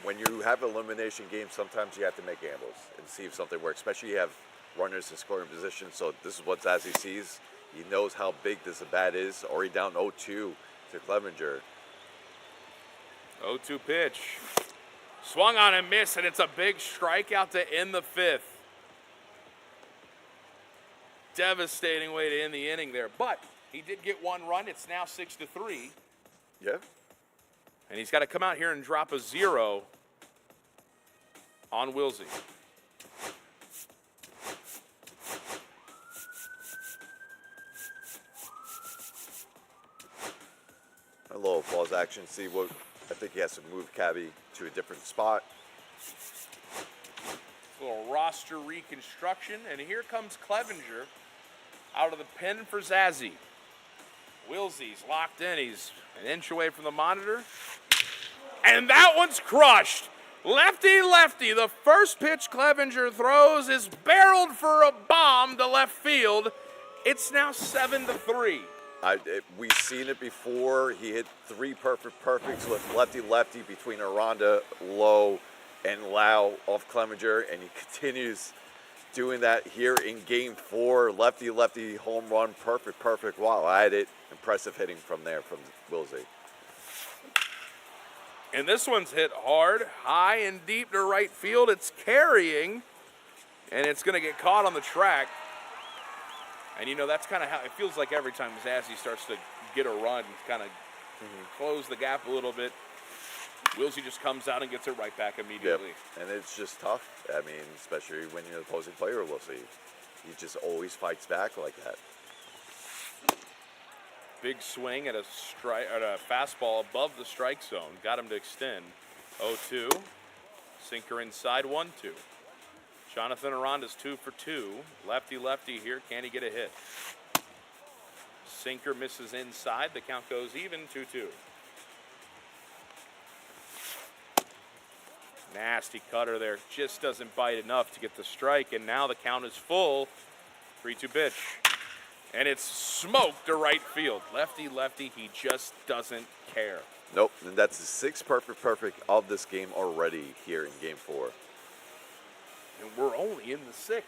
When you have elimination games, sometimes you have to make gambles and see if something works, especially you have runners in scoring position. So this is what Zazzy sees. He knows how big this bat is. Already down 0-2 to Clevenger. 0-2 pitch. Swung on and missed, and it's a big strikeout to end the fifth. Devastating way to end the inning there. But he did get one run. It's now 6-3. Yeah. And he's got to come out here and drop a 0 on Wilsy. A little applause action. See what I think he has to move Cabby to a different spot. A little roster reconstruction, and here comes Clevenger out of the pen for Zazzy. Wilsy's locked in. He's an inch away from the monitor. And that one's crushed. Lefty-lefty. The first pitch Clevenger throws is barreled for a bomb to left field. It's now 7-3. We've seen it before. He hit 3 perfects with lefty-lefty between Aranda, Lowe, and Lau off Clevenger, and he continues doing that here in Game 4. Lefty-lefty home run, perfect. Wow, I had it. Impressive hitting from there from Wilsy. And this one's hit hard, high and deep to right field. It's carrying, and it's going to get caught on the track. And, you know, that's kind of how it feels like every time Zazzy starts to get a run, kind of close the gap a little bit. Wilsy just comes out and gets it right back immediately. Yep. And it's just tough. I mean, especially when you're the opposing player, Wilsy. He just always fights back like that. Big swing at a fastball above the strike zone. Got him to extend. 0-2. Sinker inside, 1-2. Jonathan Aranda's 2 for 2. Lefty here. Can he get a hit? Sinker misses inside. The count goes even, 2-2. Nasty cutter there. Just doesn't bite enough to get the strike. And now the count is full. 3-2 pitch. And it's smoked to right field. Lefty. He just doesn't care. Nope. And that's the 6th perfect of this game already here in Game 4. And we're only in the 6th.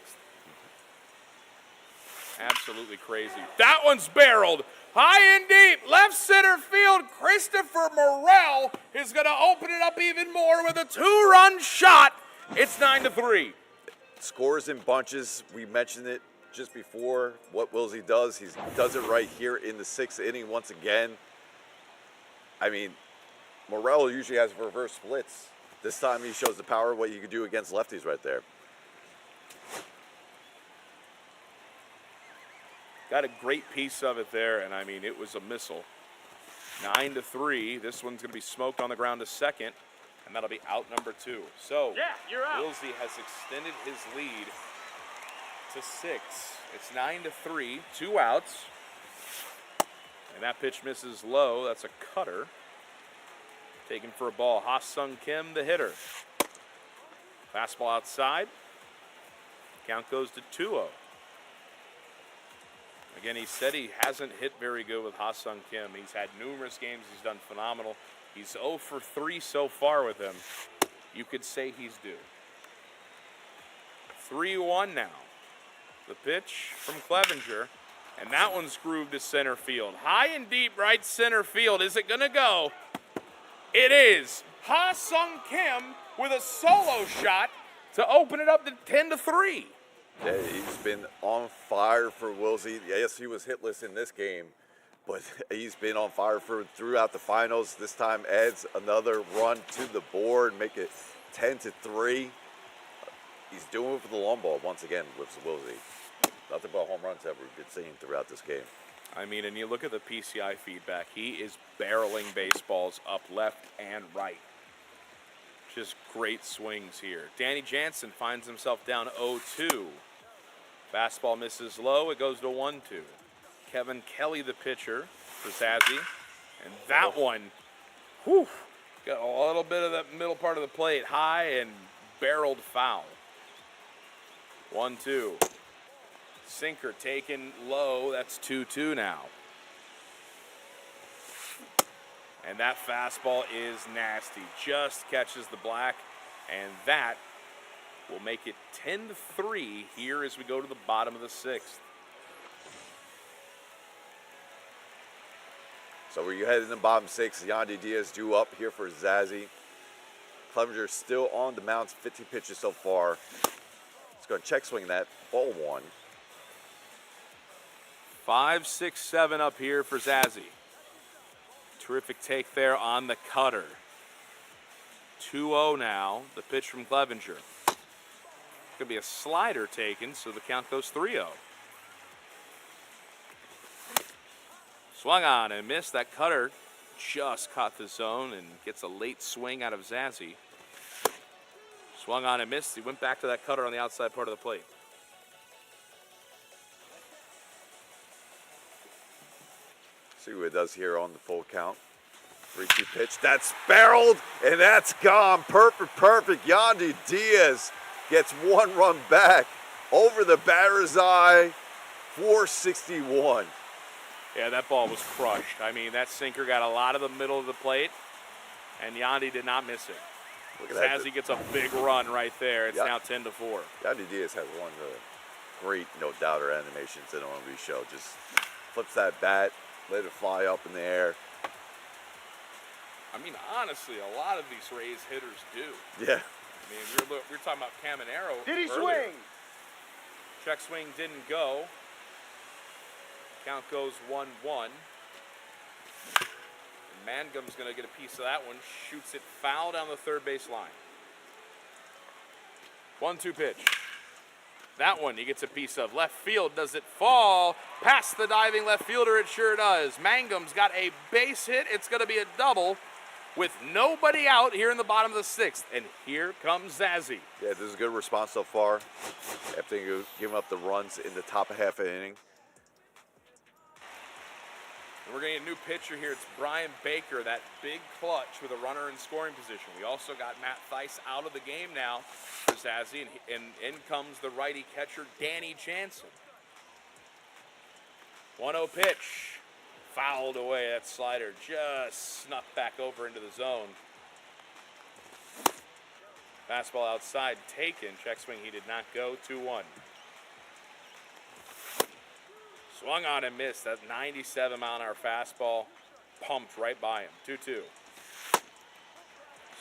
Absolutely crazy. That one's barreled. High and deep. Left center field. Christopher Morel is going to open it up even more with a 2-run shot. It's 9-3. Scores in bunches. We mentioned it just before. What Wilsy does, he does it right here in the 6th inning once again. I mean, Morel usually has reverse splits. This time he shows the power of what you can do against lefties right there. Got a great piece of it there, and I mean, it was a missile. 9-3. This one's going to be smoked on the ground to second, and that'll be out number 2. So, yeah, you're out. Wilsy has extended his lead to 6. It's 9-3, 2 outs. And that pitch misses low. That's a cutter. Taken for a ball. Ha-Sung Kim, the hitter. Fastball outside. Count goes to 2-0. Again, he said he hasn't hit very good with Ha-Sung Kim. He's had numerous games. He's done phenomenal. He's 0 for 3 so far with him. You could say he's due. 3-1 now. The pitch from Clevenger. And that one's grooved to center field. High and deep right center field. Is it going to go? It is. Ha-Sung Kim with a solo shot to open it up to 10-3. Yeah, he's been on fire for Wilsy. Yes, he was hitless in this game, but he's been on fire throughout the finals. This time adds another run to the board, make it 10-3. He's doing it for the long ball once again with Wilsy. Nothing but home runs that we've been seeing throughout this game. I mean, and you look at the PCI feedback, he is barreling baseballs up left and right. Just great swings here. Danny Jansen finds himself down 0-2. Fastball misses low. It goes to 1-2. Kevin Kelly, the pitcher for Zazzy. And that one, whew, got a little bit of that middle part of the plate high and barreled foul. 1-2. Sinker taken low. That's 2-2 now. And that fastball is nasty. Just catches the black. And that will make it 10-3 here as we go to the bottom of the 6th. So we're heading in the bottom 6. Yandy Diaz due up here for Zazzy. Clevenger still on the mound. 50 pitches so far. He's going to check swing that. Ball 1. 5, 6, 7 up here for Zazzy. Terrific take there on the cutter. 2-0 now. The pitch from Clevenger. Going to be a slider taken, so the count goes 3-0. Swung on and missed. That cutter just caught the zone and gets a late swing out of Zazzy. Swung on and missed. He went back to that cutter on the outside part of the plate. See what it does here on the full count. 3-2 pitch. That's barreled, and that's gone. Perfect. Yandy Diaz gets 1 run back over the batter's eye. 461. Yeah, that ball was crushed. I mean, that sinker got a lot of the middle of the plate, and Yandy did not miss it. Look at that. Zazzy gets a big run right there. It's Yep. now 10-4. Yandy Diaz has one of the great no-doubter animations in the MLB show. Just flips that bat, let it fly up in the air. I mean, honestly, a lot of these Rays hitters do. Yeah. I mean, we were talking about Caminero. Did he earlier. swing? Check swing didn't go. Count goes 1-1. Mangum's going to get a piece of that one. Shoots it foul down the third base line. 1-2 pitch. That one he gets a piece of. Left field, does it fall? Past the diving left fielder, it sure does. Mangum's got a base hit. It's going to be a double with nobody out here in the bottom of the sixth. And here comes Zazzy. Yeah, this is a good response so far. After giving up the runs in the top half of the inning. And we're going to get a new pitcher here. It's Brian Baker, that big clutch with a runner in scoring position. We also got Matt Theis out of the game now for Zazzy, and in comes the righty catcher, Danny Jansen. 1-0 pitch. Fouled away. That slider just snuck back over into the zone. Fastball outside, taken. Check swing, he did not go. 2-1. Swung on and missed. That 97-mile-an-hour fastball pumped right by him. 2-2.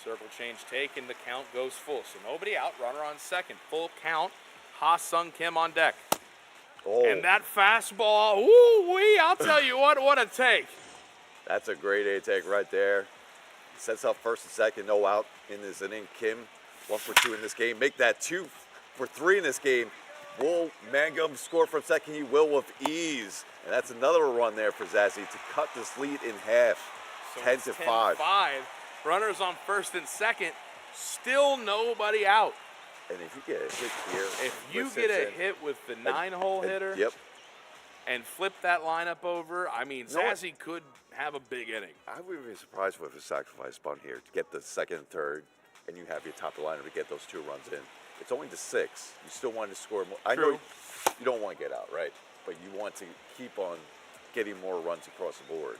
Circle change taken. The count goes full. So nobody out. Runner on second. Full count. Ha-Sung Kim on deck. Oh. And that fastball, ooh-wee, I'll tell you what a take. That's a great A take right there. Sets up first and second, no out in this inning. Kim, 1 for 2 in this game. Make that 2 for 3 in this game. Will Mangum score from second? He will with ease. And that's another run there for Zazzy to cut this lead in half. So 10-5. 10-5. Runners on first and second. Still nobody out. And if you get a hit here. If you get a hit with the 9-hole hitter. Yep. And flip that lineup over, I mean, Zazzy could have a big inning. I wouldn't be surprised with a sacrifice bunt here to get the second and third, and you have your top of the lineup to get those 2 runs in. It's only the 6. You still want to score more. I know you don't want to get out, right? But you want to keep on getting more runs across the board.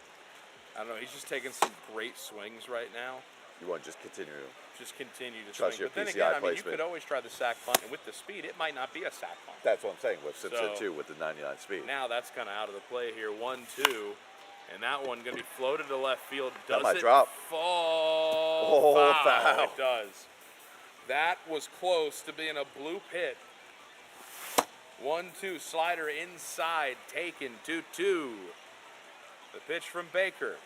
I don't know. He's just taking some great swings right now. You want to just continue to trust swing. your But then PCI again, I mean, you placement. could always try the sack punt, and with the speed, it might not be a sack punt. That's what I'm saying with Simpson So, too, with the 99 speed. Now that's kind of out of the play here. 1-2, and that one going to be floated to left field. That Does might it drop. fall? Oh, Foul. foul. It does. That was close to being a blue pit. 1-2 slider inside, taken. 2-2. The pitch from Baker.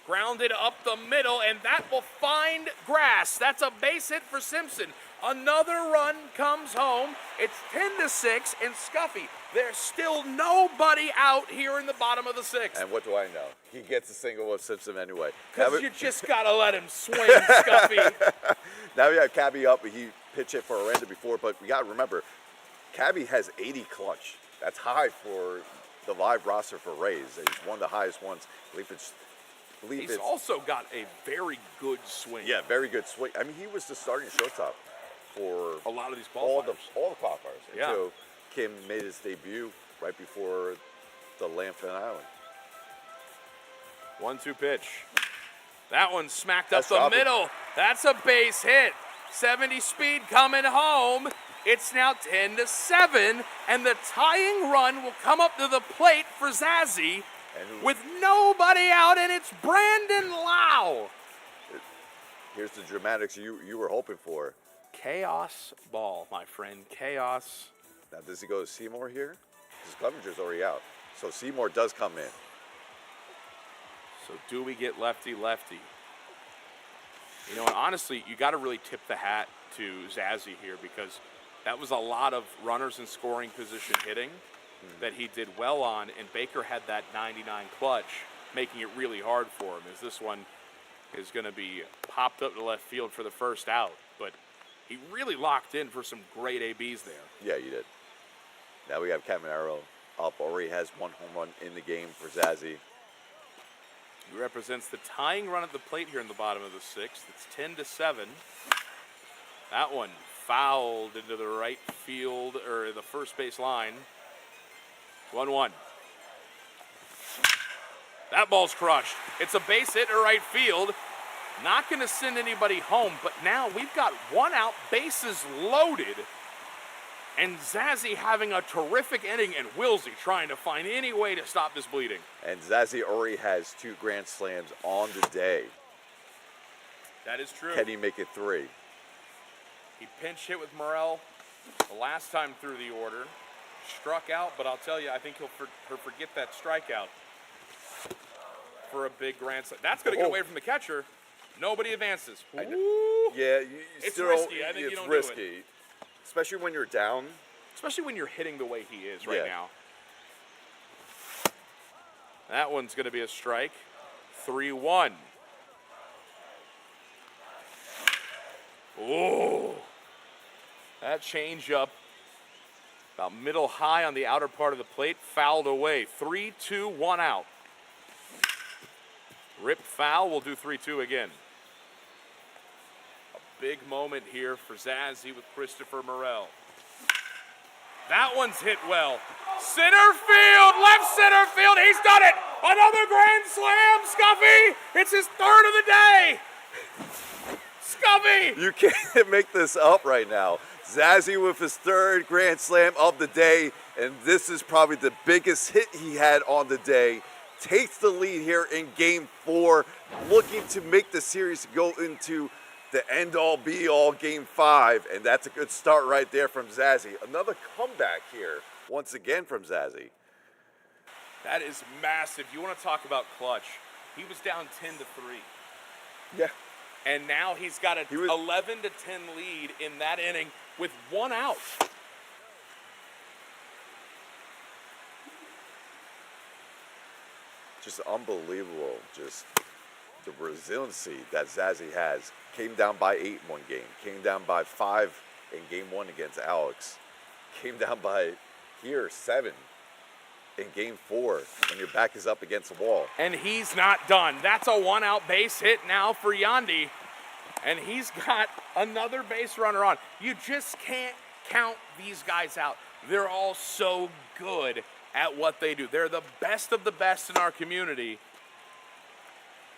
Grounded up the middle, and that will find grass. That's a base hit for Simpson. Another run comes home. It's 10-6, and Scuffy, there's still nobody out here in the bottom of the sixth. And what do I know? He gets a single with Simpson anyway. Because you just got to let him swing, Scuffy. Now we have Cabby up. He pitched it for Aranda before, but we got to remember, Cabby has 80 clutch. That's high for the live roster for Rays. He's one of the highest ones. He's also got a very good swing. Yeah, very good swing. I mean, he was the starting shortstop for a lot of these all qualifiers. the qualifiers. Yeah. Until Kim made his debut right before the Lampton Island. 1-2 pitch. That one smacked up That's the dropping. middle. That's a base hit. 70 speed coming home. It's now 10-7, and the tying run will come up to the plate for Zazzy with nobody out, and it's Brandon Lau. Here's the dramatics you were hoping for. Chaos ball, my friend. Chaos. Now, does he go to Seymour here? Because Clevenger's already out. So Seymour does come in. So do we get lefty-lefty? You know, and honestly, you got to really tip the hat to Zazzy here, because that was a lot of runners in scoring position hitting that he did well on, and Baker had that 99 clutch, making it really hard for him, as this one is going to be popped up to left field for the first out. But he really locked in for some great ABs there. Yeah, you did. Now we have Caminero up. Already has 1 home run in the game for Zazzy. He represents the tying run at the plate here in the bottom of the sixth. It's 10-7. That one fouled into the right field, or the first base line. 1-1. That ball's crushed. It's a base hit to right field. Not going to send anybody home, but now we've got 1 out, bases loaded, and Zazzy having a terrific inning, and Wilsy trying to find any way to stop this bleeding. And Zazzy already has 2 grand slams on the day. That is true. Can he make it 3? He pinch hit with Morel the last time through the order. Struck out, but I'll tell you, I think he'll forget that strikeout. for a big grand slam. That's going to get away from the catcher. Nobody advances. Yeah, you It's still, risky. I think it's you don't risky, do it. especially when you're down. Especially when you're hitting the way he is right Yeah. now. That one's going to be a strike. 3-1. Ooh. That changeup about middle high on the outer part of the plate, fouled away. 3-2, 1 out. Ripped foul, we'll do 3-2 again. A big moment here for Zazzy with Christopher Morel. That one's hit well. Center field, left center field, he's done it! Another grand slam, Scuffy! It's his third of the day! Scuffy! You can't make this up right now. Zazzy with his third grand slam of the day, and this is probably the biggest hit he had on the day. Takes the lead here in Game 4, looking to make the series go into the end-all, be-all Game 5, and that's a good start right there from Zazzy. Another comeback here, once again from Zazzy. That is massive. You want to talk about clutch. He was down 10-3. Yeah. And now he's got a 11-10 lead in that inning with 1 out. Just unbelievable, just the resiliency that Zazzy has. Came down by 8 in one game, came down by 5 in Game 1 against Alex, came down by 7 in Game 4 when your back is up against the wall. And he's not done. That's a 1-out base hit now for Yandy. And he's got another base runner on. You just can't count these guys out. They're all so good at what they do. They're the best of the best in our community.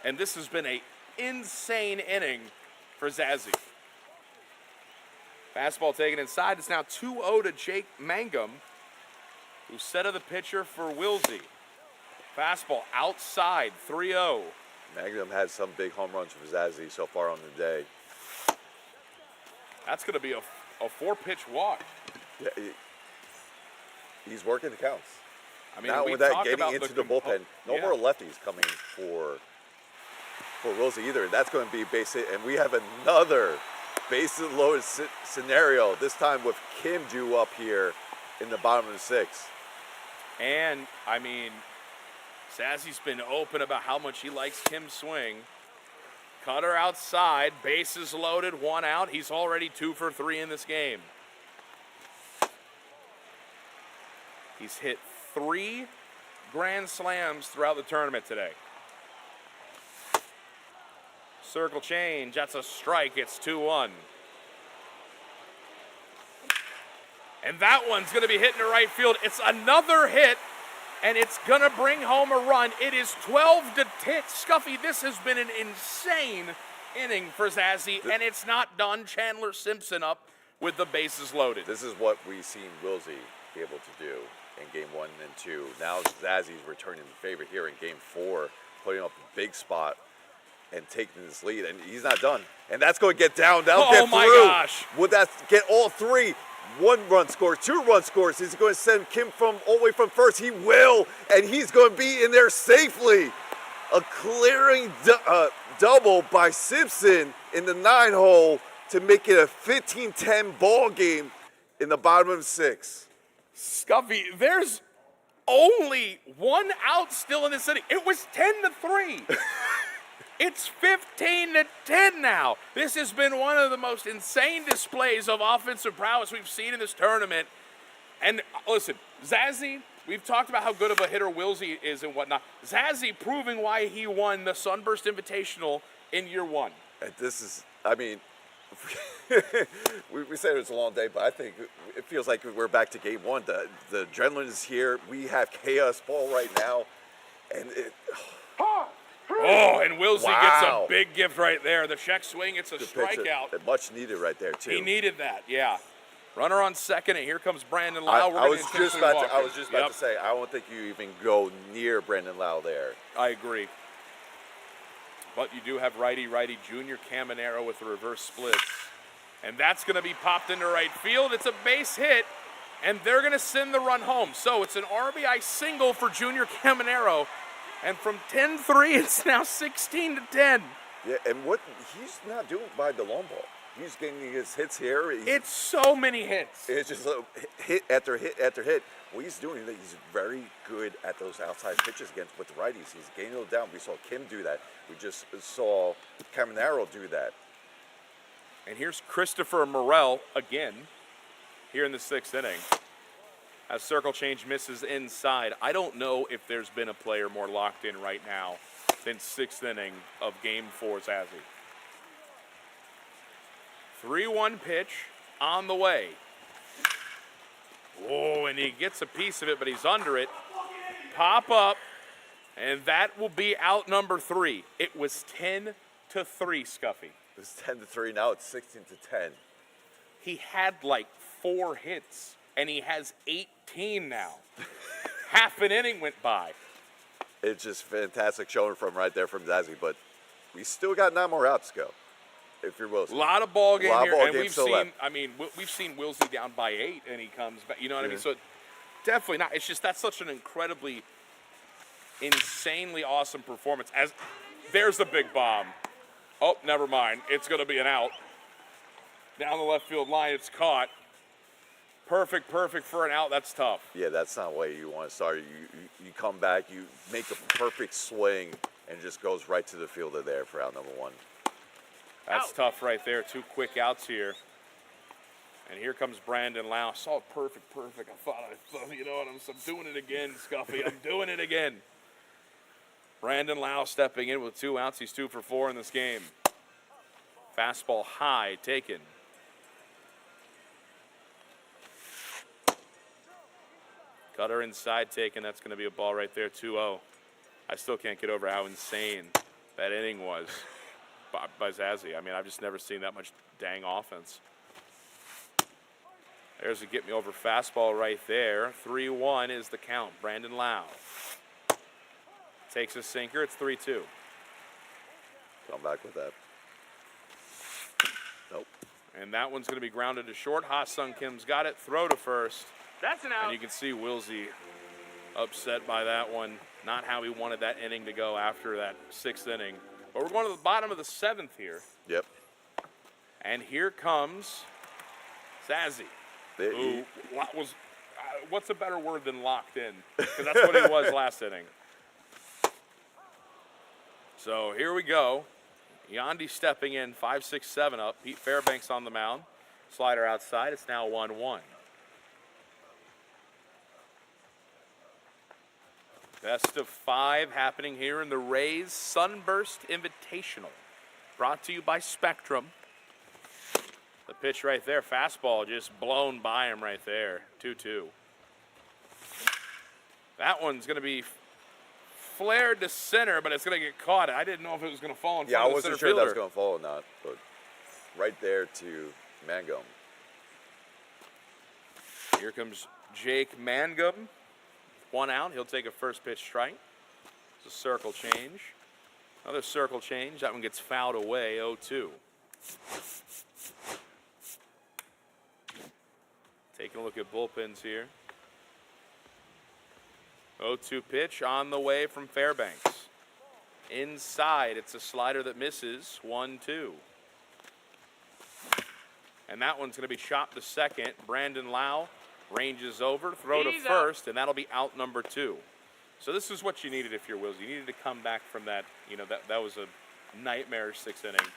And this has been an insane inning for Zazzy. Fastball taken inside. It's now 2-0 to Jake Mangum, who's set of the pitcher for Wilsy. Fastball outside, 3-0. Magnum had some big home runs for Zazzy so far on the day. That's going to be a 4-pitch walk. Yeah, he's working the counts. I mean, not we without talk getting about into the bullpen. No more lefties coming for Wilsy either. That's going to be base hit, and we have another bases loaded scenario. This time with Kim Ju up here in the bottom of the 6th. And I mean, Zazzy's been open about how much he likes Kim's swing. Cutter outside, bases loaded, 1 out. He's already 2 for 3 in this game. He's hit 3 grand slams throughout the tournament today. Circle change, that's a strike, it's 2-1. And that one's gonna be hitting to right field. It's another hit, and it's gonna bring home a run. It is 12-10. Scuffy, this has been an insane inning for Zazzy, and it's not done. Chandler Simpson up with the bases loaded. This is what we've seen Wilsy be able to do in Game 1 and 2. Now Zazzy's returning the favor here in Game 4, putting up a big spot and taking this lead, and he's not done. And that's going to get down. That'll get through. Oh, my gosh. Would that get all 3? 1-run scores, 2-run scores. He's going to send Kim all the way from first. He will, and he's going to be in there safely. A clearing double by Simpson in the 9-hole to make it a 15-10 ball game in the bottom of the 6th. Scuffy, there's only 1 out still in this inning. It was 10-3. It's 15-10 now. This has been one of the most insane displays of offensive prowess we've seen in this tournament. And listen, Zazzy, we've talked about how good of a hitter Wilsy is and whatnot. Zazzy proving why he won the Sunburst Invitational in year 1. And this is, I mean, we said it was a long day, but I think it feels like we're back to Game 1. The adrenaline is here. We have chaos ball right now, and it. Oh, and Wilsy gets a big gift right there. The check swing, it's a Good strikeout. pitch, much needed right there too. He needed that, yeah. Runner on second, and here comes Brandon Lau. I was just about to say, I don't think you even go near Brandon Lau there. I agree. But you do have righty Junior Caminero with the reverse splits. And that's going to be popped into right field. It's a base hit, and they're going to send the run home. So it's an RBI single for Junior Caminero. And from 10-3, it's now 16-10. Yeah, and what he's not doing by the long ball. He's getting his hits here. It's so many hits. It's just hit after hit after hit. What he's doing, he's very good at those outside pitches against with the righties. He's gaining them down. We saw Kim do that. We just saw Caminero do that. And here's Christopher Morel again here in the 6th inning. As circle change misses inside. I don't know if there's been a player more locked in right now than 6th inning of Game 4 Zazzy. 3-1 pitch on the way. Oh, and he gets a piece of it, but he's under it. Pop up, and that will be out number 3. It was 10-3, Scuffy. It was 10-3. Now it's 16-10. He had like 4 hits, and he has 18 now. Half an inning went by. It's just fantastic showing from right there from Zazzy, but we still got 9 more outs to go. If you're Wilsy. A lot of ball game here, and we've seen. left. I mean, we've seen Wilsy down by 8, and he comes back. You know what I mean? So definitely not. It's just that's such an incredibly, insanely awesome performance. As there's the big bomb. Oh, never mind. It's going to be an out. Down the left field line, it's caught. Perfect for an out. That's tough. Yeah, that's not the way you want to start. You come back, you make a perfect swing, and it just goes right to the fielder there for out number 1. That's tough right there. 2 quick outs here. And here comes Brandon Lau. Saw it perfect. I thought, you know what, I'm doing it again, Scuffy. I'm doing it again. Brandon Lau stepping in with 2 outs. He's 2 for 4 in this game. Fastball high, taken. Cutter inside, taken. That's going to be a ball right there, 2-0. I still can't get over how insane that inning was by Zazzy. I mean, I've just never seen that much dang offense. There's a get-me-over fastball right there. 3-1 is the count. Brandon Lau takes a sinker. It's 3-2. Come back with that. Nope. And that one's going to be grounded to short. Ha-Sung Kim's got it. Throw to first. That's an out. And you can see Wilsy upset by that one. Not how he wanted that inning to go after that 6th inning. But we're going to the bottom of the 7th here. Yep. And here comes Zazzy, who was, what's a better word than locked in? Because that's what he was last inning. So here we go. Yandy stepping in, 5-6-7 up. Pete Fairbanks on the mound. Slider outside. It's now 1-1. Best of 5 happening here in the Rays Sunburst Invitational. Brought to you by Spectrum. The pitch right there, fastball just blown by him right there, 2-2. That one's going to be flared to center, but it's going to get caught. I didn't know if it was going to fall in front of the center fielder. Yeah, I wasn't sure that was going to fall or not, but right there to Mangum. Here comes Jake Mangum. 1 out. He'll take a first pitch strike. It's a circle change. Another circle change. That one gets fouled away, 0-2. Taking a look at bullpens here. 0-2 pitch on the way from Fairbanks. Inside, it's a slider that misses, 1-2. And that one's going to be chopped to second. Brandon Lau ranges over, throw to first, and that'll be out number 2. So this is what you needed if you're Wills. You needed to come back from that, you know, that was a nightmarish 6th inning.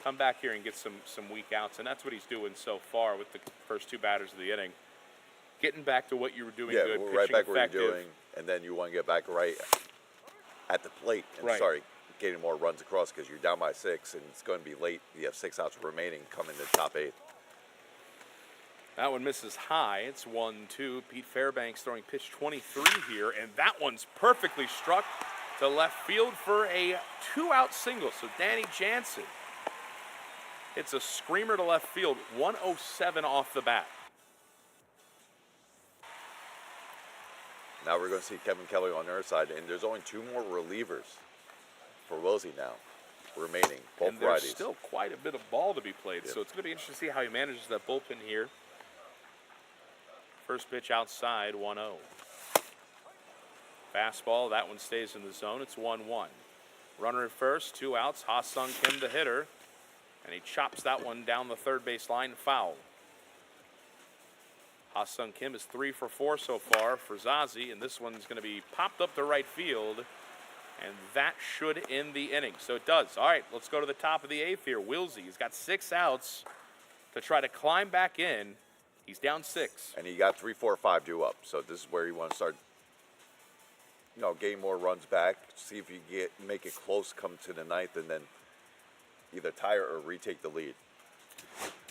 Come back here and get some weak outs, and that's what he's doing so far with the first 2 batters of the inning. Getting back to what you were doing good, pitching right back effective. where you're doing, and then you want to get back right at the plate and start getting more runs across because you're down by 6, and it's going to be late. You have 6 outs remaining coming to the top 8. That one misses high. It's 1-2. Pete Fairbanks throwing pitch 23 here, and that one's perfectly struck to left field for a 2-out single. So Danny Jansen hits a screamer to left field, 107 off the bat. Now we're going to see Kevin Kelly on their side, and there's only 2 more relievers for Wilsy now remaining, both and there's righties. Still quite a bit of ball to be played, so it's going to be interesting to see how he manages that bullpen here. First pitch outside, 1-0. Fastball, that one stays in the zone. It's 1-1. Runner at first, 2 outs. Ha-Sung Kim, the hitter. And he chops that one down the third base line, foul. Ha-Sung Kim is 3 for 4 so far for Zazzy, and this one's going to be popped up to right field, and that should end the inning. So it does. All right, let's go to the top of the 8th here. Wilsy, he's got 6 outs to try to climb back in. He's down 6. And he got 3, 4, 5 due up. So this is where you want to start, getting more runs back. See if you make it close come to the 9th, and then either tie or retake the lead.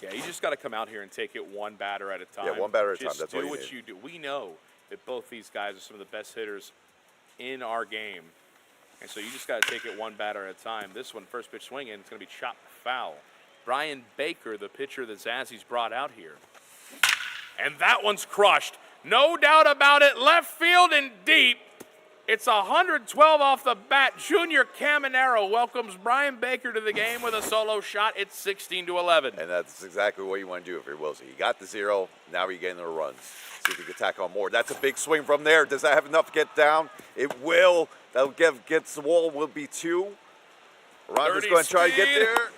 Yeah, you just got to come out here and take it one batter at a time. Yeah, one batter at a time. Just That's do what you what need. you do. We know that both these guys are some of the best hitters in our game. And so you just got to take it one batter at a time. This one, first pitch swinging, it's going to be chopped foul. Brian Baker, the pitcher that Zazzy's brought out here. And that one's crushed. No doubt about it. Left field and deep. It's 112 off the bat. Junior Caminero welcomes Brian Baker to the game with a solo shot. It's 16-11. And that's exactly what you want to do if you're Wilsy. You got the 0. Now you're getting the runs. See if you can tack on more. That's a big swing from there. Does that have enough to get down? It will. That'll gets the wall. Will be 2. Ronda's going to try to get there.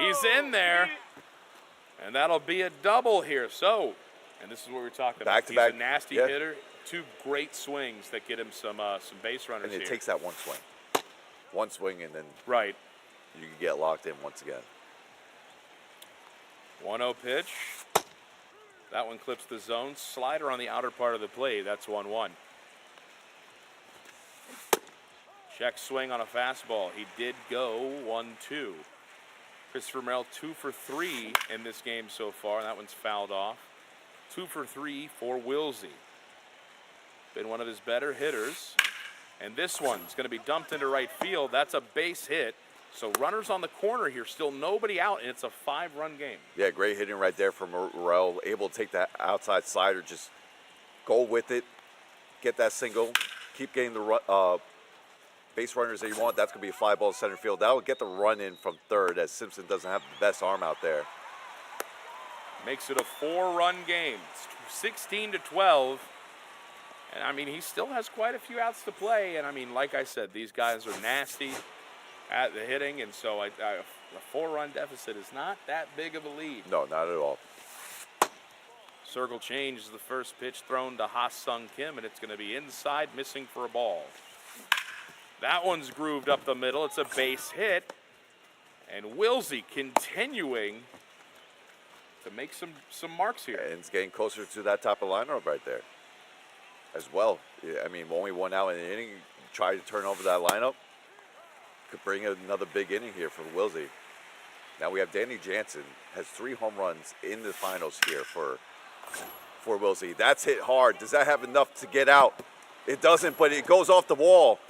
He's in there. And that'll be a double here. So, and this is what we're talking about. Back to back. He's a nasty hitter. 2 great swings that get him some base runners And it here. takes that one swing. One swing, and then right, you can get locked in once again. 1-0 pitch. That one clips the zone. Slider on the outer part of the plate. That's 1-1. Check swing on a fastball. He did go 1-2. Christopher Merrill 2 for 3 in this game so far. That one's fouled off. 2 for 3 for Wilsy. Been one of his better hitters. And this one's going to be dumped into right field. That's a base hit. So runners on the corner here, still nobody out, and it's a 5-run game. Yeah, great hitting right there from Morel. Able to take that outside slider, just go with it, get that single, keep getting the base runners that you want. That's going to be a fly ball to center field. That will get the run in from third, as Simpson doesn't have the best arm out there. Makes it a 4-run game. It's 16-12. And, I mean, he still has quite a few outs to play. And, I mean, like I said, these guys are nasty at the hitting. And so a 4-run deficit is not that big of a lead. No, not at all. Circle change is the first pitch thrown to Ha-Sung Kim, and it's going to be inside, missing for a ball. That one's grooved up the middle. It's a base hit. And Wilsy continuing to make some marks here. And it's getting closer to that top of lineup right there as well. I mean, only 1 out in the inning. Try to turn over that lineup. Could bring another big inning here for Wilsy. Now we have Danny Jansen, has 3 home runs in the finals here for Wilsy. That's hit hard. Does that have enough to get out? It doesn't, but it goes off the wall.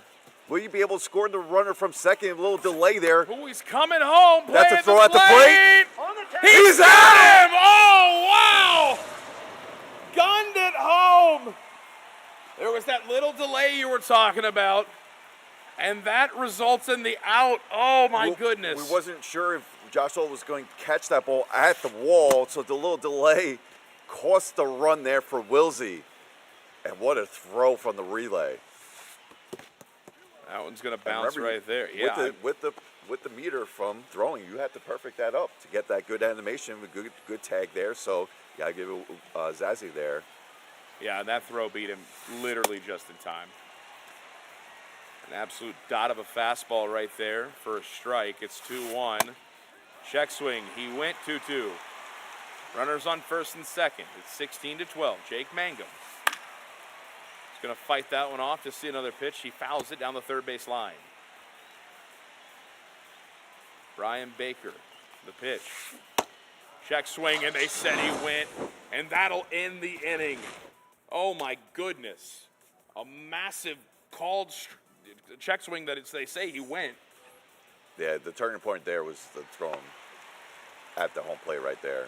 Will you be able to score the runner from second? A little delay there. Oh, he's coming home. That's a throw at the plate. He's at him! Oh, wow! Gunned it home. There was that little delay you were talking about, and that results in the out. Oh, my goodness. We wasn't sure if Josh Old was going to catch that ball at the wall, so the little delay cost the run there for Wilsy. And what a throw from the relay. That one's going to bounce right there. Yeah. With the meter from throwing, you had to perfect that up to get that good animation with good tag there. So you got to give it Zazzy there. Yeah, and that throw beat him literally just in time. An absolute dot of a fastball right there for a strike. It's 2-1. Check swing. He went 2-2. Runners on first and second. It's 16-12. Jake Mangum. He's going to fight that one off to see another pitch. He fouls it down the third base line. Brian Baker, the pitch. Check swing, and they said he went, and that'll end the inning. Oh, my goodness. A massive called check swing that they say he went. Yeah, the turning point there was the throw at the home plate right there.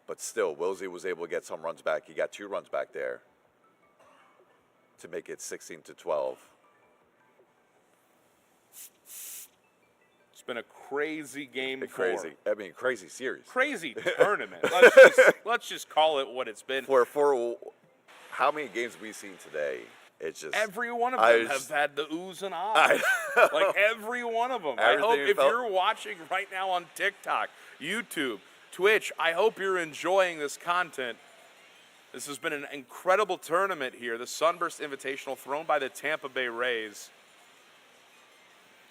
But still, Wilsy was able to get some runs back. He got 2 runs back there to make it 16-12. It's been a crazy game. Crazy series. Crazy tournament. Let's just call it what it's been. For how many games we've seen today, It's just every one of them have had the oohs and ahs. Like every one of them. I hope if you're watching right now on TikTok, YouTube, Twitch, I hope you're enjoying this content. This has been an incredible tournament here. The Sunburst Invitational thrown by the Tampa Bay Rays.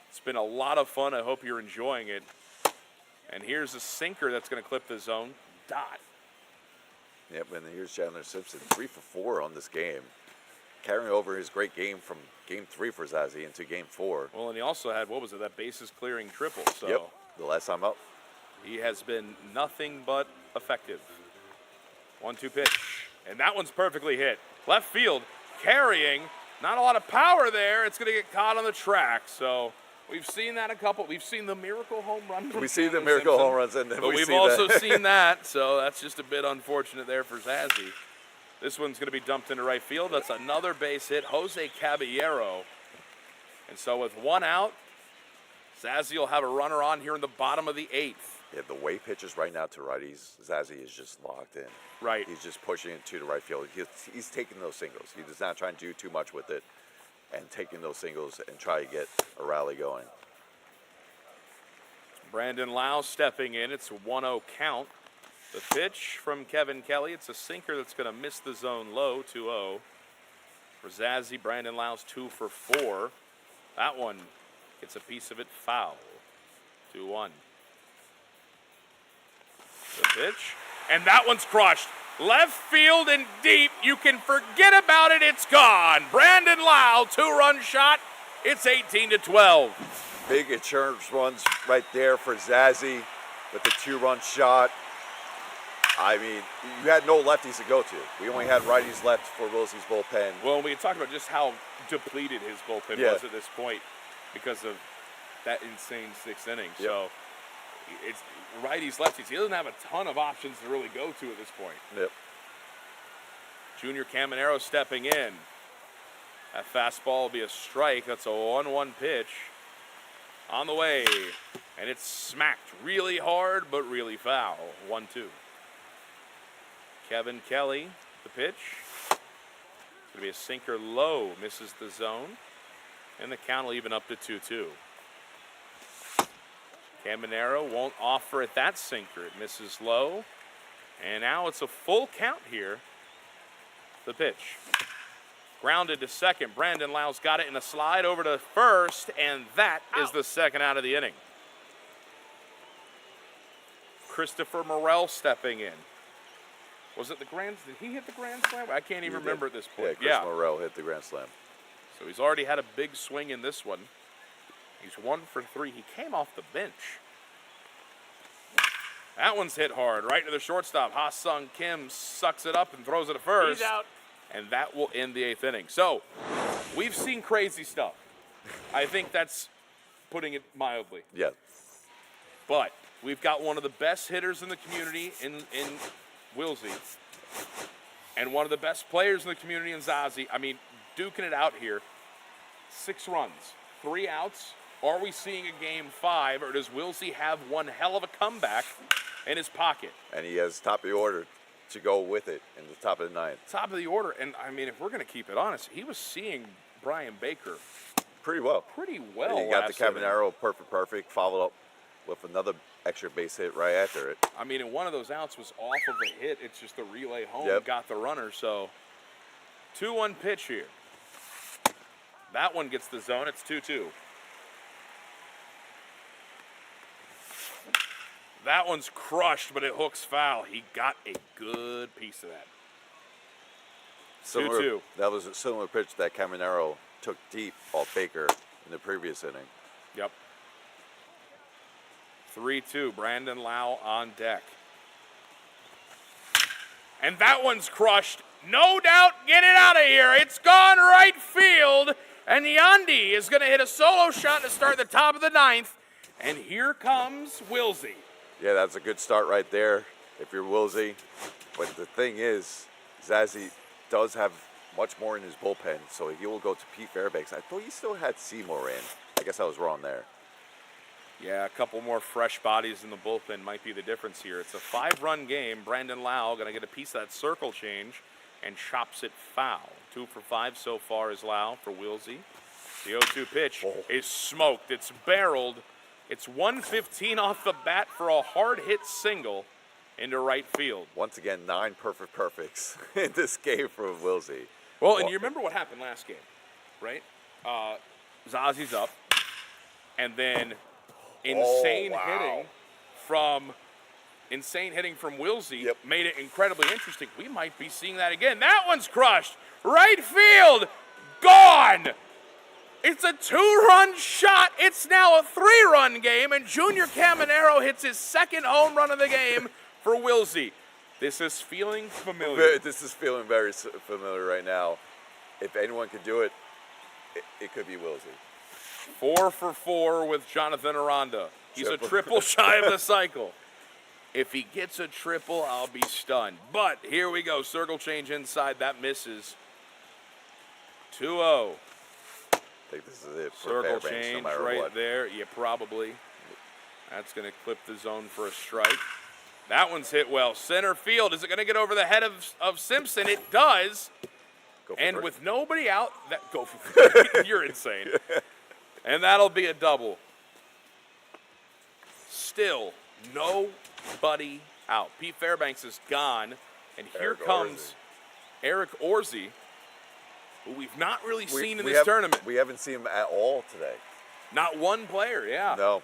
It's been a lot of fun. I hope you're enjoying it. And here's a sinker that's going to clip the zone. Dot. Yep, and here's Chandler Simpson, 3 for 4 on this game. Carrying over his great game from game 3 for Zazzy into game 4. Well, and he also had, what was it, that bases clearing triple. So yep, the last time up. He has been nothing but effective. 1-2 pitch. And that one's perfectly hit. Left field, carrying. Not a lot of power there. It's going to get caught on the track. So we've seen that a couple. We've seen the miracle home run. We see the miracle home runs, and then but we've also seen that. So that's just a bit unfortunate there for Zazzy. This one's going to be dumped into right field. That's another base hit, Jose Caballero. And so with 1 out, Zazzy will have a runner on here in the bottom of the 8th. Yeah, the way pitches right now to righties, Zazzy is just locked in. Right. He's just pushing it to the right field. He's taking those singles. He does not try and do too much with it, and taking those singles and try to get a rally going. Brandon Lau stepping in. It's a 1-0 count. The pitch from Kevin Kelly. It's a sinker that's going to miss the zone low, 2-0. For Zazzy, Brandon Lau's 2 for 4. That one gets a piece of it foul, 2-1. The pitch, and that one's crushed. Left field and deep. You can forget about it. It's gone. Brandon Lau, 2-run shot. It's 18-12. Big insurance runs right there for Zazzy with the 2-run shot. I mean, you had no lefties to go to. We only had righties left for Wilsy's bullpen. Well, we talked about just how depleted his bullpen was at this point because of that insane 6th inning. Yep. So it's righties, lefties. He doesn't have a ton of options to really go to at this point. Yep. Junior Caminero stepping in. That fastball will be a strike. That's a 1-1 pitch. On the way. And it's smacked really hard, but really foul. 1-2. Kevin Kelly, the pitch. It's going to be a sinker low. Misses the zone. And the count will even up to 2-2. Caminero won't offer at that sinker. It misses low. And now it's a full count here. The pitch. Grounded to second. Brandon Lau's got it in a slide over to first. And that is the second out of the inning. Christopher Morel stepping in. Was it the grand? Did he hit the grand slam? I can't even remember at this point. Yeah, Chris Morel hit the grand slam. So he's already had a big swing in this one. He's 1 for 3. He came off the bench. That one's hit hard, right to the shortstop. Ha-Sung Kim sucks it up and throws it to first. He's out. And that will end the 8th inning. So we've seen crazy stuff. I think that's putting it mildly. Yeah. But we've got one of the best hitters in the community in Wilsy, and one of the best players in the community in Zazzy. I mean, duking it out here. 6 runs, 3 outs. Are we seeing a game 5, or does Wilsy have one hell of a comeback in his pocket? And he has top of the order to go with it in the top of the 9th. Top of the order, and I mean, if we're going to keep it honest, he was seeing Brian Baker pretty well. And he got the Caminero perfect, followed up with another extra base hit right after it. I mean, and one of those outs was off of a hit. It's just the relay home got the runner. So 2-1 pitch here. That one gets the zone. It's 2-2. That one's crushed, but it hooks foul. He got a good piece of that. 2-2. That was a similar pitch that Caminero took deep off Baker in the previous inning. Yep. 3-2, Brandon Lau on deck. And that one's crushed. No doubt, get it out of here. It's gone right field. And Yandy is going to hit a solo shot to start the top of the 9th. And here comes Wilsy. Yeah, that's a good start right there if you're Wilsy. But the thing is, Zazzy does have much more in his bullpen, so he will go to Pete Fairbanks. I thought he still had Seymour in. I guess I was wrong there. Yeah, a couple more fresh bodies in the bullpen might be the difference here. It's a 5-run game. Brandon Lau going to get a piece of that circle change. and chops it foul. 2 for 5 so far is Lau for Wilsy. The 0-2 pitch is smoked. It's barreled. It's 115 off the bat for a hard hit single into right field. Once again, 9 perfects in this game for Wilsy. Well, and you remember what happened last game, right? Zazzy's up, and then insane hitting from Wilsey made it incredibly interesting. We might be seeing that again. That one's crushed. Right field, gone. It's a 2-run shot. It's now a 3-run game, and Junior Caminero hits his second home run of the game for Wilsey. This is feeling familiar. This is feeling very familiar right now. If anyone could do it, it could be Wilsey. 4 for 4 with Jonathan Aranda. He's a triple shy of the cycle. If he gets a triple, I'll be stunned. But here we go. Circle change inside. That misses. 2-0. I think this is it for Circle Fairbanks, change no matter right what. there. Yeah, probably. That's going to clip the zone for a strike. That one's hit well. Center field. Is it going to get over the head of Simpson? It does. And with nobody out, go for you're insane. And that'll be a double. Still, nobody out. Pete Fairbanks is gone. And here comes Eric Orsi, who we've not really seen in this tournament. We haven't seen him at all today. Not one player, yeah. No.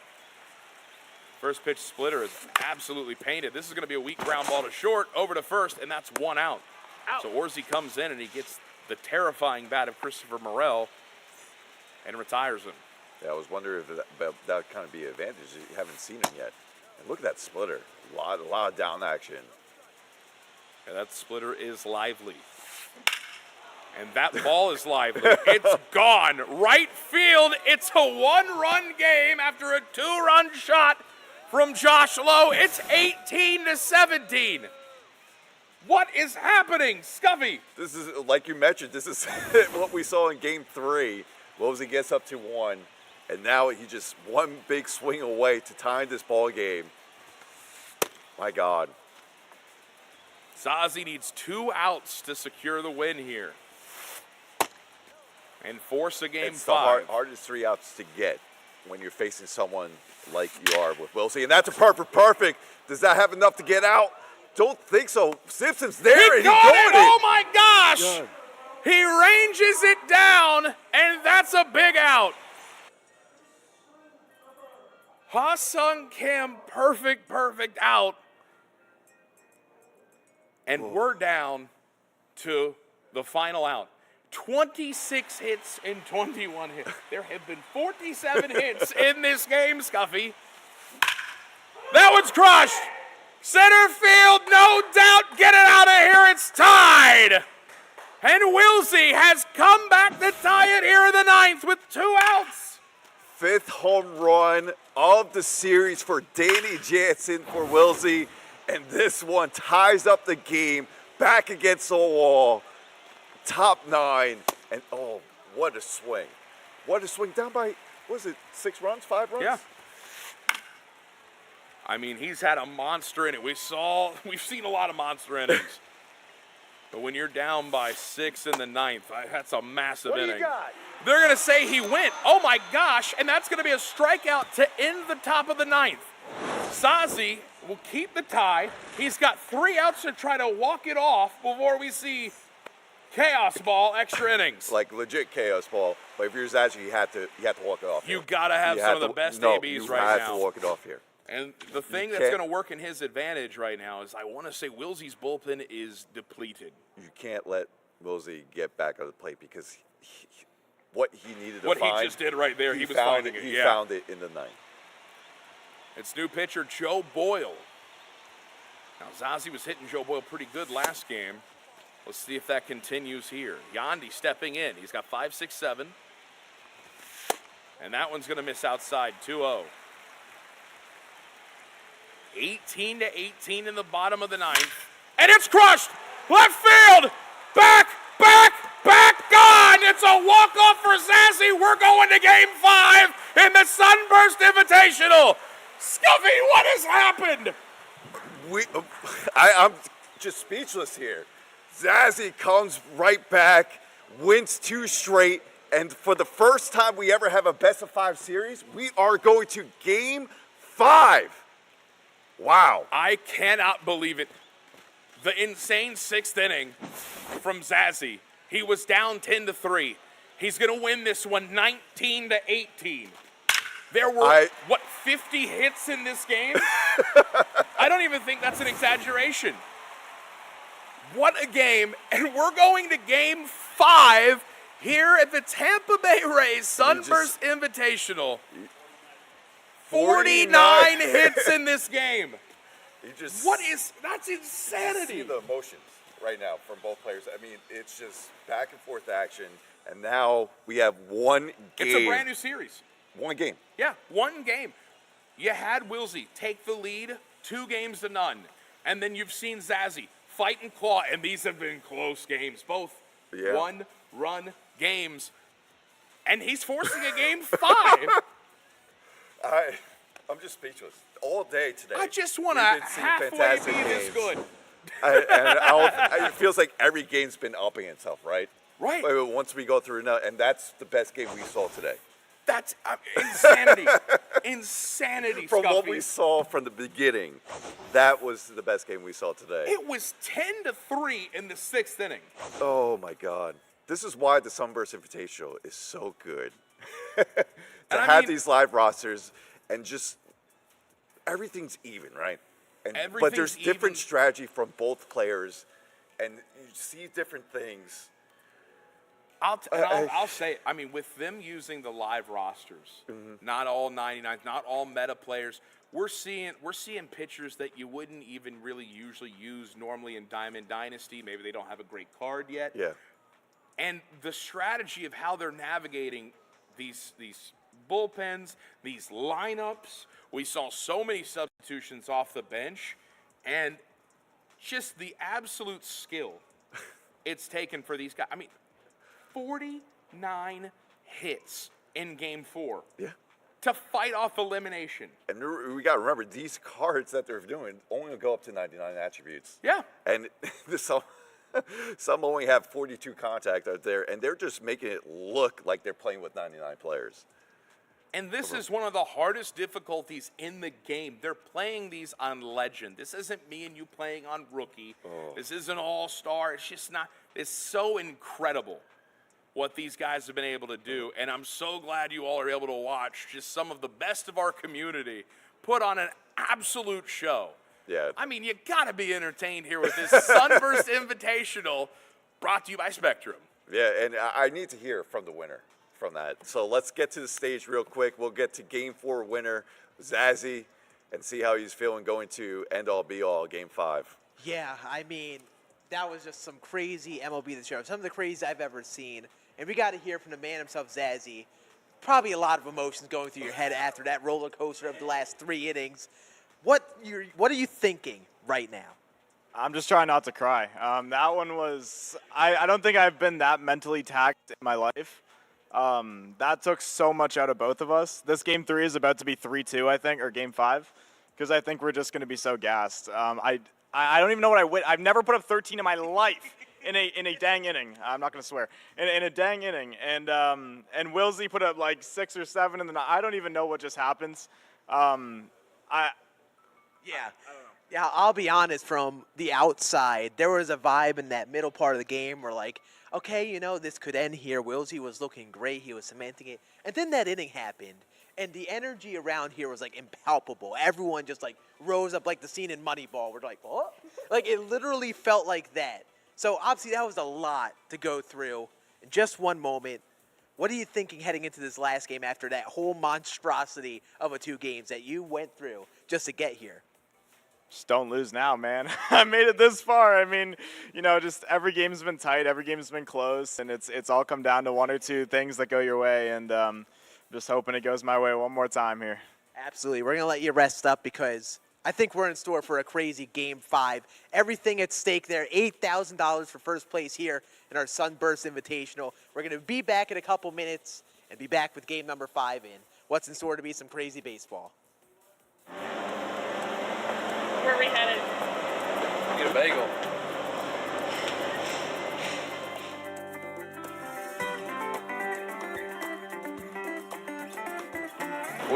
First pitch splitter is absolutely painted. This is going to be a weak ground ball to short, over to first, and that's 1 out. So Orsi comes in and he gets the terrifying bat of Christopher Morel and retires him. Yeah, I was wondering if that would kind of be an advantage. You haven't seen him yet. And look at that splitter. A lot of down action. Yeah, that splitter is lively. And that ball is lively. It's gone. Right field. It's a 1-run game after a 2-run shot from Josh Lowe. It's 18-17. What is happening, Scuffy? This is, like you mentioned, this is what we saw in Game 3. Wilsey gets up to 1, and now he just one big swing away to tie this ball game. My God. Zazzy needs 2 outs to secure the win here and force a game 5. It's the hardest 3 outs to get when you're facing someone like you are with Wilsey. And that's a perfect. Does that have enough to get out? Don't think so. Simpson's there and he's going it. Oh my gosh! God. He ranges it down, and that's a big out. Ha-Sung Kim, perfect out. And we're down to the final out. 26 hits and 21 hits. There have been 47 hits in this game, Scuffy. That one's crushed. Center field, no doubt. Get it out of here. It's tied. And Wilsey has come back to tie it here in the 9th with 2 outs. 5th home run of the series for Danny Jansen for Wilsey. And this one ties up the game back against the wall. Top 9. And oh, what a swing. What a swing. Down by, what was it, 6 runs, 5 runs? Yeah. I mean, he's had a monster inning. We've seen a lot of monster innings. But when you're down by 6 in the 9th, that's a massive inning. What do you got? They're going to say he went. Oh, my gosh. And that's going to be a strikeout to end the top of the 9th. Zazzy will keep the tie. He's got 3 outs to try to walk it off before we see chaos ball, extra innings. Like legit chaos ball. But if you're Zazzy, you have to walk it off. You got to have some of the best ABs right now. You have to walk it off here. And the thing that's going to work in his advantage right now is I want to say Wilsey's bullpen is depleted. You can't let Wilsey get back on the plate because what he needed to find. What he just did right there, he was finding it. He found it in the 9th. It's new pitcher Joe Boyle. Now, Zazzy was hitting Joe Boyle pretty good last game. Let's see if that continues here. Yandy stepping in. He's got 5, 6, 7. And that one's going to miss outside, 2-0. 18-18 in the bottom of the 9th. And it's crushed! Left field! Back! Gone! It's a walk-off for Zazzy. We're going to Game 5 in the Sunburst Invitational. Scuffy, what has happened? I'm just speechless here. Zazzy comes right back, wins 2 straight, and for the first time we ever have a best-of-5 series, we are going to Game 5. Wow. I cannot believe it. The insane 6th inning from Zazzy. He was down 10-3. He's going to win this one 19-18. There were, 50 hits in this game? I don't even think that's an exaggeration. What a game. And we're going to Game 5 here at the Tampa Bay Rays Sunburst Invitational. 49 hits in this game. That's insanity. You see the emotions right now from both players. I mean, it's just back and forth action. And now we have one game. It's a brand new series. One game. Yeah, one game. You had Wilsy take the lead 2-0. And then you've seen Zazzy fight and claw. And these have been close games. Both 1-run games. And he's forcing a Game 5. I'm just speechless. All day today. I just want to halfway be this good. It feels like every game's been upping itself, right? Right. Once we go through now, and that's the best game we saw today. That's insanity. Insanity, From Scuffy. what we saw from the beginning, that was the best game we saw today. It was 10-3 in the 6th inning. Oh, my God. This is why the Sunburst Invitational is so good. To have these live rosters and just everything's even, right? But there's different strategy from both players, and you see different things. I'll say, I mean, with them using the live rosters, not all 99, not all meta players, we're seeing pitchers that you wouldn't even really usually use normally in Diamond Dynasty. Maybe they don't have a great card yet. Yeah. And the strategy of how they're navigating these bullpens, these lineups, we saw so many substitutions off the bench, and just the absolute skill it's taken for these guys. I mean, 49 hits in Game 4. Yeah. To fight off elimination. And we got to remember, these cards that they're doing only go up to 99 attributes. Yeah. And some only have 42 contact out there, and they're just making it look like they're playing with 99 players. And this is one of the hardest difficulties in the game. They're playing these on Legend. This isn't me and you playing on Rookie. This isn't All-Star. It's just not. It's so incredible what these guys have been able to do. And I'm so glad you all are able to watch just some of the best of our community put on an absolute show. Yeah. I mean, you got to be entertained here with this Sunburst Invitational brought to you by Spectrum. Yeah, and I need to hear from the winner from that. So let's get to the stage real quick. We'll get to Game 4 winner, Zazzy, and see how he's feeling going to end-all, be-all, Game 5. Yeah, I mean, that was just some crazy MLB The Show. Some of the craziest I've ever seen. And we got to hear from the man himself, Zazzy. Probably a lot of emotions going through your head after that roller coaster of the last 3 innings. What are you thinking right now? I'm just trying not to cry. That one was – I don't think I've been that mentally taxed in my life. That took so much out of both of us. This Game 3 is about to be 3-2, I think, or Game 5, because I think we're just going to be so gassed. I don't even know what I win. I've never put up 13 in my life in a dang inning. I'm not going to swear. In a dang inning. And Wilsy put up like 6 or 7, and then I don't even know what just happens. Yeah, I'll be honest, from the outside, there was a vibe in that middle part of the game where, like, okay, you know, this could end here. Wilsy was looking great. He was cementing it. And then that inning happened, and the energy around here was, like, impalpable. Everyone just, like, rose up like the scene in Moneyball. We're like, what? Like, it literally felt like that. So, obviously, that was a lot to go through in just one moment. What are you thinking heading into this last game after that whole monstrosity of 2 games that you went through just to get here? Just don't lose now, man. I made it this far. I mean, you know, just every game's been tight. Every game's been close, and it's all come down to 1 or 2 things that go your way, and just hoping it goes my way one more time here. Absolutely. We're going to let you rest up because I think we're in store for a crazy Game 5. Everything at stake there, $8,000 for first place here in our Sunburst Invitational. We're going to be back in a couple minutes and be back with game number 5 in what's in store to be some crazy baseball. Where are we headed? Get a bagel.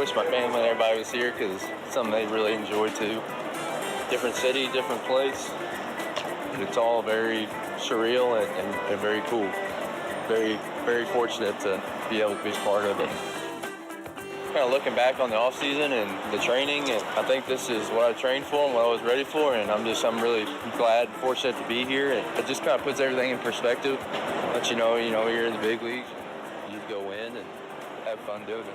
wish my family and everybody was here because it's something they really enjoy too. Different city, different place. It's all very surreal and very cool. Very, very fortunate to be able to be a part of it. Kind of looking back on the off season and the training, and I think this is what I trained for and what I was ready for, and I'm really glad and fortunate to be here, and it just kind of puts everything in perspective. Let you know you're in the big leagues, you just go win and have fun doing it.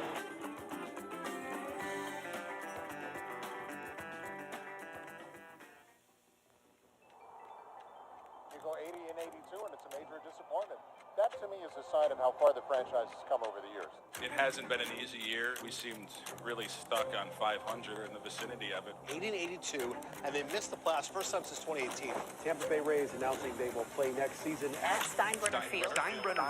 You go 80 and 82, and it's a major disappointment. That, to me, is a sign of how far the franchise has come over the years. It hasn't been an easy year. We seemed really stuck on 500 in the vicinity of it. 80 and 82, and they missed the playoffs first time since 2018. Tampa Bay Rays announcing they will play next season at Steinbrenner Field. Steinbrenner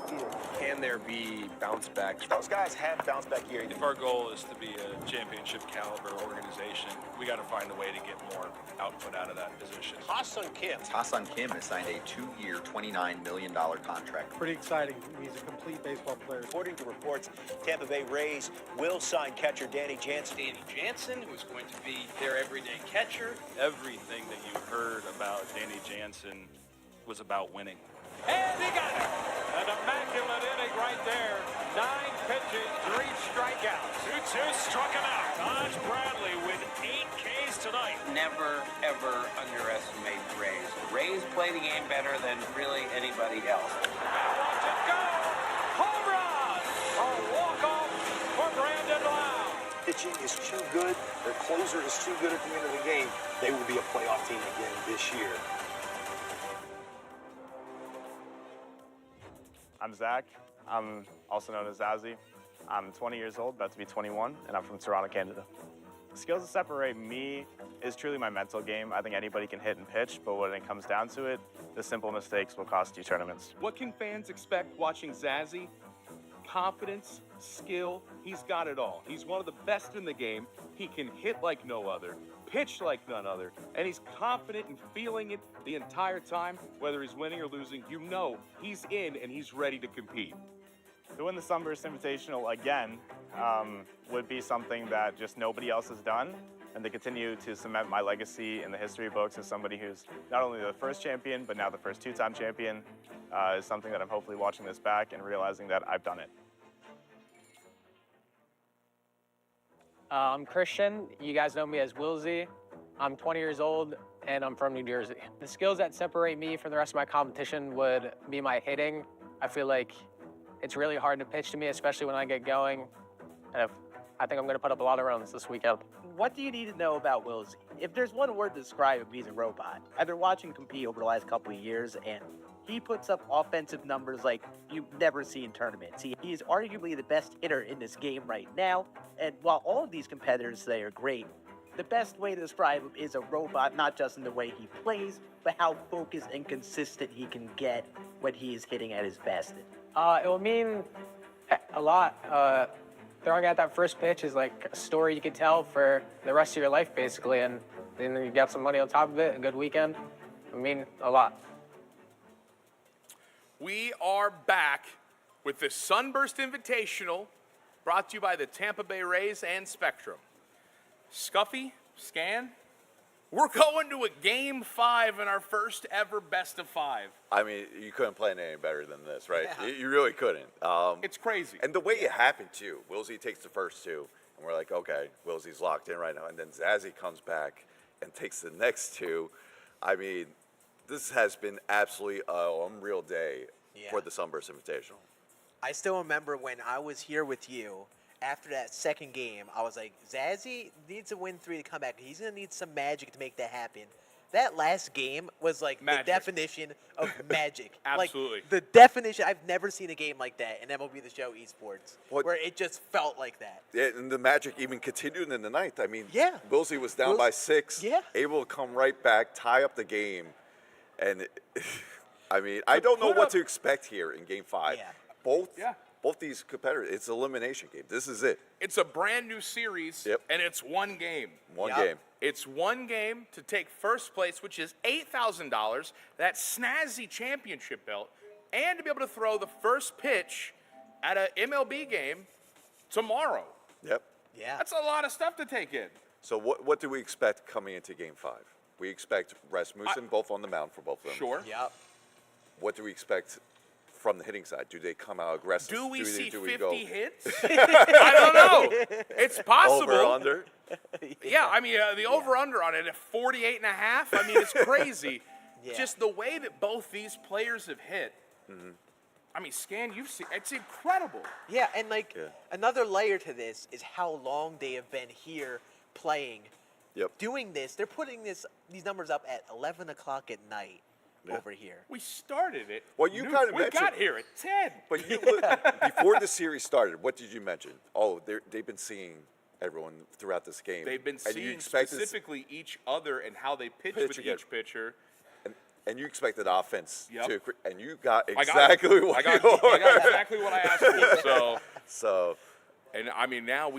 Field. Can there be bounce backs? Those guys have bounce back year. If our goal is to be a championship caliber organization, we got to find a way to get more output out of that position. Ha-Seong Kim. Ha-Seong Kim has signed a 2-year, $29 million contract. Pretty exciting. He's a complete baseball player. According to reports, Tampa Bay Rays will sign catcher Danny Jansen. Danny Jansen, who's going to be their everyday catcher. Everything that you heard about Danny Jansen was about winning. And he got it. An immaculate inning right there. 9 pitches, 3 strikeouts. 2-2 struck him out. Taj Bradley with 8 Ks tonight. Never, ever underestimate the Rays. The Rays play the game better than really anybody else. Now watch it go. Home run. A walk-off for Brandon Lau. Pitching is too good. Their closer is too good at the end of the game. They will be a playoff team again this year. I'm Zach. I'm also known as Zazzy. I'm 20 years old, about to be 21, and I'm from Toronto, Canada. The skills that separate me is truly my mental game. I think anybody can hit and pitch, but when it comes down to it, the simple mistakes will cost you tournaments. What can fans expect watching Zazzy? Confidence, skill, he's got it all. He's one of the best in the game. He can hit like no other, pitch like none other, and he's confident and feeling it the entire time. Whether he's winning or losing, you know he's in and he's ready to compete. To win the Sunburst Invitational again would be something that just nobody else has done, and to continue to cement my legacy in the history books as somebody who's not only the first champion, but now the first 2-time champion, is something that I'm hopefully watching this back and realizing that I've done it. I'm Christian. You guys know me as Wilsy. I'm 20 years old, and I'm from New Jersey. The skills that separate me from the rest of my competition would be my hitting. I feel like it's really hard to pitch to me, especially when I get going. And I think I'm going to put up a lot of runs this weekend. What do you need to know about Wilsy? If there's one word to describe him, he's a robot. I've been watching him compete over the last couple of years, and he puts up offensive numbers like you've never seen in tournaments. He is arguably the best hitter in this game right now, and while all of these competitors today are great, the best way to describe him is a robot, not just in the way he plays, but how focused and consistent he can get when he is hitting at his best. It will mean a lot. Throwing out that first pitch is like a story you could tell for the rest of your life, basically, and then you got some money on top of it, a good weekend. It will mean a lot. We are back with the Sunburst Invitational, brought to you by the Tampa Bay Rays and Spectrum. Scuffy, Scan, we're going to a Game 5 in our first ever best of 5. I mean, you couldn't plan any better than this, right? Yeah. You really couldn't. It's crazy. And the way it happened, too. Wilsy takes the first 2, and we're like, okay, Wilsy's locked in right now. And then Zazzy comes back and takes the next 2. I mean, this has been absolutely an unreal day for the Sunburst Invitational. I still remember when I was here with you, after that second game, I was like, Zazzy needs to win 3 to come back. He's going to need some magic to make that happen. That last game was like magic. The definition of magic. Absolutely. Like, the definition, I've never seen a game like that in MLB The Show Esports, where it just felt like that. Yeah, and the magic even continued in the ninth. I mean, yeah. Wilsy was down by 6, able to come right back, tie up the game. And, I mean, I don't know what to expect here in Game 5. Yeah. Both these competitors, it's an elimination game. This is it. It's a brand new series, and it's one game. One game. It's one game to take first place, which is $8,000, that snazzy championship belt, and to be able to throw the first pitch at an MLB game tomorrow. Yep. Yeah. That's a lot of stuff to take in. So what do we expect coming into Game 5? We expect Rasmussen both on the mound for both of them. Sure. Yep. What do we expect from the hitting side? Do they come out aggressive? Do we see do 50 we go hits? I don't know. It's possible. over, under? Yeah, I mean, the over-under on it at 48 and a half, I mean, it's crazy. Yeah. Just the way that both these players have hit. I mean, Scan, you've seen, it's incredible. Yeah, and like another layer to this is how long they have been here playing. Yep. Doing this, they're putting these numbers up at 11 o'clock at night over here. We started it. Well, you kind of we mentioned. got here at 10. But you before the series started, what did you mention? Oh, they've been seeing everyone throughout this game. They've been And you seeing expected- specifically each other and how they pitch Pitch with again. each pitcher. And you expected offense Yep. to, and you got I got exactly it. what I got exactly what I asked for. So, and I mean, now I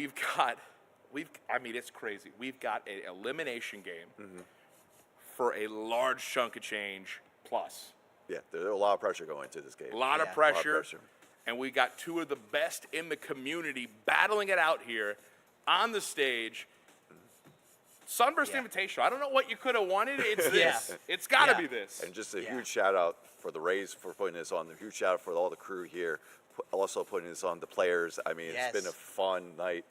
mean, it's crazy. We've got an elimination game for a large chunk of change plus. yeah, there's a lot of pressure going into this game. A lot of pressure. And we got two of the best in the community battling it out here on the stage. Sunburst Invitational. I don't know what you could have wanted. It's this. It's got to be this. And just a huge shout out for the Rays for putting this on. A huge shout out for all the crew here, also putting this on the players. I mean, it's been a fun night.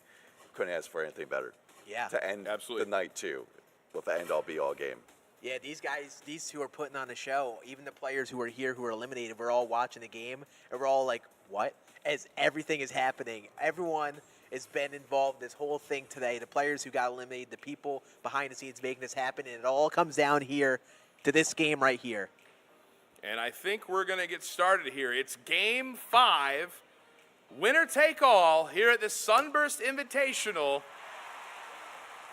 Couldn't ask for anything better. Yeah. To end the night too, with the end-all be-all game. Yeah, these guys, these two are putting on a show. Even the players who are here who are eliminated, we're all watching the game, and we're all like, what? As everything is happening. Everyone has been involved in this whole thing today. The players who got eliminated, the people behind the scenes making this happen, and it all comes down here to this game right here. And I think we're going to get started here. It's Game 5, winner take all here at the Sunburst Invitational.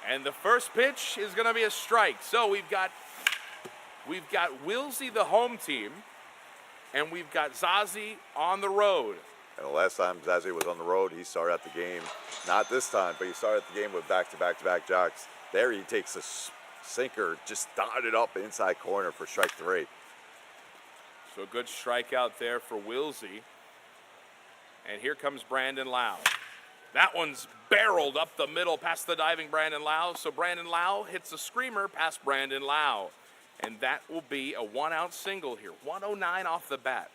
And the first pitch is going to be a strike. So we've got Wilsy, the home team, and we've got Zazzy on the road. And the last time Zazzy was on the road, he started out the game, not this time, but he started the game with back-to-back jocks. There he takes a sinker, just dotted up inside corner for strike 3. So a good strikeout there for Wilsy. And here comes Brandon Lau. That one's barreled up the middle past the diving Brandon Lau. So Brandon Lau hits a screamer past Brandon Lau. And that will be a 1-out single here. 109 off the bat.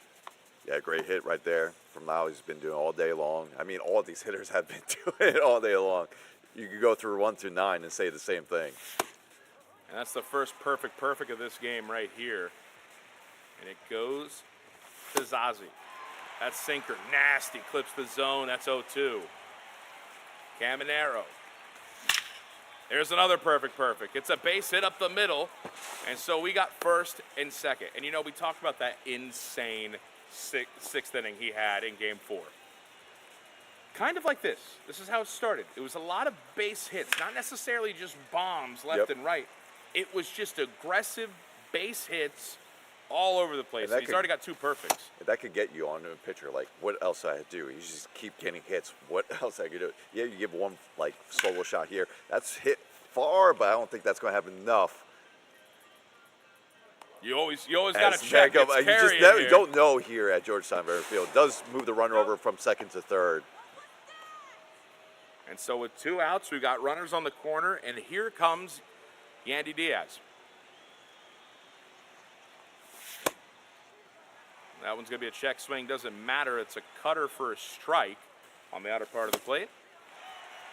Yeah, great hit right there from Lau. He's been doing all day long. I mean, all these hitters have been doing it all day long. You could go through 1 through 9 and say the same thing. And that's the first perfect of this game right here. And it goes to Zazzy. That sinker, nasty, clips the zone. That's 0-2. Caminero. There's another perfect. It's a base hit up the middle. And so we got first and second. And, you know, we talked about that insane sixth inning he had in Game 4. Kind of like this. This is how it started. It was a lot of base hits, not necessarily just bombs left and right. It was just aggressive base hits all over the place. He's already got 2 perfects. That could get you onto a pitcher. Like, what else I do? You just keep getting hits. What else I could do? Yeah, you give one like solo shot here. That's hit far, but I don't think that's going to have enough. You always got to check. You don't know here at Georgetown Field. Does move the runner over from second to third. And so with 2 outs, we've got runners on the corner, and here comes Yandy Diaz. That one's going to be a check swing. Doesn't matter. It's a cutter for a strike on the outer part of the plate.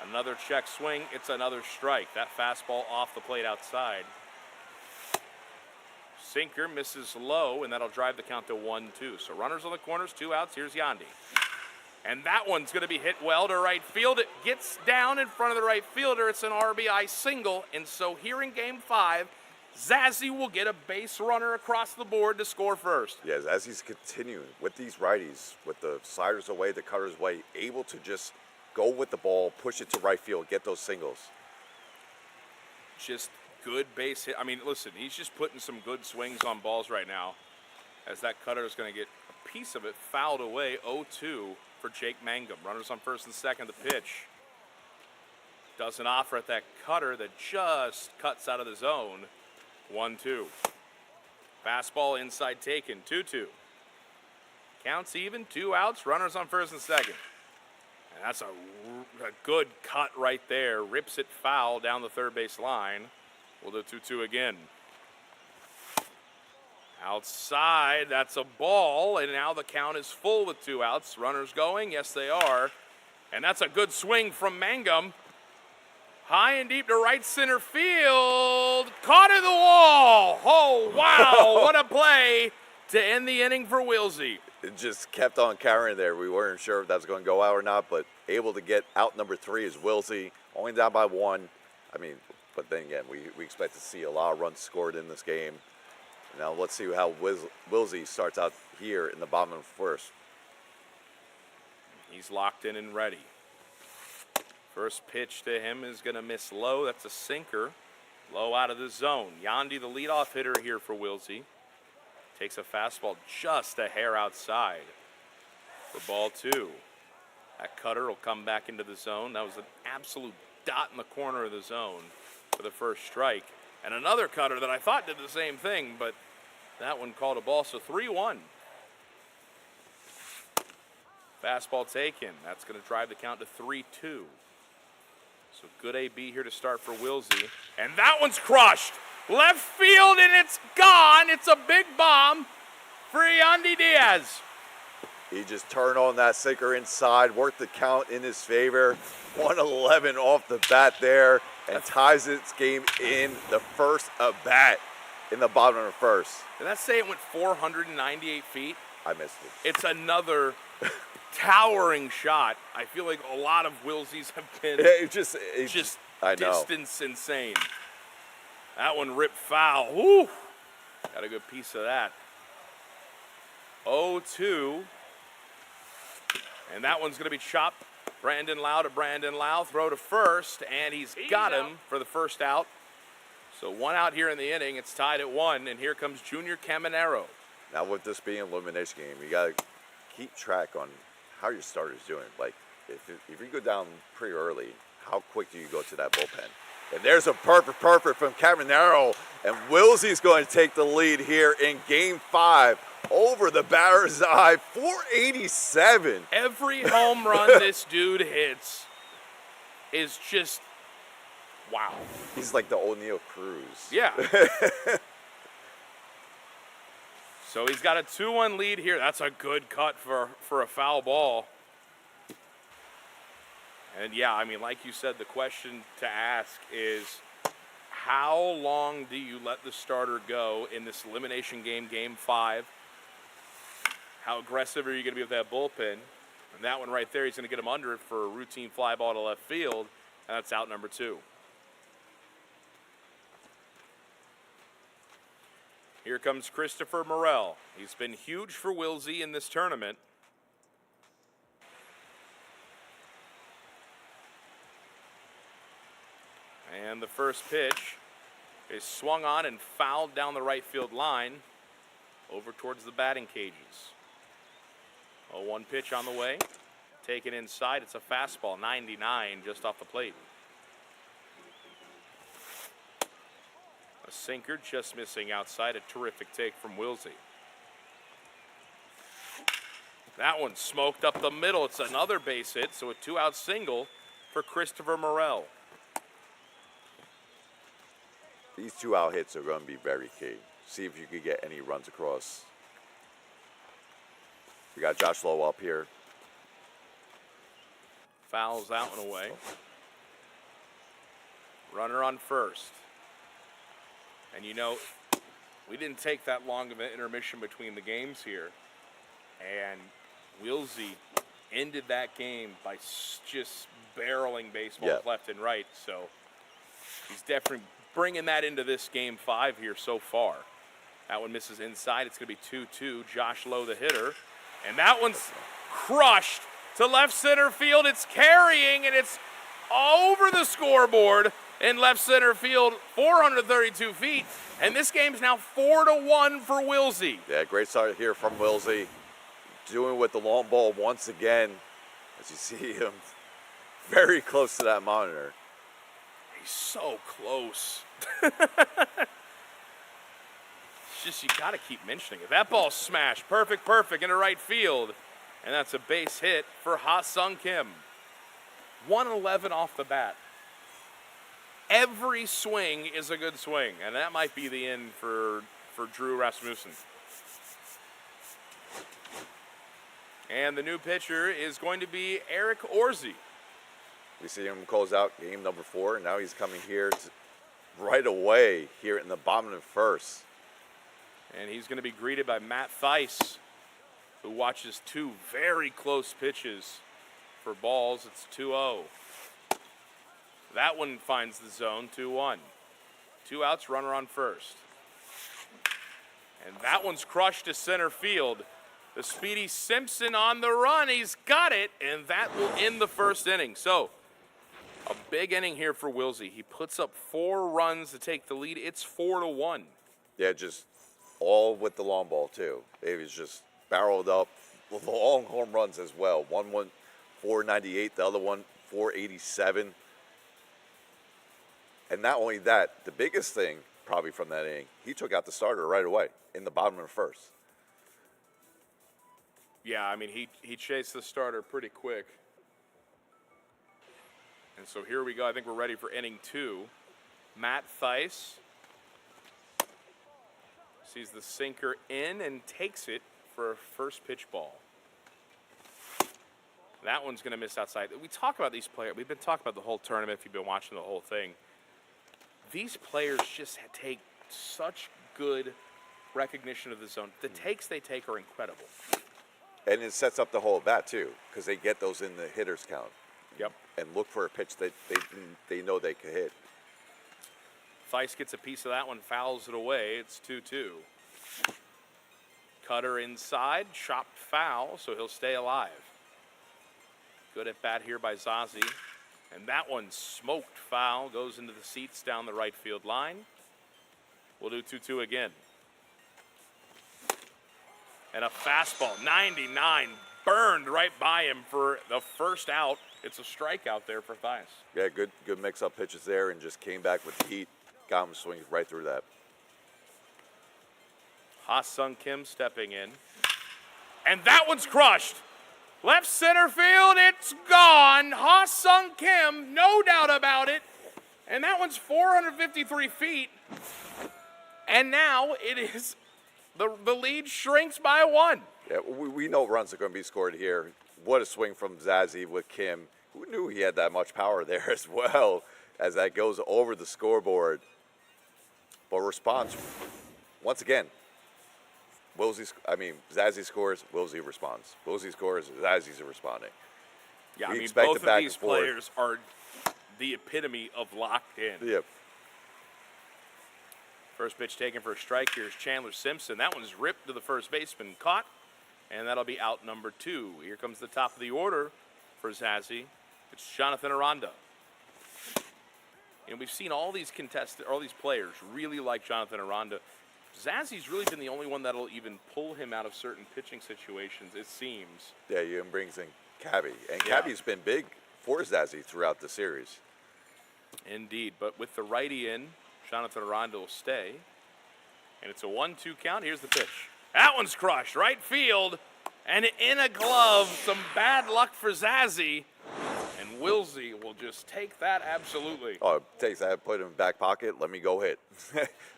Another check swing. It's another strike. That fastball off the plate outside. Sinker misses low, and that'll drive the count to 1-2. So runners on the corners, 2 outs. Here's Yandy. And that one's going to be hit well to right field. It gets down in front of the right fielder. It's an RBI single. And so here in Game 5, Zazzy will get a base runner across the board to score first. Yes, as he's continuing with these righties, with the sliders away, the cutters away, able to just go with the ball, push it to right field, get those singles. Just good base hit. I mean, listen, he's just putting some good swings on balls right now, as that cutter is going to get a piece of it fouled away. 0-2 for Jake Mangum. Runners on first and second. The pitch doesn't offer at that cutter that just cuts out of the zone. 1-2. Fastball inside taken. 2-2. Counts even. 2 outs. Runners on first and second. And that's a good cut right there. Rips it foul down the third base line. We'll do 2-2 again. Outside, that's a ball, and now the count is full with 2 outs. Runners going, yes they are. And that's a good swing from Mangum. High and deep to right center field. Caught in the wall. Oh, wow, what a play to end the inning for Wilsy. It just kept on carrying there. We weren't sure if that was going to go out or not, but able to get out number 3 is Wilsy, only down by 1. I mean, but then again, we expect to see a lot of runs scored in this game. Now let's see how Wilsy starts out here in the bottom of the first. He's locked in and ready. First pitch to him is going to miss low. That's a sinker. Low out of the zone. Yandy, the leadoff hitter here for Wilsy. Takes a fastball just a hair outside for ball 2. That cutter will come back into the zone. That was an absolute dot in the corner of the zone for the first strike. And another cutter that I thought did the same thing, but that one called a ball. So 3-1. Fastball taken. That's going to drive the count to 3-2. So good AB here to start for Wilsy. And that one's crushed. Left field, and it's gone. It's a big bomb for Yandy Diaz. He just turned on that sinker inside, worked the count in his favor. 111 off the bat there, and ties its game in the first at bat in the bottom of the first. Did that say it went 498 feet? I missed it. It's another towering shot. I feel like a lot of Wilsies have been just I know. distance insane. That one ripped foul. Woo! Got a good piece of that. 0-2. And that one's going to be chopped. Brandon Lau to Brandon Lau. Throw to first, and he's got him for the first out. So 1 out here in the inning. It's tied at 1, and here comes Junior Caminero. Now with this being an elimination game, you got to keep track on how your starter's doing. Like, if you go down pretty early, how quick do you go to that bullpen? And there's a perfect from Caminero, and Wilsey's going to take the lead here in Game 5 over the batter's eye, 487. Every home run this dude hits is just, wow. He's like the O'Neal Cruz. Yeah. So he's got a 2-1 lead here. That's a good cut for a foul ball. And yeah, I mean, like you said, the question to ask is, how long do you let the starter go in this elimination game, Game 5? How aggressive are you going to be with that bullpen? And that one right there, he's going to get him under it for a routine fly ball to left field, and that's out number 2. Here comes Christopher Morel. He's been huge for Wilsy in this tournament. And the first pitch is swung on and fouled down the right field line over towards the batting cages. 0-1 pitch on the way. Taken inside. It's a fastball, 99 just off the plate. A sinker just missing outside. A terrific take from Wilsy. That one smoked up the middle. It's another base hit, so a 2-out single for Christopher Morel. These 2-out hits are going to be very key. See if you could get any runs across. We got Josh Lowe up here. Fouls out and away. Runner on first. And you know, we didn't take that long of an intermission between the games here. And Wilsy ended that game by just barreling baseballs left and right. So he's definitely bringing that into this Game 5 here so far. That one misses inside. It's going to be 2-2. Josh Lowe, the hitter. And that one's crushed to left center field. It's carrying, and it's over the scoreboard in left center field, 432 feet. And this game's now 4-1 for Wilsy. Yeah, great start here from Wilsy. Doing with the long ball once again, as you see him very close to that monitor. He's so close. It's just, you got to keep mentioning it. That ball smashed. Perfect into right field. And that's a base hit for Ha-Sung Kim. 111 off the bat. Every swing is a good swing, and that might be the end for Drew Rasmussen. And the new pitcher is going to be Eric Wilsy. We see him close out game number 4, and now he's coming here right away here in the bottom of first. And he's going to be greeted by Matt Theis, who watches 2 very close pitches for balls. It's 2-0. That one finds the zone, 2-1. 2 outs, runner on first. And that one's crushed to center field. The speedy Simpson on the run. He's got it, and that will end the first inning. So, a big inning here for Wilsy. He puts up 4 runs to take the lead. It's 4-1. Yeah, just all with the long ball, too. They was just barreled up. Long home runs as well. One went 498, the other one 487. And not only that, the biggest thing probably from that inning, he took out the starter right away in the bottom of the first. Yeah, I mean, he chased the starter pretty quick. And so here we go. I think we're ready for inning 2. Matt Theis sees the sinker in and takes it for a first pitch ball. That one's going to miss outside. We talk about these players. We've been talking about the whole tournament if you've been watching the whole thing. These players just take such good recognition of the zone. The takes they take are incredible. And it sets up the whole bat, too, because they get those in the hitter's count. Yep. And look for a pitch that they know they could hit. Theis gets a piece of that one, fouls it away. It's 2-2. Cutter inside, chopped foul, so he'll stay alive. Good at bat here by Zazzy. And that one smoked foul, goes into the seats down the right field line. We'll do 2-2 again. And a fastball, 99, burned right by him for the first out. It's a strikeout there for Theis. Yeah, good mix-up pitches there, and just came back with the heat. Got him swinging right through that. Ha-Sung Kim stepping in. And that one's crushed. Left center field, it's gone. Ha-Sung Kim, no doubt about it. And that one's 453 feet. And now it is, the lead shrinks by 1. Yeah, we know runs are going to be scored here. What a swing from Zazzy with Kim. Who knew he had that much power there as well as that goes over the scoreboard. But response, once again, Zazzy scores, Wilsy responds. Wilsy scores, Zazzy's responding. Yeah, we I mean, expect both it back of these and forth. players are the epitome of locked in. Yep. First pitch taken for a strike. Here's Chandler Simpson. That one's ripped to the first baseman, caught, and that'll be out number 2. Here comes the top of the order for Zazzy. It's Jonathan Aranda. And we've seen all these players really like Jonathan Aranda. Zazzy's really been the only one that'll even pull him out of certain pitching situations, it seems. Yeah, he brings in Cabby. And Yeah. Cabby's been big for Zazzy throughout the series. Indeed, but with the righty in, Jonathan Aranda will stay. And it's a 1-2 count. Here's the pitch. That one's crushed, right field, and in a glove. Some bad luck for Zazzy. And Wilsy will just take that absolutely. Oh, takes that, put it in the back pocket, let me go hit.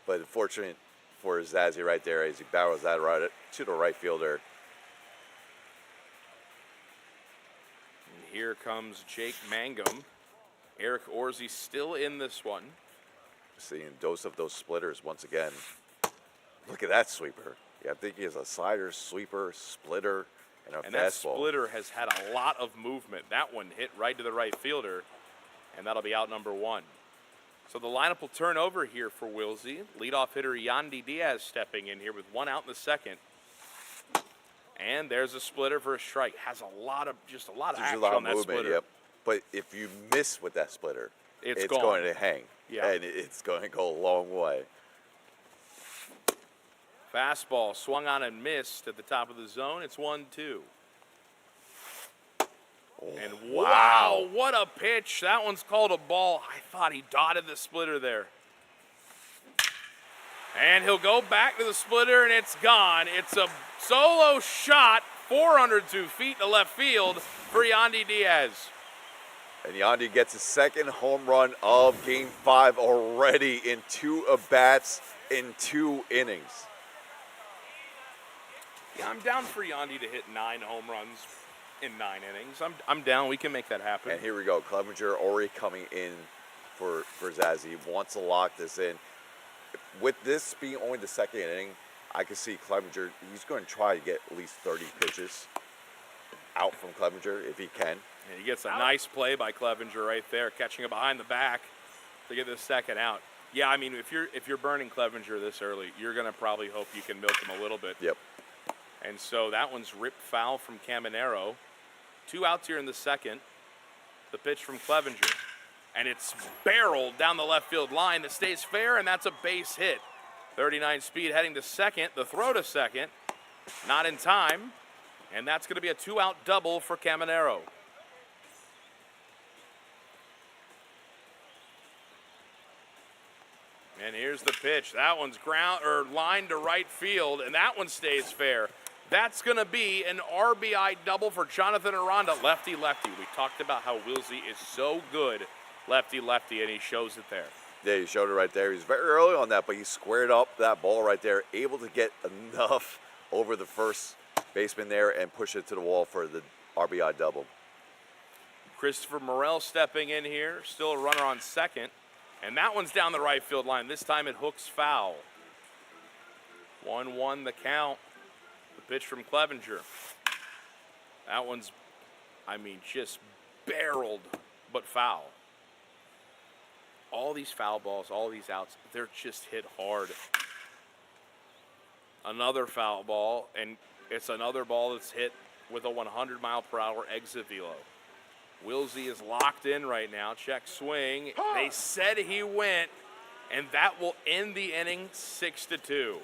But unfortunate for Zazzy right there as he barrels that right to the right fielder. And here comes Jake Mangum. Eric Wilsy still in this one. Seeing dose of those splitters once again. Look at that sweeper. Yeah, I think he has a slider, sweeper, splitter, and a And that fastball. splitter has had a lot of movement. That one hit right to the right fielder, and that'll be out number 1. So the lineup will turn over here for Wilsy. Leadoff hitter Yandy Diaz stepping in here with 1 out in the second. And there's a splitter for a strike. Has a lot of There's action a lot of on that movement, splitter. yep. But if you miss with that splitter, It's going gone. to hang. Yeah. And it's going to go a long way. Fastball swung on and missed at the top of the zone. It's 1-2. And wow, what a pitch. That one's called a ball. I thought he dotted the splitter there. And he'll go back to the splitter, and it's gone. It's a solo shot, 402 feet to left field for Yandy Diaz. And Yandy gets his second home run of Game 5 already in 2 at-bats in 2 innings. Yeah, I'm down for Yandy to hit 9 home runs in 9 innings. I'm down. We can make that happen. And here we go. Clevenger already coming in for Zazzy. Wants to lock this in. With this being only the second inning, I can see Clevenger, he's going to try to get at least 30 pitches out from Clevenger if he can. And he gets a nice play by Clevenger right there, catching it behind the back to get the second out. Yeah, I mean, if you're burning Clevenger this early, you're going to probably hope you can milk him a little bit. Yep. And so that one's ripped foul from Caminero. 2 outs here in the second. The pitch from Clevenger. And it's barreled down the left field line that stays fair, and that's a base hit. 39 speed heading to second. The throw to second, not in time. And that's going to be a 2-out double for Caminero. And here's the pitch. That one's lined to right field, and that one stays fair. That's going to be an RBI double for Jonathan Aranda. Lefty-lefty. We talked about how Wilsy is so good lefty-lefty, and he shows it there. Yeah, he showed it right there. He was very early on that, but he squared up that ball right there, able to get enough over the first baseman there and push it to the wall for the RBI double. Christopher Morel stepping in here, still a runner on second. And that one's down the right field line. This time it hooks foul. 1-1 the count. The pitch from Clevenger. That one's, I mean, just barreled, but foul. All these foul balls, all these outs, they're just hit hard. Another foul ball, and it's another ball that's hit with a 100-mile-per-hour exit velo. Wilsy is locked in right now. Check swing. They said he went, and that will end the inning 6-2.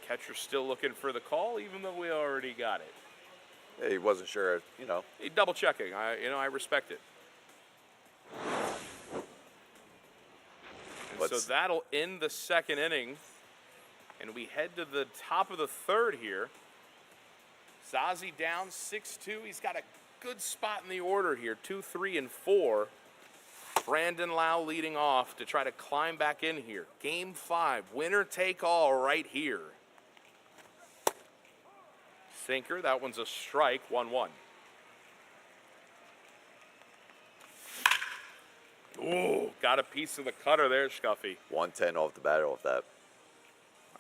Catcher's still looking for the call, even though we already got it. Yeah, he wasn't sure, you know. He double checking. I respect it. And so that'll end the second inning, and we head to the top of the third here. Zazzy down 6-2. He's got a good spot in the order here, 2, 3, and 4. Brandon Lau leading off to try to climb back in here. Game 5, winner take all right here. Sinker, that one's a strike, 1-1. Ooh, got a piece of the cutter there, Scuffy. 110 off the bat off that.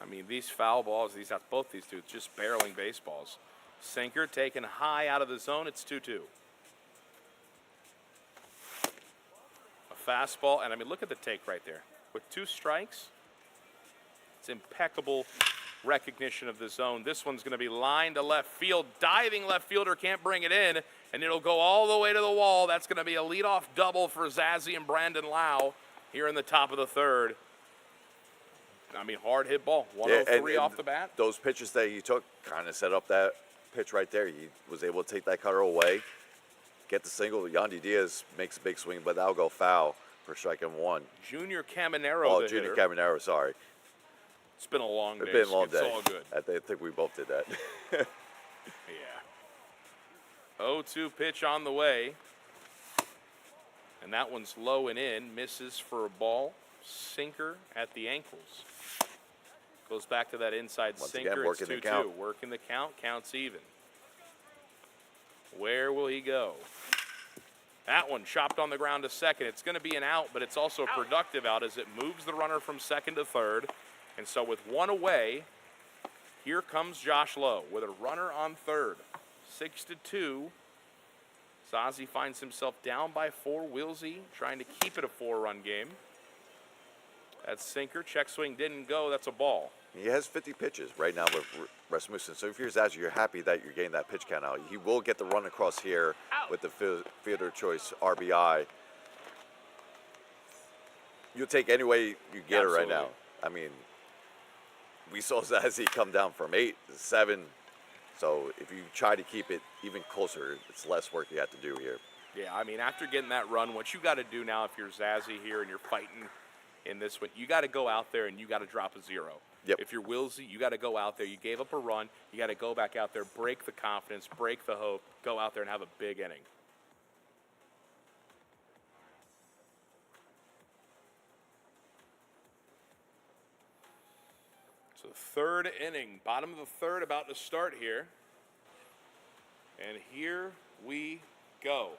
I mean, these foul balls, both these dudes, just barreling baseballs. Sinker taken high out of the zone. It's 2-2. A fastball, and I mean, look at the take right there. With 2 strikes, it's impeccable recognition of the zone. This one's going to be lined to left field. Diving left fielder can't bring it in, and it'll go all the way to the wall. That's going to be a leadoff double for Zazzy and Brandon Lau here in the top of the third. I mean, hard hit ball. 103 off the bat. Those pitches that he took kind of set up that pitch right there. He was able to take that cutter away, get the single. Yandy Diaz makes a big swing, but that'll go foul for striking 1. Junior Caminero. Oh, Junior Caminero, sorry. It's been a long day. It's been a long day. It's all good. I think we both did that. Yeah. 0-2 pitch on the way. And that one's low and in. Misses for a ball. Sinker at the ankles. Goes back to that inside Once sinker. again, working it's 2-2. the count. Working the count. Counts even. Where will he go? That one chopped on the ground to second. It's going to be an out, but it's also a productive out as it moves the runner from second to third. And so with 1 away, here comes Josh Lowe with a runner on third. 6-2. Zazzy finds himself down by 4. Wilsy trying to keep it a 4-run game. That sinker, check swing didn't go. That's a ball. He has 50 pitches right now with Rasmussen. So if you're Zazzy, you're happy that you're getting that pitch count out. He will get the run across here with the fielder choice RBI. You'll take any way you get it right now. I mean, we saw Zazzy come down from 8 to 7. So if you try to keep it even closer, it's less work you have to do here. Yeah, I mean, after getting that run, what you got to do now if you're Zazzy here and you're fighting in this one. You got to go out there and you got to drop a 0. Yep. If you're Wilsy, you got to go out there. You gave up a run. You got to go back out there, break the confidence, break the hope, go out there and have a big inning. So third inning, bottom of the third, about to start here. And here we go.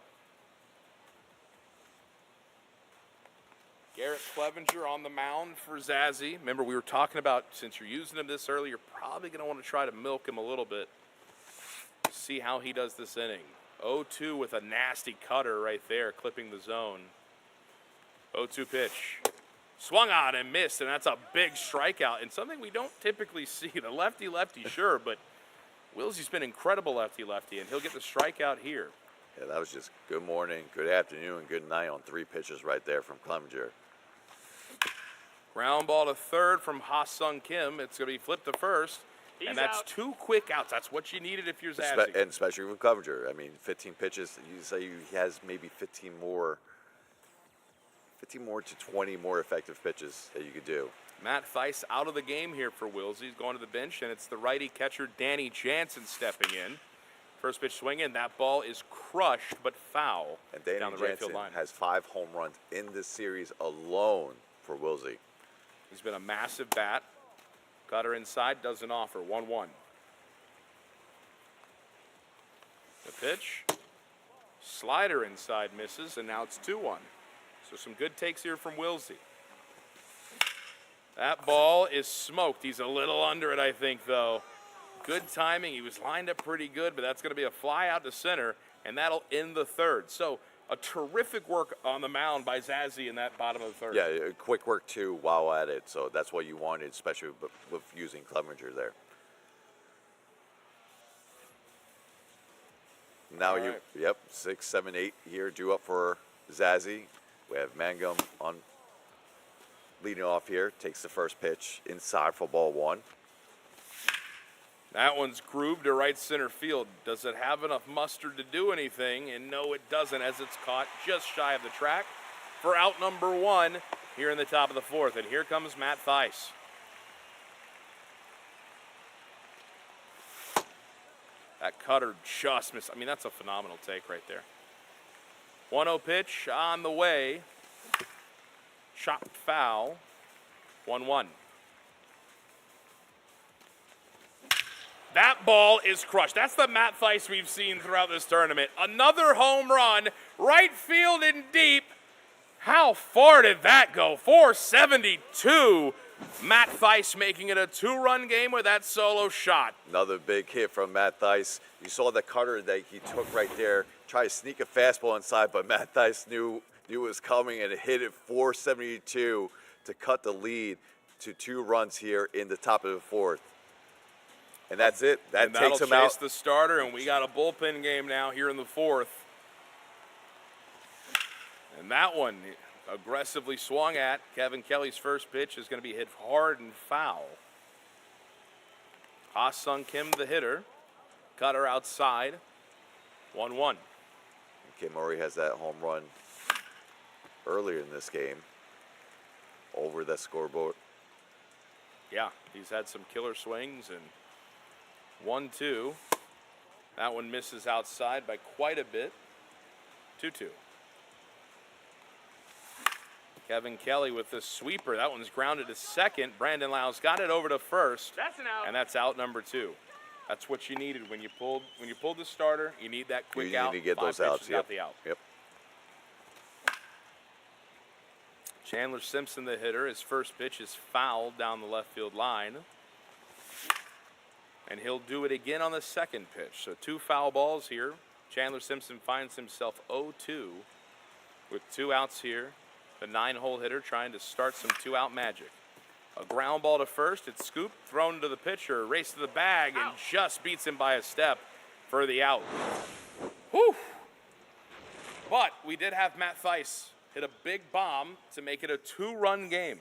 Garrett Clevenger on the mound for Zazzy. Remember, we were talking about, since you're using him this early, you're probably going to want to try to milk him a little bit. See how he does this inning. 0-2 with a nasty cutter right there, clipping the zone. 0-2 pitch. Swung on and missed, and that's a big strikeout, and something we don't typically see. The lefty-lefty, sure, but Wilsy's been incredible lefty-lefty, and he'll get the strikeout here. Yeah, that was just good morning, good afternoon, good night on 3 pitches right there from Clevenger. Ground ball to third from Ha-Sung Kim. It's going to be flipped to first, and that's 2 quick outs. That's what you needed if you're Zazzy. And especially with Clevenger. I mean, 15 pitches, you say he has maybe 15 more to 20 more effective pitches that you could do. Matt Theis out of the game here for Wilsy. He's going to the bench, and it's the righty catcher Danny Jansen stepping in. First pitch swinging. That ball is crushed but foul And Danny down the right field Jansen line. has 5 home runs in this series alone for Wilsy. He's been a massive bat. Cutter inside, doesn't offer. 1-1. The pitch. Slider inside misses, and now it's 2-1. So some good takes here from Wilsy. That ball is smoked. He's a little under it, I think, though. Good timing. He was lined up pretty good, but that's going to be a fly out to center, and that'll end the third. So a terrific work on the mound by Zazzy in that bottom of the third. Yeah, quick work too while at it. So that's what you wanted, especially with using Clevenger there. Now All you, right. yep, 6, 7, 8 here due up for Zazzy. We have Mangum on leading off here. Takes the first pitch inside for ball 1. That one's grooved to right center field. Does it have enough mustard to do anything? And no, it doesn't, as it's caught just shy of the track for out number 1 here in the top of the 4th. And here comes Matt Theis. That cutter just missed. I mean, that's a phenomenal take right there. 1-0 pitch on the way. Chopped foul. 1-1. That ball is crushed. That's the Matt Theis we've seen throughout this tournament. Another home run, right field and deep. How far did that go? 472. Matt Theis making it a 2-run game with that solo shot. Another big hit from Matt Theis. You saw the cutter that he took right there. Tried to sneak a fastball inside, but Matt Theis knew it was coming and hit it 472 to cut the lead to 2 runs here in the top of the 4th. And that's it. That takes him out. The starter, and we got a bullpen game now here in the 4th. And that one aggressively swung at. Kevin Kelly's first pitch is going to be hit hard and foul. Ha-Sung Kim, the hitter. Cutter outside. 1-1. Kim Murray has that home run earlier in this game over the scoreboard. Yeah, he's had some killer swings, and 1-2. That one misses outside by quite a bit. 2-2. Kevin Kelly with the sweeper. That one's grounded to second. Brandon Lyles got it over to first. That's an out. And that's out number 2. That's what you needed when you pulled the starter. You need that quick out. You need to get 5 those outs. pitches, got the out. Yep. Chandler Simpson, the hitter, his first pitch is fouled down the left field line. And he'll do it again on the second pitch. So 2 foul balls here. Chandler Simpson finds himself 0-2 with 2 outs here. The 9-hole hitter trying to start some 2-out magic. A ground ball to first. It's scooped, thrown to the pitcher, race to the bag, and just beats him by a step for the out. Whew. But we did have Matt Theis hit a big bomb to make it a 2-run game.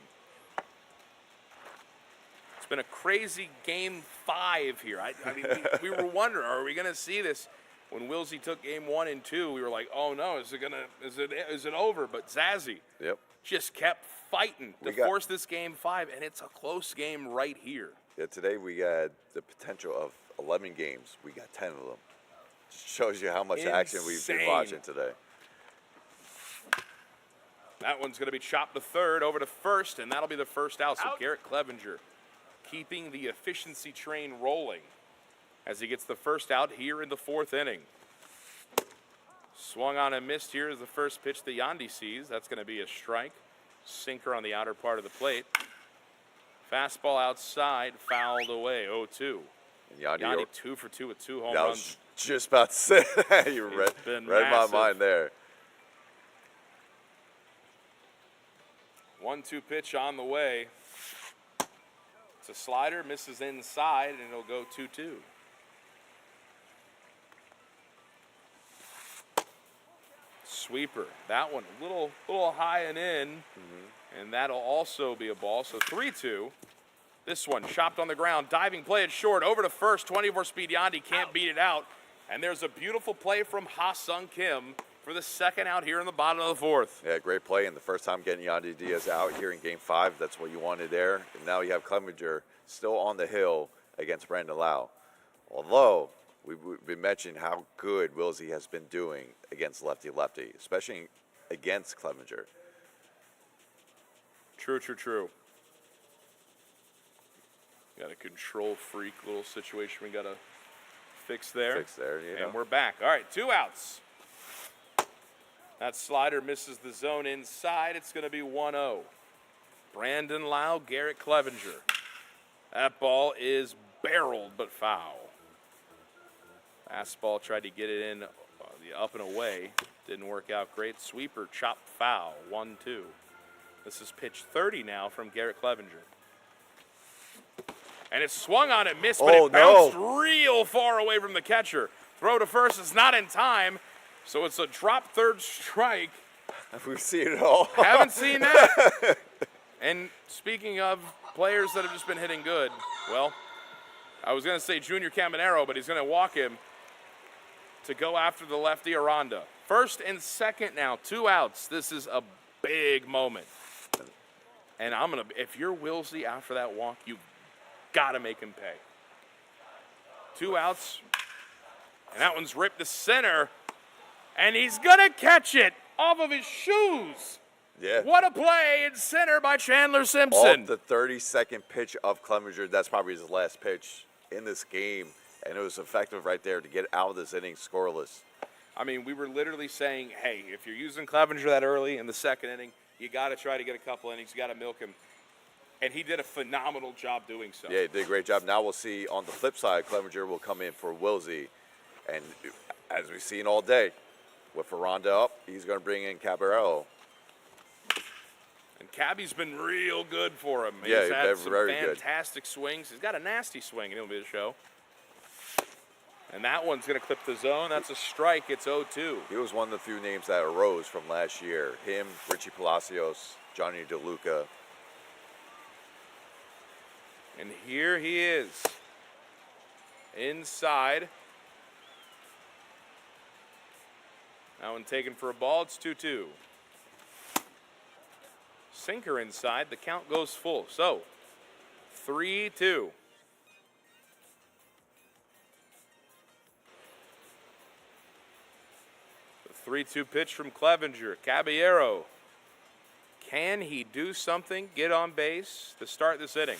It's been a crazy game 5 here. I mean, we were wondering, are we going to see this when Wilsy took game 1 and 2, we were like, oh no, is it over? But Zazzy just kept fighting to force this game 5, and it's a close game right here. Yeah, today we got the potential of 11 games. We got 10 of them. Just shows you how much action we've been watching today. That one's going to be chopped to third, over to first, and that'll be the first out. So Garrett Clevenger keeping the efficiency train rolling as he gets the first out here in the 4th inning. Swung on and missed here is the first pitch that Yandy sees. That's going to be a strike. Sinker on the outer part of the plate. Fastball outside, fouled away, 0-2. Yandy 2 for 2 with 2 home runs. I was just about to say that. You read my mind there. 1-2 pitch on the way. It's a slider, misses inside, and it'll go 2-2. Sweeper. That one a little high and in, and that'll also be a ball. So 3-2. This one chopped on the ground, diving play at short, over to first, 24 speed Yandy can't beat it out. And there's a beautiful play from Ha-Sung Kim for the second out here in the bottom of the 4th. Yeah, great play, and the first time getting Yandy Diaz out here in game 5, that's what you wanted there. And now you have Clevenger still on the hill against Brandon Lau. Although we've been mentioning how good Wilsy has been doing against lefty-lefty, especially against Clevenger. True. Got a control freak little situation we got to fix there. And we're back. All right, 2 outs. That slider misses the zone inside. It's going to be 1-0. Brandon Lau, Garrett Clevenger. That ball is barreled but foul. Fastball tried to get it in the up and away. Didn't work out great. Sweeper chopped foul, 1-2. This is pitch 30 now from Garrett Clevenger. And it's swung on and missed, but it bounced real far away from the catcher. Throw to first is not in time, so it's a drop third strike. We've seen it all. Haven't seen that. And speaking of players that have just been hitting good, well, I was going to say Junior Caminero, but he's going to walk him to go after the lefty Aranda. First and second now, 2 outs. This is a big moment. And if you're Wilsy after that walk, you got to make him pay. 2 outs, and that one's ripped to center, and he's going to catch it off of his shoes. Yeah. What a play in center by Chandler Simpson. Off the 32nd pitch of Clevenger, that's probably his last pitch in this game, and it was effective right there to get out of this inning scoreless. I mean, we were literally saying, hey, if you're using Clevenger that early in the second inning, you got to try to get a couple innings. You got to milk him. And he did a phenomenal job doing so. Yeah, he did a great job. Now we'll see on the flip side, Clevenger will come in for Wilsy. And as we've seen all day, with Aranda up, he's going to bring in Caballero. And Cabby's been real good for him. Yeah, he's had some very fantastic swings. He's got a nasty swing, and it'll be a show. And that one's going to clip the zone. That's a strike. It's 0-2. He was one of the few names that arose from last year. Him, Richie Palacios, Johnny DeLuca. And here he is. Inside. That one taken for a ball. It's 2-2. Sinker inside. The count goes full. So, 3-2. The 3-2 pitch from Clevenger. Caballero. Can he do something, get on base to start this inning?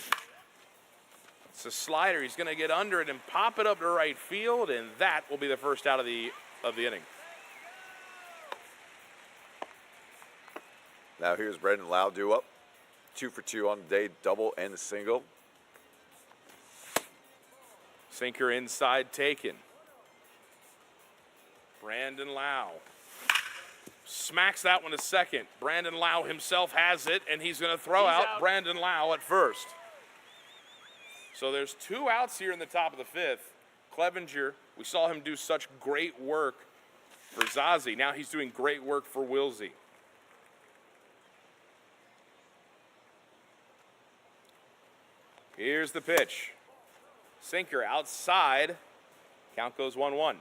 It's a slider. He's going to get under it and pop it up to right field, and that will be the first out of the inning. Now here's Brandon Lau due up. 2 for 2 on the day, double and a single. Sinker inside taken. Brandon Lau smacks that one to second. Brandon Lau himself has it, and he's going to throw out Brandon Lau at first. So there's 2 outs here in the top of the 5th. Clevenger, we saw him do such great work for Zazzy. Now he's doing great work for Wilsy. Here's the pitch. Sinker outside. Count goes 1-1.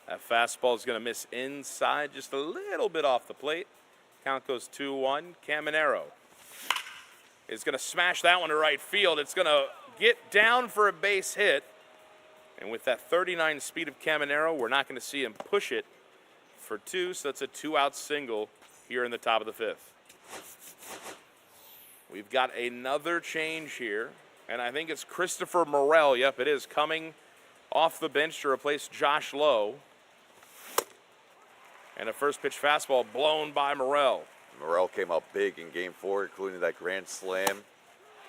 That fastball is going to miss inside, just a little bit off the plate. Count goes 2-1. Caminero is going to smash that one to right field. It's going to get down for a base hit. And with that 39 speed of Caminero, we're not going to see him push it for 2, so that's a 2-out single here in the top of the 5th. We've got another change here, and I think it's Christopher Morel. Yep, it is, coming off the bench to replace Josh Lowe. And a first pitch fastball blown by Morel. Morel came up big in Game 4, including that grand slam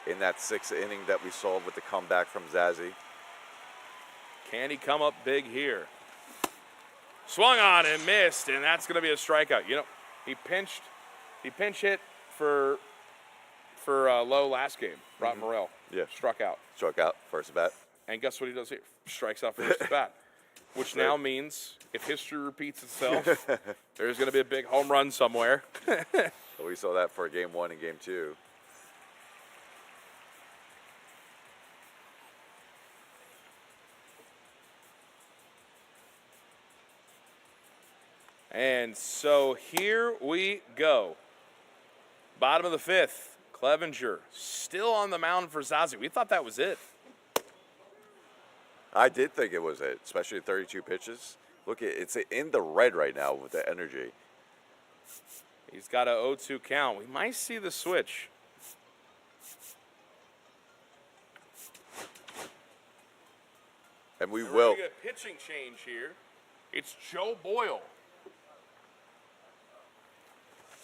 in that 6th inning that we saw with the comeback from Zazzy. Can he come up big here? Swung on and missed, and that's going to be a strikeout. You know, he pinch hit for Lowe last game. Brought Morel. Yeah. Struck out. Struck out, first at bat. And guess what he does here? Strikes out first at bat. Which now means if history repeats itself, there's going to be a big home run somewhere. We saw that for Game 1 and Game 2. And so here we go. Bottom of the 5th, Clevenger still on the mound for Zazzy. We thought that was it. I did think it was it, especially 32 pitches. Look, it's in the red right now with the energy. He's got a 0-2 count. We might see the switch. And we will. We're going to get a pitching change here. It's Joe Boyle.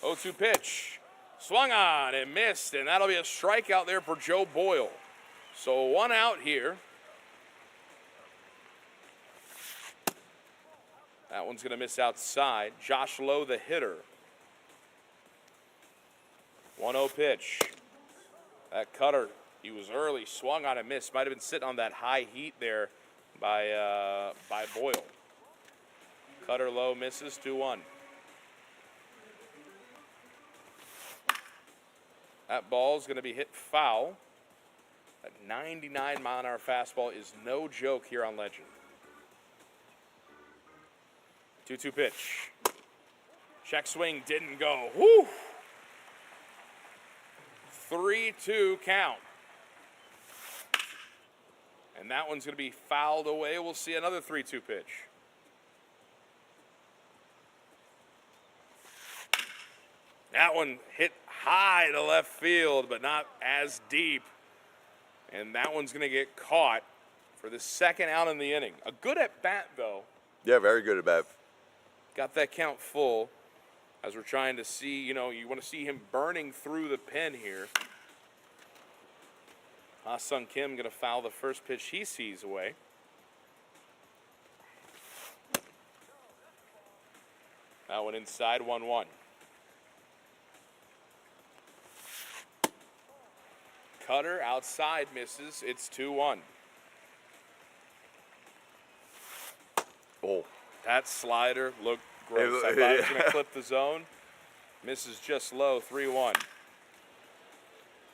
0-2 pitch. Swung on and missed, and that'll be a strikeout there for Joe Boyle. So 1 out here. That one's going to miss outside. Josh Lowe, the hitter. 1-0 pitch. That cutter, he was early, swung on and missed. Might have been sitting on that high heat there by Boyle. Cutter low, misses, 2-1. That ball's going to be hit foul. That 99-mile-an-hour fastball is no joke here on Legend. 2-2 pitch. Check swing didn't go. Woo! 3-2 count. And that one's going to be fouled away. We'll see another 3-2 pitch. That one hit high to left field, but not as deep. And that one's going to get caught for the 2nd out in the inning. A good at bat, though. Yeah, very good at bat. Got that count full as we're trying to see, you want to see him burning through the pen here. Ha-Sung Kim going to foul the first pitch he sees away. That one inside, 1-1. Cutter outside misses. It's 2-1. Oh. That slider looked gross. I thought it was going to clip the zone. Misses just low, 3-1.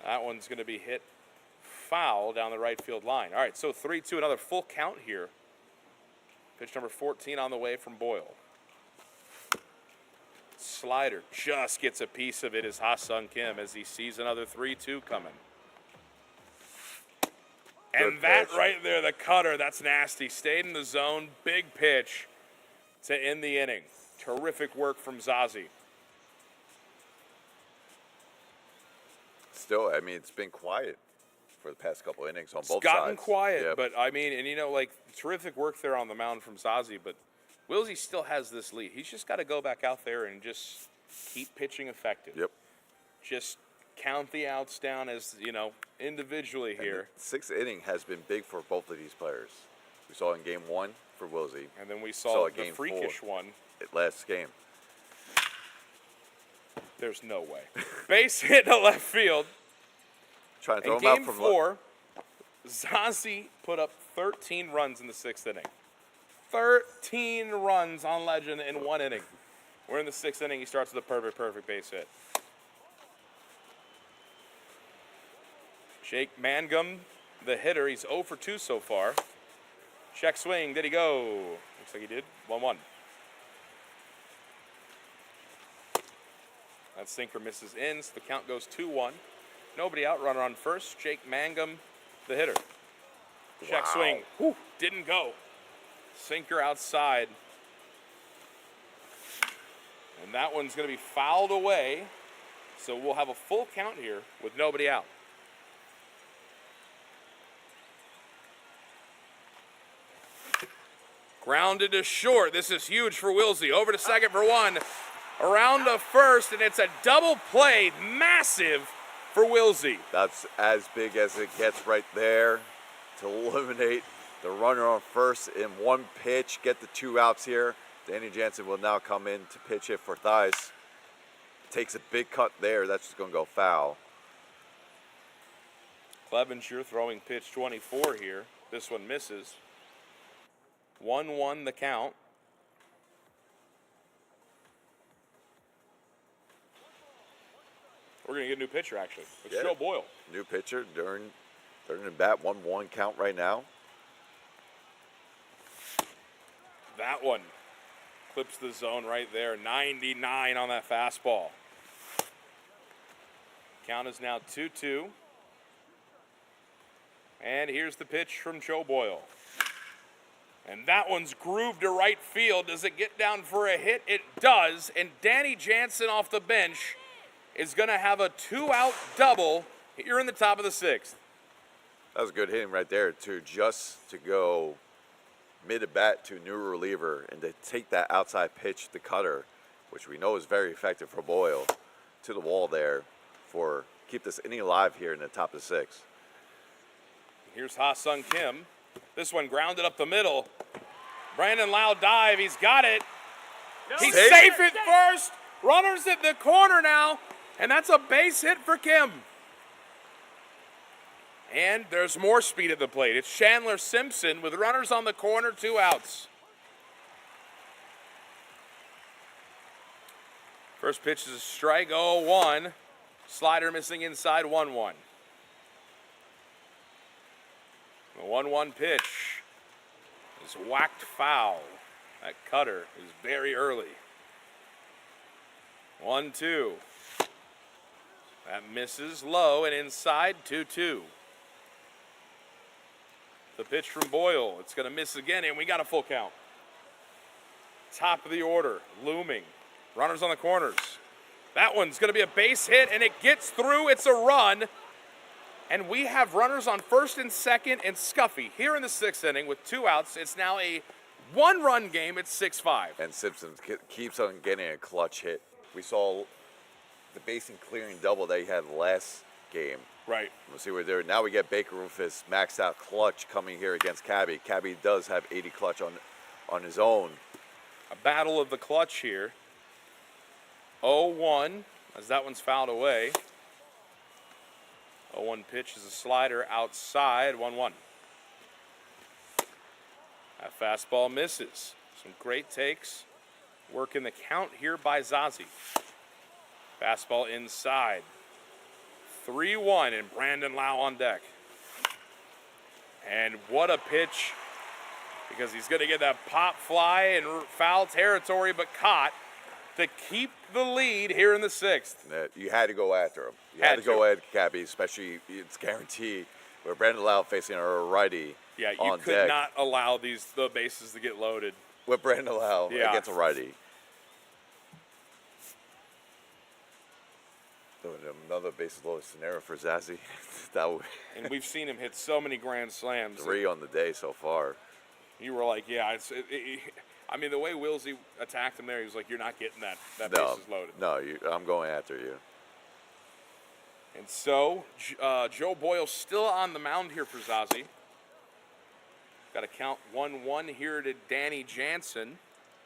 That one's going to be hit foul down the right field line. All right, so 3-2, another full count here. Pitch number 14 on the way from Boyle. Slider just gets a piece of it as Ha-Sung Kim as he sees another 3-2 coming. And that right there, the cutter, that's nasty. Stayed in the zone, big pitch to end the inning. Terrific work from Zazzy. Still, I mean, it's been quiet for the past couple innings on both sides. It's gotten quiet, Yep. but I mean, and terrific work there on the mound from Zazzy, but Wilsy still has this lead. He's just got to go back out there and just keep pitching effective. Yep. Just count the outs down as, individually here. The 6th inning has been big for both of these players. We saw in Game 1 for Wilsy. And then we saw the Game freakish 4 one. Last game. There's no way. Base hit to left field. Trying to throw In him out Game from 4, Zazzy put up 13 runs in the 6th inning. 13 runs on Legend in 1 inning. We're in the 6th inning. He starts with a perfect base hit. Jake Mangum, the hitter, he's 0 for 2 so far. Check swing. Did he go? Looks like he did. 1-1. That sinker misses in, so the count goes 2-1. Nobody out. Runner on first. Jake Mangum, the hitter. Check swing. Whew, didn't go. Sinker outside. And that one's going to be fouled away. So we'll have a full count here with nobody out. Grounded to short. This is huge for Wilsy. Over to second for one. Around to first, and it's a double play. Massive for Wilsy. That's as big as it gets right there to eliminate the runner on first in one pitch, get the 2 outs here. Danny Jansen will now come in to pitch it for Theis. Takes a big cut there. That's just going to go foul. Clevenger throwing pitch 24 here. This one misses. 1-1 the count. We're going to get a new pitcher, actually. It's Joe Boyle. New pitcher during at bat. 1-1 count right now. That one clips the zone right there. 99 on that fastball. Count is now 2-2. And here's the pitch from Joe Boyle. And that one's grooved to right field. Does it get down for a hit? It does. And Danny Jansen off the bench is going to have a 2-out double here in the top of the 6th. That was good hitting right there to go mid at bat to a new reliever and to take that outside pitch, the cutter, which we know is very effective for Boyle, to the wall there for keep this inning alive here in the top of the 6th. Here's Ha-Sung Kim. This one grounded up the middle. Brandon Lau dive. He's got it. He's safe at first. Runners at the corner now. And that's a base hit for Kim. And there's more speed at the plate. It's Chandler Simpson with runners on the corner, 2 outs. First pitch is a strike, 0-1. Slider missing inside, 1-1. The 1-1 pitch is whacked foul. That cutter is very early. 1-2. That misses low and inside, 2-2. The pitch from Boyle. It's going to miss again, and we got a full count. Top of the order, looming. Runners on the corners. That one's going to be a base hit, and it gets through. It's a run. And we have runners on first and second and Scuffy here in the 6th inning with 2 outs. It's now a 1-run game. It's 6-5. And Simpson keeps on getting a clutch hit. We saw the basing clearing double that he had last game. Right. We'll see what they're now. We get Baker Rufus maxed out clutch coming here against Cabby. Cabby does have 80 clutch on his own. A battle of the clutch here. 0-1 as that one's fouled away. 0-1 pitch is a slider outside, 1-1. That fastball misses. Some great takes. Working the count here by Zazzy. Fastball inside. 3-1 and Brandon Lau on deck. And what a pitch, because he's going to get that pop fly in foul territory, but caught to keep the lead here in the 6th. You had to go after him. You had to go at Cabby, especially it's guaranteed with Brandon Lau facing a righty. Yeah, you could not allow the bases to get loaded. With Brandon Lau against a righty. Another bases loaded scenario for Zazzy. And we've seen him hit so many grand slams. 3 on the day so far. You were like, yeah, I mean, the way Wilsy attacked him there, he was like, you're not getting that No, bases loaded. no, I'm going after you. And so, Joe Boyle still on the mound here for Zazzy. Got to count 1-1 here to Danny Jansen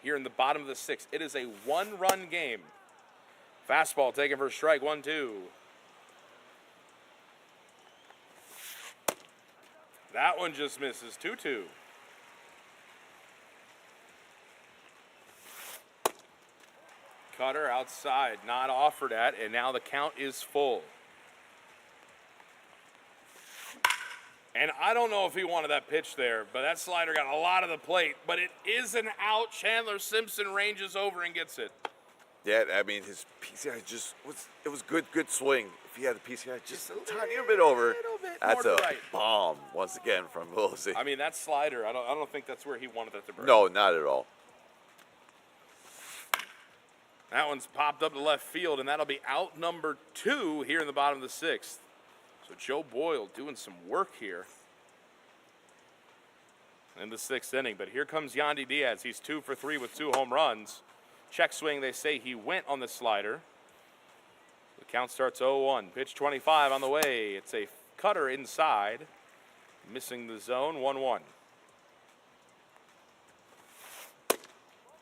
here in the bottom of the 6th. It is a 1-run game. Fastball taken for a strike, 1-2. That one just misses, 2-2. Cutter outside, not offered at, and now the count is full. And I don't know if he wanted that pitch there, but that slider got a lot of the plate. But it is an out. Chandler Simpson ranges over and gets it. Yeah, I mean, his PCI it was good swing. If he had the PCI just a tiny bit over, that's more a to right. bomb once again from Wilsy. I mean, that slider, I don't think that's where he wanted that to break. No, not at all. That one's popped up to left field, and that'll be out number 2 here in the bottom of the 6th. So Joe Boyle doing some work here in the 6th inning. But here comes Yandy Diaz. He's 2 for 3 with 2 home runs. Check swing, they say he went on the slider. The count starts 0-1. Pitch 25 on the way. It's a cutter inside. Missing the zone, 1-1.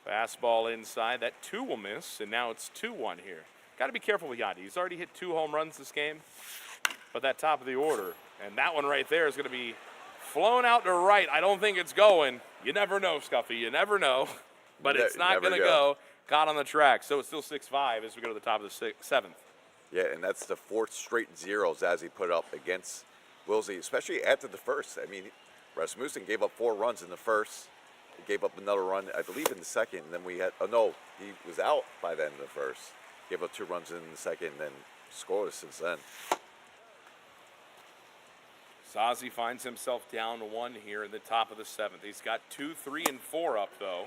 Fastball inside. That 2 will miss, and now it's 2-1 here. Got to be careful with Yandy. He's already hit 2 home runs this game. But that top of the order, and that one right there is going to be flown out to right. I don't think it's going. You never know, Scuffy. You never know. But it's not going to go. Caught on the track. So it's still 6-5 as we go to the top of the 7th. Yeah, and that's the 4th straight 0 Zazzy put up against Wilsy, especially after the first. I mean, Rasmussen gave up 4 runs in the first. He gave up another run, I believe, in the second. And then we had, he was out by then in the first. Gave up 2 runs in the second and then scoreless since then. Zazzy finds himself down 1 here in the top of the 7th. He's got 2, 3, and 4 up, though,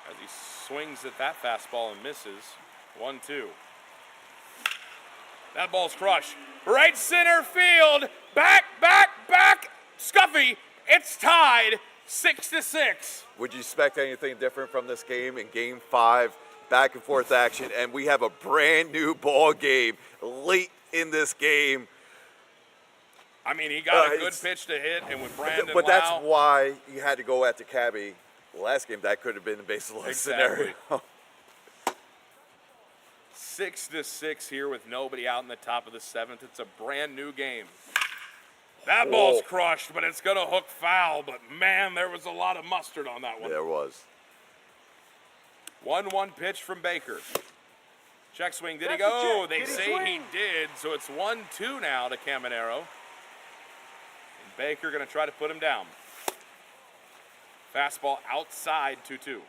as he swings at that fastball and misses. 1-2. That ball's crushed. Right center field. Back. Scuffy. It's tied 6-6. Would you expect anything different from this game in Game 5? Back and forth action, and we have a brand new ball game late in this game. I mean, he got a good pitch to hit, and with Brandon But Lau, that's why you had to go after Cabby. The last game, that could have been a bases loaded scenario. 6-6 here with nobody out in the top of the 7th. It's a brand new game. That ball's crushed, but it's going to hook foul. But, man, there was a lot of mustard on that one. There was. 1-1 pitch from Baker. Check swing. Did he go? They say he did. So it's 1-2 now to Caminero. And Baker going to try to put him down. Fastball outside 2-2.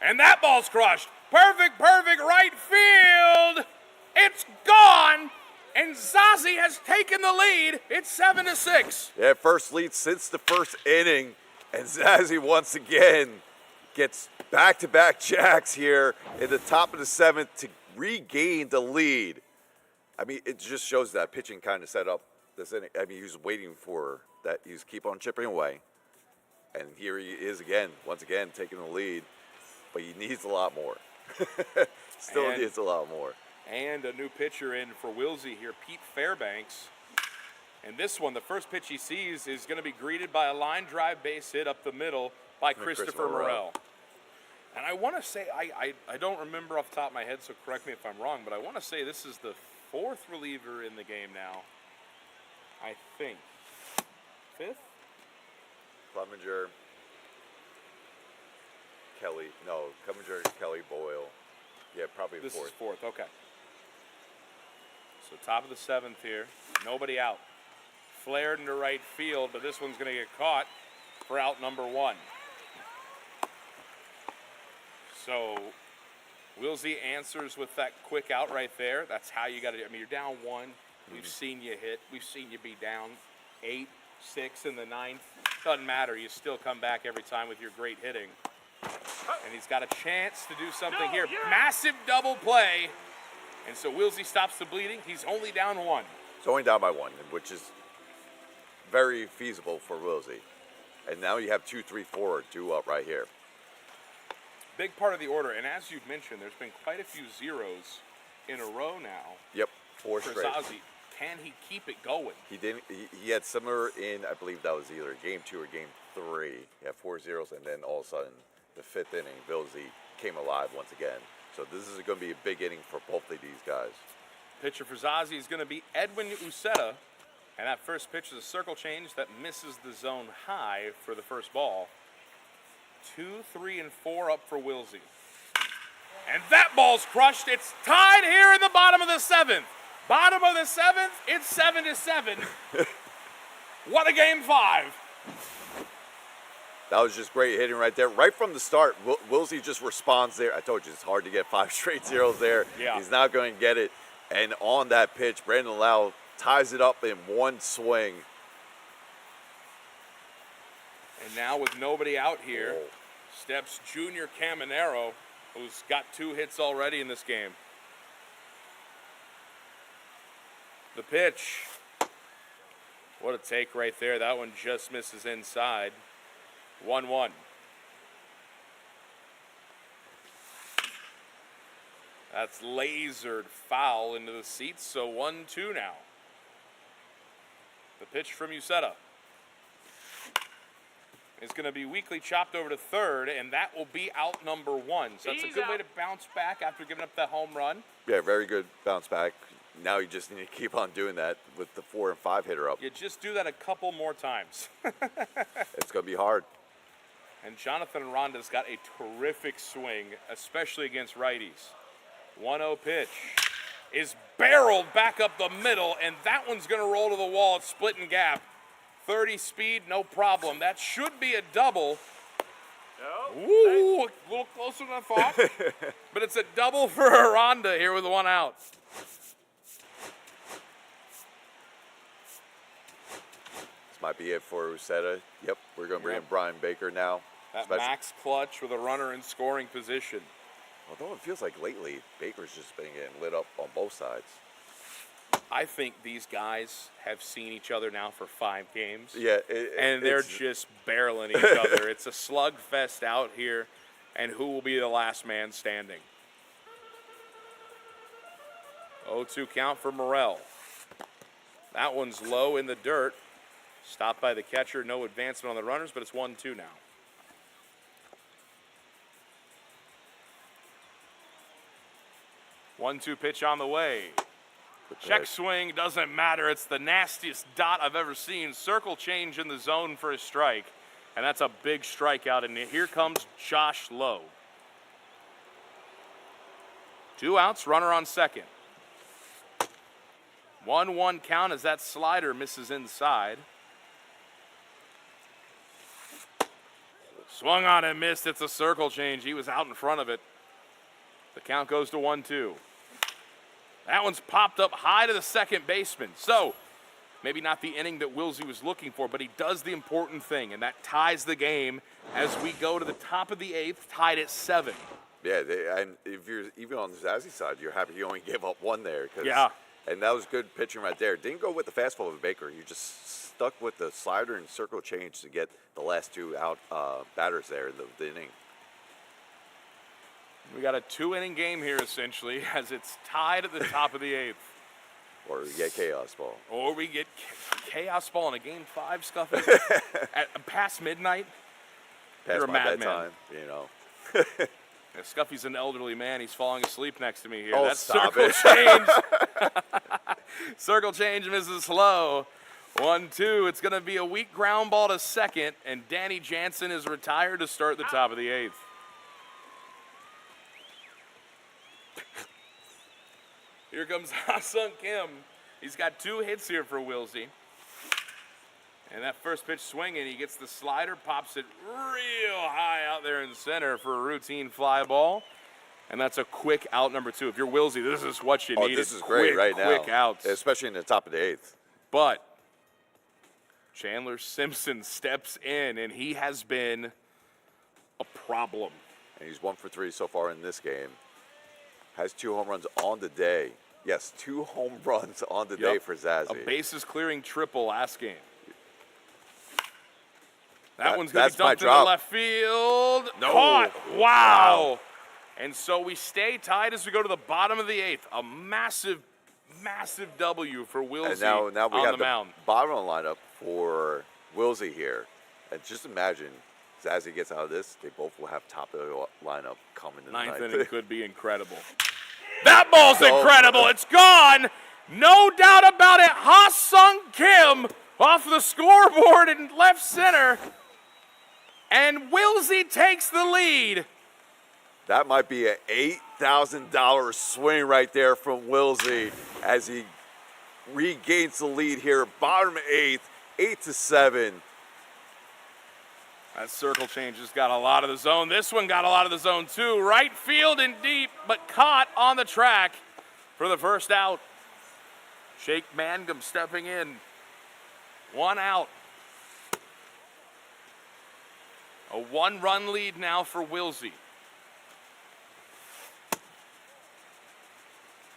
And that ball's crushed. Perfect right field. It's gone. And Zazzy has taken the lead. It's 7-6. Yeah, first lead since the first inning. And Zazzy once again gets back-to-back jacks here in the top of the 7th to regain the lead. I mean, it just shows that pitching kind of set up this inning. I mean, he was waiting for that. He was keep on chipping away. And here he is again, once again, taking the lead. But he needs a lot more. Still needs a lot more. And a new pitcher in for Wilsy here, Pete Fairbanks. And this one, the first pitch he sees is going to be greeted by a line drive base hit up the middle by Christopher Morel. And I want to say, I don't remember off the top of my head, so correct me if I'm wrong, but I want to say this is the 4th reliever in the game now. I think. 5th? Clemenger, Kelly, Kelly, Boyle. Yeah, probably This 4th. is 4th, okay. So top of the 7th here, nobody out. Flared into right field, but this one's going to get caught for out number 1. So Wilsy answers with that quick out right there. That's how you got to do it. I mean, you're down 1. We've seen you hit. We've seen you be down 8, 6 in the 9th. Doesn't matter. You still come back every time with your great hitting. And he's got a chance to do something here. Massive double play. And so Wilsy stops the bleeding. He's only down 1. It's only down by 1, which is very feasible for Wilsy. And now you have 2, 3, 4 due up right here. Big part of the order. And as you've mentioned, there's been quite a few zeros in a row now. Yep, 4 for straight. Zazzy. Can he keep it going? He didn't. He had similar in, I believe that was either game 2 or game 3. He had 4 zeros, and then all of a sudden, the 5th inning, Wilsy came alive once again. So this is going to be a big inning for both of these guys. Pitcher for Zazzy is going to be Edwin Uceta. And that first pitch is a circle change that misses the zone high for the first ball. 2, 3, and 4 up for Wilsy. And that ball's crushed. It's tied here in the bottom of the 7th. Bottom of the 7th, it's 7-7. What a game 5. That was just great hitting right there. Right from the start, Wilsy just responds there. I told you it's hard to get 5 straight zeros there. Yeah. He's not going to get it. And on that pitch, Brandon Lau ties it up in one swing. And now with nobody out here, steps Junior Caminero, who's got 2 hits already in this game. The pitch. What a take right there. That one just misses inside. 1-1. That's lasered foul into the seats, so 1-2 now. The pitch from Uceta is going to be weakly chopped over to third, and that will be out number 1. So that's a good way to bounce back after giving up that home run. Yeah, very good bounce back. Now you just need to keep on doing that with the 4 and 5 hitter up. You just do that a couple more times. It's going to be hard. And Jonathan Aranda's got a terrific swing, especially against righties. 1-0 pitch is barreled back up the middle, and that one's going to roll to the wall. It's split and gap. 30 speed, no problem. That should be a double. Ooh, a little closer than I thought. But it's a double for Aranda here with 1 out. This might be it for Uceta. Yep, we're going to bring in Brian Baker now. That max clutch with a runner in scoring position. Although it feels like lately, Baker's just been getting lit up on both sides. I think these guys have seen each other now for 5 games. Yeah. And they're just barreling each other. It's a slugfest out here, and who will be the last man standing? 0-2 count for Morel. That one's low in the dirt. Stopped by the catcher. No advancement on the runners, but it's 1-2 now. One-two pitch on the way. Check swing doesn't matter. It's the nastiest dot I've ever seen. Circle change in the zone for a strike. And that's a big strikeout. And here comes Josh Lowe. 2 outs, runner on second. 1-1 count as that slider misses inside. Swung on and missed. It's a circle change. He was out in front of it. The count goes to 1-2. That one's popped up high to the second baseman. So, maybe not the inning that Wilsy was looking for, but he does the important thing, and that ties the game as we go to the top of the 8th, tied at 7. Yeah, and if you're even on the Zazzy side, you're happy you only gave up 1 there. Yeah. And that was good pitching right there. Didn't go with the fastball of Baker. You just stuck with the slider and circle change to get the last 2 out batters there in the inning. We got a 2-inning game here, essentially, as it's tied at the top of the 8th. Or we get chaos ball. Or we get chaos ball in a game 5, Scuffy, at past midnight. Past You're a my madman. bedtime, you know. Yeah, Scuffy's an elderly man. He's falling asleep next to me here. Oh, That's stop circle it. change. Circle change, Mrs. Lowe. 1-2. It's going to be a weak ground ball to second, and Danny Jansen is retired to start the top of the 8th. Here comes Ha-Sung Kim. He's got 2 hits here for Wilsy. And that first pitch swinging, he gets the slider, pops it real high out there in center for a routine fly ball. And that's a quick out number 2. If you're Wilsy, this is what you need. This is great right now. Quick outs. Especially in the top of the 8th. But Chandler Simpson steps in, and he has been a problem. And he's 1 for 3 so far in this game. Has 2 home runs on the day. Yes, 2 home runs on the day for Zazzy. A bases clearing triple last game. That one's going to be dumped into left field. No. Caught. Wow. And so we stay tied as we go to the bottom of the 8th. A massive, massive W for Wilsy and now we on got the mound. bottom of the lineup for Wilsy here. And just imagine, Zazzy gets out of this, they both will have top of the lineup coming in the 9th ninth. inning could be incredible. That ball's incredible. It's gone. No doubt about it. Ha-Sung Kim off the scoreboard in left center. And Wilsy takes the lead. That might be an $8,000 swing right there from Wilsy as he regains the lead here. Bottom 8th, 8-7. That circle change has got a lot of the zone. This one got a lot of the zone too. Right field and deep, but caught on the track for the first out. Shake Mangum stepping in. 1 out. A 1-run lead now for Wilsy.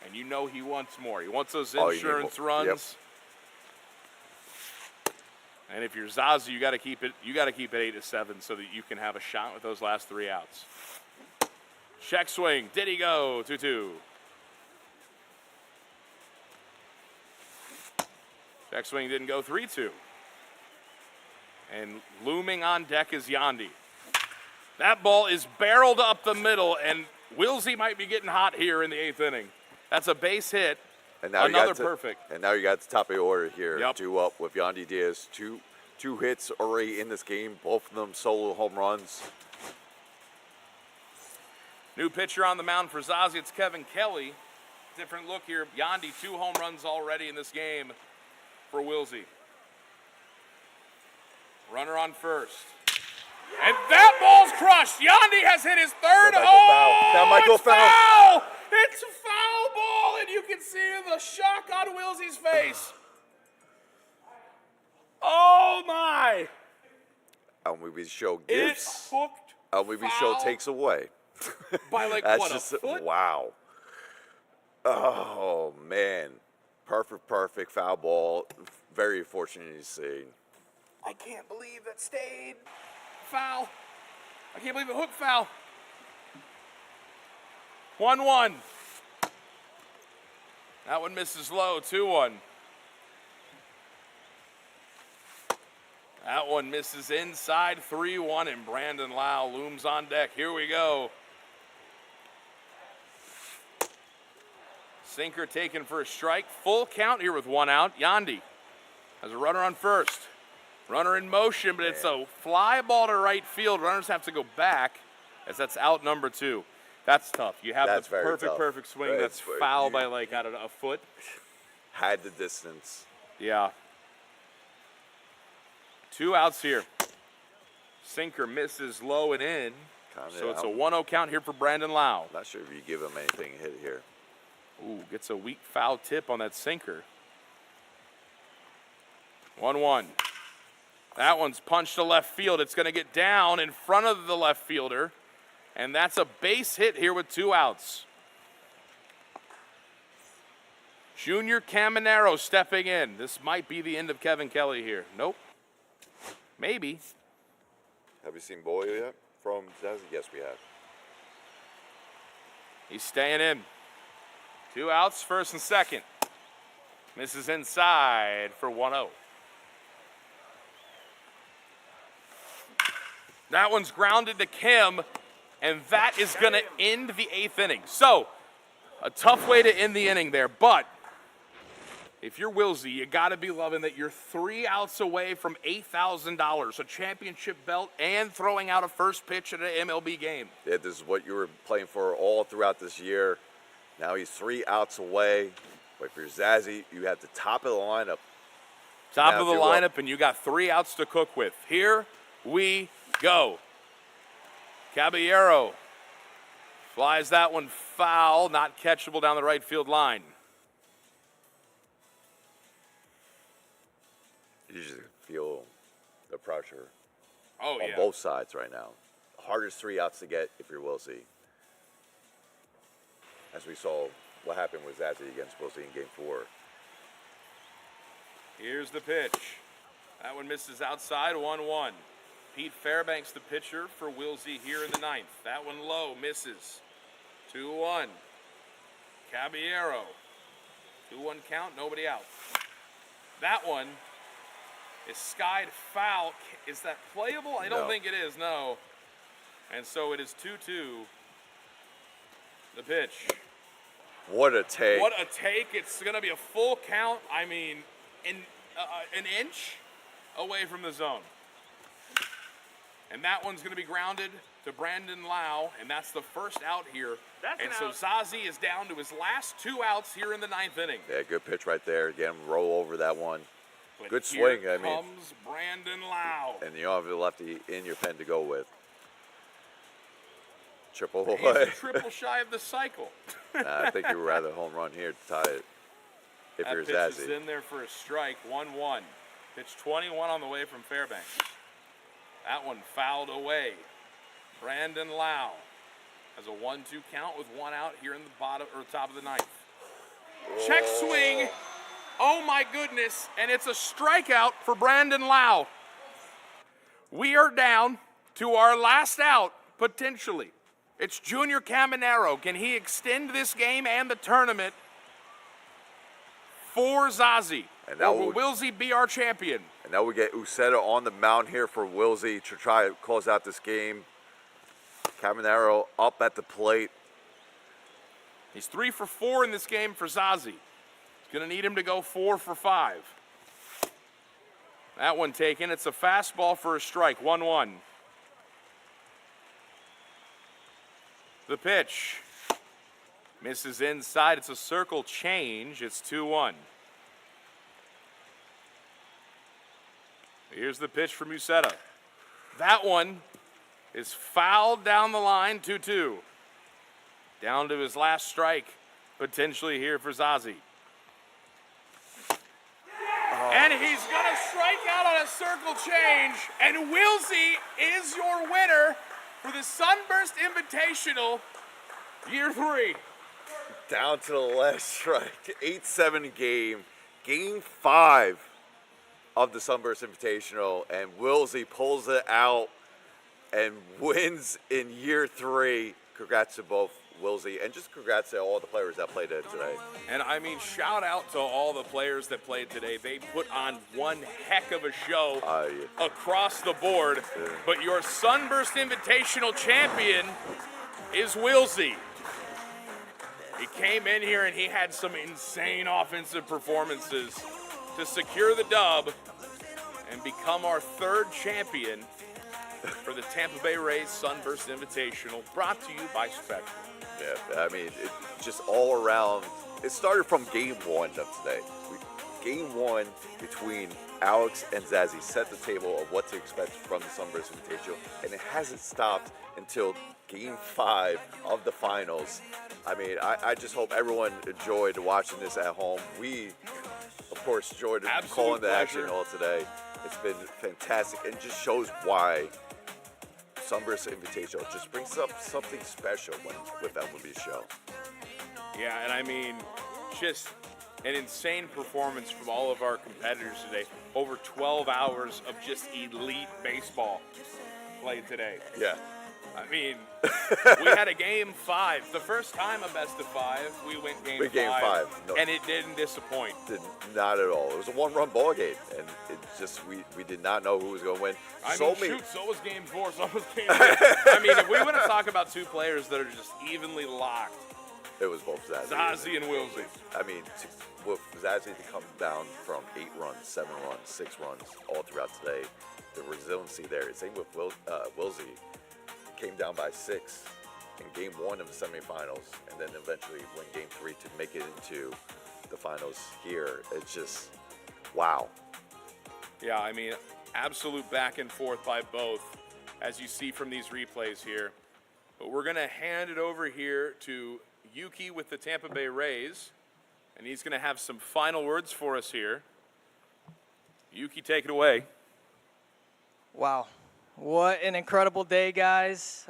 And you know he wants more. He wants those insurance runs. Yep. And if you're Zazzy, you got to keep it. You got to keep it 8-7 so that you can have a shot with those last 3 outs. Check swing. Did he go? 2-2. Check swing didn't go. 3-2. And looming on deck is Yandy. That ball is barreled up the middle, and Wilsy might be getting hot here in the 8th inning. That's a base hit. And now Another perfect. And now you got the top of the order here. Yep. 2 up with Yandy Diaz. Two hits already in this game. Both of them solo home runs. New pitcher on the mound for Zazzy. It's Kevin Kelly. Different look here. Yandy, 2 home runs already in this game for Wilsy. Runner on first. And that ball's crushed. Yandy has hit his 3rd. That might go foul. It's a foul ball, and you can see the shock on Wilsy's face. Oh, my. LMVB show gives. It's hooked. LMVB show takes away. By like, That's what, just, a foot? Wow. Oh, man. Perfect foul ball. Very fortunate to see. I can't believe that stayed. Foul. I can't believe it hooked foul. 1-1. That one misses low. 2-1. That one misses inside. 3-1, and Brandon Lau looms on deck. Here we go. Sinker taken for a strike. Full count here with 1 out. Yandy has a runner on first. Runner in motion, but it's a fly ball to right field. Runners have to go back as that's out number 2. That's tough. You have the perfect swing that's foul by like, I don't know, a foot. Had the distance. Yeah. 2 outs here. Sinker misses low and in. So it's a 1-0 count here for Brandon Lau. Not sure if you give him anything hit here. Ooh, gets a weak foul tip on that sinker. 1-1. That one's punched to left field. It's going to get down in front of the left fielder. And that's a base hit here with 2 outs. Junior Caminero stepping in. This might be the end of Kevin Kelly here. Nope. Maybe. Have you seen Boyle yet from Zazzy? Yes, we have. He's staying in. 2 outs, first and second. Misses inside for 1-0. That one's grounded to Kim, and that is going to end the 8th inning. So, a tough way to end the inning there, but if you're Wilsy, you got to be loving that you're 3 outs away from $8,000, a championship belt, and throwing out a first pitch at an MLB game. Yeah, this is what you were playing for all throughout this year. Now he's 3 outs away. But if you're Zazzy, you have the top of the lineup. Top of the lineup, and you got 3 outs to cook with. Here we go. Caballero flies that one foul, not catchable down the right field line. You just feel the pressure on both sides right now. Hardest 3 outs to get if you're Wilsy. As we saw what happened with Zazzy against Wilsy in Game 4. Here's the pitch. That one misses outside, 1-1. Pete Fairbanks, the pitcher for Wilsy here in the 9th. That one low, misses. 2-1. Caballero. 2-1 count, nobody out. That one is skied foul. Is that playable? I don't think it is, no. And so it is 2-2. The pitch. What a take. What a take. It's going to be a full count. I mean, an inch away from the zone. And that one's going to be grounded to Brandon Lau, and that's the first out here. And so Zazzy is down to his last 2 outs here in the 9th inning. Yeah, good pitch right there. Get him roll over that one. But Good here swing, I mean. comes Brandon Lau. And you don't have a lefty in your pen to go with. Triple He's away. a triple shy of the cycle. Nah, I think you would rather home run here to tie it. If That you're pitch is Zazzy. in there for a strike, 1-1. Pitch 21 on the way from Fairbanks. That one fouled away. Brandon Lau has a 1-2 count with 1 out here in the bottom or top of the 9th. Check swing. Oh my goodness, and it's a strikeout for Brandon Lau. We are down to our last out, potentially. It's Junior Caminero. Can he extend this game and the tournament for Zazzy? And Or will Wilsy be our champion? And now we get Uceta on the mound here for Wilsy to try to close out this game. Caminero up at the plate. He's 3 for 4 in this game for Zazzy. He's going to need him to go 4 for 5. That one taken. It's a fastball for a strike, 1-1. The pitch misses inside. It's a circle change. It's 2-1. Here's the pitch from Uceta. That one is fouled down the line, 2-2. Down to his last strike, potentially here for Zazzy. And he's going to strike out on a circle change, and Wilsy is your winner for the Sunburst Invitational, Year 3. Down to the last strike. 8-7 game. Game 5 of the Sunburst Invitational, and Wilsy pulls it out and wins in Year 3. Congrats to both Wilsy, and just congrats to all the players that played it today. And I mean, shout out to all the players that played today. They put on one heck of a show across the board. But your Sunburst Invitational champion is Wilsy. He came in here and he had some insane offensive performances to secure the dub and become our 3rd champion for the Tampa Bay Rays Sunburst Invitational, brought to you by Spectrum. Yeah, I mean, it just all around. It started from game 1 of today. Game 1 between Alex and Zazzy set the table of what to expect from the Sunburst Invitational, and it hasn't stopped until game 5 of the finals. I mean, I just hope everyone enjoyed watching this at home. We, of course, enjoyed calling the action all today. It's been fantastic, and just shows why Sunburst Invitational just brings up something special with MLB show. Yeah, and I mean, just an insane performance from all of our competitors today. Over 12 hours of just elite baseball played today. Yeah. I mean, we had a game 5. The first time a best of 5, we went game 5. No, and it didn't disappoint. Not at all. It was a 1-run ball game, and it just we did not know who was going to win. So was game 4, so was game 3. I mean, if we want to talk about 2 players that are just evenly locked, it was both Zazzy and Wilsy. I mean, with Zazzy to come down from 8 runs, 7 runs, 6 runs all throughout today, the resiliency there. Same with Wilsy. Came down by 6 in game 1 of the semifinals, and then eventually win game 3 to make it into the finals here. It's just, wow. Yeah, I mean, absolute back and forth by both, as you see from these replays here. But we're going to hand it over here to Yuki with the Tampa Bay Rays, and he's going to have some final words for us here. Yuki, take it away. Wow. What an incredible day, guys.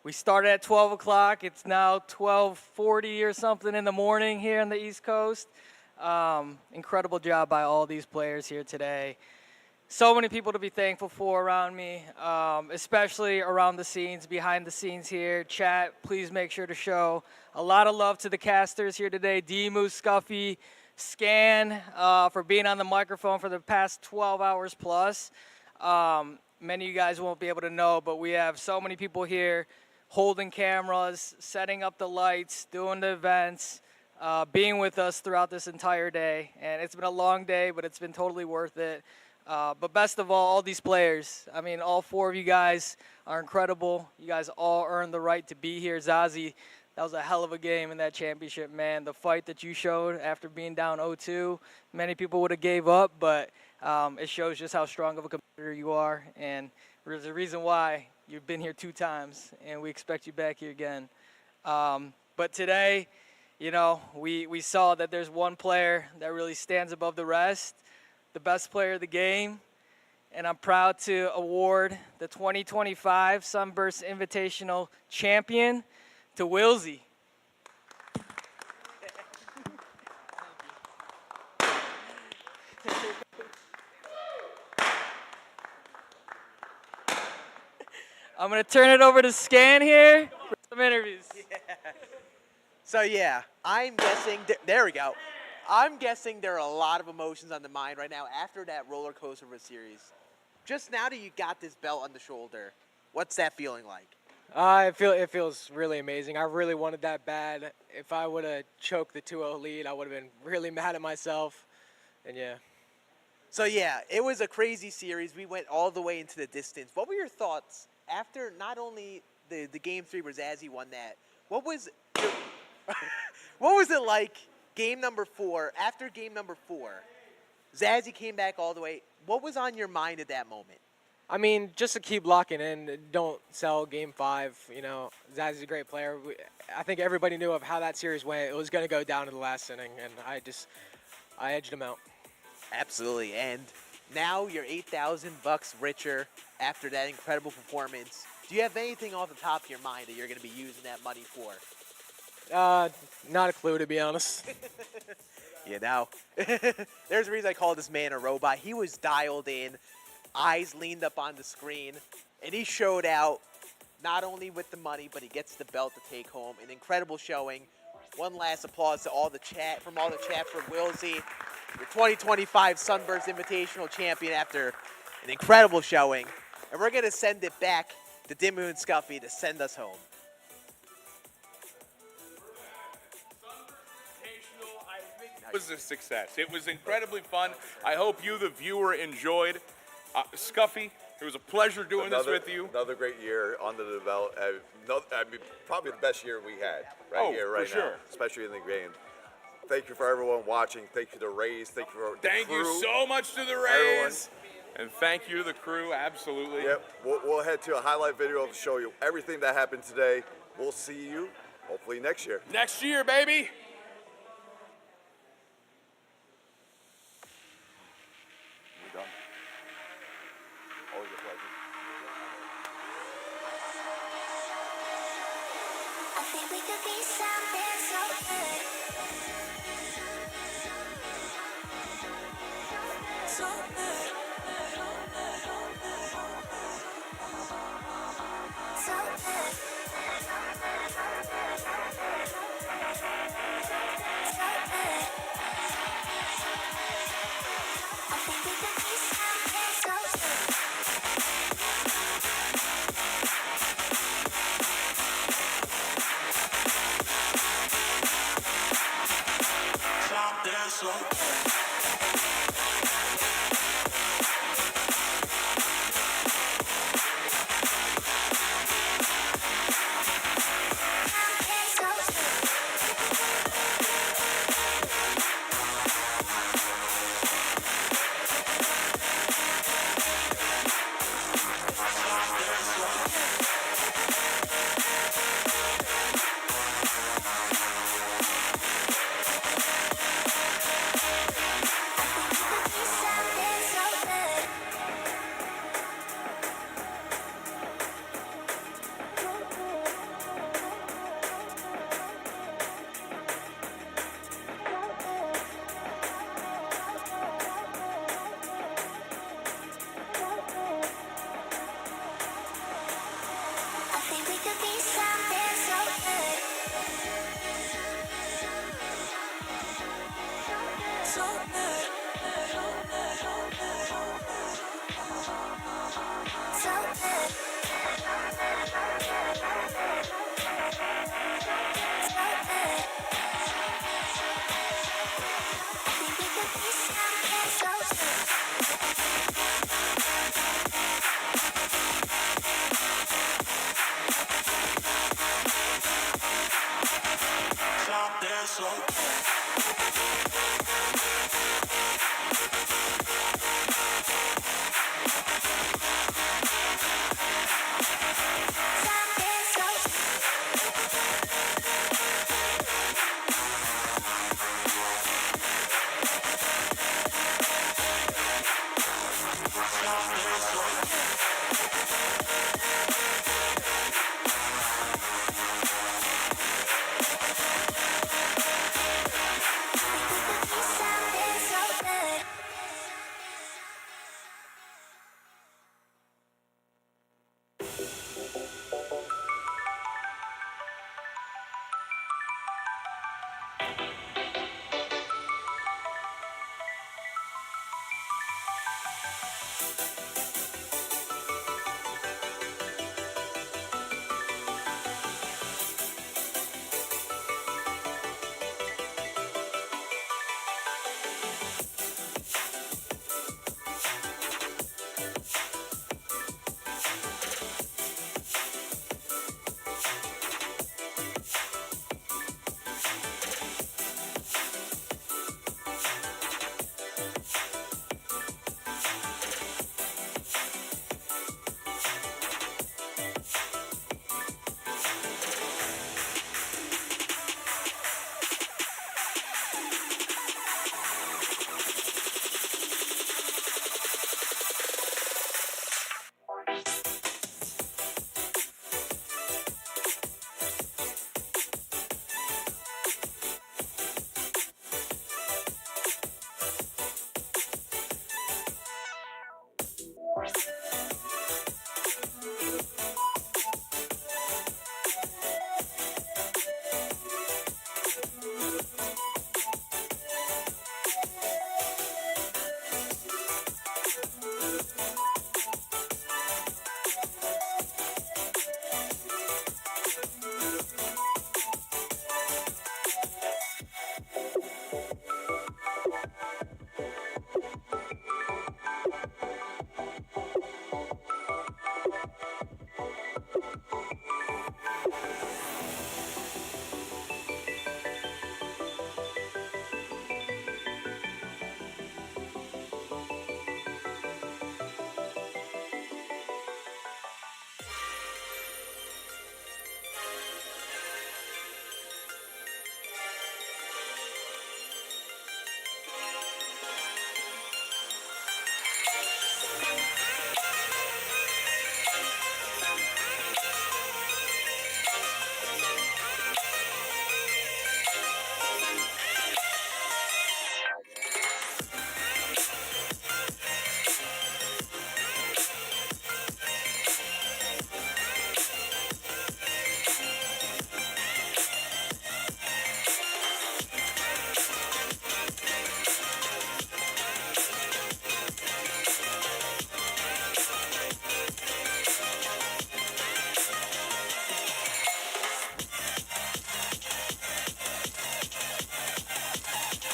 We started at 12 o'clock. It's now 12:40 or something in the morning here on the East Coast. Incredible job by all these players here today. So many people to be thankful for around me, especially around the scenes, behind the scenes here. Chat, please make sure to show a lot of love to the casters here today. Demu, Scuffy, Scan, for being on the microphone for the past 12 hours plus. Many of you guys won't be able to know, but we have so many people here holding cameras, setting up the lights, doing the events, being with us throughout this entire day. And it's been a long day, but it's been totally worth it. But best of all these players. I mean, all 4 of you guys are incredible. You guys all earned the right to be here. Zazzy, that was a hell of a game in that championship, man. The fight that you showed after being down 0-2, many people would have gave up, but it shows just how strong of a competitor you are. And there's a reason why you've been here 2 times, and we expect you back here again. But today, you know, we saw that there's one player that really stands above the rest, the best player of the game, and I'm proud to award the 2025 Sunburst Invitational Champion to Wilsy. I'm going to turn it over to Scan here for some interviews. Yeah. So, yeah, I'm guessing, there we go. I'm guessing there are a lot of emotions on the mind right now after that roller coaster of a series. Just now that you got this belt on the shoulder, what's that feeling like? It feels really amazing. I really wanted that bad. If I would have choked the 2-0 lead, I would have been really mad at myself. And yeah. So, yeah, it was a crazy series. We went all the way into the distance. What were your thoughts after not only the Game 3 where Zazzy won that, what was it like game number 4, after game number 4, Zazzy came back all the way. What was on your mind at that moment? I mean, just to keep locking in, don't sell game 5. You know, Zazzy's a great player. I think everybody knew of how that series went. It was going to go down to the last inning, and I edged him out. Absolutely, and now you're $8,000 richer after that incredible performance. Do you have anything off the top of your mind that you're going to be using that money for? Not a clue, to be honest. You know, there's a reason I call this man a robot. He was dialed in, eyes leaned up on the screen, and he showed out not only with the money, but he gets the belt to take home. An incredible showing. One last applause to all the chat for Wilsy, your 2025 Sunburst Invitational champion after an incredible showing. And we're going to send it back to Dimmu and Scuffy to send us home. It was a success. It was incredibly fun. I hope you, the viewer, enjoyed. Scuffy, it was a pleasure doing this with you. Another great year under the belt. I mean, probably the best year we had right now, sure. Especially in the game. Thank you for everyone watching. Thank you to Rays. Thank you for the Thank crew. you so much to the Rays. And thank you to the crew, absolutely. Yep, we'll head to a highlight video to show you everything that happened today. We'll see you hopefully next year. Next year, baby. We're done. Always a pleasure. I think we could be something so good.